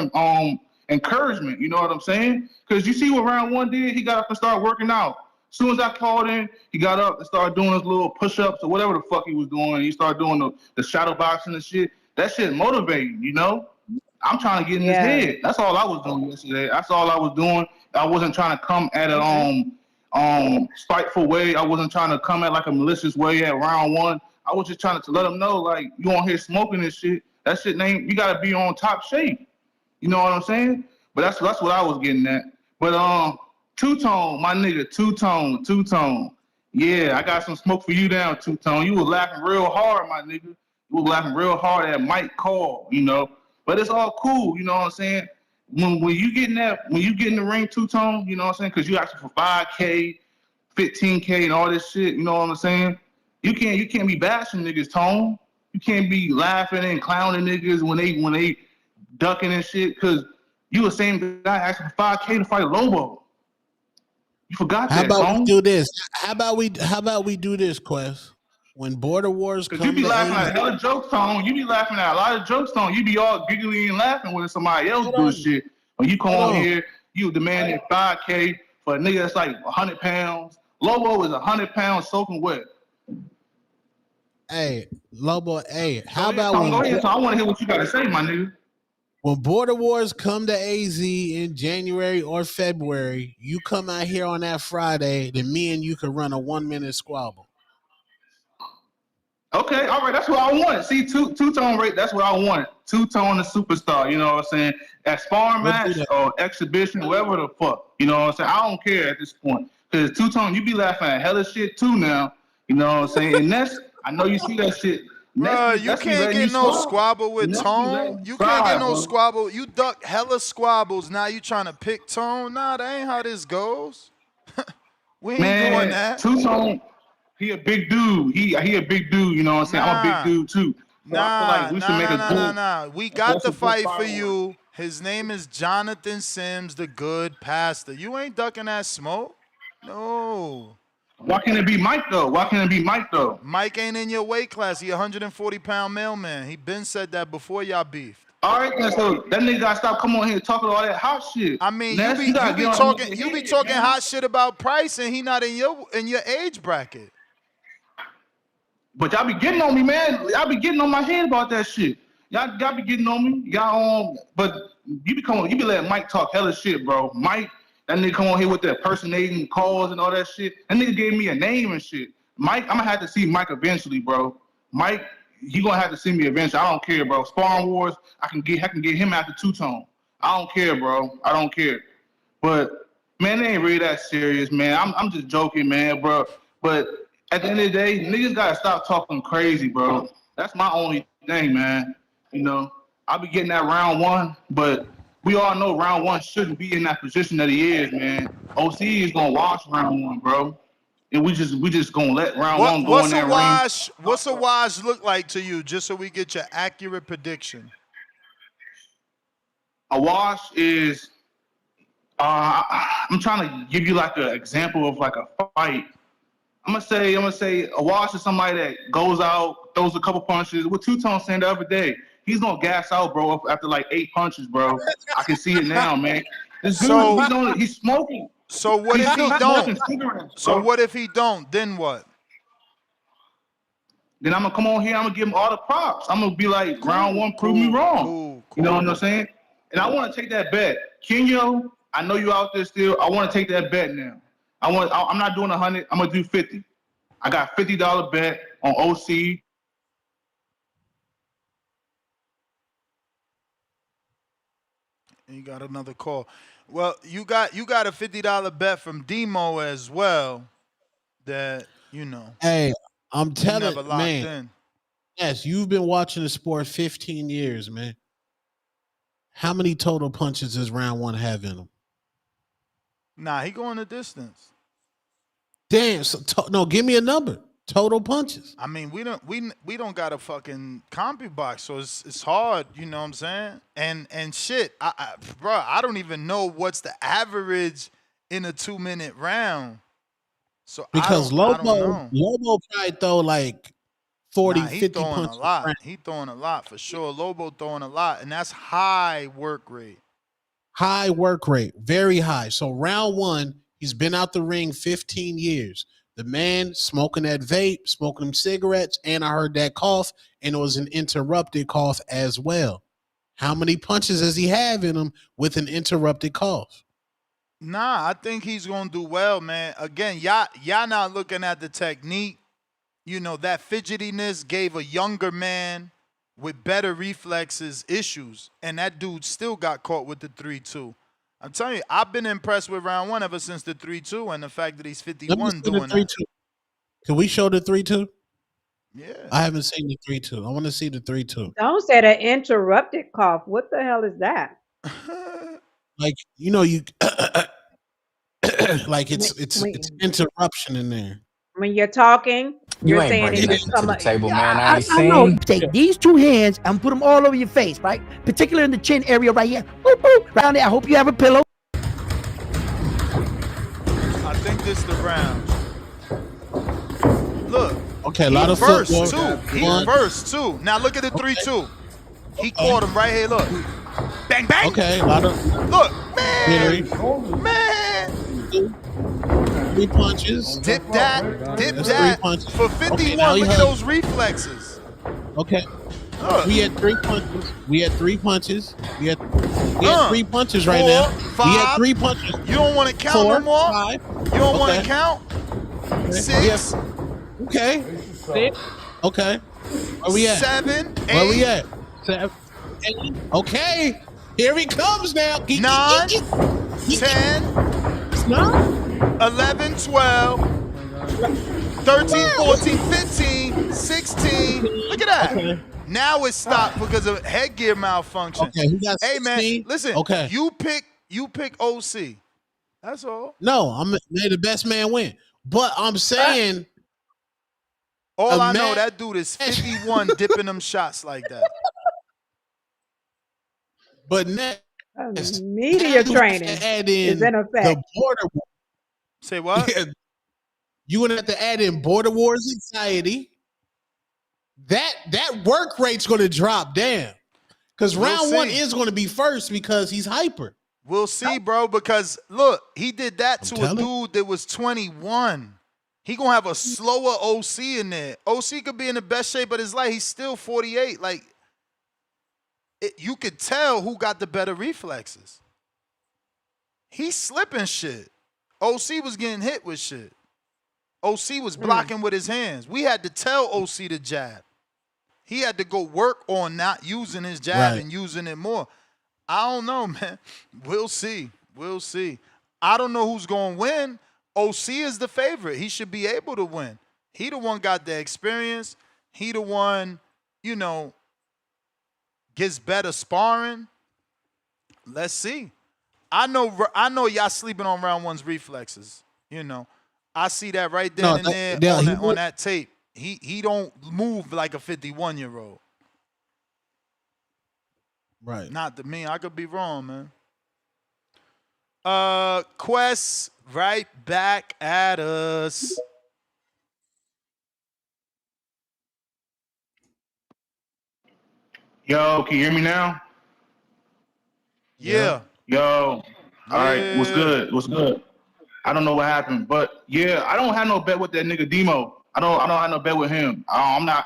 encouragement. You know what I'm saying? Because you see what round one did? He got up and started working out. As soon as I called in, he got up and started doing his little push-ups or whatever the fuck he was doing. He started doing the shadow boxing and shit. That shit motivating, I'm trying to get in his head. That's all I was doing yesterday. That's all I was doing. I wasn't trying to come at it spiteful way. I wasn't trying to come at like a malicious way at round one. I was just trying to let them know, like, you on here smoking this shit. That shit ain't. You gotta be on top shape. You know what I'm saying? But that's what I was getting at. But Two-Tone, my nigga, Two-Tone. Yeah, I got some smoke for you down, Two-Tone. You was laughing real hard, my nigga. You was laughing real hard at Mike Call, But it's all cool, you know what I'm saying? When you get in the ring, Two-Tone, you know what I'm saying? Because you asking for 5K, 15K, and all this shit, you know what I'm saying? You can't be bashing niggas, Tone. You can't be laughing and clowning niggas when they ducking and shit, because you the same guy asking for 5K to fight Lobo. You forgot How that, about we Tone. do this? How about we do this, Quest? When Border Wars Because you come be to laughing AZ, at hella jokes, Tone. You be laughing at a lot of jokes, Tone. You be all giggly and laughing when somebody else do shit. When you come on here, you demanding 5K for a nigga that's like 100 pounds. Lobo is 100 pounds soaking wet. Hey, Lobo, how Go ahead, about Tone. Go when ahead, Tone. I want to hear what you got to say, my nigga. when Border Wars come to AZ in January or February, you come out here on that Friday, then me and you could run a 1-minute squabble. Okay, all right, that's what I wanted. See, two-tone rate, that's what I wanted. Two-tone the superstar, you know what I'm saying? At sparring match or exhibition, whatever the fuck, you know what I'm saying? I don't care at this point. Because two-tone, you be laughing at hella shit too now, you know what I'm saying? And that's, I know you see that shit. Bruh, you That's be can't letting you get no slide. squabble with That's be Tone. letting you You can't get slide, no bro. squabble. You duck hella squabbles. Now you trying to pick Tone? Nah, that ain't how this goes. We ain't doing Man, that. two-tone, he a big dude. He a big dude, you know what I'm saying? I'm a big dude too. So I feel like we should make a good. We got the That's a good fight for fight. you. His name is Jonathan Sims, the good pastor. You ain't ducking that smoke. No. Why can't it be Mike though? Mike ain't in your weight class. He 140-pound mailman. He been said that before y'all beefed. All right, then, so that nigga gotta stop coming on here talking all that hot shit. I mean, Ness, you gotta be get on talking your head, man. hot shit about Price, and he not in your age bracket. But y'all be getting on me, man. Y'all be getting on my head about that shit. Y'all be getting on me. But you be letting Mike talk hella shit, bro. Mike, that nigga come on here with the impersonating calls and all that shit. That nigga gave me a name and shit. Mike, I'm gonna have to see Mike eventually, bro. Mike, he gonna have to see me eventually. I don't care, bro. Sparring Wars, I can get him after Two-Tone. I don't care, bro. I don't care. But man, they ain't really that serious, man. I'm just joking, man, bro. But at the end of the day, niggas gotta stop talking crazy, bro. That's my only thing, man. I'll be getting that round one, but we all know round one shouldn't be in that position that he is, man. OC is gonna watch round one, bro. and we just gonna let round one go in that ring. What's a wash look like to you, just so we get your accurate prediction? A wash is, I'm trying to give you like an example of like a fight. I'm gonna say a wash is somebody that goes out, throws a couple punches. What Two-Tone saying the other day, he's gonna gas out, bro, after like 8 punches, bro. I can see it now, man. This dude, he's smoking. So what if he don't? So what if he don't? Then what? Then I'm gonna come on here. I'm gonna give him all the props. I'm gonna be like, round one, prove me wrong. You know what I'm saying? And I want to take that bet, Kenyo. I know you out there still. I want to take that bet now. I'm not doing 100. I'm gonna do 50. I got $50 bet on OC. And you got another call. Well, you got a $50 bet from Demo as well. That Hey, I'm telling never you, locked man. in. Yes, you've been watching the sport 15 years, man. How many total punches does round one have in him? Nah, he going the distance. Damn. So no, give me a number. Total punches. I mean, we don't got a fucking CompuBox, so it's hard. You know what I'm saying? And shit, bro, I don't even know what's the average in a 2-minute round. So Because I don't know. Lobo probably throw like 40, Nah, he 50 throwing punches. a lot. He throwing a lot for sure. Lobo throwing a lot, and that's high work rate. High work rate, very high. So round one, he's been out the ring 15 years. The man smoking that vape, smoking them cigarettes, and I heard that cough, and it was an interrupted cough as well. How many punches does he have in him with an interrupted cough? Nah, I think he's gonna do well, man. Again, y'all not looking at the technique. That fidgetiness gave a younger man with better reflexes issues, and that dude still got caught with the 3-2. I'm telling you, I've been impressed with round one ever since the 3-2 and the fact that he's 51 doing that. Can we show the 3-2? Yeah. I haven't seen the 3-2. I want to see the 3-2. Don't say that interrupted cough. What the hell is that? Like, you like it's interruption in there. When you're talking, You you're ain't saying bringing it just nothing to come the up. table, man. I ain't I know. seen. Take these two hands and put them all over your face, right? Particularly in the chin area right here. Boop, boop. Around there. I hope you have a pillow. I think this is the round. Look. Okay, a lot of first football. He first too. Now look at the 3-2. He caught him right here. Look. Bang bang. Okay, a lot of look, man. 3 punches. Dip that. For 51, okay, look at those reflexes. Okay. Look. We had 3 punches. We had 3 punches. We had 3 punches right 4, now. 5. We had 3 punches. You don't want to count 4, no more? 5. You don't want to count? 6. Okay. 6. Okay. Where we at? 7, 8. Where we at? 7, 8. Okay. Here he comes now. 9, 10, 11, 12, 13, 14, 15, 16. Look at that. Okay. Now it's stopped because of headgear malfunction. Okay, he got 16. Hey man, listen. Okay. You pick OC. That's all. No, may the best man win. But I'm saying all I know, that dude is 51 dipping them shots like that. But next, media training is in effect. The border. Say what? You would have to add in border wars anxiety. That work rate's going to drop down because round one is going to be first because he's hyper. We'll see, bro. Because look, he did that to a dude that was 21. He gonna have a slower OC in there. OC could be in the best shape of his life. He's still 48. Like, you could tell who got the better reflexes. He's slipping shit. OC was getting hit with shit. OC was blocking with his hands. We had to tell OC to jab. He had to go work on not using his jab and using it more. I don't know, man. We'll see. We'll see. I don't know who's going to win. OC is the favorite. He should be able to win. He the one got the experience. He the one, gets better sparring. Let's see. I know y'all sleeping on round one's reflexes. I see that right then No, and there on that tape. He don't move like a 51-year-old. Right. Not to me. I could be wrong, man. Quest right back at us. Yo, can you hear me now? Yeah. Yo. All right. What's good? What's good? I don't know what happened, but yeah, I don't have no bet with that nigga Demo. I don't have no bet with him. I'm not,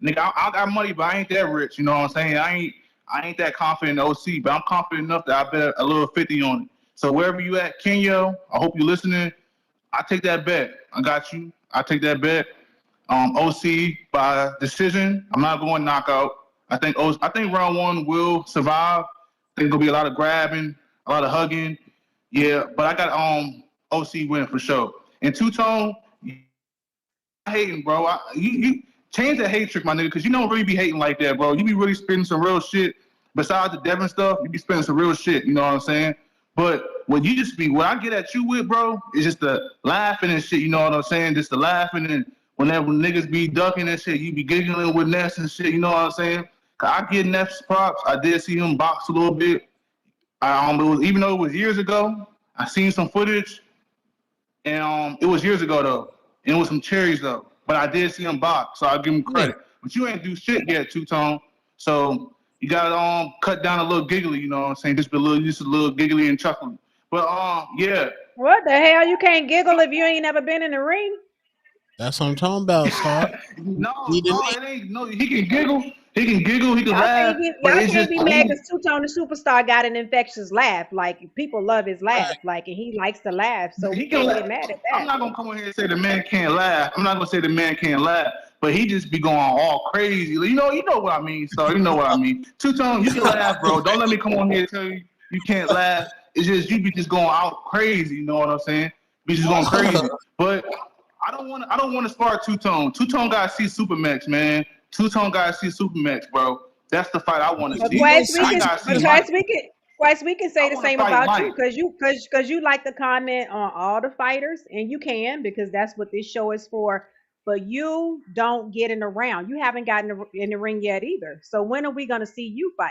nigga. I got money, but I ain't that rich. You know what I'm saying? I ain't that confident in OC, but I'm confident enough that I bet a little 50 on it. So wherever you at, Kenya, I hope you're listening. I take that bet. I got you. I take that bet. OC by decision. I'm not going knockout. I think round one will survive. I think there'll be a lot of grabbing, a lot of hugging. Yeah, but I got OC win for sure. And two-tone, hating, bro. You change that hate trick, my nigga, because you don't really be hating like that, bro. You be really spitting some real shit. Besides the Devin stuff, you be spitting some real shit. You know what I'm saying? But what I get at you with, bro, is just the laughing and shit. You know what I'm saying? Just the laughing, and whenever niggas be ducking and shit, you be giggling with Ness and shit. You know what I'm saying? I give Ness props. I did see him box a little bit. Even though it was years ago, I seen some footage, and it was years ago though, and it was some cherries though. But I did see him box, so I'll give him credit. But you ain't do shit yet, two-tone. So you gotta cut down a little giggly, you know what I'm saying? Just a little giggly and chuckling. But yeah. What the hell? You can't giggle if you ain't never been in the ring? That's what I'm talking about, Star. It ain't. No, he can giggle. He can giggle. He can laugh. Y'all can't be mad because Two-Tone the Superstar got an infectious laugh. Like, people love his laugh. Like, and he likes to laugh. So we can't get mad at that. I'm not gonna come in here and say the man can't laugh. I'm not gonna say the man can't laugh. But he just be going all crazy. You know what I mean. So you know what I mean. Two-Tone, you can laugh, bro. Don't let me come on here and tell you can't laugh. It's just you be just going out crazy. You know what I'm saying? Be just going crazy. But I don't want to spar Two-Tone. Two-Tone gotta see Supermax, man. Two-Tone gotta see Supermax, bro. That's the fight I want to see. Twice we can say the same about you because you like to comment on all the fighters, and you can because that's what this show is for. But you don't get in the round. You haven't gotten in the ring yet either. So when are we gonna see you fight?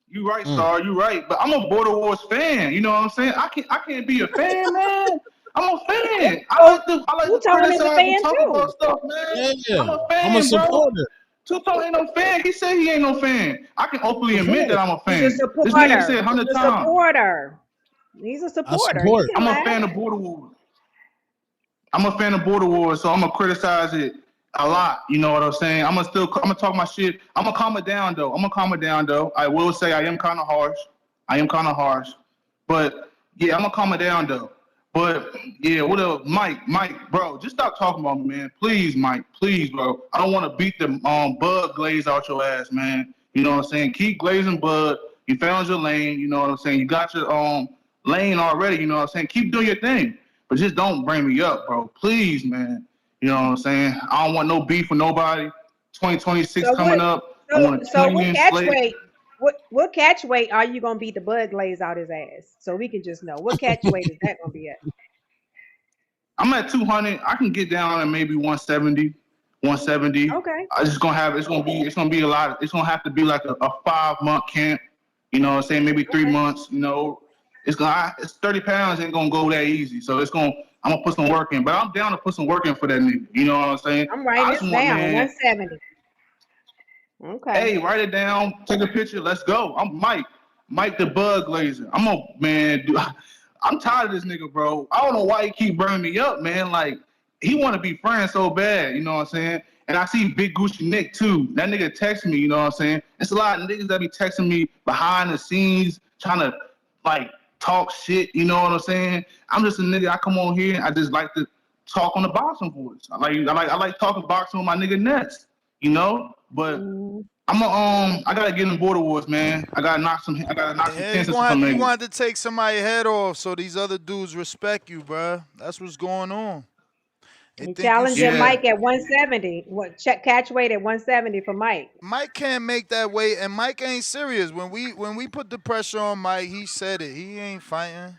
You right, Star. You right. But I'm a Border Wars fan. You know what I'm saying? I can't be a fan, man. I'm a fan. I like to criticize and talk about stuff, man. Yeah. I'm a fan, I'm a supporter. bro. Two-Tone ain't no fan. He said he ain't no fan. I can openly admit that I'm a fan. He's a supporter. This nigga said 100 times. He's a supporter. I'm a fan of Border Wars. So I'm gonna criticize it a lot. You know what I'm saying? I'm gonna talk my shit. I'm gonna calm it down though. I will say I am kind of harsh. But yeah, I'm gonna calm it down though. But yeah, what up, Mike, bro? Just stop talking about me, man. Please, Mike, please, bro. I don't want to beat the bud glaze out your ass, man. You know what I'm saying? Keep glazing bud. You found your lane. You know what I'm saying? You got your lane already. You know what I'm saying? Keep doing your thing, but just don't bring me up, bro. Please, man. You know what I'm saying? I don't want no beef with nobody. 2026 coming up. I want a clean slate. What catch weight are you gonna beat the bud glaze out his ass? So we can just know what catch weight is that gonna be at? I'm at 200. I can get down at maybe 170. Okay. It's gonna be a lot. It's gonna have to be like a 5-month camp. You know what I'm saying? Maybe 3 months. You know, it's 30 pounds ain't gonna go that easy. So I'm gonna put some work in. But I'm down to put some work in for that nigga. You know what I'm saying? I'm writing this down. 170. Okay. Hey, write it down. Take a picture. Let's go. I'm Mike the Bug Glazer. I'm tired of this nigga, bro. I don't know why he keep bringing me up, man. Like, he want to be friends so bad, you know what I'm saying? And I see Big Gucci Nick, too. That nigga text me, you know what I'm saying? It's a lot of niggas that be texting me behind the scenes, trying to, like, talk shit, you know what I'm saying? I'm just a nigga. I come on here, I just like to talk on the boxing voice. I like talking boxing with my nigga Ness, you know? But I gotta get in Border Wars, man. I gotta knock some sense into some niggas. You wanted to take somebody's head off so these other dudes respect you, bro. That's what's going on. He challenging Mike at 170. Catch weight at 170 for Mike. Mike can't make that weight, and Mike ain't serious. When we put the pressure on Mike, he said it. He ain't fighting.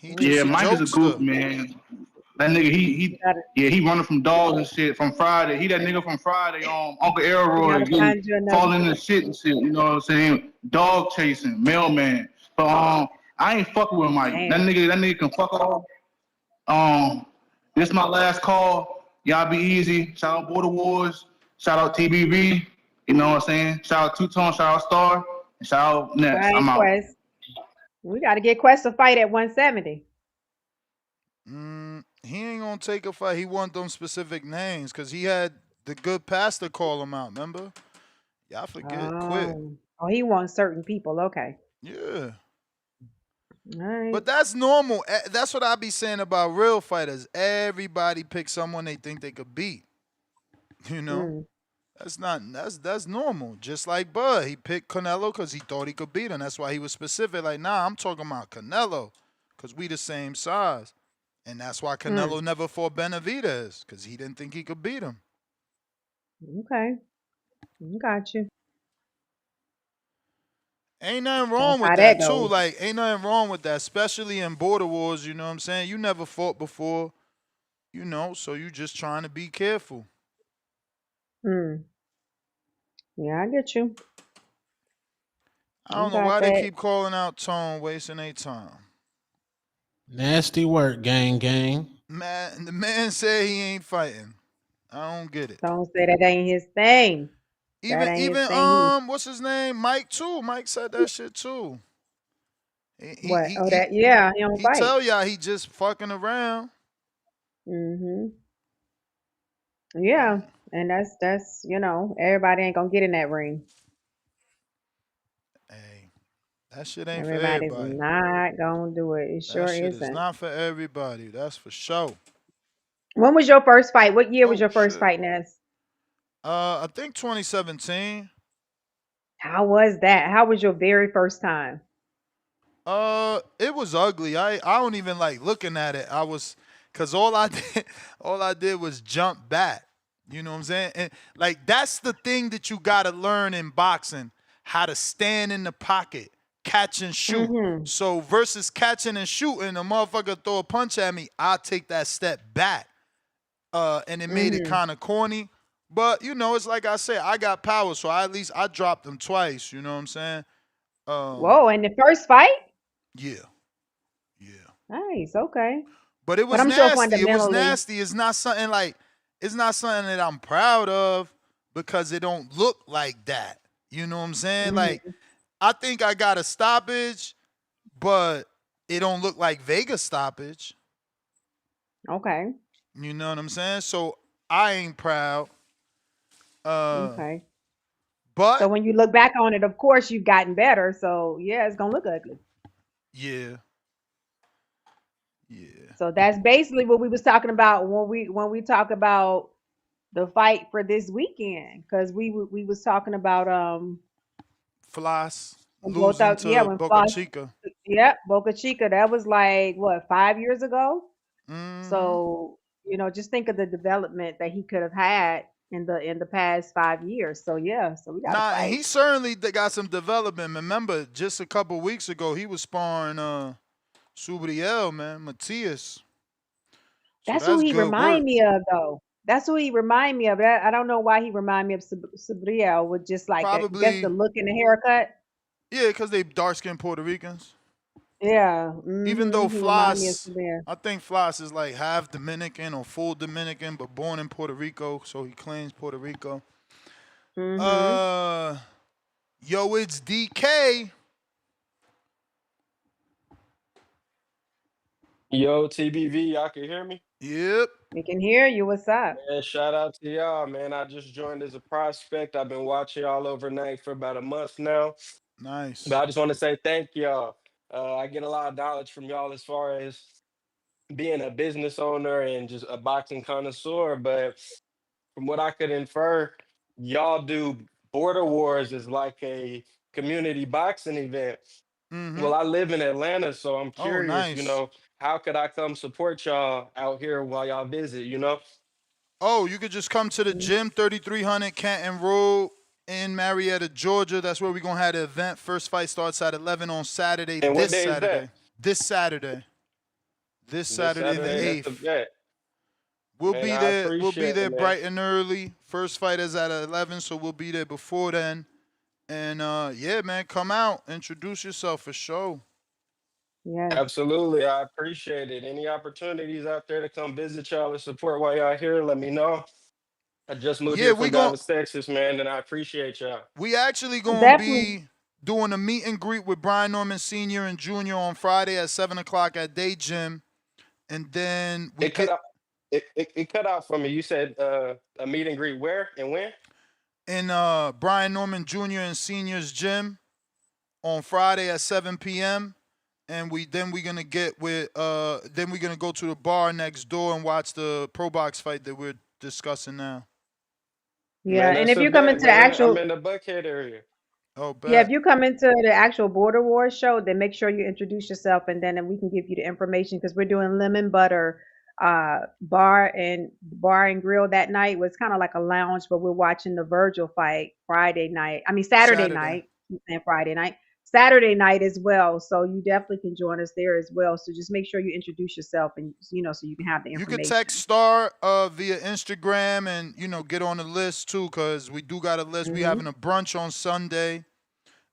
He just Yeah, a Mike is a goof, jokester. man. That nigga, he running from dogs and shit from Friday. He that nigga from Friday on Uncle You Elroy gotta getting find you another. falling in the shit and shit. You know what I'm saying? Dog chasing, mailman. But I ain't fucking with Mike. That Damn. nigga can fuck off. This is my last call. Y'all be easy. Shout out Border Wars. Shout out TBV. You know what I'm saying? Shout out Two Tone. Shout out Star. And shout out Ness. Right, I'm out. Quest. We got to get Quest a fight at 170. He ain't gonna take a fight. He want them specific names because he had the good pastor call him out. Remember? Y'all forget quick. Oh, he wants certain people. Okay. Yeah. All right. But that's normal. That's what I be saying about real fighters. Everybody picks someone they think they could beat. You know, that's normal. Just like Bud, he picked Canelo because he thought he could beat him. That's why he was specific. Like, nah, I'm talking about Canelo because we the same size, and that's why Canelo never fought Benavidez because he didn't think he could beat him. Okay. Got you. Ain't nothing wrong with that too. Like, ain't nothing wrong with that, especially in border wars. You know what I'm saying? You never fought before, you know, so you just trying to be careful. Yeah, I get you. I don't know why they keep calling out Tone, wasting their time. Nasty work, gang. Man, the man said he ain't fighting. I don't get it. Don't say that ain't his thing. Even what's his name? Mike too. Mike said that shit too. What? Yeah, he don't he fight. tell y'all he just fucking around. Yeah, and that's everybody ain't gonna get in that ring. Hey, that shit ain't Everybody's for everybody. not gonna do it. It sure that shit isn't. is not for everybody. That's for sure. When was your first fight? What year was your first fight, Ness? I think 2017. How was that? How was your very first time? It was ugly. I don't even like looking at it. Cause all I did was jump back. You know what I'm saying? And like that's the thing that you gotta learn in boxing, how to stand in the pocket, catch and shoot. So versus catching and shooting, a motherfucker throw a punch at me, I'll take that step back. And it made it kind of corny. But you know, it's like I said, I got power, so at least I dropped them twice. You know what I'm saying? Whoa! In the first fight? Yeah. Nice. Okay. But it was I'm nasty. sure fundamentally, it was nasty. It's not something that I'm proud of because it don't look like that. You know what I'm saying? Like, I think I got a stoppage, but it don't look like Vegas stoppage. Okay. You know what I'm saying? So I ain't proud. Okay. But so when you look back on it, of course you've gotten better. So yeah, it's gonna look ugly. Yeah. So that's basically what we was talking about when we talk about the fight for this weekend, because we was talking about Floss losing to Boca Chica. Yep, Boca Chica. That was like what, 5 years ago. So just think of the development that he could have had in the past 5 years. So yeah, so we got to fight. And he certainly got some development. Remember, just a couple weeks ago, he was sparring Subriel, man, Matias. That's who he remind me of, though. That's who he remind me of. I don't know why he remind me of Subriel with just like just the look and the haircut. Yeah, because they dark-skinned Puerto Ricans. Yeah. Even though Floss, I think Floss is like half Dominican or full Dominican, but born in Puerto Rico, so he claims Puerto Rico. Yo, it's DK. Yo, TBV, y'all can hear me? Yep. We can hear you. What's up? Man, shout out to y'all, man. I just joined as a prospect. I've been watching y'all overnight for about a month now. Nice. But I just want to say thank y'all. I get a lot of knowledge from y'all as far as being a business owner and just a boxing connoisseur. But from what I could infer, y'all do Border Wars as like a community boxing event. Well, I live in Atlanta, so I'm curious, how could I come support y'all out here while y'all visit, Oh, you could just come to the gym, 3300 Canton Road in Marietta, Georgia. That's where we're going to have the event. First fight starts at 11 on Saturday. And what day is that? This Saturday. this This Saturday the Saturday, that's the 8th. bet. We'll Man, be I there. We'll be appreciate there it, man. bright and early. First fight is at 11, so we'll be there before then. And yeah, man, come out, introduce yourself for sure. Yes. Absolutely, I appreciate it. Any opportunities out there to come visit y'all and support while y'all here, let me know. I just moved Yeah, here from Dallas, Texas, man, and I appreciate y'all. we actually gonna Definitely. be doing a meet and greet with Brian Norman Sr. and Jr. on Friday at 7 o'clock at Day Gym, and then we It cut get out. It cut out for me. You said a meet and greet where and when? in Brian Norman Jr. and Sr.'s gym on Friday at 7 p.m. And we're gonna get with then we're gonna go to the bar next door and watch the ProBox fight that we're discussing now. Yeah, Man, and that's if a you come bet, into the man. I'm actual, in the Buckhead area. Oh, yeah, if bet. you come into the actual Border Wars show, then make sure you introduce yourself, and then we can give you the information because we're doing lemon butter bar and grill that night. Was kind of like a lounge, but we're watching the Virgil fight Friday night. I mean Saturday Saturday. night and Friday night. Saturday night as well. So you definitely can join us there as well. So just make sure you introduce yourself and so you can have the You could information. text Star via Instagram and get on the list too, cause we do got a list. We having a brunch on Sunday.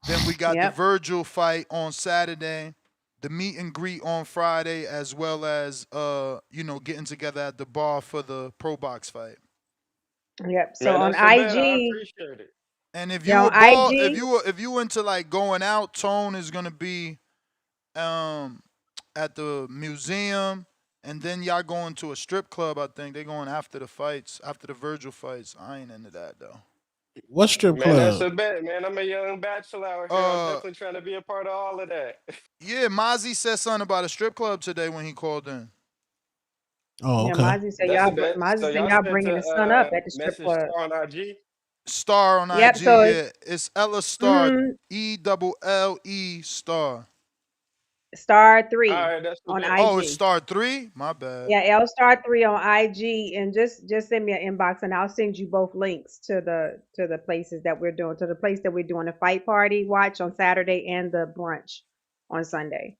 Then we got the Yep. Virgil fight on Saturday, the meet and greet on Friday, as well as getting together at the bar for the Pro Box fight. Yep. So Man, on that's a bet. I IG, appreciate it. And if yeah, you on a ball, IG, if you into like going out, Tone is gonna be at the museum, and then y'all going to a strip club. I think they going after the fights, after the Virgil fights. I ain't into that though. What strip Man, that's club? a bet, man. I'm a young bachelor out here. I'm definitely trying to be a part of all of that. Yeah, Mozzie said something about a strip club today when he called in. Oh, yeah, okay. That's a bet. Mozzie So said y'all y'all spent bringing to the sun up at the strip message club. Star on IG. Star on Yep. IG, So yeah, it's Ella Star, ELLE Star. Star All 3 right, that's the on bet. Oh, it's IG. Star 3. My bad. Yeah, L Star 3 on IG, and just send me an inbox, and I'll send you both links to the places that we're doing, to the place that we're doing the fight party watch on Saturday and the brunch on Sunday.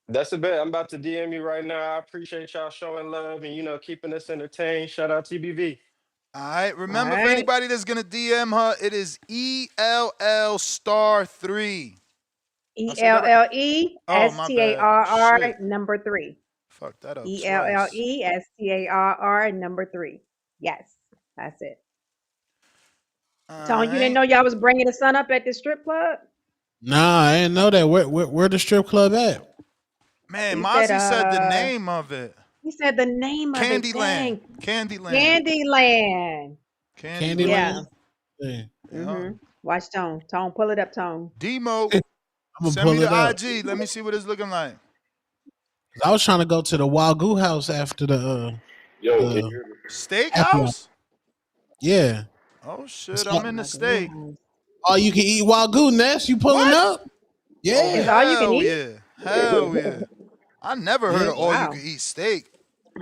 That's a bet. I'm about to DM you right now. I appreciate y'all showing love and keeping us entertained. Shout out TBV. All right. All Remember, for right. anybody that's gonna DM her, it is ELL Star 3. I said that right? Oh, my bad. ELLESTARR Shit. number 3. Fuck that up twice. ELLESTARR number 3. Yes, that's it. All Tone, you didn't right. know y'all was bringing the sun up at the strip club? Nah, I didn't know that. Where the strip club at? Man, He Mozzie said the said, name of it. he said the name of it. Candyland. Dang. Candyland. Candyland. Candyland. Yeah. Yeah. Watch Tone. Tone, pull it up, Tone. Demo. I'm gonna Send me pull it the up. IG. Let me see what it's looking like. I was trying to go to the Wagyu house after the Steakhouse? yeah. Oh shit, I'm in the steak. Oh, you can eat Wagyu, Ness. You pulling What? up? Yeah. Is all you can Hell eat? yeah. Hell yeah. I never heard of all you Wow. can eat steak.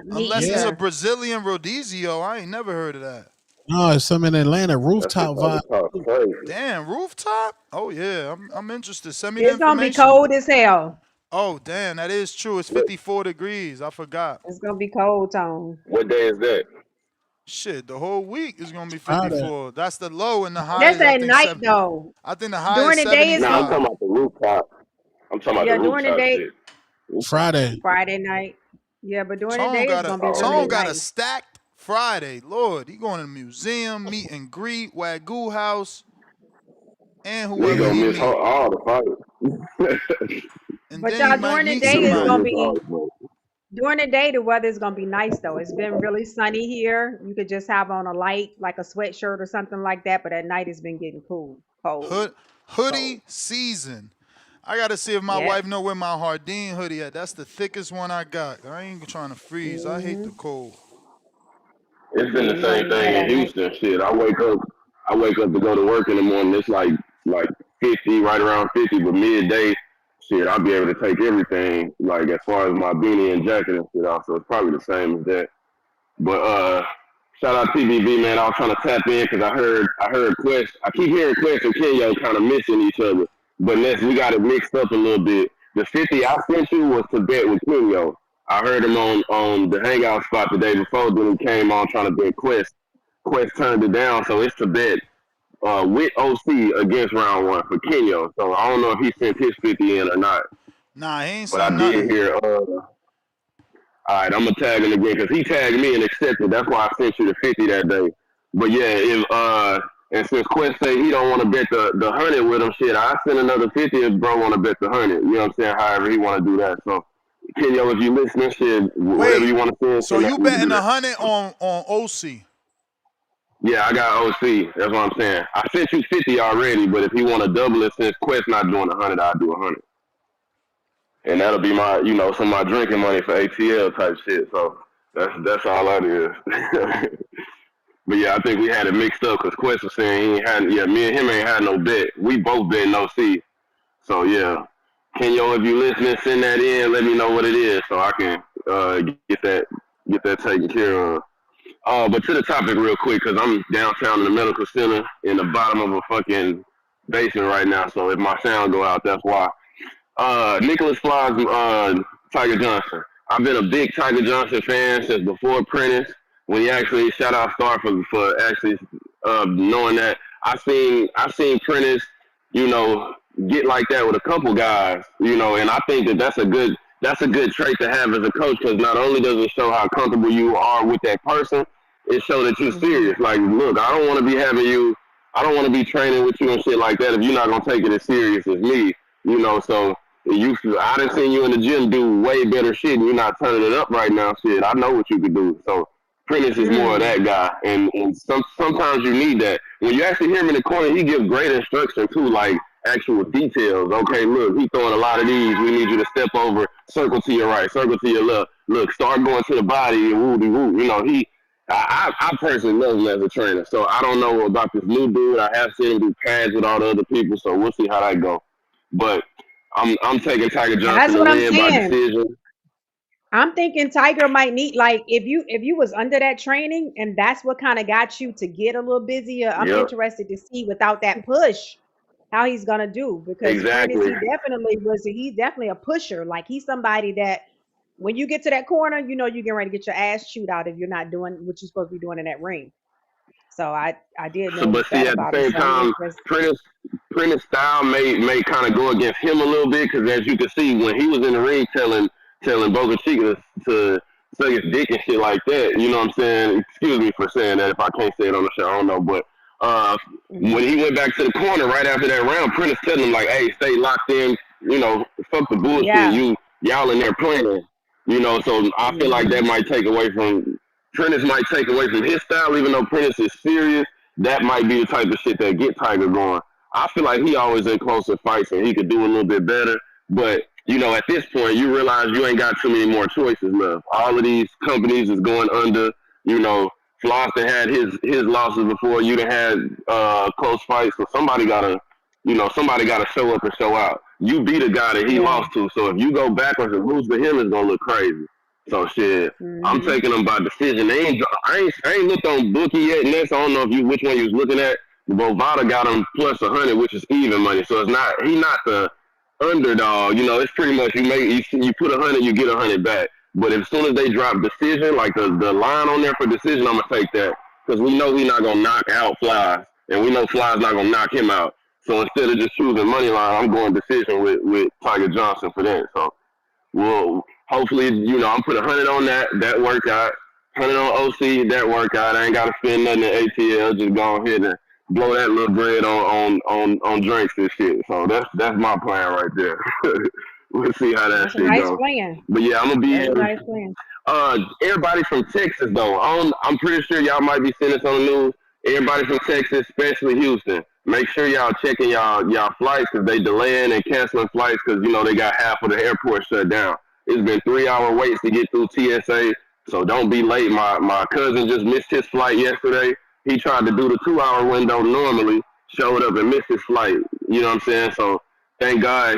Me Unless it's a either. Brazilian rodizio. I ain't never heard of that. No, it's some in Atlanta rooftop vibe. Damn, rooftop? Oh yeah, I'm interested. Send me the It's gonna be information. cold as hell. Oh damn, that is true. It's 54 degrees. I forgot. It's gonna be cold, Tone. What day is that? Shit, the whole week is gonna be Friday. 54. That's the low, and the high That's is I at think night though. I think the high During is the day it's No, I'm 75. talking about the rooftop. I'm talking about Yeah, the during the rooftop day, shit. Friday. Friday night. Yeah, but during the Tone day it's got gonna be a really Tone got a nice. stacked Friday. Lord, he going to the museum, meet and greet, Wagyu house, and We whoever gonna he miss meet. all the fights. And But then he y'all, might during the meet day We it's gonna gonna somebody. miss all be the fights. during the day the weather's gonna be nice though. It's been really sunny here. You could just have on a light, like a sweatshirt or something like that, but at night it's been getting cold. Hoodie season. I gotta see if my Yep. wife know where my Hardin hoodie at. That's the thickest one I got. I ain't trying to freeze. I hate the cold. It's been Yeah, the you wanna same use that thing in at night. Houston. Shit, I wake up to go to work in the morning. It's like 50, right around 50, but midday, shit, I'll be able to take everything. Like as far as my beanie and jacket and shit off. So it's probably the same as that. But shout out TVB, man. I was trying to tap in because I heard Quest. I keep hearing Quest and Kenyo kind of missing each other. But we got it mixed up a little bit. The 50 I sent you was to bet with Kenyo. I heard him on the hangout spot the day before. Then he came on trying to bet Quest. Quest turned it down, so it's to bet with OC against round one for Kenyo. So I don't know if he sent his 50 in or not. Nah, he ain't But I sent did nothing. hear. All right, I'm gonna tag him again because he tagged me and accepted. That's why I sent you the 50 that day. But yeah, if and since Quest say he don't want to bet the 100 with him, shit, I send another 50 if bro want to bet the 100. You know what I'm saying? However he want to do that. So Kenyo, if you listening, shit, whatever Wait, you want to so send that you we can betting do that. 100 on OC? Yeah, I got OC. That's what I'm saying. I sent you 50 already, but if he want to double it, since Quest not doing 100, I'll do 100. And that'll be my, some of my drinking money for ATL type shit. So that's all that is. But yeah, I think we had it mixed up because Quest was saying he ain't had, me and him ain't had no bet. We both bet no C. So yeah, Kenyo, if you listening, send that in. Let me know what it is so I can get that taken care of. But to the topic real quick, because I'm downtown in the medical center in the bottom of a fucking basement right now. So if my sound go out, that's why. Nicklaus Flaz, Tiger Johnson. I've been a big Tiger Johnson fan since before Prentice. When he actually shout out Star for actually knowing that I seen Prentice, get like that with a couple guys, and I think that's a good trait to have as a coach because not only does it show how comfortable you are with that person, it shows that you're serious. Like, look, I don't want to be I don't want to be training with you and shit like that if you're not gonna take it as serious as me, So I done seen you in the gym do way better shit, and you're not turning it up right now. Shit, I know what you could do. So Prentice is more of that guy, and sometimes you need that. When you actually hear him in the corner, he gives great instruction too, like actual details. Okay, look, he throwing a lot of these. We need you to step over, circle to your right, circle to your left. Look, start going to the body and woo woo. I personally love him as a trainer. So I don't know about this new dude. I have seen him do pads with all the other people, so we'll see how that go. But I'm taking Tiger And that's Johnson to what I'm win by saying. decision. I'm thinking Tiger might need, like, if you was under that training and that's what kind of got you to get a little busier. I'm Yep, interested to see without that push how he's gonna do, because Prentice, exactly. he's definitely a pusher. Like, he's somebody that when you get to that corner, you're getting ready to get your ass chewed out if you're not doing what you're supposed to be doing in that ring. So I did So, notice but see, that at the about him. same So I'm time, interested. Prentice style may kind of go against him a little bit because as you can see, when he was in the ring telling Boca Chica to suck his dick and shit like that, you know what I'm saying? Excuse me for saying that if I can't say it on the show, I don't know. But when he went back to the corner right after that round, Prentice telling him like, "Hey, stay locked in. Fuck the bullshit. Yeah. Y'all in there playing." So I feel like that might take away from Prentice might take away from his style, even though Prentice is serious. That might be the type of shit that get Tiger going. I feel like he always in closer fights and he could do a little bit better. But at this point, you realize you ain't got too many more choices left. All of these companies is going under. Floss had his losses before. You done had close fights, so somebody gotta show up and show out. You beat a guy that he Yeah. lost to, so if you go backwards and lose to him, it's gonna look crazy. So shit, I'm taking them by decision. I ain't looked on bookie yet, Ness. I don't know which one you was looking at. Bovada got him plus 100, which is even money. So he not the underdog. It's pretty much you put 100, you get 100 back. But as soon as they drop decision, like the line on there for decision, I'm gonna take that because we know he's not gonna knock out Flaz, and we know Flaz not gonna knock him out. So instead of just choosing money line, I'm going decision with Tiger Johnson for that. So. Well, hopefully, I'm putting 100 on that workout, 100 on OC, that workout. I ain't got to spend nothing in ATL. Just go ahead and blow that little bread on drinks and shit. So that's my plan right there. We'll see how that That's a shit nice goes. plan. But yeah, I'm gonna be That's a nice plan. everybody from Texas though. I'm pretty sure y'all might be seeing this on the news. Everybody from Texas, especially Houston, make sure y'all checking y'all flights because they delaying and canceling flights because they got half of the airport shut down. It's been 3-hour waits to get through TSA, so don't be late. My cousin just missed his flight yesterday. He tried to do the 2-hour window normally, showed up and missed his flight. You know what I'm saying? So thank God,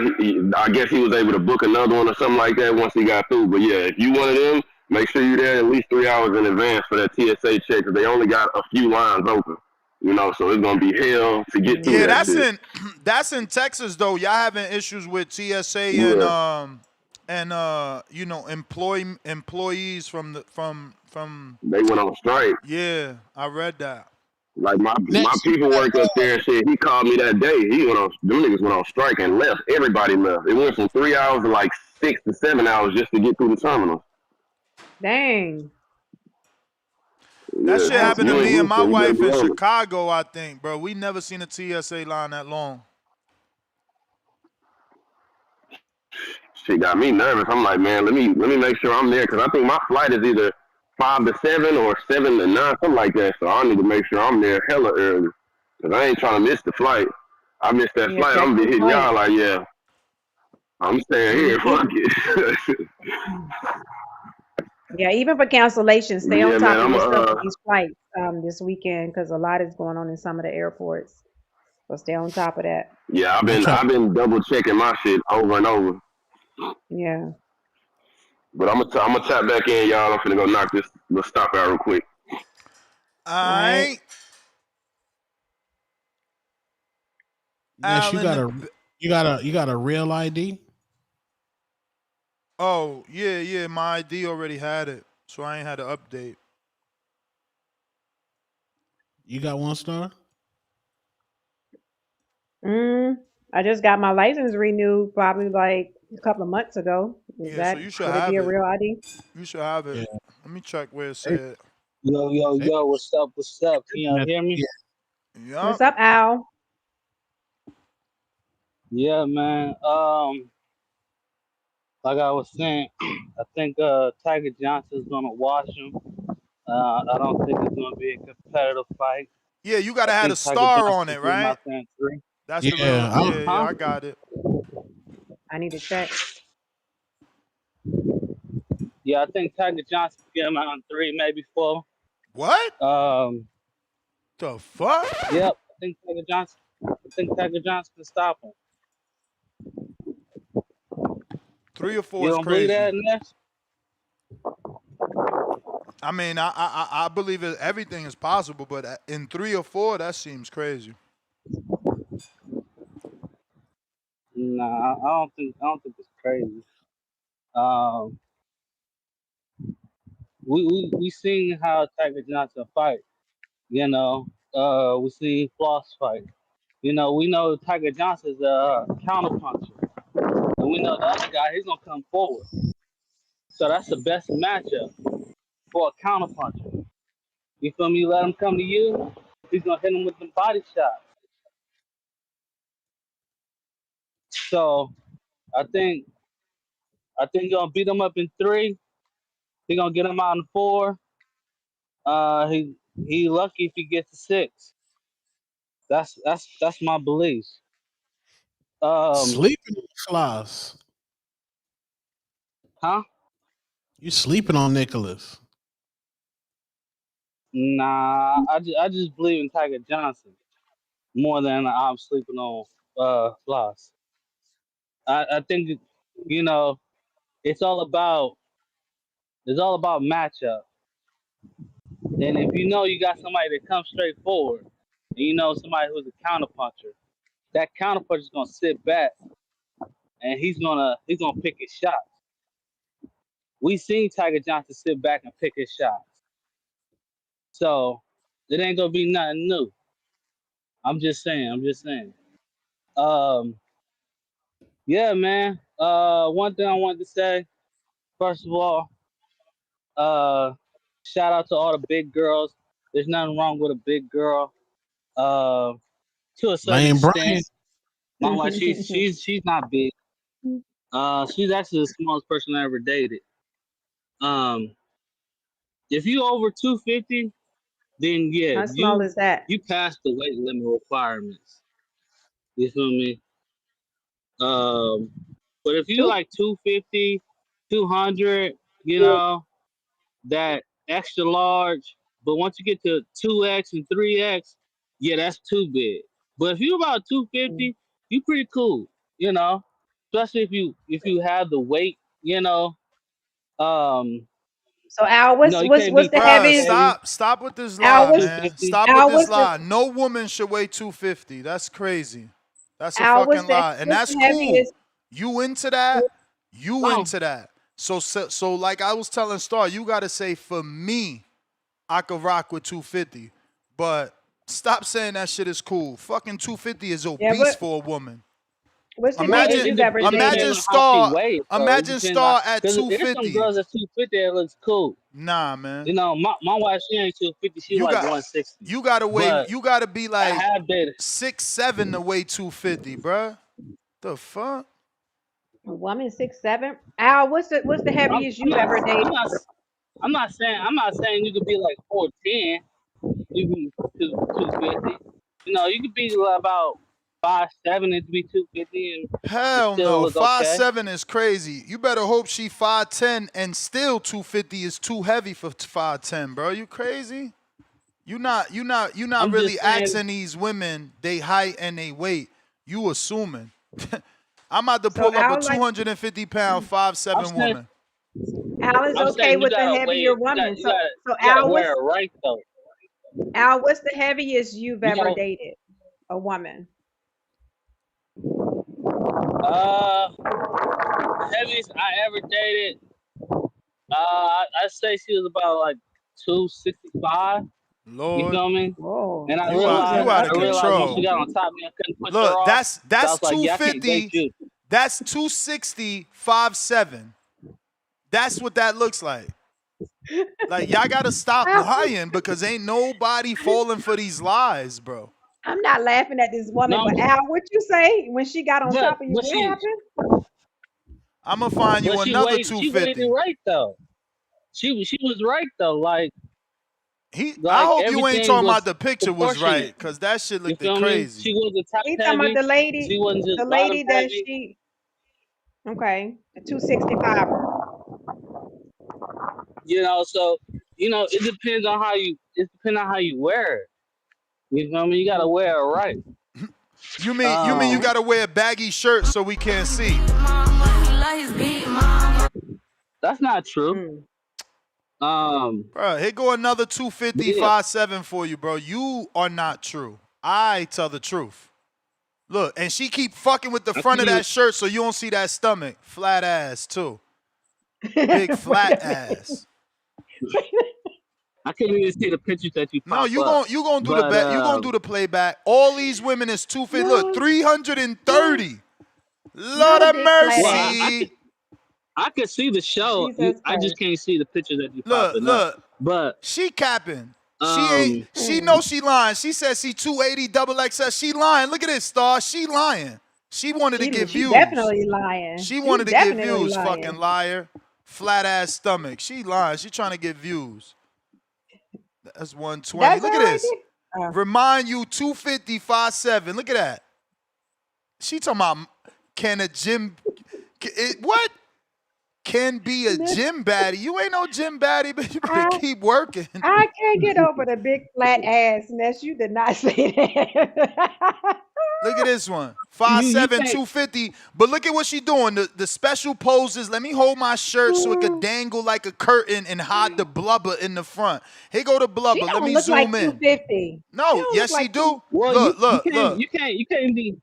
I guess he was able to book another one or something like that once he got through. But yeah, if you one of them, make sure you're there at least 3 hours in advance for that TSA check because they only got a few lines open. So it's gonna be hell to get through Yeah, that shit. that's in Texas though. Y'all having issues with TSA Yeah. and employees from They went on strike. yeah, I read that. Like my Ness, you people got work up there and shit. He called me that day. Them niggas went on strike and left. Everybody left. It went from 3 hours to like 6 to 7 hours just to get through the terminal. Dang. That Yeah, shit so That's happened to you in me and crazy. my Houston, you better wife be in on it. Chicago, I think, bro. We never seen a TSA line that long. Shit got me nervous. I'm like, man, let me make sure I'm there because I think my flight is either 5 to 7 or 7 to 9, something like that. So I need to make sure I'm there hella early because I ain't trying to miss the flight. I missed that Yeah, flight. check I'm gonna your be hitting flight. y'all like, yeah, I'm staying here. Mhm. Fuck it. Yeah, even for cancellations, stay on Yeah, man. top of I'm your stuff with these flights this weekend because a lot is going on in some of the airports. So stay on top of that. yeah. I've I'm been trying. I've been double checking my shit over and over. Yeah. But I'm gonna tap back in, y'all. I'm finna go knock this little stop out real quick. All right. I Ness, Allen. you got a real ID. Oh yeah. My ID already had it, so I ain't had to update. You got 1 star. Mm, I just got my license renewed probably like a couple of months ago. Is Yeah, so that you should would it be have a it. real ID? You should have Yeah. it. Let me check where it Hey, said. yo, They yo, what's up? What's up? Can y'all got hear me? What's Yup. up, Al? Yeah, man. Like I was saying, I think Tiger Johnson's gonna wash him. I don't think it's gonna be a competitive fight. Yeah, you I gotta have a think Tiger star on Johnson's it, getting right? out there in 3. That's the real. Yeah, Yeah, Huh? I got it. I need to check. Yeah, I think Tiger Johnson can get him out in 3, maybe 4. What Um, the fuck? yep. I think Tiger Johnson can stop him. 3 or 4 You is don't believe crazy. that, Ness? I mean, I believe everything is possible, but in 3 or 4, that seems crazy. Nah, I don't think it's crazy. Um, we seen how Tiger Johnson fight. You know, we seen Floss fight. You know, we know Tiger Johnson's a counterpuncher, and we know the other guy he's gonna come forward. So that's the best matchup for a counterpuncher. You feel me? Let him come to you. He's gonna hit him with the body shot. So I think he's gonna beat him up in 3. He's gonna get him out in 4. He lucky if he gets to 6. That's my beliefs. sleeping on Floss. Huh? You sleeping on Nicholas. Nah, I just believe in Tiger Johnson more than I'm sleeping on Floss. I think you know it's all about matchup. And if you know you got somebody that comes straight forward, and you know somebody who's a counterpuncher, that counterpuncher is gonna sit back and he's gonna pick his shots. We seen Tiger Johnson sit back and pick his shots, so it ain't gonna be nothing new. I'm just saying. Um, yeah, man. One thing I wanted to say, first of all, uh, shout out to all the big girls. There's nothing wrong with a big girl. Uh, to a certain Lane extent. Bryant. My wife, she's not big. She's actually the smallest person I ever dated. Um, if you over 250, then yeah, How small is that? you pass the weight limit requirements. You feel me? Um, but if you Two. like 250, 200, you know, that extra large, but once you get to 2X and 3X, yeah, that's too big. But if you about 250, you pretty cool, you know. Especially if you have the weight, you know. Um, So Al, you know, what's you what's can't what's be the top Bruh, heaviest? heavy, stop with this Al, lie, what's man. 250. Stop with Al, this what's the lie. No woman should weigh 250. That's crazy. That's a Al, fucking lie. And what's that's the cool. heaviest? You into that? You into that. So like I was telling Star, you got to say, for me, I could rock with 250. But stop saying that shit is cool. Fucking 250 is obese for a woman. What's the Imagine, you've ever imagine dated? Star, imagine Star at There's some 250. girls at 250 that looks cool. Nah, man. You know, my wife, she ain't 250. She like 160. You gotta weigh. But You gotta be like I have dated 6'7" to weigh 250, bruh. The fuck? A woman 6'7"? Al, what's the heaviest you've ever dated? I'm not saying you could be like 4'10". You can be 250. You know, you could be about 5'7" and be 250 and Hell still no. look okay. 5'7" is crazy. You better hope she 5'10" and still 250 is too heavy for 5'10", bro. You crazy? You not I'm really just saying- asking these women they height and they weight. You assuming. I'm about to pull up a 250-pound 5'7" woman. Al is okay with the heavier woman. So Al, what's right though? Al, what's the heaviest you've ever dated? A woman. Heaviest I ever dated. I'd say she was about like 265. Lord. You feel me? Whoa. And I You realized out of when control. she got on top of me, I couldn't push her Look, off. that's So I was like, yeah, I can't 250. date you. That's 260, 5'7". That's what that looks like. Like, y'all gotta stop lying because ain't nobody falling for these lies, bro. I'm not laughing at this woman, No, but Al, what you say when she got on top of you? but What she- happened? I'm gonna find you But she another weighed 250. it right though. She was right though. Like I hope you ain't everything talking was about the picture was proportionate. right, because that shit You looked feel me? crazy. She wasn't top He talking about heavy. the lady, She wasn't just the lady bottom that heavy. she. Okay, a 265. You know, so it depends on how you. It depends on how you wear it. You feel me? You gotta wear it right. You mean you gotta wear a baggy shirt so we can't see? That's not true. Bro, here go another 250, 5'7" for you, bro. You are not true. I tell the truth. Look, and she keep fucking with the front of that shirt so you don't see that stomach. Flat ass too. Big flat ass. I couldn't even see the pictures that you pop No, you up. gonna do you gonna do the playback. All these women is 250. Look, 330. Lord of mercy. I could see the show. I just can't see the pictures that you popping up. But she capping. She knows she lying. She says she 280 double XL. She lying. Look at this, Star. She lying. She wanted to get views. Definitely lying. She wanted to get views, fucking liar. Flat ass stomach. She lying. She trying to get views. That's 120. Look at this. Remind you 250, 5'7". Look at that. She talking about what? Can be a gym baddie. You ain't no gym baddie, but you better keep working. I can't get over the big flat ass, Ness. You did not say that. Look at this one. 5'7", 250. But look at what she doing. The special poses. Let me hold my shirt so it could dangle like a curtain and hide the blubber in the front. Here go the blubber. She Let me look zoom like in. 250. No, yes, she do. Well, look. You can't be.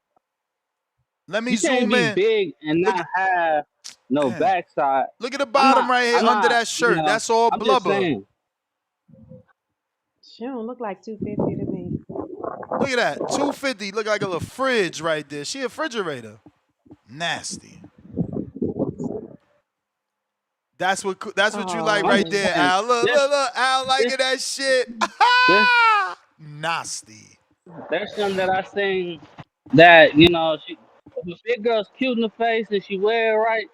Let me you zoom can't be in. big and not have no backside. Look at the bottom right here under that shirt. That's all blubber. She don't look like 250 to me. Look at that. 250. Look like a little fridge right there. She a refrigerator. Nasty. That's what you like right there, Al. Look, Al liking that shit. Nasty. There's some that I seen that, if a big girl's cute in the face and she wear it right,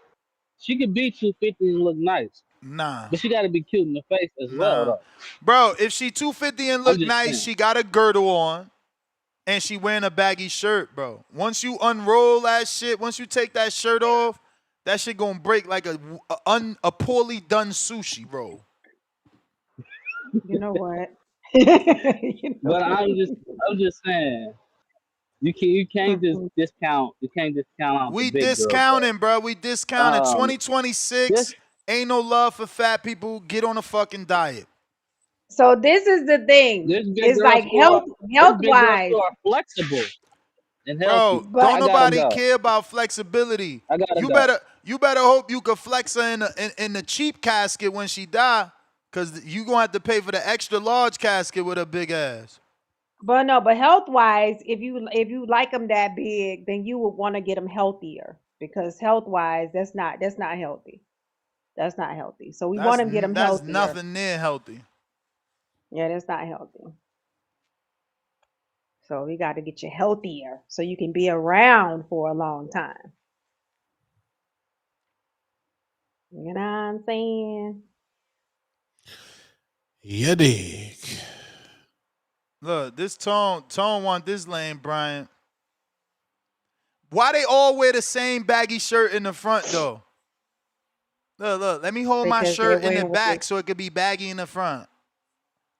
she could be 250 and look nice. Nah. But she got to be cute in the face as well, though. Bro, if she 250 and look nice, she got a girdle on and she wearing a baggy shirt, bro. Once you unroll that shit, once you take that shirt off, that shit gonna break like a poorly done sushi roll. You know what? But I'm just saying, you can't just discount. You can't discount out. We the big discounting, girls, bro. We discounting. 2026 ain't no love for fat people. Get on a fucking diet. So this is the thing. It's like health wise. Are flexible and bro, healthy. don't nobody care about flexibility. You better hope you could flex her in the cheap casket when she die, because you going to have to pay for the extra large casket with a big ass. But no, but health wise, if you like them that big, then you would want to get them healthier because health wise, that's not healthy. That's not healthy. So we want to get them That's healthier. nothing near healthy. Yeah, that's not healthy. So we got to get you healthier so you can be around for a long time. You know what I'm saying? You dig. Look, this Tone want this lane, Brian. Why they all wear the same baggy shirt in the front, though? Look, let me hold my shirt in the back so it could be baggy in the front.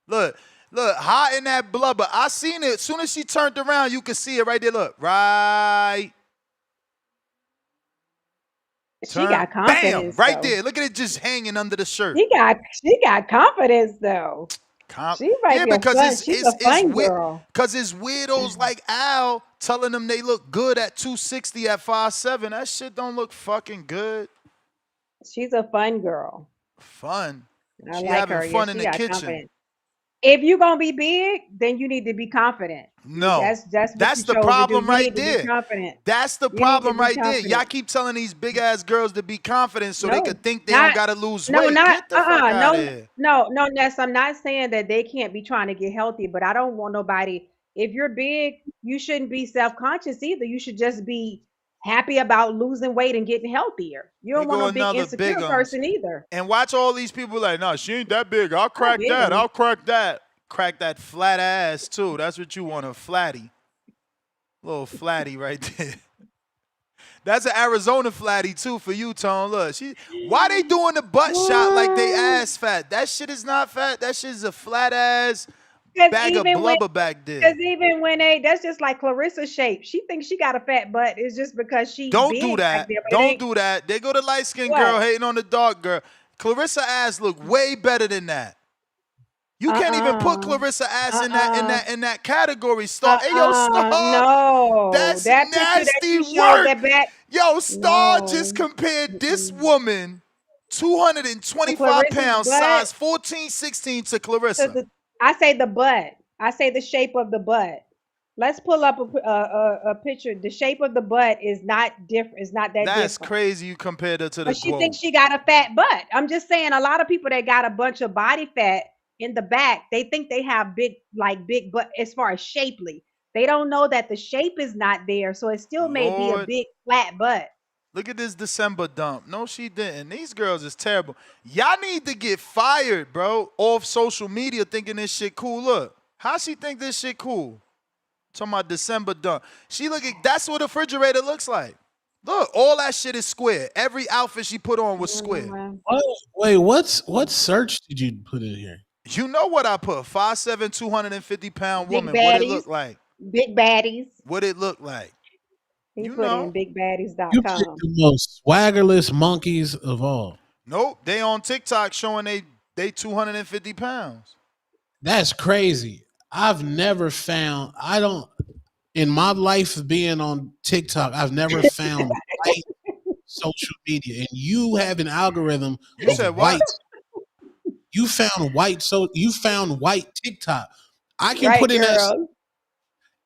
Look, hot in that blubber. I seen it. As soon as she turned around, you could see it right there. Look, right. She got confidence. Bam, right there. Look at it just hanging under the shirt. She got confidence though. She might be because she's a fun girl. Because it's weirdos like Al telling them they look good at 260 at 5'7". That shit don't look fucking good. She's a fun girl. Fun. I she like having her. fun Yeah, in the kitchen. Confidence. If you're gonna be big, then you need to be confident. No, that's the problem right there. That's the problem right there. Y'all keep telling these big ass girls to be confident so they could think they don't gotta lose weight. Get the fuck out of here. No, Ness. I'm not saying that they can't be trying to get healthy, but I don't want nobody. If you're big, you shouldn't be self-conscious either. You should just be happy about losing weight and getting healthier. You don't want no big insecure person either. And watch all these people like, no, she ain't that big. I'll crack that. I'll crack that. Crack that flat ass too. That's what you want, a flatty. Little flatty right there. That's an Arizona flatty too for you, Tone. Look, why they doing the butt shot like they ass fat? That shit is not fat. That shit is a flat ass bag of blubber back there. Because even when that's just like Clarissa's shape. She thinks she got a fat butt. It's just because she's Don't do that. Don't do that. They go to light skinned girl hating on the dark girl. Clarissa ass look way better than that. You can't even put Clarissa ass in that category. Star, hey yo, Star, no, that's nasty work. Yo, Star just compared this woman, 225 pounds, size 14, 16, to Clarissa. I say the butt. I say the shape of the butt. Let's pull up a picture. The shape of the butt is not different. It's not that different. That's crazy. You compared her to the. But she thinks she got a fat butt. I'm just saying, a lot of people that got a bunch of body fat in the back, they think they have big butt as far as shapely. They don't know that the shape is not there, so it still may be a big flat butt. Look at this December dump. No, she didn't. These girls is terrible. Y'all need to get fired, bro, off social media thinking this shit cool. Look, how she think this shit cool? Talking about December dump. That's what a refrigerator looks like. Look, all that shit is square. Every outfit she put on was square. Wait, what search did you put in here? You know what I put? 5'7", 250-pound woman. Baddies, what it look like? Big baddies. What it look like? He put in bigbaddies.com. You picked the most swaggerless monkeys of all. Nope, they on TikTok showing they 250 pounds. That's crazy. I've never found. In my life of being on TikTok, I've never found white social media. And you have an algorithm. You said what? You found white TikTok. I can put in that,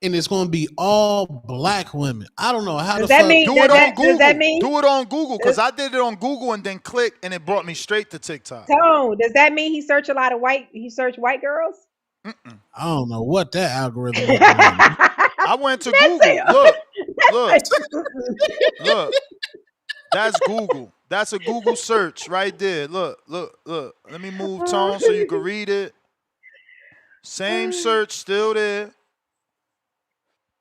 and it's going to be all black women. I don't know how to do it on Google. Do it on Google, because I did it on Google and then clicked, and it brought me straight to TikTok. So does that mean he searched white girls? I don't know what that algorithm is. I went to Google. Look. That's Google. That's a Google search right there. Look. Let me move Tone so you can read it. Same search, still there.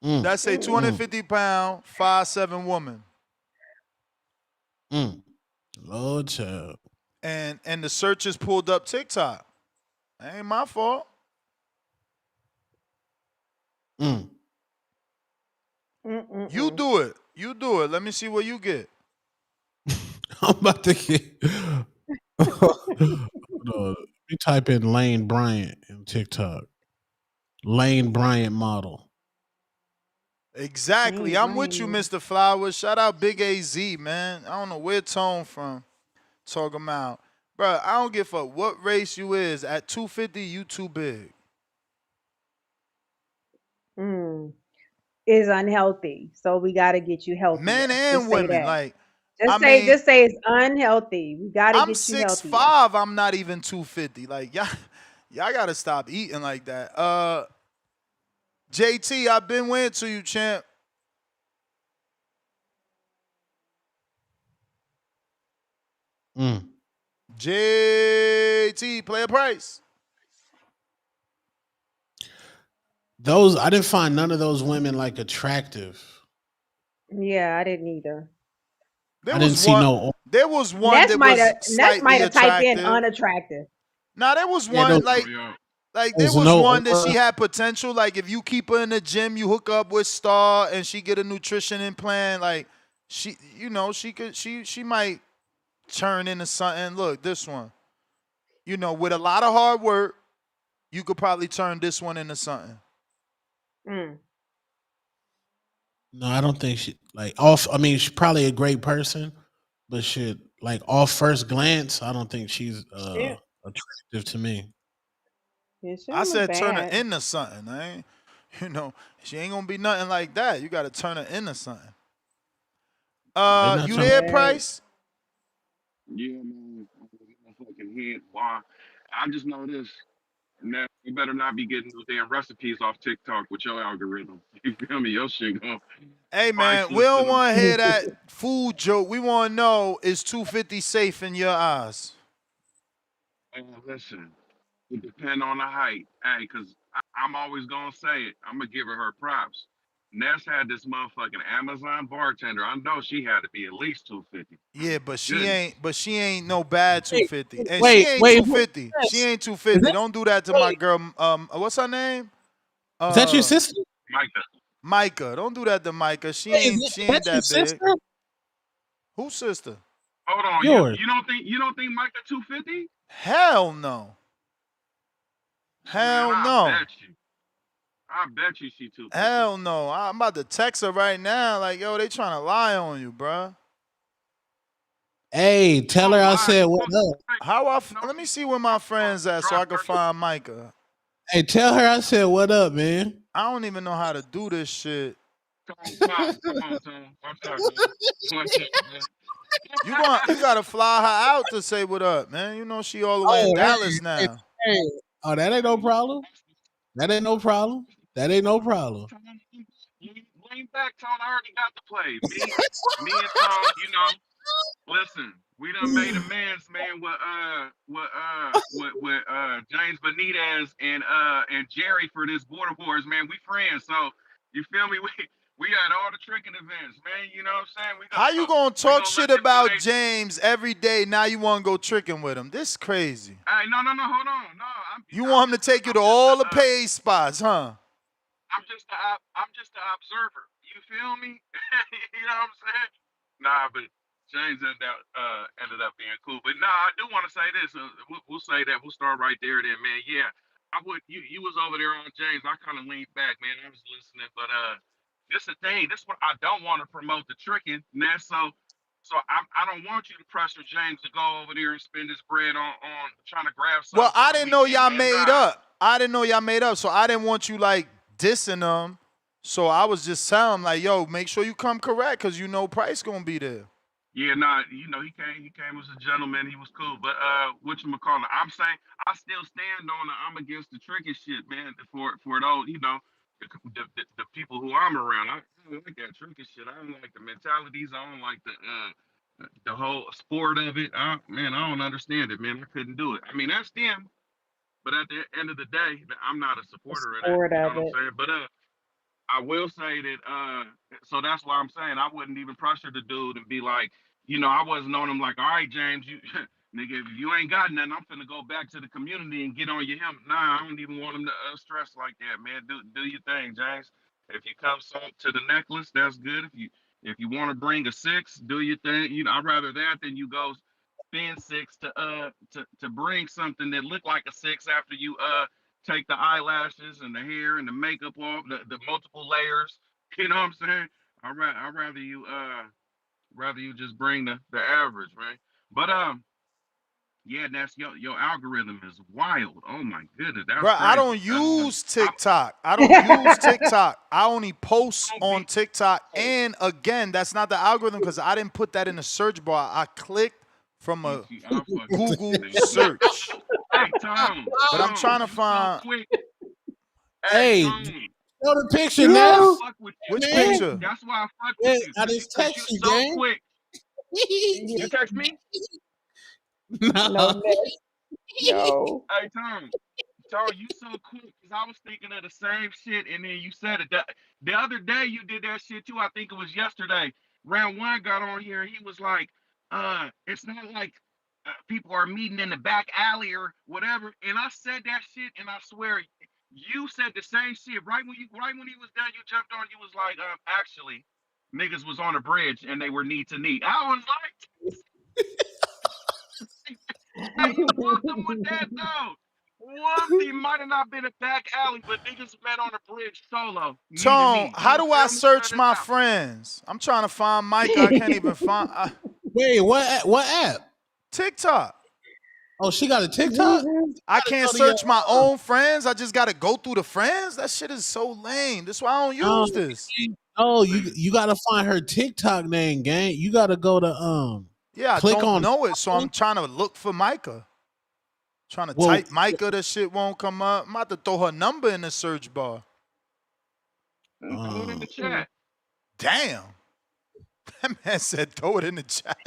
That's a 250-pound, 5'7" woman. Lord child. And the search is pulled up TikTok. That ain't my fault. You do it. Let me see what you get. I'm about to get. You type in Lane Bryant in TikTok. Lane Bryant model. Exactly. I'm with you, Mr. Flowers. Shout out Big AZ, man. I don't know where Tone from. Talking about. Bro, I don't give a fuck what race you is. At 250, you too big. Is unhealthy. So we got to get you Men healthier. and Just say women. that. Like, I mean, Just say it's unhealthy. We got to I'm get you healthier. 6'5". I'm not even 250. Like, y'all gotta stop eating like that. JT, I've been waiting to you, champ. JT, play a price. Those I didn't find none of those women like attractive. Yeah, I didn't either. I didn't see no. There was one Ness that might was have slightly typed in attractive. unattractive. Nah, there was Yeah, one those- like there there's was no one that aura. she had potential. Like if you keep her in the gym, you hook up with Star and she get a nutrition implant. Like she, you know, she might turn into something. Look, this one, you know, with a lot of hard work, you could probably turn this one into something. No, I don't think she like off. I mean, she's probably a great person, but shit, like off first glance, I don't think she's attractive to me. I look said turn her bad. into something. I ain't, you know, she ain't gonna be nothing like that. You got to turn her into something. They not You trying there, to- Price? Yeah, man. My fucking head. Wow. I just know this. Now, you better not be getting those damn recipes off TikTok with your algorithm. You feel me? Your shit going Hey man, we priceless to don't them. want to hear that food joke. We want to know, is 250 safe in your eyes? Listen, it depend on the height. Hey, because I'm always going to say it. I'm going to give her props. Ness had this motherfucking Amazon bartender. I know she had to be at least 250. Yeah, but Goodness. she ain't no bad 250. And she Wait, ain't wait, 250. She ain't is 250. that, Don't do that to my girl. What's her name? is that your sister? Micah. Micah. Don't do that to Micah. She Wait, ain't is that your that big. sister? Whose sister? Hold on. Yours. You don't think Micah 250? Hell no. Hell Man, no. I bet you she 250. Hell no. I'm about to text her right now. Like, yo, they trying to lie on you, bruh. Hey, tell her I said what up. Let me see where my friends at so I can find Micah. Hey, tell her I said what up, man. I don't even know how to do this shit. Come on, Tom. What's up, man? You gotta fly her out to say what up, man. You know she all the way in Dallas now. Hey. Oh, that ain't no problem. That ain't no problem. That ain't no problem. Lean back, Tone. I already got the play. Me and Tone, you know. Listen, we done made amends, man, with James Benitez and Jerry for this border wars, man. We friends, so you feel me? We had all the tricking events, man. You know what I'm saying? How you gonna talk shit about James every day? Now you wanna go tricking with him? This crazy. Hey, no, hold on, no. You want him to take you to all the paid spots, huh? I'm just the observer. You feel me? You know what I'm saying? Nah, but James ended up being cool. But nah, I do want to say this. We'll say that. We'll start right there, then, man. Yeah, I would. You was over there on James. I kind of leaned back, man. I was listening, but this the thing. This what I don't want to promote the tricking. Now, so I don't want you to pressure James to go over there and spend his bread on trying to grab something. Well, I didn't know y'all made up. I didn't know y'all made up, so I didn't want you like dissing them. So I was just telling him like, yo, make sure you come correct, cause you know Price gonna be there. Yeah, nah, you know, he came as a gentleman, he was cool. But whatchamacallit, I'm saying I still stand on I'm against the tricking shit, man, for those, you know, the people who I'm around. I don't like that tricking shit. I don't like the mentalities, I don't like the whole sport of it. Man, I don't understand it, man. I couldn't do it. I mean, that's them, but at the end of the day, I'm not a supporter of that. You know what I'm saying? But I will say that, so that's why I'm saying I wouldn't even pressure the dude and be like, you know, I wasn't on him like, all right, James, you nigga, if you ain't got nothing, I'm finna go back to the community and get on your him. Nah, I don't even want him to stress like that, man. Do your thing, James. If you come to the necklace, that's good. If you want to bring a 6, do your thing. You know, I'd rather that than you go spend 6 to bring something that look like a 6 after you take the eyelashes and the hair and the makeup off, the multiple layers, You know what I'm saying? I'd rather you just bring the average, man. But yeah, that's your algorithm is wild. Oh my goodness, that was Bro, I crazy. don't use TikTok. I don't use TikTok. I only post Don't on be TikTok. hey, And again, that's not the algorithm because I didn't put that in the search bar. I clicked from a I fuck with you, Google man. Look, search. hey Tom, But I'm trying to you so find quick. Hey Hey, Tom, show the picture, that's why I Ness. Yo. fuck with you. which Man, picture. That's why I fuck with yeah, you, I cause just cause you text you, so gang. quick. You text me? No, No. Ness. No. Hey Tom. Tom, you so quick because I was thinking of the same shit, and then you said it. The other day you did that shit too. I think it was yesterday. Round one got on here, and he was like, it's not like people are meeting in the back alley or whatever." And I said that shit, and I swear you said the same shit right when he was done. You jumped on. You was like, actually, niggas was on a bridge and they were knee to knee. I was like, hey, you whooped him with that though. Whooped him. Might have not been a back alley, but niggas met on the bridge solo, knee to Tone, knee. how You do I feel me? search Cut it my out. friends? I'm trying to find Micah. I can't even find Wait, what app? TikTok. Oh, she got a TikTok? I Gotta can't go to your search my own friends. I just gotta go through the friends. That shit is so lame. That's why I don't use this. Oh, you gotta find her TikTok name, gang. You gotta go to Yeah, I click don't on know it, so I'm trying to look for Micah. Trying to well type Micah, that shit won't come up. I'm about to throw her number in the search bar. Throw it in the chat. Damn. That man said throw it in the chat.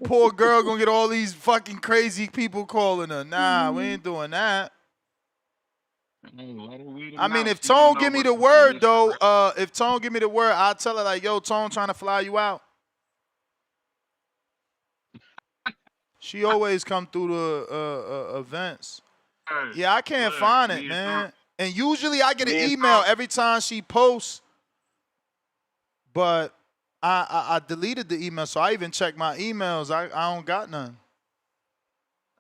Poor girl gonna get all these fucking crazy people calling her. Nah, we ain't doing that. Let her read I them mean, out. if She don't Tone know give me what's the to say. word Listen, though, if Tone give me the word, I'll tell her like, yo, Tone trying to fly you out. She always come through the events. hey, Yeah, I can't look, find it, me and Tom, man. And usually I get an me and email Tom. every time she posts, but I deleted the email, so I even checked my emails. I don't got none.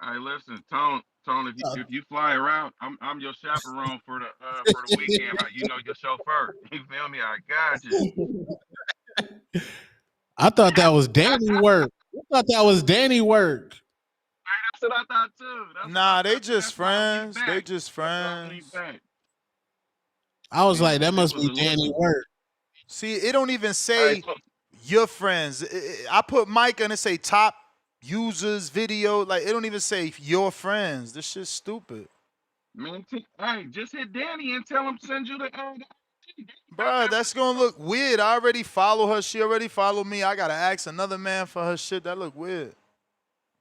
Hey, listen, Tone, if you fly her out, I'm your chaperone for the weekend. You know, your chauffeur. You feel me? I got you. I thought that was Danny work. I thought that was Danny work. That's what I thought too. That's what I Nah, they thought too. just That's why I leaned friends. They back. just That's why I leaned friends. back. I was Yeah, like, that it must was be a Danny little. work. See, it don't even Hey, say your friends. I put Micah and it say top users video. Like it don't even say your friends. This shit's stupid. man, hey, just hit Danny and tell him send you the. Danny got Bruh, that that's shit. gonna look weird. I already follow her. She already followed me. I gotta ask another man for her shit. That look weird.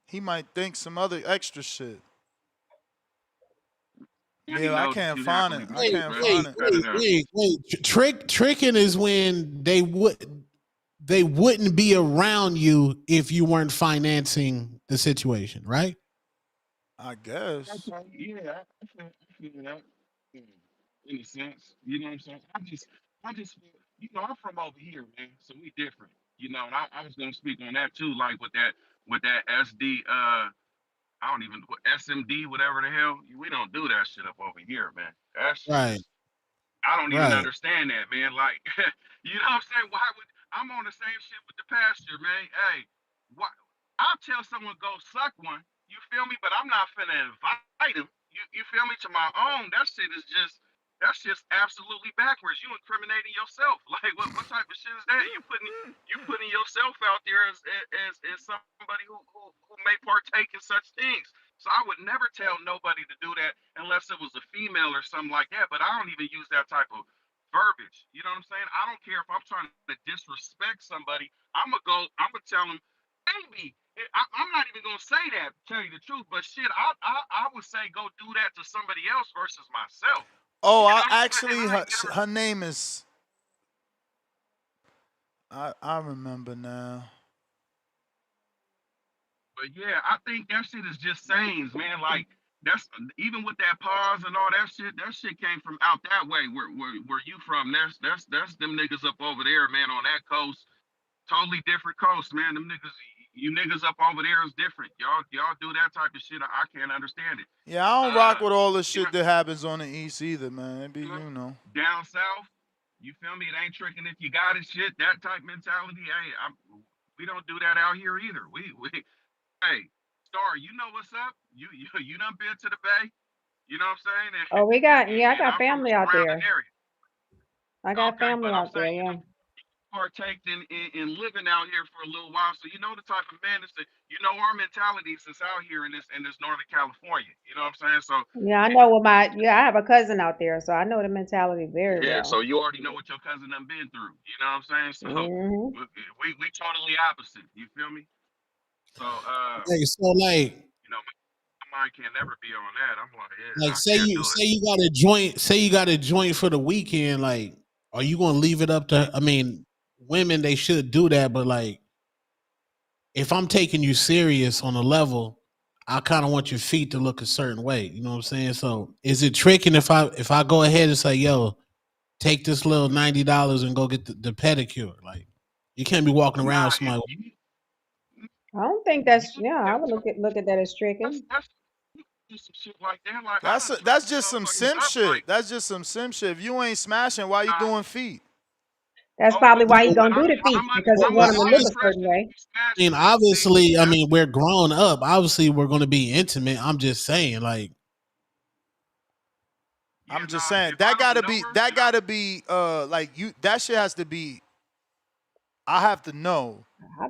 He might think some other extra shit. Danny Yeah, I knows can't you find happily it. I married, can't man. find Just it. cut it out. Tricking is when they wouldn't be around you if you weren't financing the situation, right? I guess. Okay, yeah, I feel that. In a sense, you know what I'm saying? You know, I'm from over here, man, so we different. You know, and I was gonna speak on that too, like with that SD, I don't even what SMD, whatever the hell. We don't do that shit up over here, man. That shit Right, is. I don't even right. understand that, man. Like, you know what I'm saying? Why would I'm on the same shit with the pasture, man? Hey, what? I'll tell someone go suck one. You feel me? But I'm not finna invite him. You feel me? To my own. That shit is just. That's just absolutely backwards. You incriminating yourself. Like, what type of shit is that? You putting yourself out there as somebody who may partake in such things. So I would never tell nobody to do that unless it was a female or something like that. But I don't even use that type of verbiage. You know what I'm saying? I don't care if I'm trying to disrespect somebody. I'm gonna go. I'm gonna tell them, maybe. I'm not even gonna say that. Tell you the truth, but shit, I would say go do that to somebody else versus myself. Oh, You I know what I'm saying? actually I her ain't never. her name is I remember now. But yeah, I think that shit is just sayings, man. Like that's even with that pause and all that shit. That shit came from out that way. Where you from? That's them niggas up over there, man. On that coast, totally different coast, man. Them niggas, you niggas up over there is different. Y'all do that type of shit. I can't understand it. Yeah, I don't rock with all the You know, shit that happens on the East either, man. It be you know, you know. down south. You feel me? It ain't tricking if you got it, shit. That type mentality. Hey, we don't do that out here either. We hey, Star, you know what's up? You done been to the Bay. You know what I'm saying? Oh, I And got I'm from the family out surrounding there. area. I got Okay, family but I'm out there. saying, Yeah. partaked in living out here for a little while, so you know the type of man that our mentalities is out here in this Northern California. You know what I'm saying? So Yeah, I know what I have a cousin out there, so I know the mentality very yeah, so well. you already know what your cousin done been through. You know what I'm saying? So Hmm. we totally opposite. You feel me? So Like, so like, my mind can never be on that. I'm like, yeah, like I can't do it. say you got a joint for the weekend, like, are you gonna leave it up to, I mean, women, they should do that, but like, if I'm taking you serious on a level, I kind of want your feet to look a certain way. You know what I'm saying? So is it tricking if I go ahead and say, yo, take this little $90 and go get the pedicure? Like, you can't be walking around Nah, with somebody. I don't think that's yeah. I would look at that as tricking. that's do some shit like that. Like I done That's smacked just some motherfuckers simp up. Like shit. That's just some simp shit. If you ain't smashing, why you nah, doing feet? That's probably why he Well, gonna do the feet because he well, want him to look a certain obviously, way. I mean, obviously, I mean, we're grown up. Obviously, we're going to be intimate. I'm just saying, like, I'm just saying that gotta be like you that shit has to be I have to know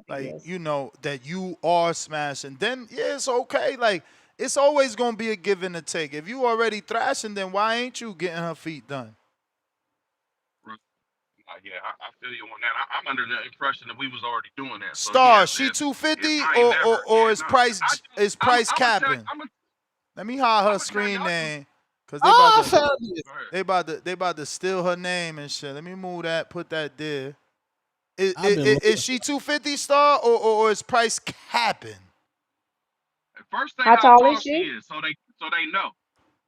like Obvious. you know that you are smashing. Then yeah, it's okay. Like it's always gonna be a give and a take. If you already thrashing, then why ain't you getting her feet done? yeah, I feel you on that. I'm under the impression that we was already doing that. So Star, yeah, she if 250 I ain't never, or yeah, is no. price I'm gonna tell you, capping? Let me hide her I'm gonna tell screen you, name. Cause oh, I found it. they about to steal her name and shit. Let me move that, put that there. I've been looking. Is she 250 Star or is price capping? First thing, How how tall tall is she she? is, so they know.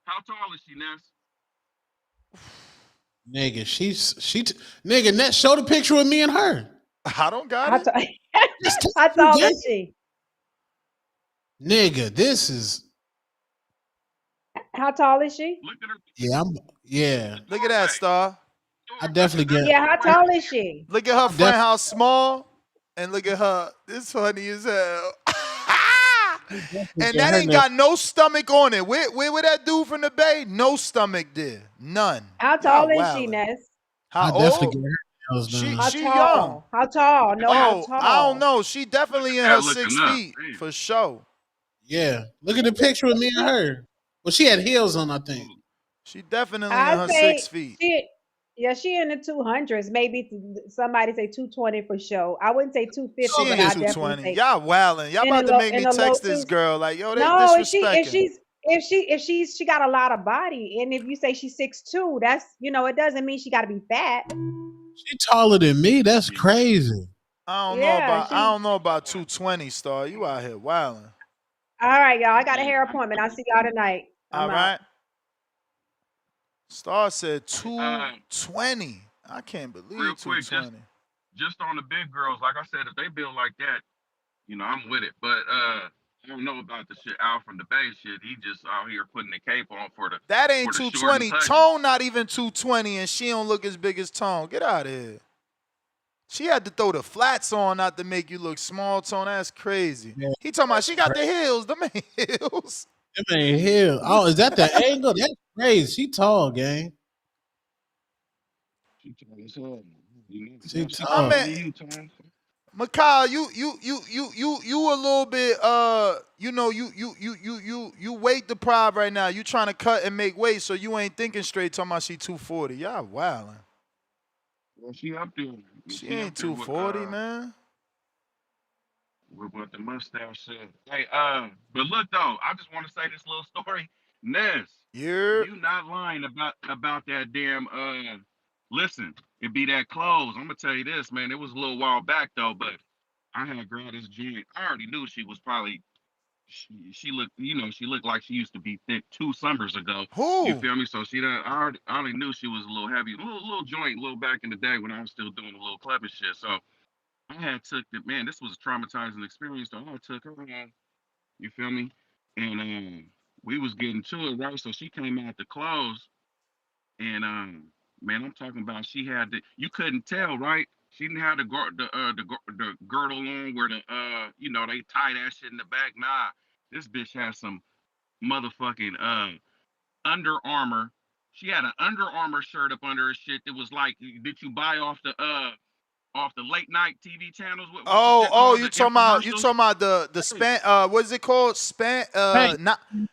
How tall is she, Ness? Nigga, nigga, Net, show the picture of me and her. I don't got How, it. how tall is she? Nigga, this is. How tall is she? Look at her. Yeah. Look at that, Star. I definitely get. Yeah, how tall is she? Look at her friend, how small, and look at her. This funny as hell. And that ain't got no stomach on it. Where that dude from the Bay? No stomach there. None. How Y'all tall is she, wildin'. Ness? How I definitely old? get her nails done. How She young. tall? How tall? No, how Oh, I don't tall? know. She definitely in That her looking 6 up. feet for sure. Yeah. Look at the picture of me and her. Well, she had heels on, I think. She definitely in I her 6 say feet. she in the 200s. Maybe somebody say 220 for sure. I wouldn't say 250, She but ain't I definitely 220. say Y'all wildin'. Y'all in the about to low make in me the low text this twos. girl like, yo, they No, if disrespecting. she got a lot of body, and if you say she's 6'2", that's it doesn't mean she got to be fat. She taller than me. That's crazy. I Yeah, don't know about 220 Star. You out here wildin'. All right, y'all. I got a hair appointment. I'll see y'all tonight. I'm All out. right. Star said 220. I can't Real believe quick, 220. just on the big girls, like I said, if they build like that, I'm with it. But I don't know about the shit out from the Bay shit. He just out here putting the cape on for That ain't the short and 220. pudgy. Tone not even 220, and she don't look as big as Tone. Get out of here. She had to throw the flats on not to make you look small, Tone. That's crazy. Yeah, He talking about she got the heels. Them ain't heels. Them ain't heels. Oh, is that the angle? That's crazy. She tall, gang. She My tall. man, Mikhail, you a little bit you weight deprived right now. You trying to cut and make weight, so you ain't thinking straight. Talking about she 240. Y'all wildin'. Well, she up there. She ain't 240, man. With what the mustache said. Hey, but look though, I just want to say this little story. Nez, you not lying about that damn listen, it be that clothes. I'm gonna tell you this, man. It was a little while back though, but I had a girl this joint. I already knew she was probably she looked, she looked like she used to be thick 2 summers ago. You Who? feel me? So she done I already knew she was a little heavy, little joint, a little back in the day when I was still doing a little clever shit. So I had took the man. This was a traumatizing experience. So I took her on. You feel me? And we was getting to it right. So she came out the clothes, and Man, I'm talking about she had you couldn't tell, right? She didn't have the girdle on where they tie that shit in the back. Nah, this bitch has some motherfucking Under Armour. She had an Under Armour shirt up under her shit that was like, did you buy off the late night TV channels? What's the shit Oh, called? you The talking about infomercials? the span what is it called? Span Spanx. not She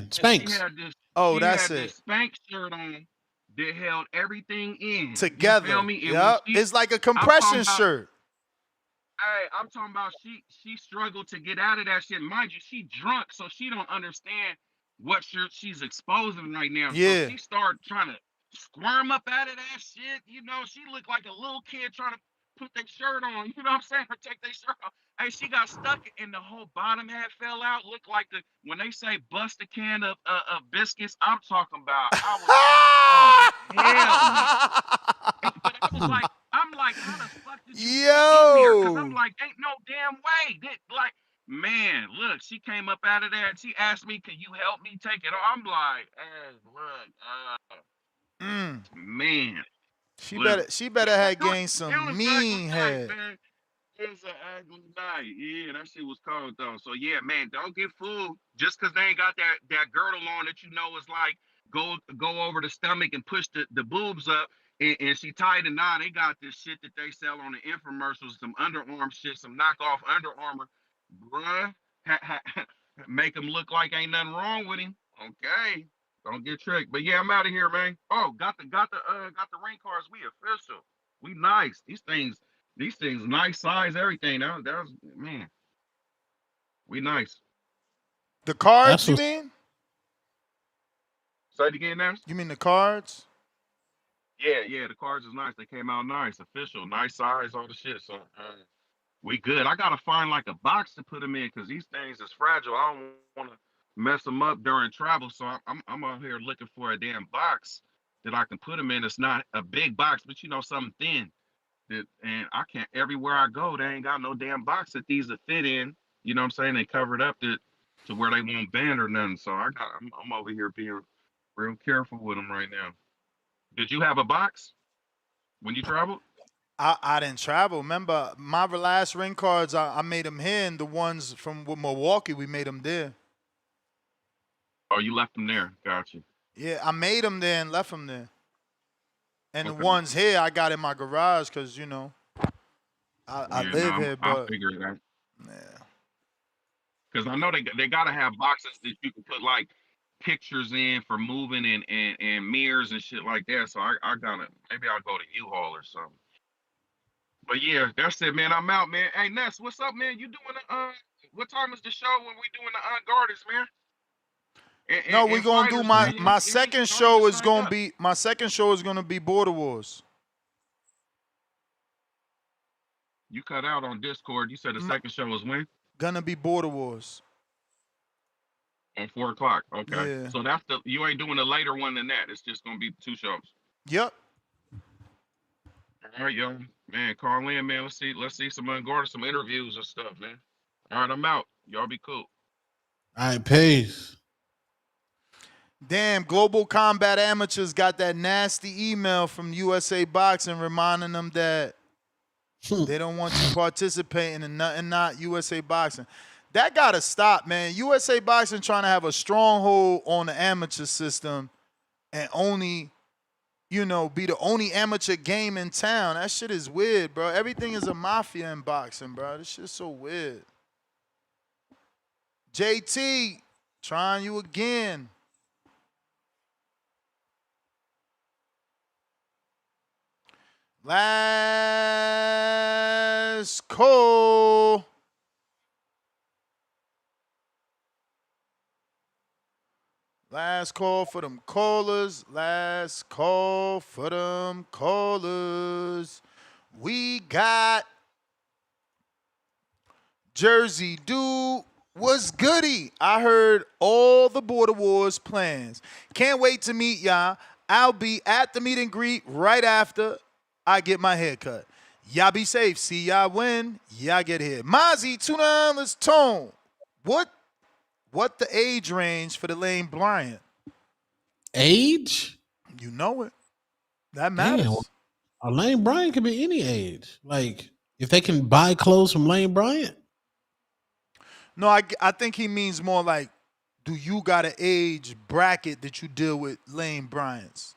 Spanx. had this Oh, she that's had it. this Spanx shirt on that held everything in. You feel Together. me? And when Yep. It's like a I'm talking compression about shirt. Hey, I'm talking about she struggled to get out of that shit. Mind you, she drunk, so she don't understand what shirt she's exposing right now. So Yeah. she started trying to squirm up out of that shit. She looked like a little kid trying to put their shirt on. You know what I'm saying? Protect their shirt on. Hey, she got stuck and the whole bottom half fell out. Looked like when they say bust a can of biscuits, I'm talking about. I was like, oh hell no. But I'm like, how the fuck did you get in there? Because I'm Yo. like, ain't no damn way. Man, look, she came up out of there and she asked me, can you help me take it off? I'm like, hey, Mm. man, She look. better have It gained was some an ugly mean night, head. man. It was an ugly night. Yeah, that shit was cold though. So yeah, man, don't get fooled just because they ain't got that girdle on that is like go over the stomach and push the boobs up. And she tied a knot. They got this shit that they sell on the infomercials, some underarm shit, some knockoff Under Armour, bruh. Make him look like ain't nothing wrong with him. Okay, don't get tricked. But yeah, I'm out of here, man. Oh, got the ring cards. We official. We nice. These things, nice size, everything. That was man. We nice. The cards, That's you what's mean? Say it again, now. You mean the cards? Yeah. The cards is nice. They came out nice, official, nice size, all the shit. So we good. I gotta find like a box to put them in because these things is fragile. I don't want to mess them up during travel. So I'm out here looking for a damn box that I can put them in. It's not a big box, but something thin. And I can't. Everywhere I go, they ain't got no damn box that these will fit in. You know what I'm saying? They covered up to where they won't bend or nothing. So I'm over here being real careful with them right now. Did you have a box when you traveled? I didn't travel. Remember, my last ring cards, I made them here, and the ones from Milwaukee, we made them there. Oh, you left them there. Got you. Yeah, I made them there and left them there. And the Okay. ones here, I got in my garage because, I Yeah, live no, here, I'll but figure it out. yeah. Because I know they gotta have boxes that you can put like pictures in for moving and mirrors and shit like that. So I gotta maybe I'll go to U-Haul or something. But yeah, that's it, man. I'm out, man. Hey Ness, what's up, man? You doing the what time is the show when we doing the unguardeds, man? No, we're And gonna do fighters, man. my second show is signed gonna up. be Border Wars. You cut out on Discord. You said the second show was when? Gonna be Border Wars. At 4 o'clock. Okay. Yeah. So you ain't doing a later one than that. It's just gonna be 2 shows. Yep. All right, yo, man, call in, man. Let's see some unguarded, some interviews and stuff, man. All right, I'm out. Y'all be cool. all right. Peace. Damn, Global Combat Amateurs got that nasty email from USA Boxing reminding them that they don't want you participating in nothing not USA Boxing. That gotta stop, man. USA Boxing trying to have a stronghold on the amateur system and only, be the only amateur game in town. That shit is weird, bro. Everything is a mafia in boxing, bro. This shit's so weird. JT, trying you again. Last call. Last call for them callers. Last call for them callers. We got Jersey Dude. What's goody? I heard all the Border Wars plans. Can't wait to meet y'all. I'll be at the meet and greet right after I get my hair cut. Y'all be safe. See y'all when y'all get here. Mozzie, $2 tone. What the age range for the Lane Bryant? Age? You know it. That Damn, matters. Lane Bryant could be any age. Like if they can buy clothes from Lane Bryant. No, I think he means more like, do you got an age bracket that you deal with Lane Bryant's?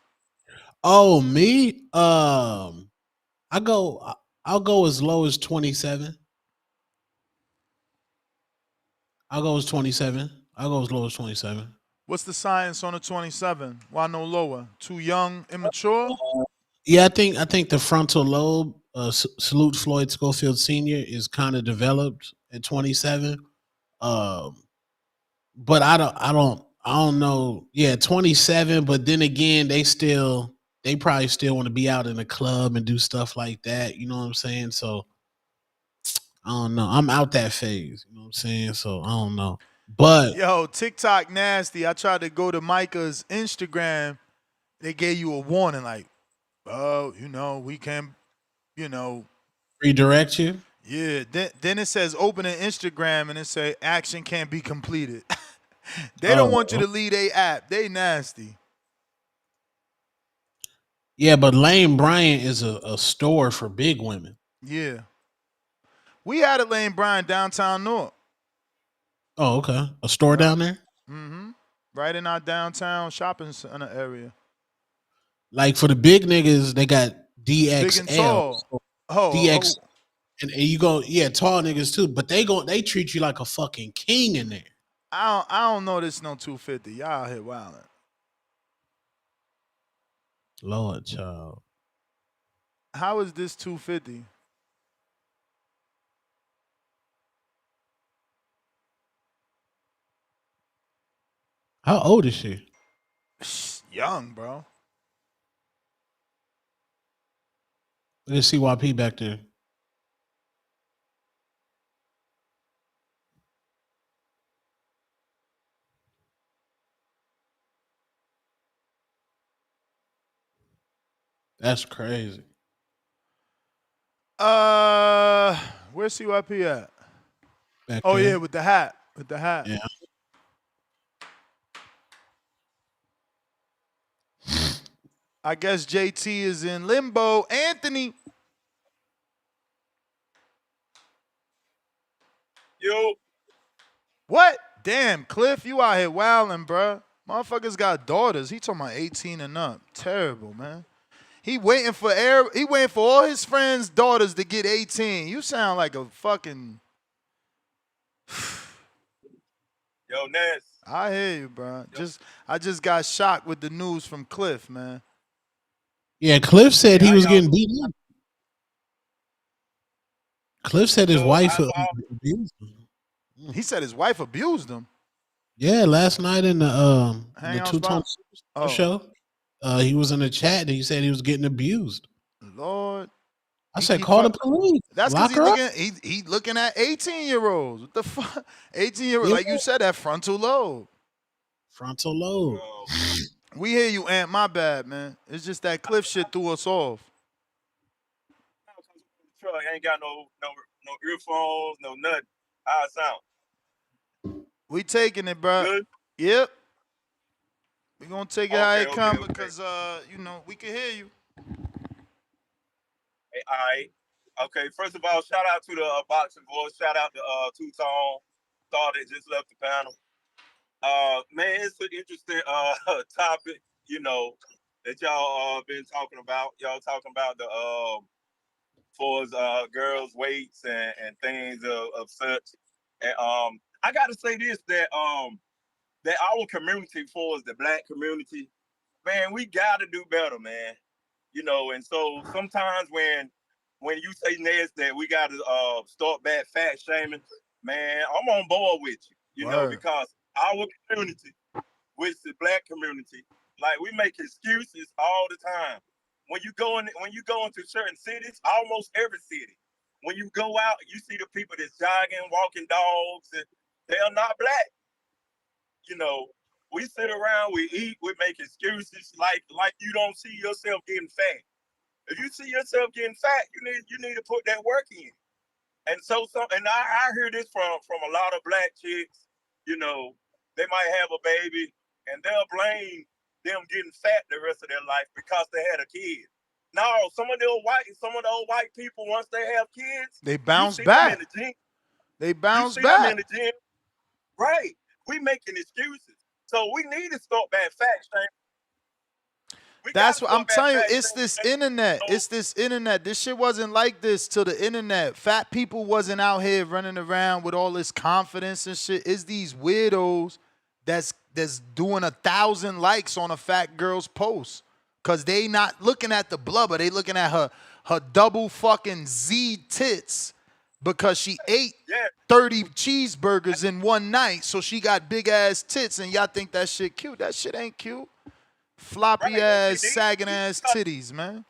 Oh, me? I go. I'll go as low as 27. I'll go as 27. I'll go as low as 27. What's the science on the 27? Why no lower? Too young, immature? Yeah, I think the frontal lobe, salute Floyd Schofield Sr. is kind of developed at 27. Um, but I don't know. Yeah, 27. But then again, they probably still want to be out in the club and do stuff like that. You know what I'm saying? So I don't know. I'm out that phase. You know what I'm saying? So I don't know. But Yo, TikTok nasty. I tried to go to Micah's Instagram. They gave you a warning like, oh, we can, you know. redirect you. Yeah, then it says open an Instagram and it say action can't be completed. They don't want you Oh, to leave a app. They nasty. yeah. But Lane Bryant is a store for big women. Yeah. We had a Lane Bryant downtown North. Oh, okay. A store Yep. down there. Mm-hmm. Right in our downtown shopping center area. Like for the big niggas, they got Big and DXL, tall. Oh, DX, and you go, yeah, tall niggas too. But they treat you like a fucking king in there. I don't know this no 250. Y'all out here wildin'. Lord, child. How is this 250? How old is she? Young, bro. Let's see CYP back there. That's crazy. Where's CYP at? Back Oh there. yeah, with the hat. With the hat. Yeah. I guess JT is in limbo. Anthony. Yo. What? Damn, Cliff, you out here wildin', bruh. Motherfuckers got daughters. He talking about 18 and up. Terrible, man. He waiting for all his friends' daughters to get 18. You sound like a fucking. Yo, Ness. I hear you, bro. I just got shocked with the news from Cliff, man. Yeah, Cliff said Yeah, he how was y'all? getting beaten up. Cliff said his So wife I saw. abused him. He said his wife abused him. Yeah, last night in the Hangout Two Tone spot. Oh, show, he was in the chat and he said he was getting abused. Lord. I said, call the police. That's because Lock her up. he looking at 18-year-olds. What the fuck? 18-year-olds, Yeah. like you said, that frontal lobe. Frontal lobe. We hear you, Ant. My bad, man. It's just that Cliff shit threw us off. Truck ain't got no earphones, no nothing. How it sound? We taking it, bro. Good. Yep. We gonna take it how it come Okay. because we can hear you. Hey, all right. Okay. First of all, shout out to the boxing boys. Shout out to Two Tone. Thought that just left the panel. Man, it's an interesting topic. That y'all been talking about. Y'all talking about the for girls' weights and things of such. And I got to say this that our community, for the black community, man, we got to do better, man. And so sometimes when you say Nez that we got to start back fat shaming, man, I'm on board with you. Word. Because our community, which is the black community, like we make excuses all the time. When you go into certain cities, almost every city, when you go out, you see the people that's jogging, walking dogs, and they are not black. We sit around, we eat, we make excuses like you don't see yourself getting fat. If you see yourself getting fat, you need to put that work in. And I hear this from a lot of black chicks. They might have a baby and they'll blame them getting fat the rest of their life because they had a kid. No, some of those white people, once they have kids, they you bounce see them in back. the gym. They You bounce see them back. in the gym. Right. We making excuses. So we need to start back fat shaming. That's what I'm telling you. It's this internet. It's this internet. This shit wasn't like this till the internet. Fat people wasn't out here running around with all this confidence and shit. It's these weirdos that's doing 1,000 likes on a fat girl's post. Cause they not looking at the blubber. They looking at her double fucking Z tits because she ate 30 cheeseburgers in one night. So she got big ass tits and y'all think that shit cute. That shit ain't cute. Floppy ass, sagging ass titties, man.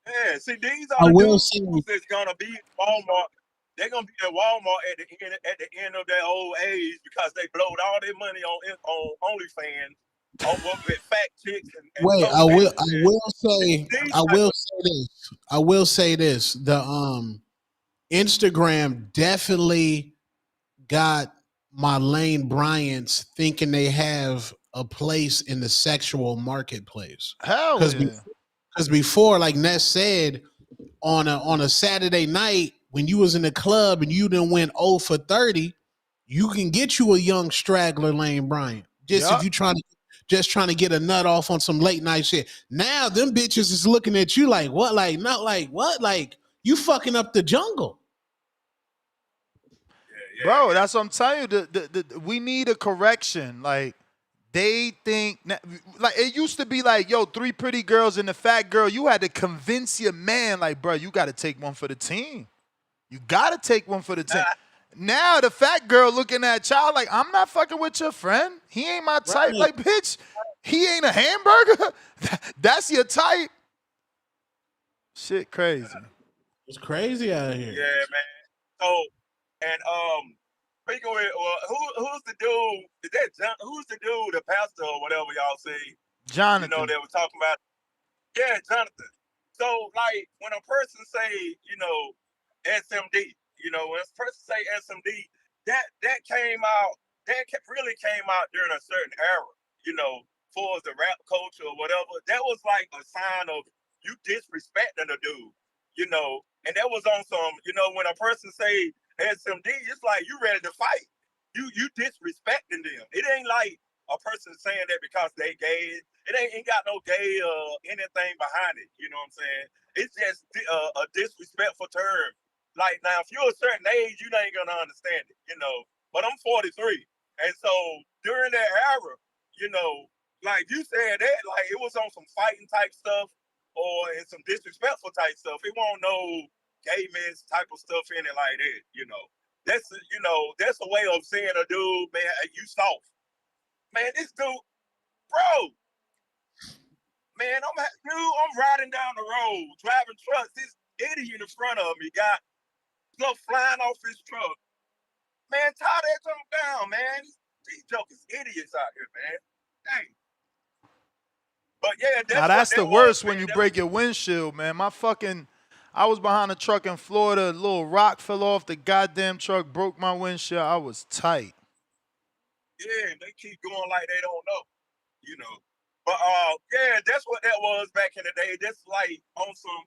Yeah, see, these I are the will dudes say, that's gonna be at Walmart. They're gonna be at Walmart at the end of their old age because they blowed all their money on OnlyFans, with fat chicks and wait, toe bitches. I will say this. The Instagram definitely got my Lane Bryants thinking they have a place in the sexual marketplace. Hell yeah. Because before, like Ness said, on a Saturday night when you was in the club and you done went 0 for 30, you can get you a young straggler Lane Bryant. If you trying to get a nut off on some late night shit. Now them bitches is looking at you like what? Like not like what? Like you fucking up the jungle. Bro, that's what I'm telling you. We need a correction. Like, they think, like, it used to be like, yo, 3 pretty girls and a fat girl. You had to convince your man, like, bro, you got to take one for the team. You got to take one for the team. Now the fat girl looking at child like, I'm not fucking with your friend. He ain't my type. Right. Like, bitch, he ain't a hamburger. That's your type. Shit crazy. It's crazy out here. Yeah, man. So, and speaking with, who's the dude? Is that who's the dude, the pastor or whatever y'all say? Jonathan. You know, they were talking about. Yeah, Jonathan. So, like, when a person say, SMD, when a person say SMD, that came out, really came out during a certain era, for the rap culture or whatever. That was like a sign of you disrespecting a dude, and that was on some, when a person say SMD, it's like you ready to fight. You disrespecting them. It ain't like a person saying that because they gay. It ain't got no gay anything behind it. You know what I'm saying? It's just a disrespectful term. Like, now, if you're a certain age, you ain't gonna understand it, But I'm 43, and so during that era, like you said, that like it was on some fighting type stuff or in some disrespectful type stuff. It won't no gay men's type of stuff in it like that. That's that's a way of saying a dude, man, you soft. Man, this dude, bro. Man, I'm riding down the road, driving trucks. This idiot in front of me got stuff flying off his truck. Man, tie that jump down, man. These jokers idiots out here, man. Dang. But yeah, that's the worst when you break your windshield, man. I was behind a truck in Florida. A little rock fell off the goddamn truck, broke my windshield. I was tight. Yeah, they keep going like they don't know, But yeah, that's what that was back in the day. That's like on some,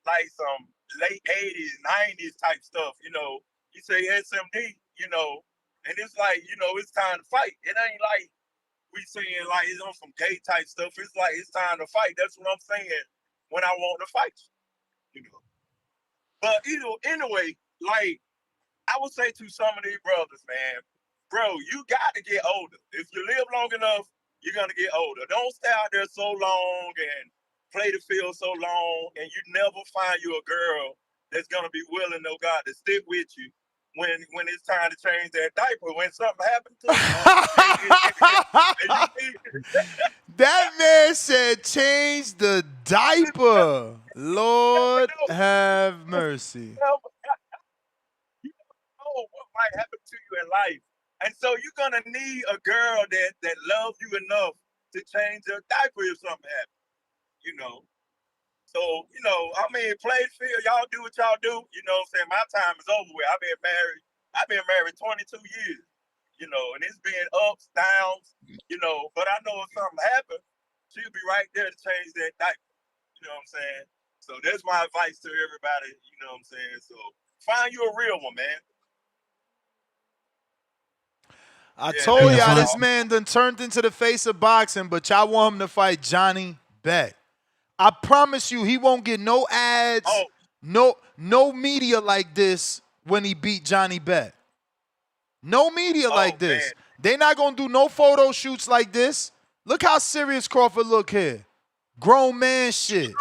like some late 80s, 90s type stuff, You say SMD, and it's like, it's time to fight. It ain't like we saying like it's on some gay type stuff. It's like it's time to fight. That's what I'm saying when I want to fight you, But anyway, like I would say to some of these brothers, man, bro, you got to get older. If you live long enough, you're going to get older. Don't stay out there so long and play the field so long, and you never find you a girl that's going to be willing, oh God, to stick with you when it's time to change that diaper, when something happened to you. That man said change the diaper. Lord have mercy. What might happen to you in life. And so you're gonna need a girl that loves you enough to change your diaper if something happens, So, I mean, play the field, y'all do what y'all do, what I'm saying? My time is over with. I've been married 22 years, you know, and it's been ups, downs, you know. But I know if something happens, she'll be right there to change that diaper. You know what I'm saying? So that's my advice to everybody. You know what I'm saying? So find you a real one, man. I Yeah, told that's y'all all. this man done turned into the face of boxing, but y'all want him to fight Johnny Beck. I promise you, he won't get no ads, no media like this when he beat Johnny Beck. No media like this. They not gonna do no photo shoots like this. Look how serious Crawford look here. Grown man shit.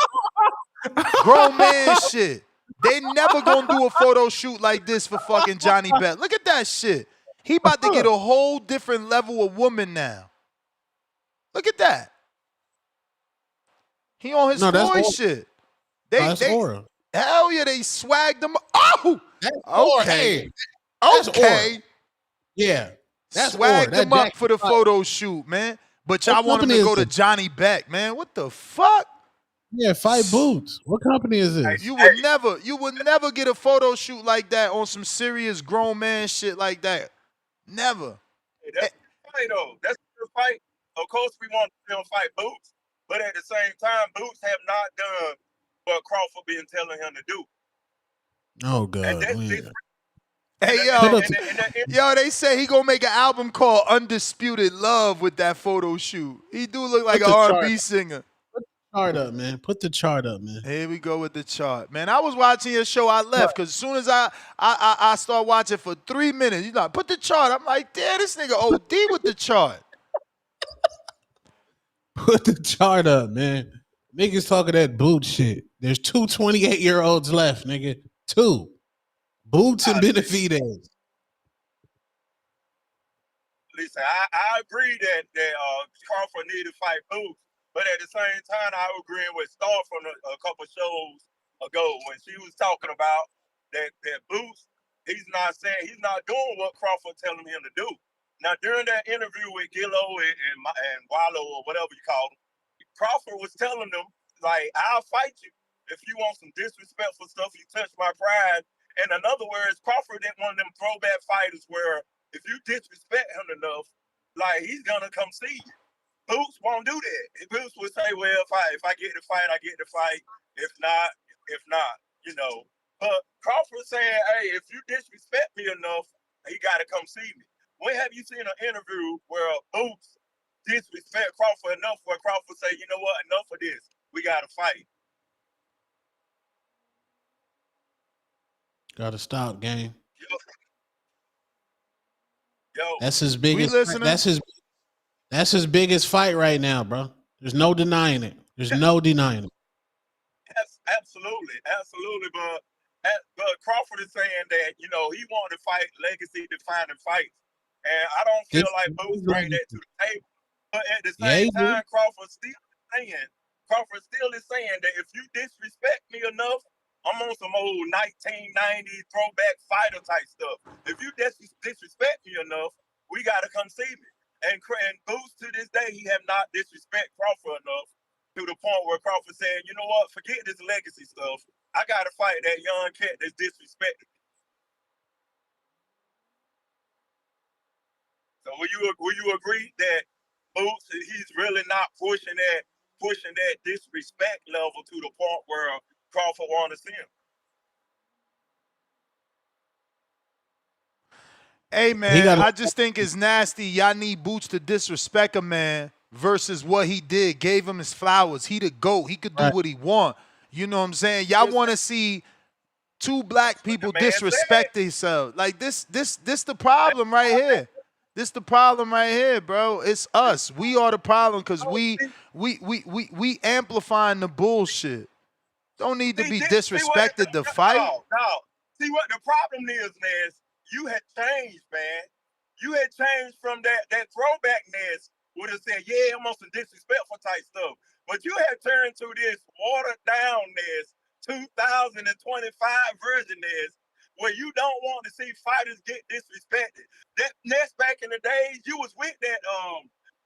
Grown man shit. They never gonna do a photo shoot like this for fucking Johnny Beck. Look at that shit. He about to get a whole different level of woman now. Look at that. He on his Floyd shit. That's aura. Hell yeah, they swagged him. Oh, that's aura. okay, That's okay. aura. Yeah, that's swagged aura. him up for the photo shoot, man. But y'all want him to go to Johnny Beck, man. What the fuck? Yeah, Fight Boots. What company is this? You would never get a photo shoot like that on some serious grown man shit like that. Never. Hey, that's the fight, though. That's the fight. Of course, we want to fight Boots, but at the same time, Boots have not done what Crawford been telling him to do. Oh God. Hey yo, they say he gonna make an album called Undisputed Love with that photo shoot. He do look like an R&B singer. Chart up, man. Put the chart up, man. Here we go with the chart, man. I was watching your show. I left because as soon as I start watching for 3 minutes, you know, put the chart. I'm like, damn, this nigga OD with the chart. Put the chart up, man. Niggas talking that boot shit. There's 2 28-year-olds left, nigga. 2. Boots and Benavidez. Listen, I agree that Crawford needed to fight Boots, but at the same time, I agree with Star from a couple shows ago when she was talking about that Boots, he's not doing what Crawford telling him to do. Now, during that interview with Gillo and Wallow or whatever you call him, Crawford was telling them, like, I'll fight you. If you want some disrespectful stuff, you touch my pride. And in other words, Crawford ain't one of them throwback fighters where if you disrespect him enough, like, he's going to come see you. Boots won't do that. Boots would say, well, if I get the fight, I get the fight. If not, you know. But Crawford saying, hey, if you disrespect me enough, he got to come see me. When have you seen an interview where Boots disrespect Crawford enough where Crawford say, you know what, enough of this. We got to fight. Got to stop, gang. Yo. That's his biggest. That's his biggest fight right now, bro. There's no denying it. There's no denying it. Absolutely. But Crawford is saying that, you know, he wanted to fight legacy-defining fights. And I don't feel like Boots bring that to the table. But at the same time, Crawford still is saying that if you disrespect me enough, I'm on some old 1990 throwback fighter type stuff. If you disrespect me enough, we got to come see me. And Boots, to this day, he have not disrespect Crawford enough to the point where Crawford said, you know what, forget this legacy stuff. I got to fight that young cat that's disrespected. So will you agree that Boots, he's really not pushing that disrespect level to the point where Crawford wants to see him? Hey, man, I just think it's nasty. Y'all need Boots to disrespect a man versus what he did. Gave him his flowers. He the GOAT. He could do what he want. You know what I'm saying? Y'all want to see 2 black people disrespect themselves. Like, this the problem right here. This the problem right here, bro. It's us. We are the problem because we amplifying the bullshit. Don't need to be disrespected to fight. No. See what the problem is, Ness? You had changed, man. You had changed from that throwback Ness would have said, yeah, I'm on some disrespectful type stuff. But you had turned to this watered down Ness, 2025 version Ness, where you don't want to see fighters get disrespected. That Ness back in the days, you was with that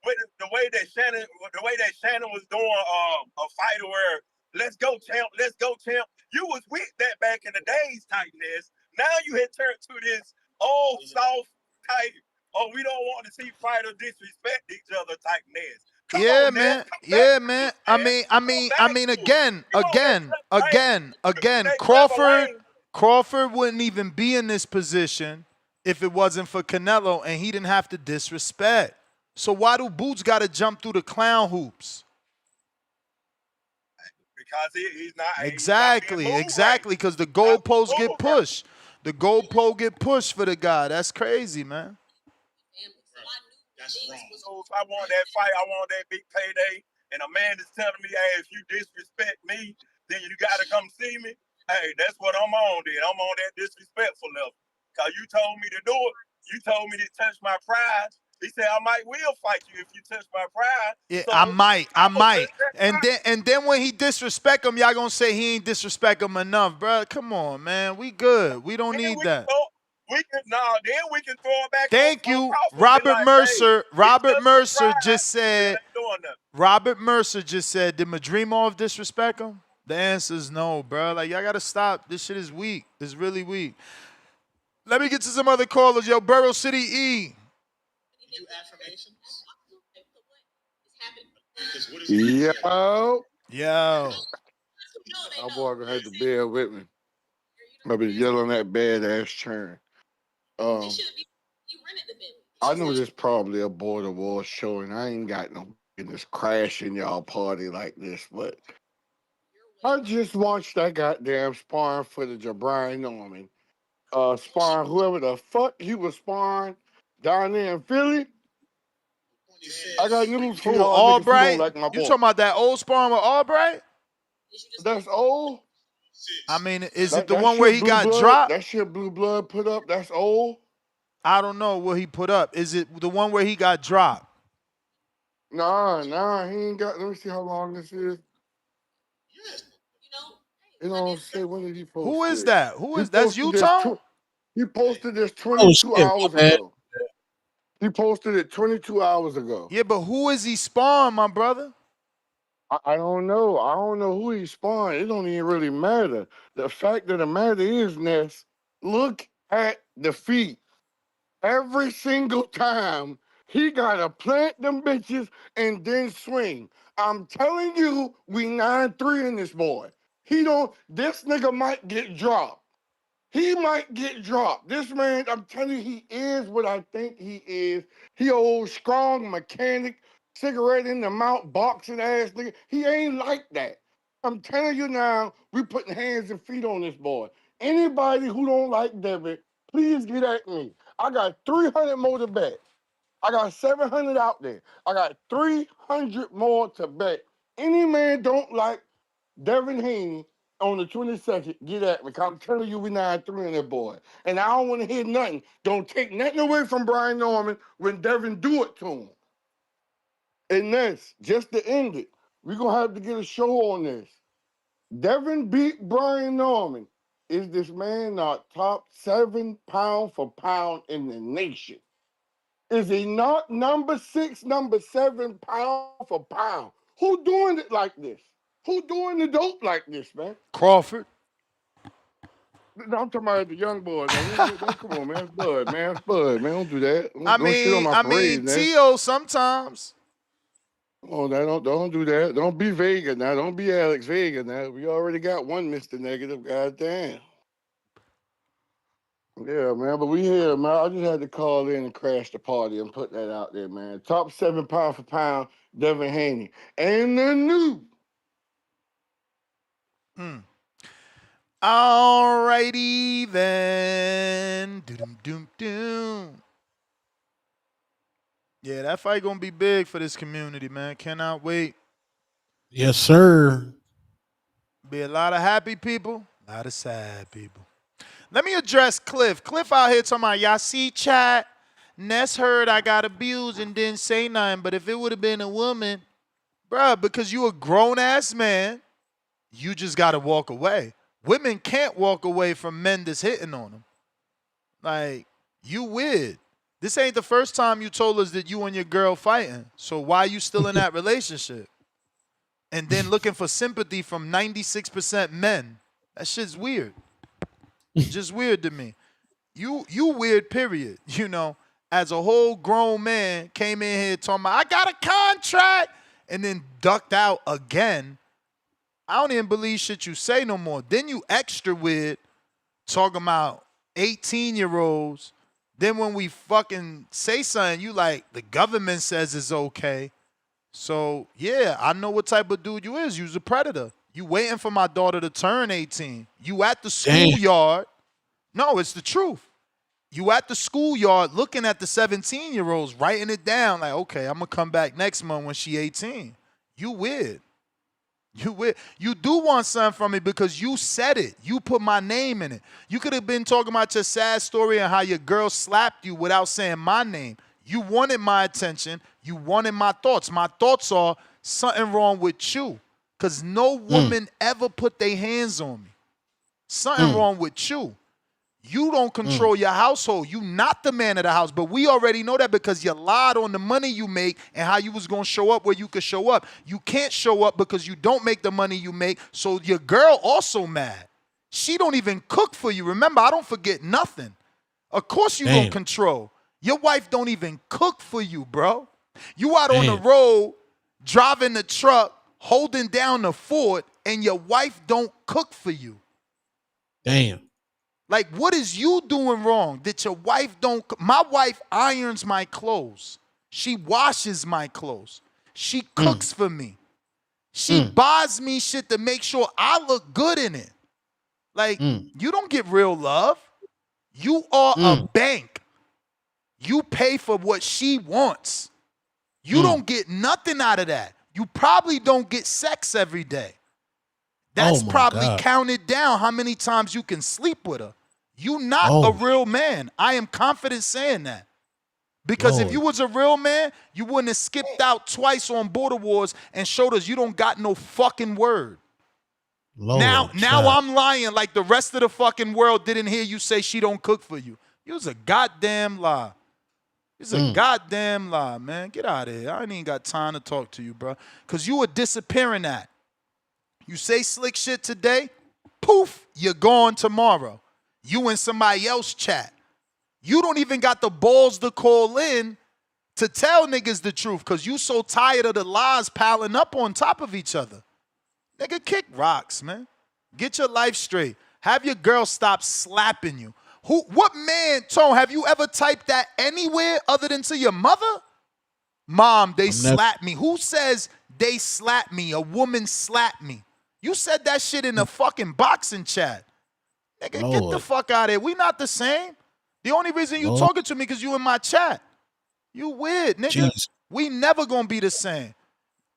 with the way that Shannon was doing a fighter where let's go champ. You was with that back in the days type Ness. Now you had turned to this old soft type Oh, we don't want to see fighters disrespect each other type mess. Come Yeah, on, Ness. man. Come back Yeah, to man. it, man. Come back to it. Again, You on that again. next level lane. Crawford wouldn't even be in this position if it wasn't for Canelo, and he didn't have to disrespect. So why do Boots got to jump through the clown hoops? Because he's not Exactly, being moved right. because the goalposts get pushed. The goalpost get pushed for the guy. That's crazy, man. That's wrong. So if I want that fight, I want that big payday, and a man is telling me, hey, if you disrespect me, then you got to come see me. Hey, that's what I'm on then. I'm on that disrespectful level. Because you told me to do it. You told me to touch my pride. He said, I will fight you if you touch my pride. Yeah, So I might. and then when he disrespect him, y'all gonna say he ain't disrespect him enough, bro. Come on, man. We good. We don't need that. Then we can throw it back. Thank on you. Crawford. Robert Like, Mercer. Hey, Robert Mercer just still said. ain't doing nothing. Robert Mercer just said, did Madrimov disrespect him? The answer is no, bro. Like, y'all gotta stop. This shit is weak. It's really weak. Let me get to some other callers. Yo, Borough City E. Yo. Yo. My boy gonna have to bear with me. I've been yelling that badass churn. I know this probably a border war show, and I ain't got no business crashing y'all party like this, but I just watched that goddamn sparring footage of Brian Norman. Sparring whoever the fuck he was sparring down there in Philly. I got news for Who, y'all niggas who don't Albright? like my You boy. talking about that old sparring with Albright? That's old. I mean, is it That the one where he blue got blood, dropped? That shit Blue Blood put up, that's old. I don't know what he put up. Is it the one where he got dropped? Nah, he ain't got. Let me see how long this is. It don't say when did he post Who is this. that? Who He is that's posted you, this Tone? He posted this Oh 22 shit, my hours bad. ago. He posted it 22 hours ago. Yeah, but who is he sparring, my brother? I don't know. I don't know who he spawned. It don't even really matter. The fact of the matter is, Ness, look at the feet. Every single time he gotta plant them bitches and then swing. I'm telling you, we 9-3 in this boy. This nigga might get dropped. He might get dropped. This man, I'm telling you, he is what I think he is. He old strong mechanic, cigarette in the mouth, boxing ass nigga. He ain't like that. I'm telling you now, we putting hands and feet on this boy. Anybody who don't like Devitt, please get at me. I got 300 more to bet. I got 700 out there. I got 300 more to bet. Any man don't like Devin Haney on the 22nd, get at me. I'm telling you, we 9-3 in that boy. And I don't want to hear nothing. Don't take nothing away from Brian Norman when Devin do it to him. And this, just to end it, we're going to have to get a show on this. Devin beat Brian Norman. Is this man not top 7 pound for pound in the nation? Is he not number 6, number 7 pound for pound? Who doing it like this? Who doing the dope like this, man? Crawford. No, I'm talking about the young boys. Don't come on, man. It's Bud, man. It's Bud, man. Don't do that. Don't shit on my parade, man. T.O. sometimes. Oh, don't do that. Don't be Vega now. Don't be Alex Vega now. We already got one Mr. Negative. Goddamn. Yeah, man. But we here, man. I just had to call in and crash the party and put that out there, man. Top 7 pound for pound, Devin Haney. And the new. Alrighty then. Doom. Yeah, that fight gonna be big for this community, man. Cannot wait. Yes, sir. Be a lot of happy people, a lot of sad people. Let me address Cliff. Cliff out here talking about, y'all see chat? Ness heard I got abused and didn't say nothing, but if it would have been a woman, bruh, because you a grown-ass man, you just got to walk away. Women can't walk away from men that's hitting on them. Like, you weird. This ain't the first time you told us that you and your girl fighting. So why you still in that relationship? And then looking for sympathy from 96% men. That shit's weird. Just weird to me. You weird, period. You know. as a whole grown man came in here talking about, I got a contract, and then ducked out again, I don't even believe shit you say no more. Then you extra weird talking about 18-year-olds. Then when we fucking say something, you like, the government says it's okay. So, yeah, I know what type of dude you is. You's a predator. You waiting for my daughter to turn 18. You at the schoolyard. No, it's the truth. You at the schoolyard looking at the 17-year-olds, writing it down like, okay, I'm going to come back next month when she 18. You weird. You weird. You do want something from me because you said it. You put my name in it. You could have been talking about your sad story and how your girl slapped you without saying my name. You wanted my attention. You wanted my thoughts. My thoughts are something wrong with you because no woman ever put their hands on me. Something wrong with you. You don't control your household. You not the man of the house. But we already know that because you lied on the money you make and how you was going to show up where you could show up. You can't show up because you don't make the money you make. So your girl also mad. She don't even cook for you. Remember, I don't forget nothing. Of course you don't control. Your wife don't even cook for you, bro. You out on the road, driving the truck, holding down the fort, and your wife don't cook for you. Damn. Like, what is you doing wrong that your wife don't? My wife irons my clothes. She washes my clothes. She cooks for me. She buys me shit to make sure I look good in it. Like, you don't get real love. You are a bank. You pay for what she wants. You don't get nothing out of that. You probably don't get sex every day. That's probably counted down how many times you can sleep with her. You not a real man. I am confident saying that. Because if you was a real man, you wouldn't have skipped out twice on Border Wars and showed us you don't got no fucking word. Now I'm lying like the rest of the fucking world didn't hear you say she don't cook for you. It was a goddamn lie. It's a goddamn lie, man. Get out of here. I ain't even got time to talk to you, bro. Because you were disappearing at. You say slick shit today, poof, you're gone tomorrow. You and somebody else chat. You don't even got the balls to call in to tell niggas the truth because you so tired of the lies piling up on top of each other. Nigga, kick rocks, man. Get your life straight. Have your girl stop slapping you. What man, Tone, have you ever typed that anywhere other than to your mother? Mom, they slapped me. Who says they slapped me? A woman slapped me. You said that shit in a fucking boxing chat. Nigga, get the fuck out of here. We not the same. The only reason you talking to me because you in my chat. You weird, nigga. Jeez. We never gonna be the same.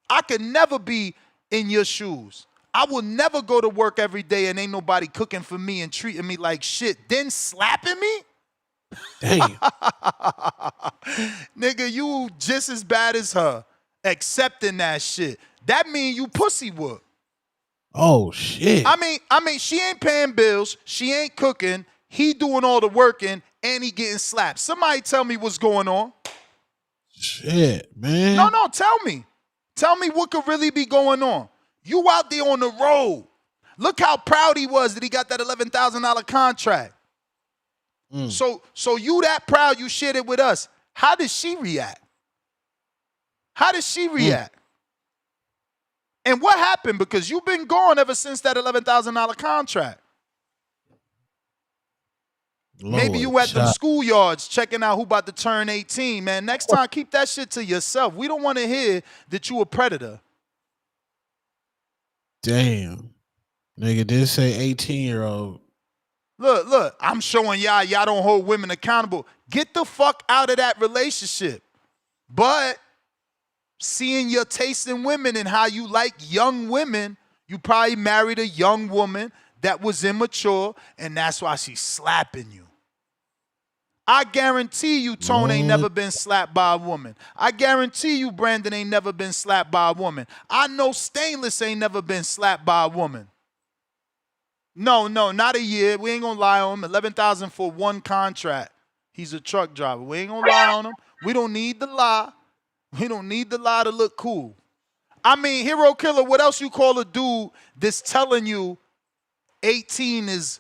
I could never be in your shoes. I will never go to work every day and ain't nobody cooking for me and treating me like shit. Then slapping me? Damn. Nigga, you just as bad as her. Accepting that shit. That mean you pussy whoop. Oh, shit. I mean, she ain't paying bills. She ain't cooking. He doing all the working, and he getting slapped. Somebody tell me what's going on. Shit, man. No, tell me. Tell me what could really be going on. You out there on the road. Look how proud he was that he got that $11,000 contract. So you that proud you shared it with us. How did she react? And what happened? Because you've been gone ever since that $11,000 contract. Maybe you at the schoolyards checking out who about to turn 18, man. Next time, keep that shit to yourself. We don't want to hear that you a predator. Damn. Nigga did say 18-year-old. Look, I'm showing y'all don't hold women accountable. Get the fuck out of that relationship. But seeing your taste in women and how you like young women, you probably married a young woman that was immature, and that's why she's slapping you. I guarantee you Tone ain't never been slapped by a woman. I guarantee you Brandon ain't never been slapped by a woman. I know Stainless ain't never been slapped by a woman. No, not a year. We ain't gonna lie on him. $11,000 for one contract. He's a truck driver. We ain't gonna lie on him. We don't need the lie. We don't need the lie to look cool. I mean, Hero Killer, what else you call a dude that's telling you 18 is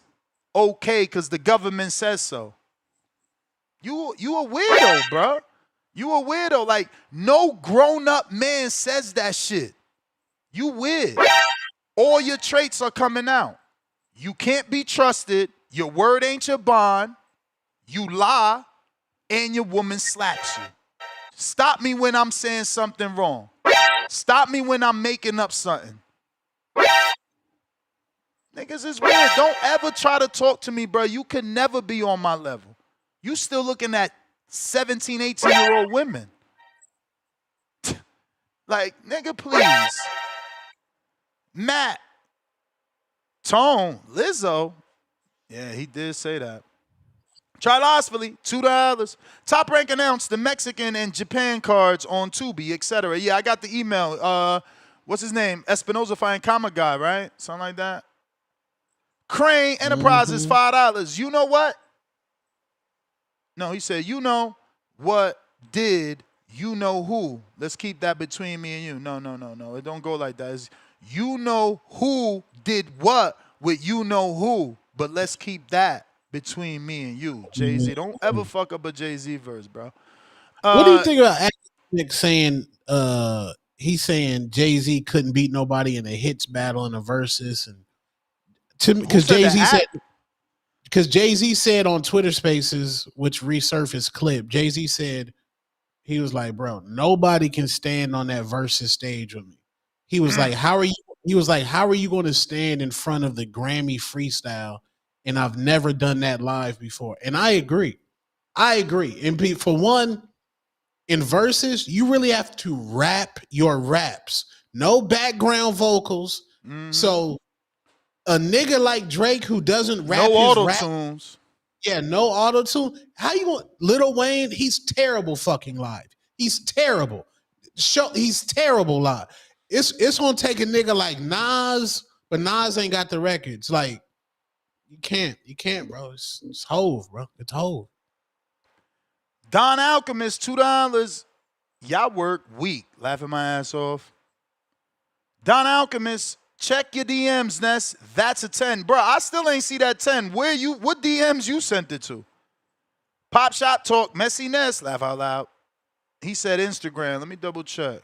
okay because the government says so? You a weirdo, bro. You a weirdo. Like, no grown-up man says that shit. You weird. All your traits are coming out. You can't be trusted. Your word ain't your bond. You lie, and your woman slaps you. Stop me when I'm saying something wrong. Stop me when I'm making up something. Niggas is weird. Don't ever try to talk to me, bro. You can never be on my level. You still looking at 17, 18-year-old women. Like, nigga, please. Matt. Tone. Lizzo. Yeah, he did say that. Charlosfully, $2. Top Rank announced the Mexican and Japan cards on Tubi, etc. Yeah, I got the email. What's his name? Espinoza fighting Kama guy, right? Something like that. Crane Enterprises, $5. You know what? No, he said, you know what did you know who? Let's keep that between me and you. No. It don't go like that. It's you know who did what with you know who. But let's keep that between me and you. Jay-Z. Don't ever fuck up a Jay-Z verse, bro. What do you think about Nick saying he's saying Jay-Z couldn't beat nobody in a hits battle in a versus, and because Jay-Z said on Twitter Spaces, which resurfaced clip, Jay-Z said he was like, bro, nobody can stand on that versus stage with me. He was like, how are you going to stand in front of the Grammy freestyle? And I've never done that live before. And I agree. And for one, in verses, you really have to rap your raps. No background vocals. So a nigga like Drake who doesn't rap no his auto-tunes. Yeah, no auto-tune. How you want Lil Wayne? He's terrible fucking live. He's terrible. He's terrible live. It's gonna take a nigga like Nas, but Nas ain't got the records. Like, you can't, bro. It's Hove, bro. It's Hove. Don Alchemist, $2. Y'all work weak. Laughing my ass off. Don Alchemist, check your DMs, Ness. That's a 10. Bro, I still ain't see that 10. What DMs you sent it to? Pop Shop Talk, Messy Ness. Laugh out loud. He said Instagram. Let me double check.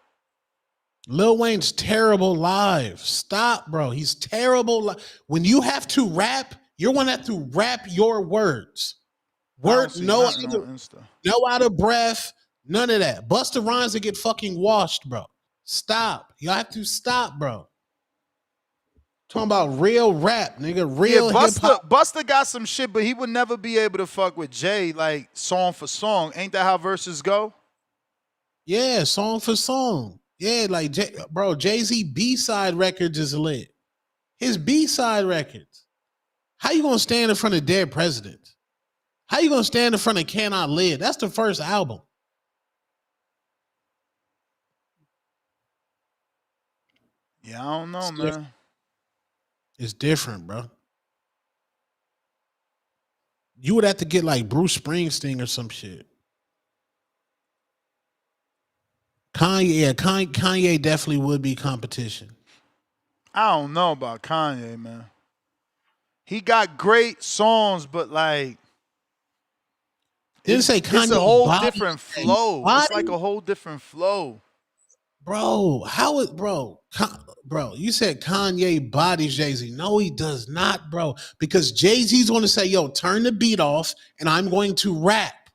Lil Wayne's terrible live. Stop, bro. He's terrible. When you have to rap, you're going to have to rap your words. No out of breath. None of that. Busta Rhymes to get fucking washed, bro. Stop. You have to stop, bro. Talking about real rap, nigga. Real hip-hop. Busta got some shit, but he would never be able to fuck with Jay, like, song for song. Ain't that how verses go? Yeah, song for song. Yeah, like, Jay-Z B-side records is lit. His B-side records. How you gonna stand in front of Dead Presidents? How you gonna stand in front of Can I Live? That's the first album. Yeah, I don't know, man. It's different, bro. You would have to get like Bruce Springsteen or some shit. Kanye definitely would be competition. I don't know about Kanye, man. He got great songs, but like, it's a whole different flow. It's like a whole different flow. Bro, bro, you said Kanye bodies Jay-Z. No, he does not, bro. Because Jay-Z's going to say, yo, turn the beat off and I'm going to rap.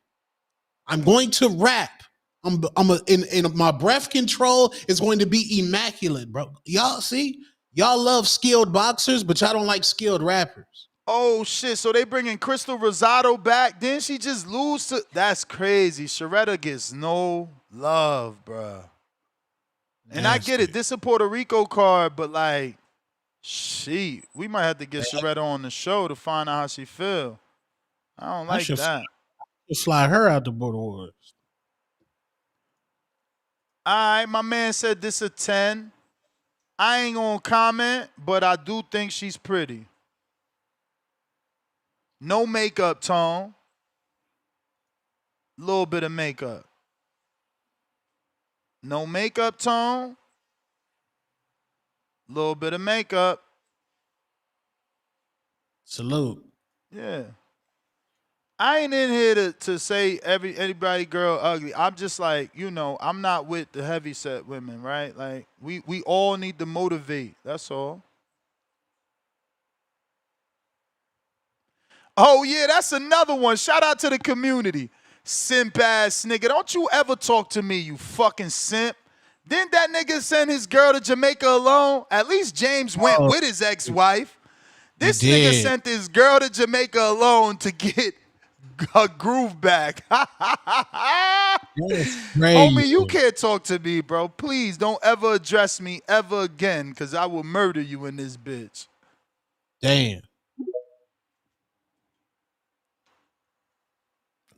I'm going to rap. In my breath control is going to be immaculate, bro. Y'all see? Y'all love skilled boxers, but y'all don't like skilled rappers. Oh, shit. So they bringing Crystal Rosado back. Didn't she just lose to... That's crazy. Sharetta gets no love, bro. And I get it. This is a Puerto Rico card, but like, shit, we might have to get Sharetta on the show to find out how she feel. I don't like that. Fly her out the Border Wars. All right, my man said this a 10. I ain't gonna comment, but I do think she's pretty. No makeup, Tone. Little bit of makeup. No makeup, Tone. Little bit of makeup. Salute. Yeah. I ain't in here to say anybody girl ugly. I'm just like, I'm not with the heavy set women, right? Like we all need to motivate. That's all. Oh yeah, that's another one. Shout out to the community. Simp ass nigga. Don't you ever talk to me, you fucking simp. Didn't that nigga send his girl to Jamaica alone? At least James went with his ex-wife. This nigga sent his girl to Jamaica alone to get a groove back. Homie, you can't talk to me, bro. Please don't ever address me ever again, because I will murder you in this bitch. Damn.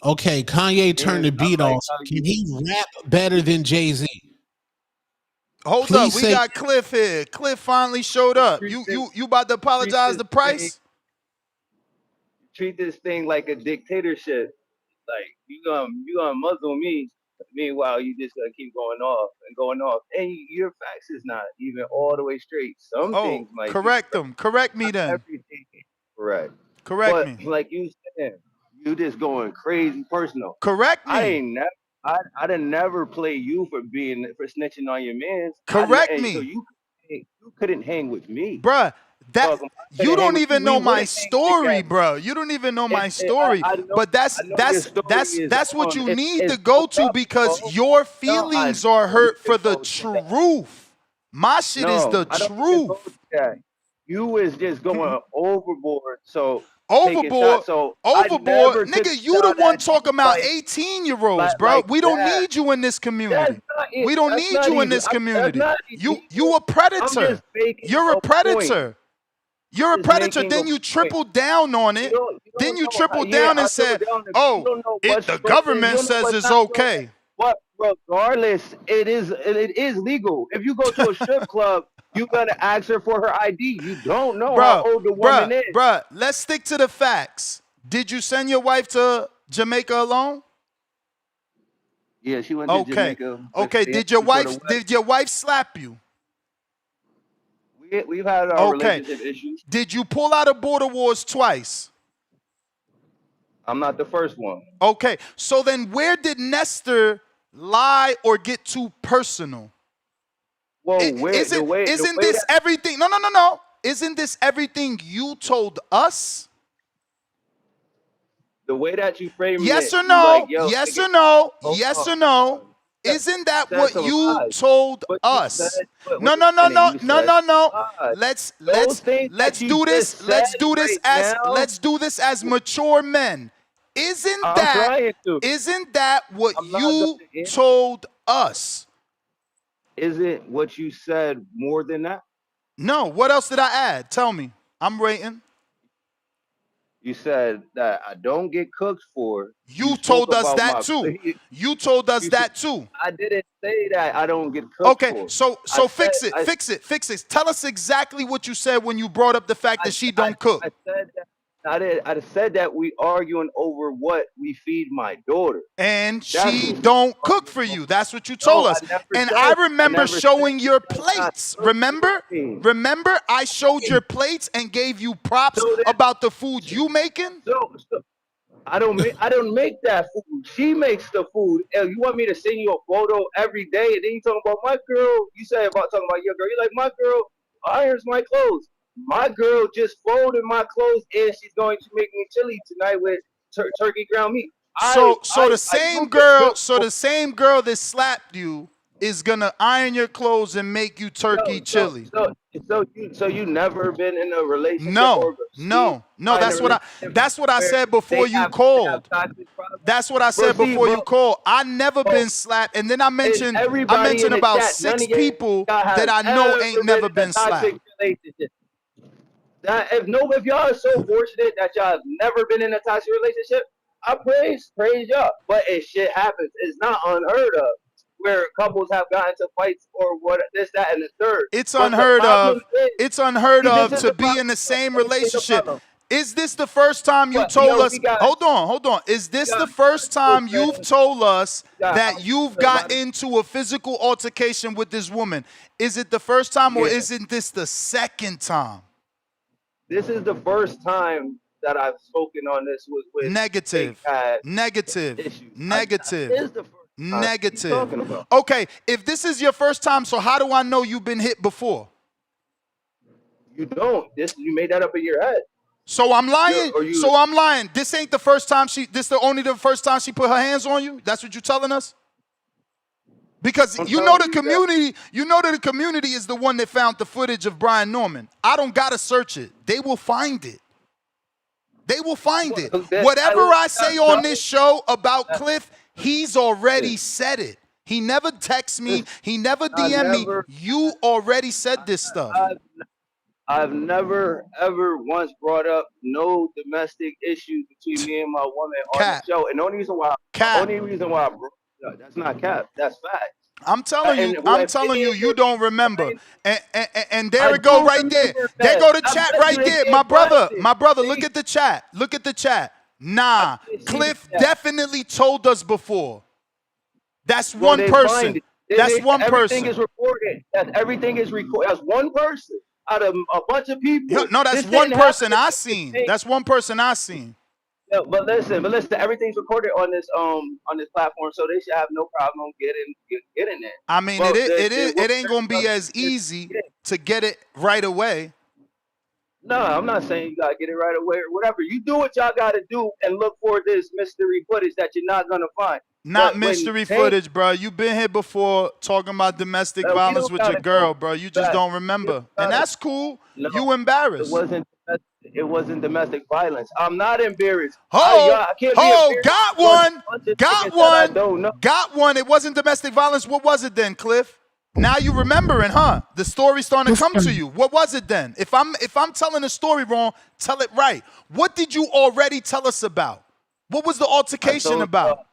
Okay, Kanye turned the beat off. Can he rap better than Jay-Z? Hold up, we got Cliff here. Cliff finally showed up. You about to apologize to Price? Treat this thing like a dictatorship. Like you gonna muzzle me. Meanwhile, you just gonna keep going off and going off. And your facts is not even all the way straight. Some things might correct them. Correct me then. Everything correct. Correct me. Like you said, you just going crazy personal. Correct me. I didn't never play you for snitching on your mans. Correct me. So you couldn't hang with me, bruh. You don't even know my story, bro. You don't even know my story. But that's what you need to go to, because your feelings are hurt for the truth. My shit is the truth. You was just going overboard. Overboard, nigga, you the one talking about 18-year-olds, bro. We don't need you in this community. We don't need you in this community. You a predator. You're a predator. You're a predator. Then you triple down on it. Then you triple down and said, the government says it's okay. But regardless, it is legal. If you go to a strip club, you gotta ask her for her ID. You don't know how old the woman is. Bruh, let's stick to the facts. Did you send your wife to Jamaica alone? Yeah, she went to Jamaica. Okay, did your wife slap you? We've had our relationship issues. Did you pull out of Border Wars twice? I'm not the first one. Okay, so then where did Nestor lie or get too personal? Well, isn't this everything? No. Isn't this everything you told us? The way that you frame it. Yes or no? Yes or no? Yes or no? Isn't that what you told us? No. Let's do this. Let's do this as mature men. Isn't that what you told us? Isn't what you said more than that? No. What else did I add? Tell me. I'm waiting. You said that I don't get cooked for. You told us that too. You told us that too. I didn't say that I don't get cooked for. Okay, so fix it. Tell us exactly what you said when you brought up the fact that she don't cook. I said that we arguing over what we feed my daughter. And she don't cook for you. That's what you told us. And I remember showing your plates. Remember? Remember I showed your plates and gave you props about the food you making? I don't make that food. She makes the food. You want me to send you a photo every day, and then you talking about my girl? You say about talking about your girl. You're like, my girl irons my clothes. My girl just folded my clothes, and she's going to make me chili tonight with turkey ground meat. The same girl that slapped you is gonna iron your clothes and make you turkey chili. So you never been in a relationship? No. That's what I said before you called. That's what I said before you called. I never been slapped, and then I mentioned about 6 people that I know ain't never been slapped. If y'all are so fortunate that y'all have never been in a toxic relationship, I praise y'all. But if shit happens, it's not unheard of where couples have gotten into fights or what this, that, and the third. It's unheard of. It's unheard of to be in the same relationship. Is this the first time you told us? Hold on. Is this the first time you've told us that you've got into a physical altercation with this woman? Is it the first time, or isn't this the second time? This is the first time that I've spoken on this was with Negative. they had Negative. issues. Negative. This is the first time. What are you Negative. talking about? Okay, if this is your first time, so how do I know you've been hit before? You don't. You made that up in your head. So I'm lying. So I'm lying. This ain't the first time the first time she put her hands on you? That's what you're telling us? Because you know the community is the one that found the footage of Brian Norman. I don't gotta search it. They will find it. They will find it. Whatever I say on this show about Cliff, he's already said it. He never texts me. He never DM me. You already said this stuff. I've never ever once brought up no domestic issues between me and my woman on the show. And the only reason why I brought it up, that's not cap. That's fact. I'm telling you, you don't remember. And there it go right there. There go the chat right there. My brother, look at the chat. Look at the chat. Nah, Cliff definitely told us before. That's one person. That's one person. Everything is recorded. Everything is recorded. That's one person out of a bunch of people. No, that's one person I seen. That's one person I seen. Yeah, but listen, everything's recorded on this platform, so they should have no problem getting it. I mean, it ain't gonna be as easy to get it right away. No, I'm not saying you gotta get it right away or whatever. You do what y'all gotta do and look for this mystery footage that you're not gonna find. Not mystery footage, bro. You've been here before talking about domestic violence with your girl, bro. You just don't remember, and that's cool. No, you embarrassed. It wasn't domestic violence. I'm not embarrassed. I can't be embarrassed. Got one. It wasn't domestic violence. What was it then, Cliff? Now you remembering, huh? The story's starting to come to you. What was it then? If I'm telling the story wrong, tell it right. What did you already tell us about? What was the altercation about?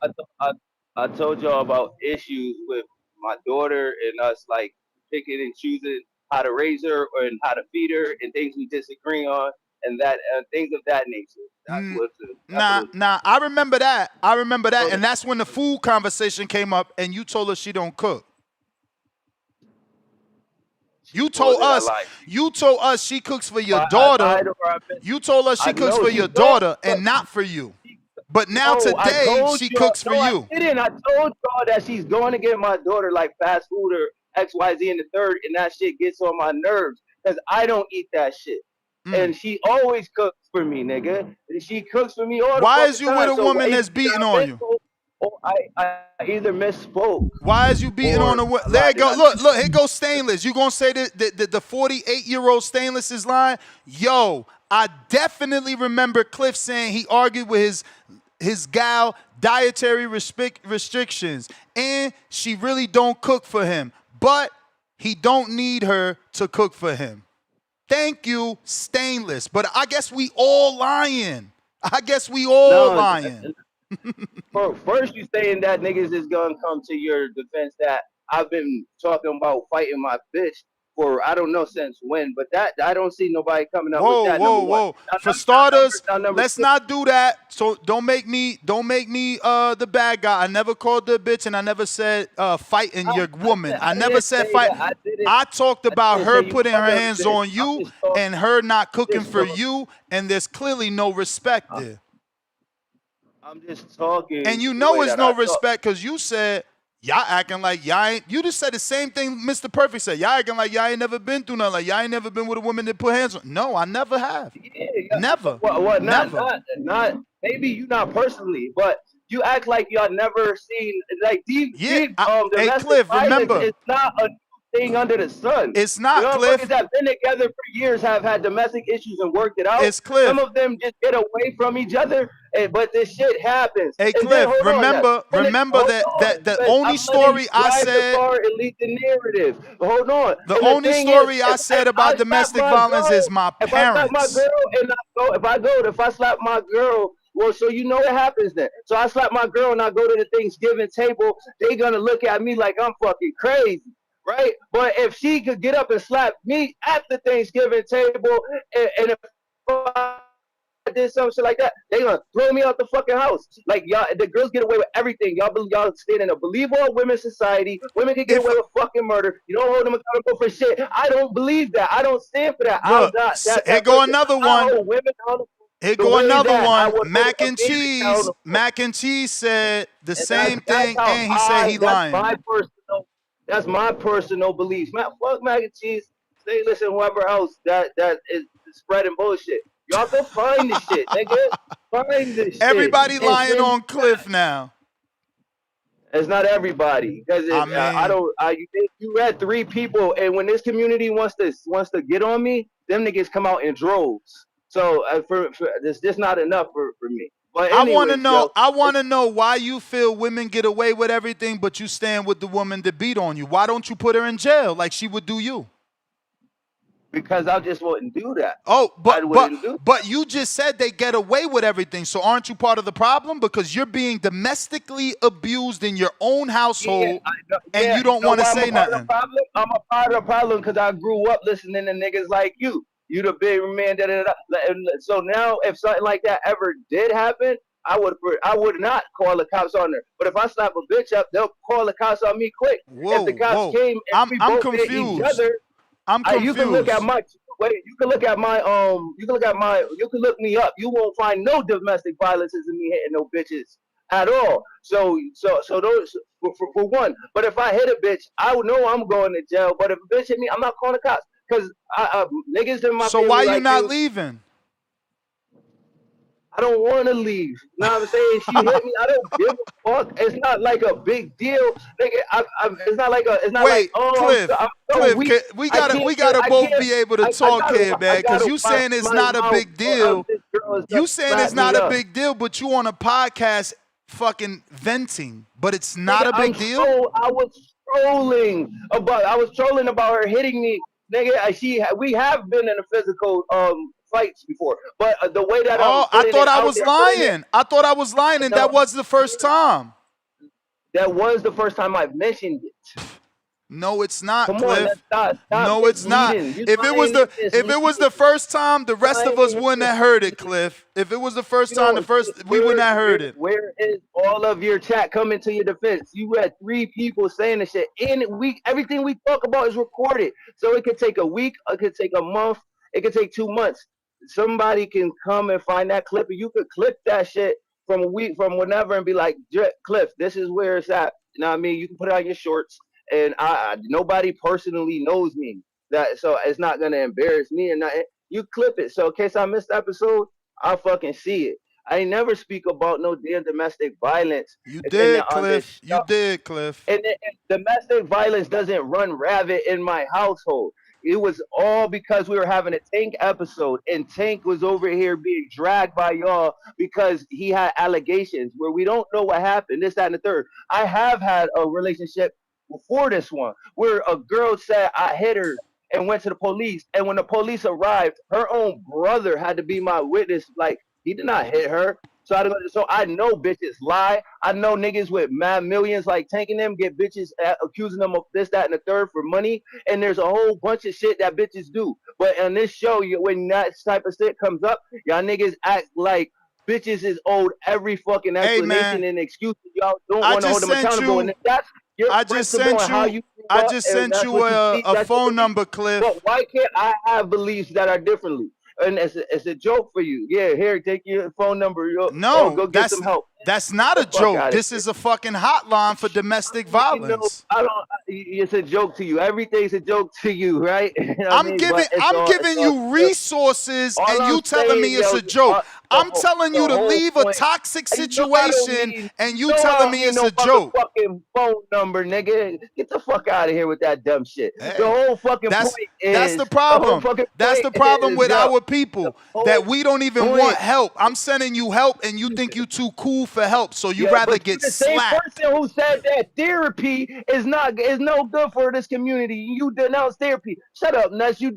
I told y'all about issues with my daughter and us like picking and choosing how to raise her and how to feed her and things we disagree on and that things of that nature. Nah, I remember that. And that's when the food conversation came up and you told us she don't cook. You told us she cooks for your daughter. You told us she cooks for your daughter and not for you. But now today she cooks for you. I told y'all that she's going to get my daughter like fast food or XYZ in the third, and that shit gets on my nerves because I don't eat that shit. And she always cooks for me, nigga. And she cooks for me all the time. Why is you with a woman that's beating on you? I either misspoke. Why is you beating on a woman? There you go. Look, here goes Stainless. You gonna say that the 48-year-old Stainless is lying? Yo, I definitely remember Cliff saying he argued with his gal, dietary restrictions, and she really don't cook for him, but he don't need her to cook for him. Thank you, Stainless. But I guess we all lying. First, you saying that niggas is gonna come to your defense that I've been talking about fighting my bitch for I don't know since when, but that I don't see nobody coming up with that. Whoa. For starters, let's not do that. So don't make me the bad guy. I never called her a bitch and I never said fighting your woman. I never said fight. I talked about her putting her hands on you and her not cooking for you, and there's clearly no respect there. I'm just talking. And you know it's no respect because you said y'all acting like y'all ain't. You just said the same thing Mr. Perfect said. Y'all acting like y'all ain't never been through nothing. Like y'all ain't never been with a woman that put hands on. No, I never have. Yeah, never. Not maybe you not personally, but you act like y'all never seen like deep. Hey Cliff, remember, it's not a thing under the sun. It's not, Cliff. That have been together for years have had domestic issues and worked it out. It's Cliff. Some of them just get away from each other, but this shit happens. Hey Cliff, remember that the only story I said. And lead the narrative. Hold on. The only story I said about domestic violence is my parents. If I slap my girl. Well, so you know what happens then. So I slap my girl and I go to the Thanksgiving table. They gonna look at me like I'm fucking crazy. Right, but if she could get up and slap me at the Thanksgiving table, and if I did some shit like that, they gonna throw me out the fucking house. Like y'all, the girls get away with everything. Y'all stand in a believe all women society. Women can get away with fucking murder. You don't hold them accountable for shit. I don't believe that. I don't stand for that. Look, here go another one. Here The go way another that I one. would hold Mac a and man cheese. accountable. Mac and cheese said the And same that's thing, how and he said he that's lying. my personal, beliefs. Man, fuck Mac and cheese. Say, listen, whoever else that is spreading bullshit. Y'all can find the shit, nigga. Find the shit. Everybody And lying send on Cliff now. It's not everybody, because I I mean, don't. You read 3 people, and when this community wants to get on me, them niggas come out in droves. So for it's just not enough for me. But I want to anyways, know. yo, I want to know why you feel women get away with everything, but you stand with the woman that beat on you. Why don't you put her in jail like she would do you? because I just wouldn't do that. Oh, I wouldn't do. but you just said they get away with everything. So aren't you part of the problem? Because you're being domestically abused in your own household, and you don't You know want to why I'm say a part of the nothing. problem? I'm a part of the problem because I grew up listening to niggas like you. You the big man. Da, da, da. And so now, if something like that ever did happen, I would not call the cops on her. But if I slap a bitch up, they'll call the cops on me quick. If the cops Whoa. came and we I'm both hit each confused. other, I'm you can look at confused. my you can look at my you can look me up. You won't find no domestic violences in me hitting no bitches at all. So those for one. But if I hit a bitch, I would know I'm going to jail. But if a bitch hit me, I'm not calling the cops because niggas in my So why family you like not you. leaving? I don't want to leave. You know what I'm saying? She hit me. I don't give a fuck. It's not like a big deal. Nigga, it's not like Wait, oh, Cliff. I'm so Cliff, weak. we I gotta both be able to talk here, man. Because you watch saying it's my not a mouth big or else deal. this girl is gonna You saying slap it's me not a up. big deal, but you on a podcast fucking venting. But it's not Nigga, a big deal. I was trolling about her hitting me. Nigga, we have been in a physical fights before, but the way that I'm Oh, I putting thought it I out was there, lying. I thought I was lying, and no, that was the first time. that was the first time I've mentioned it. No, it's not, Come on, Cliff. stop No, it's not. misleading. You If it was lying the and if it was misleading. the first time, the rest of us Lying wouldn't have heard it, Cliff. If it was the first You time, know, we wouldn't have heard it. where is all of your chat coming to your defense? You had 3 people saying the shit, and everything we talk about is recorded. So it could take a week, it could take a month, it could take 2 months. Somebody can come and find that clip, and you could clip that shit from a week, from whenever, and be like, Cliff, this is where it's at. You know what I mean? You can put it on your shorts, and nobody personally knows me. So it's not gonna embarrass me or nothing. You clip it. So in case I missed the episode, I'll fucking see it. I ain't never speak about no damn domestic violence. You And did, on this Cliff. You show. did, Cliff. And domestic violence doesn't run rabbit in my household. It was all because we were having a Tank episode, and Tank was over here being dragged by y'all because he had allegations where we don't know what happened, this, that, and the third. I have had a relationship before this one where a girl said I hit her and went to the police. And when the police arrived, her own brother had to be my witness. Like, he did not hit her. So I know bitches lie. I know niggas with mad millions like tanking them get bitches accusing them of this, that, and the third for money. And there's a whole bunch of shit that bitches do. But on this show, when that type of shit comes up, y'all niggas act like bitches is owed every fucking explanation and excuse. Y'all don't want to hold them accountable. And if that's your principle and how you grew up, and that's what you teach, a phone number, Cliff. But why can't I have beliefs that are differently? And it's a joke for you. Yeah, here, take your phone number. Go get some help. That's not a joke. This is a fucking hotline for domestic violence. It's a joke to you. Everything's a joke to you, right? You know I'm giving you resources, and you telling me it's a joke. I'm telling you to leave a toxic situation, and you telling me it's a joke. Fucking phone number, nigga. Get the fuck out of here with that dumb shit. The whole fucking point is that's the problem. That's the problem with our people, that we don't even want help. I'm sending you help, and you think you too cool for help, so you rather get slapped. The same person who said that therapy is no good for this community. You denounce therapy. Shut up, nuts. You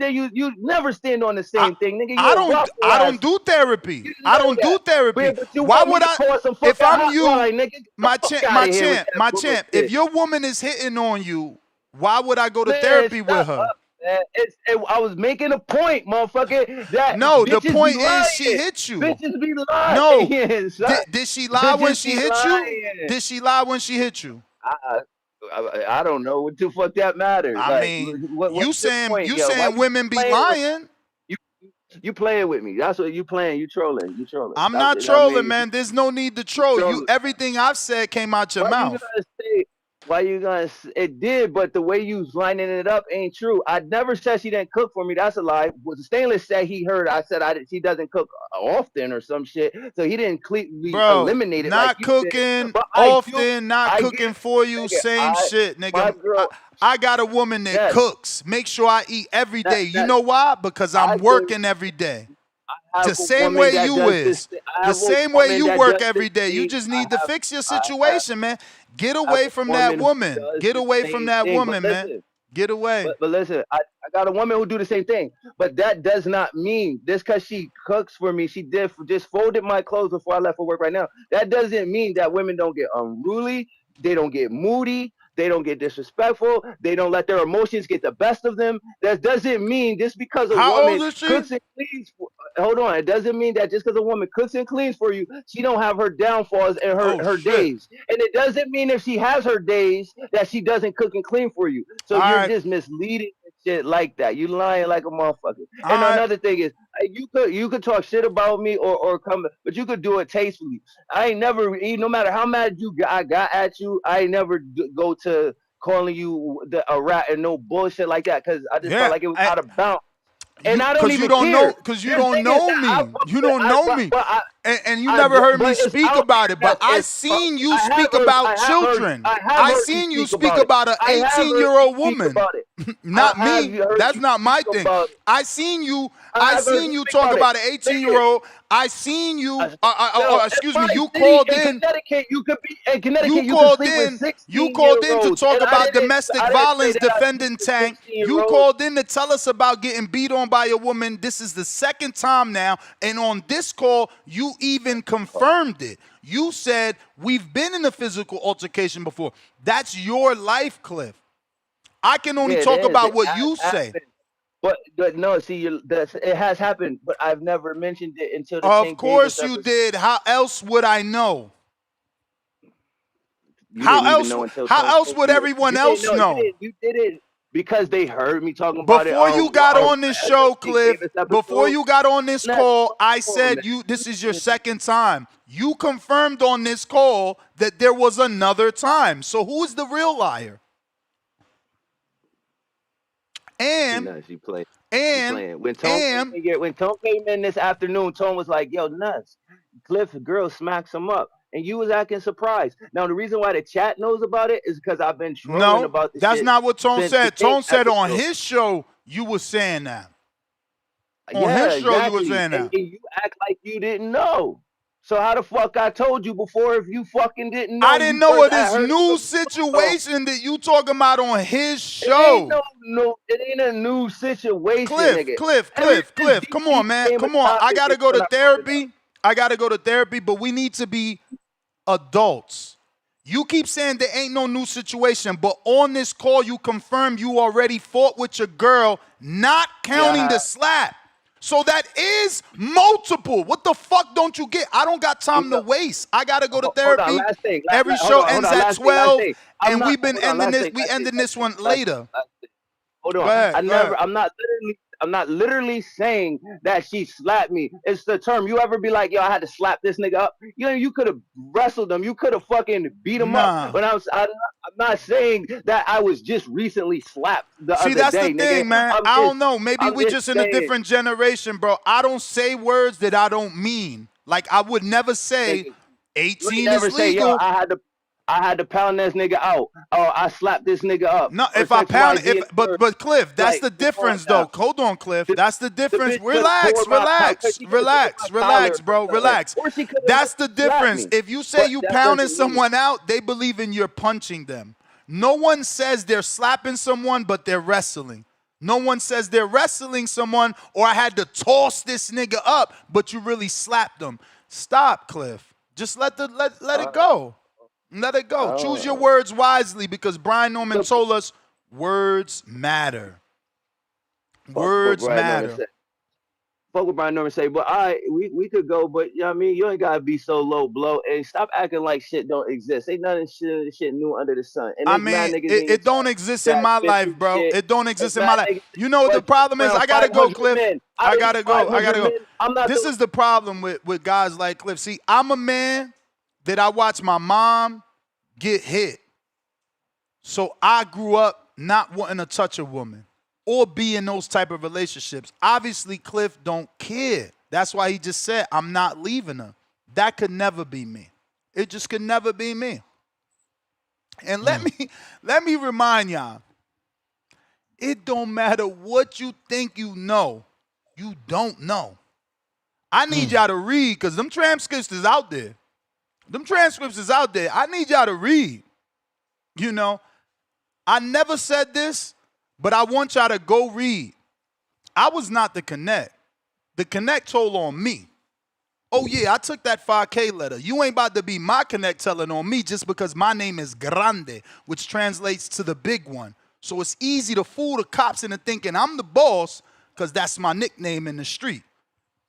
never stand on the same thing, nigga. I don't do therapy. I don't do therapy. Why would I? If I'm you, my champ. If your woman is hitting on you, why would I go to therapy with her? I was making a point, motherfucker. That no, the point is she hit you. Bitches be lying. No, did she lie when she hit you? Did she lie when she hit you? I don't know what the fuck that matters. I mean, you saying women be lying? You playing with me. That's what you playing. You trolling. You trolling. I'm That's not what I trolling, mean. man. There's no need to You troll. trolling. Everything I've said came out your Why you mouth. gonna say? Why you gonna? It did, but the way you lining it up ain't true. I never said she didn't cook for me. That's a lie. Was Stainless said he heard? I said she doesn't cook often or some shit. So he didn't completely Bro, eliminate it like not you did. cooking But I do. often, not I cooking get. for you, Nigga, same shit, my nigga. girl. I got a woman that Yes. cooks. Make sure I eat every day. You know why? Because I I'm working every day. have The a same woman way that you does is. this. I The have a same way woman you that work does every this day. You thing. just need to fix your I have situation, man. Get I have away a from that woman who woman. does Get the away from same that thing. woman, man. Get away. But listen, I got a woman who do the same thing. But that does not mean just because she cooks for me, she did just folded my clothes before I left for work right now. That doesn't mean that women don't get unruly. They don't get moody. They don't get disrespectful. They don't let their emotions get the best of them. That doesn't mean just because a How woman old is she? cooks and cleans. Hold on. It doesn't mean that just because a woman cooks and cleans for you, she don't have her downfalls and her days. And it doesn't mean if she has her days that she doesn't cook and clean for you. So you're just misleading and shit like that. You lying like a motherfucker. And another thing is, you could talk shit about me or come, but you could do it tastefully. I ain't never, no matter how mad I got at you, I ain't never go to calling you a rat and no bullshit like that because I just felt like it was out of bounds. And I don't even care. Because you don't know me. You don't know me. And you never heard me speak about it. But I seen you speak about children. I seen you speak about an 18-year-old woman. Not me. That's not my thing. I seen you talk about an 18-year-old. I seen you. Excuse me. You called in. You called in to talk about domestic violence defending Tank. You called in to tell us about getting beat on by a woman. This is the second time now. And on this call, you even confirmed it. You said, we've been in a physical altercation before. That's your life, Cliff. I can only talk about what you say. But no, see, it has happened, but I've never mentioned it until the Of course you did. How else would I know? How else would everyone else know? You did it because they heard me talking about it. Before you got on this show, Cliff, before you got on this call, I said this is your second time. You confirmed on this call that there was another time. So who is the real liar? And when Tone came in this afternoon, Tone was like, "Yo, nuts." Cliff, the girl smacks him up, and you was acting surprised. Now the reason why the chat knows about it is because I've been trolling about this. That's not what Tone said. Tone said on episode. his show you were saying that. On Yeah, his show exactly. you were saying that. And you act like you didn't know. So how the fuck I told you before if you fucking didn't know? I didn't know of this new situation that you talking about on his show. It ain't a new situation, Cliff, nigga. Cliff. Come on, man. Come on. I gotta go to therapy. But we need to be adults. You keep saying there ain't no new situation, but on this call you confirmed you already fought with your girl, not counting the slap. So that is multiple. What the fuck don't you get? I don't got time to waste. I gotta go to therapy. Every show ends at 12, and we've been ending this. We ending this one later. Hold on. I'm not literally saying that she slapped me. It's the term. You ever be like, yo, I had to slap this nigga up? You could have wrestled him. You could have fucking beat him up. When I'm not saying that I was just recently slapped the other day. See, that's the thing, nigga. man. I don't know. Maybe we just in a different generation, bro. I don't say words that I don't mean. Like, I would never say 18 is legal. Say, yo, I had to pound this nigga out. Oh, I slapped this nigga up. No, if I pound it, but Cliff, that's the difference, though. Hold on, Cliff. That's the difference. Relax, bro. Relax. That's the difference. If you say you pounding someone out, they believe in you're punching them. No one says they're slapping someone, but they're wrestling. No one says they're wrestling someone, or I had to toss this nigga up, but you really slapped them. Stop, Cliff. Just let it go. Let it go. Choose your words wisely because Brian Norman told us words matter. Words matter. fuck with Brian Norman say, but all right, we could go, but you know what I mean? You ain't gotta be so low blow and stop acting like shit don't exist. Ain't nothing shit new under the sun. And I there's mad mean, niggas in your it don't chat exist in that my been life, through bro. shit. It don't There's exist in my mad life. niggas You know what the that problem is? around I gotta go, 500 Cliff. men. I Out of gotta these go. I 500 gotta go. men, I'm not This the is the problem with guys like Cliff. See, I'm a man that I watch my mom get hit. So I grew up not wanting to touch a woman or be in those type of relationships. Obviously, Cliff don't care. That's why he just said, I'm not leaving her. That could never be me. It just could never be me. And let me remind y'all, it don't matter what you think you don't know. I need y'all to read, because them transcripts is out there. I need y'all to read. You know, I never said this, but I want y'all to go read. I was not the connect. The connect told on me. Oh yeah, I took that 5K letter. You ain't about to be my connect telling on me just because my name is Grande, which translates to the big one. So it's easy to fool the cops into thinking I'm the boss because that's my nickname in the street.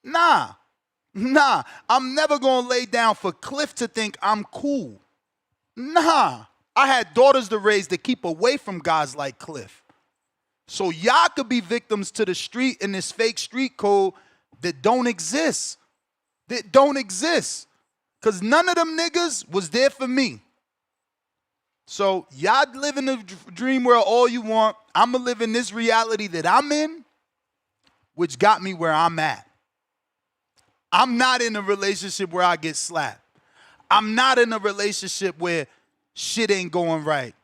Nah, I'm never gonna lay down for Cliff to think I'm cool. Nah, I had daughters to raise to keep away from guys like Cliff. So y'all could be victims to the street and this fake street code that don't exist. Because none of them niggas was there for me. So y'all live in the dream world all you want. I'm going to live in this reality that I'm in, which got me where I'm at. I'm not in a relationship where I get slapped. I'm not in a relationship where shit ain't going right.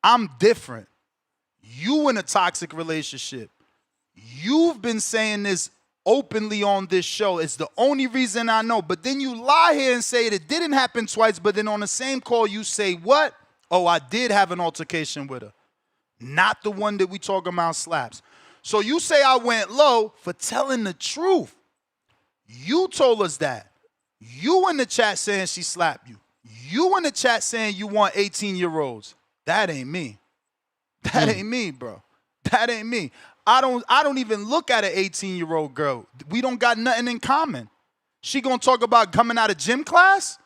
I'm different. You in a toxic relationship. You've been saying this openly on this show. It's the only reason I know. But then you lie here and say it didn't happen twice, but then on the same call you say, what? Oh, I did have an altercation with her. Not the one that we talking about slaps. So you say I went low for telling the truth. You told us that. You in the chat saying she slapped you. You in the chat saying you want 18-year-olds. That ain't me. That ain't me, bro. That ain't me. I don't even look at an 18-year-old girl. We don't got nothing in common. She gonna talk about coming out of gym class?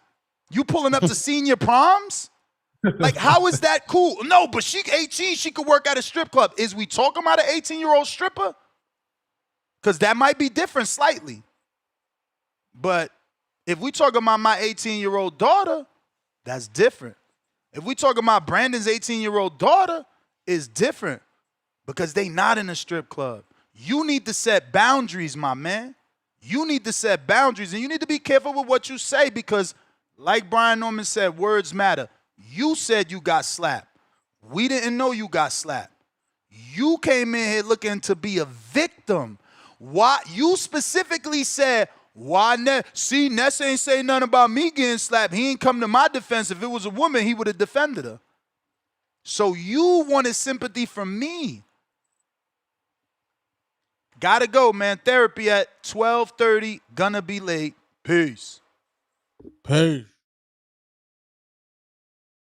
You pulling up to senior proms? Like, how is that cool? No, but she 18, she could work at a strip club. Is we talking about an 18-year-old stripper? Because that might be different slightly. But if we talking about my 18-year-old daughter, that's different. If we talking about Brandon's 18-year-old daughter, it's different. Because they not in a strip club. You need to set boundaries, my man. You need to set boundaries. And you need to be careful with what you say because, like Brian Norman said, words matter. You said you got slapped. We didn't know you got slapped. You came in here looking to be a victim. Why? You specifically said, why Ness? See, Ness ain't say nothing about me getting slapped. He ain't come to my defense. If it was a woman, he would have defended her. So you wanted sympathy from me. Gotta go, man. Therapy at 12:30. Gonna be late. Peace. Peace.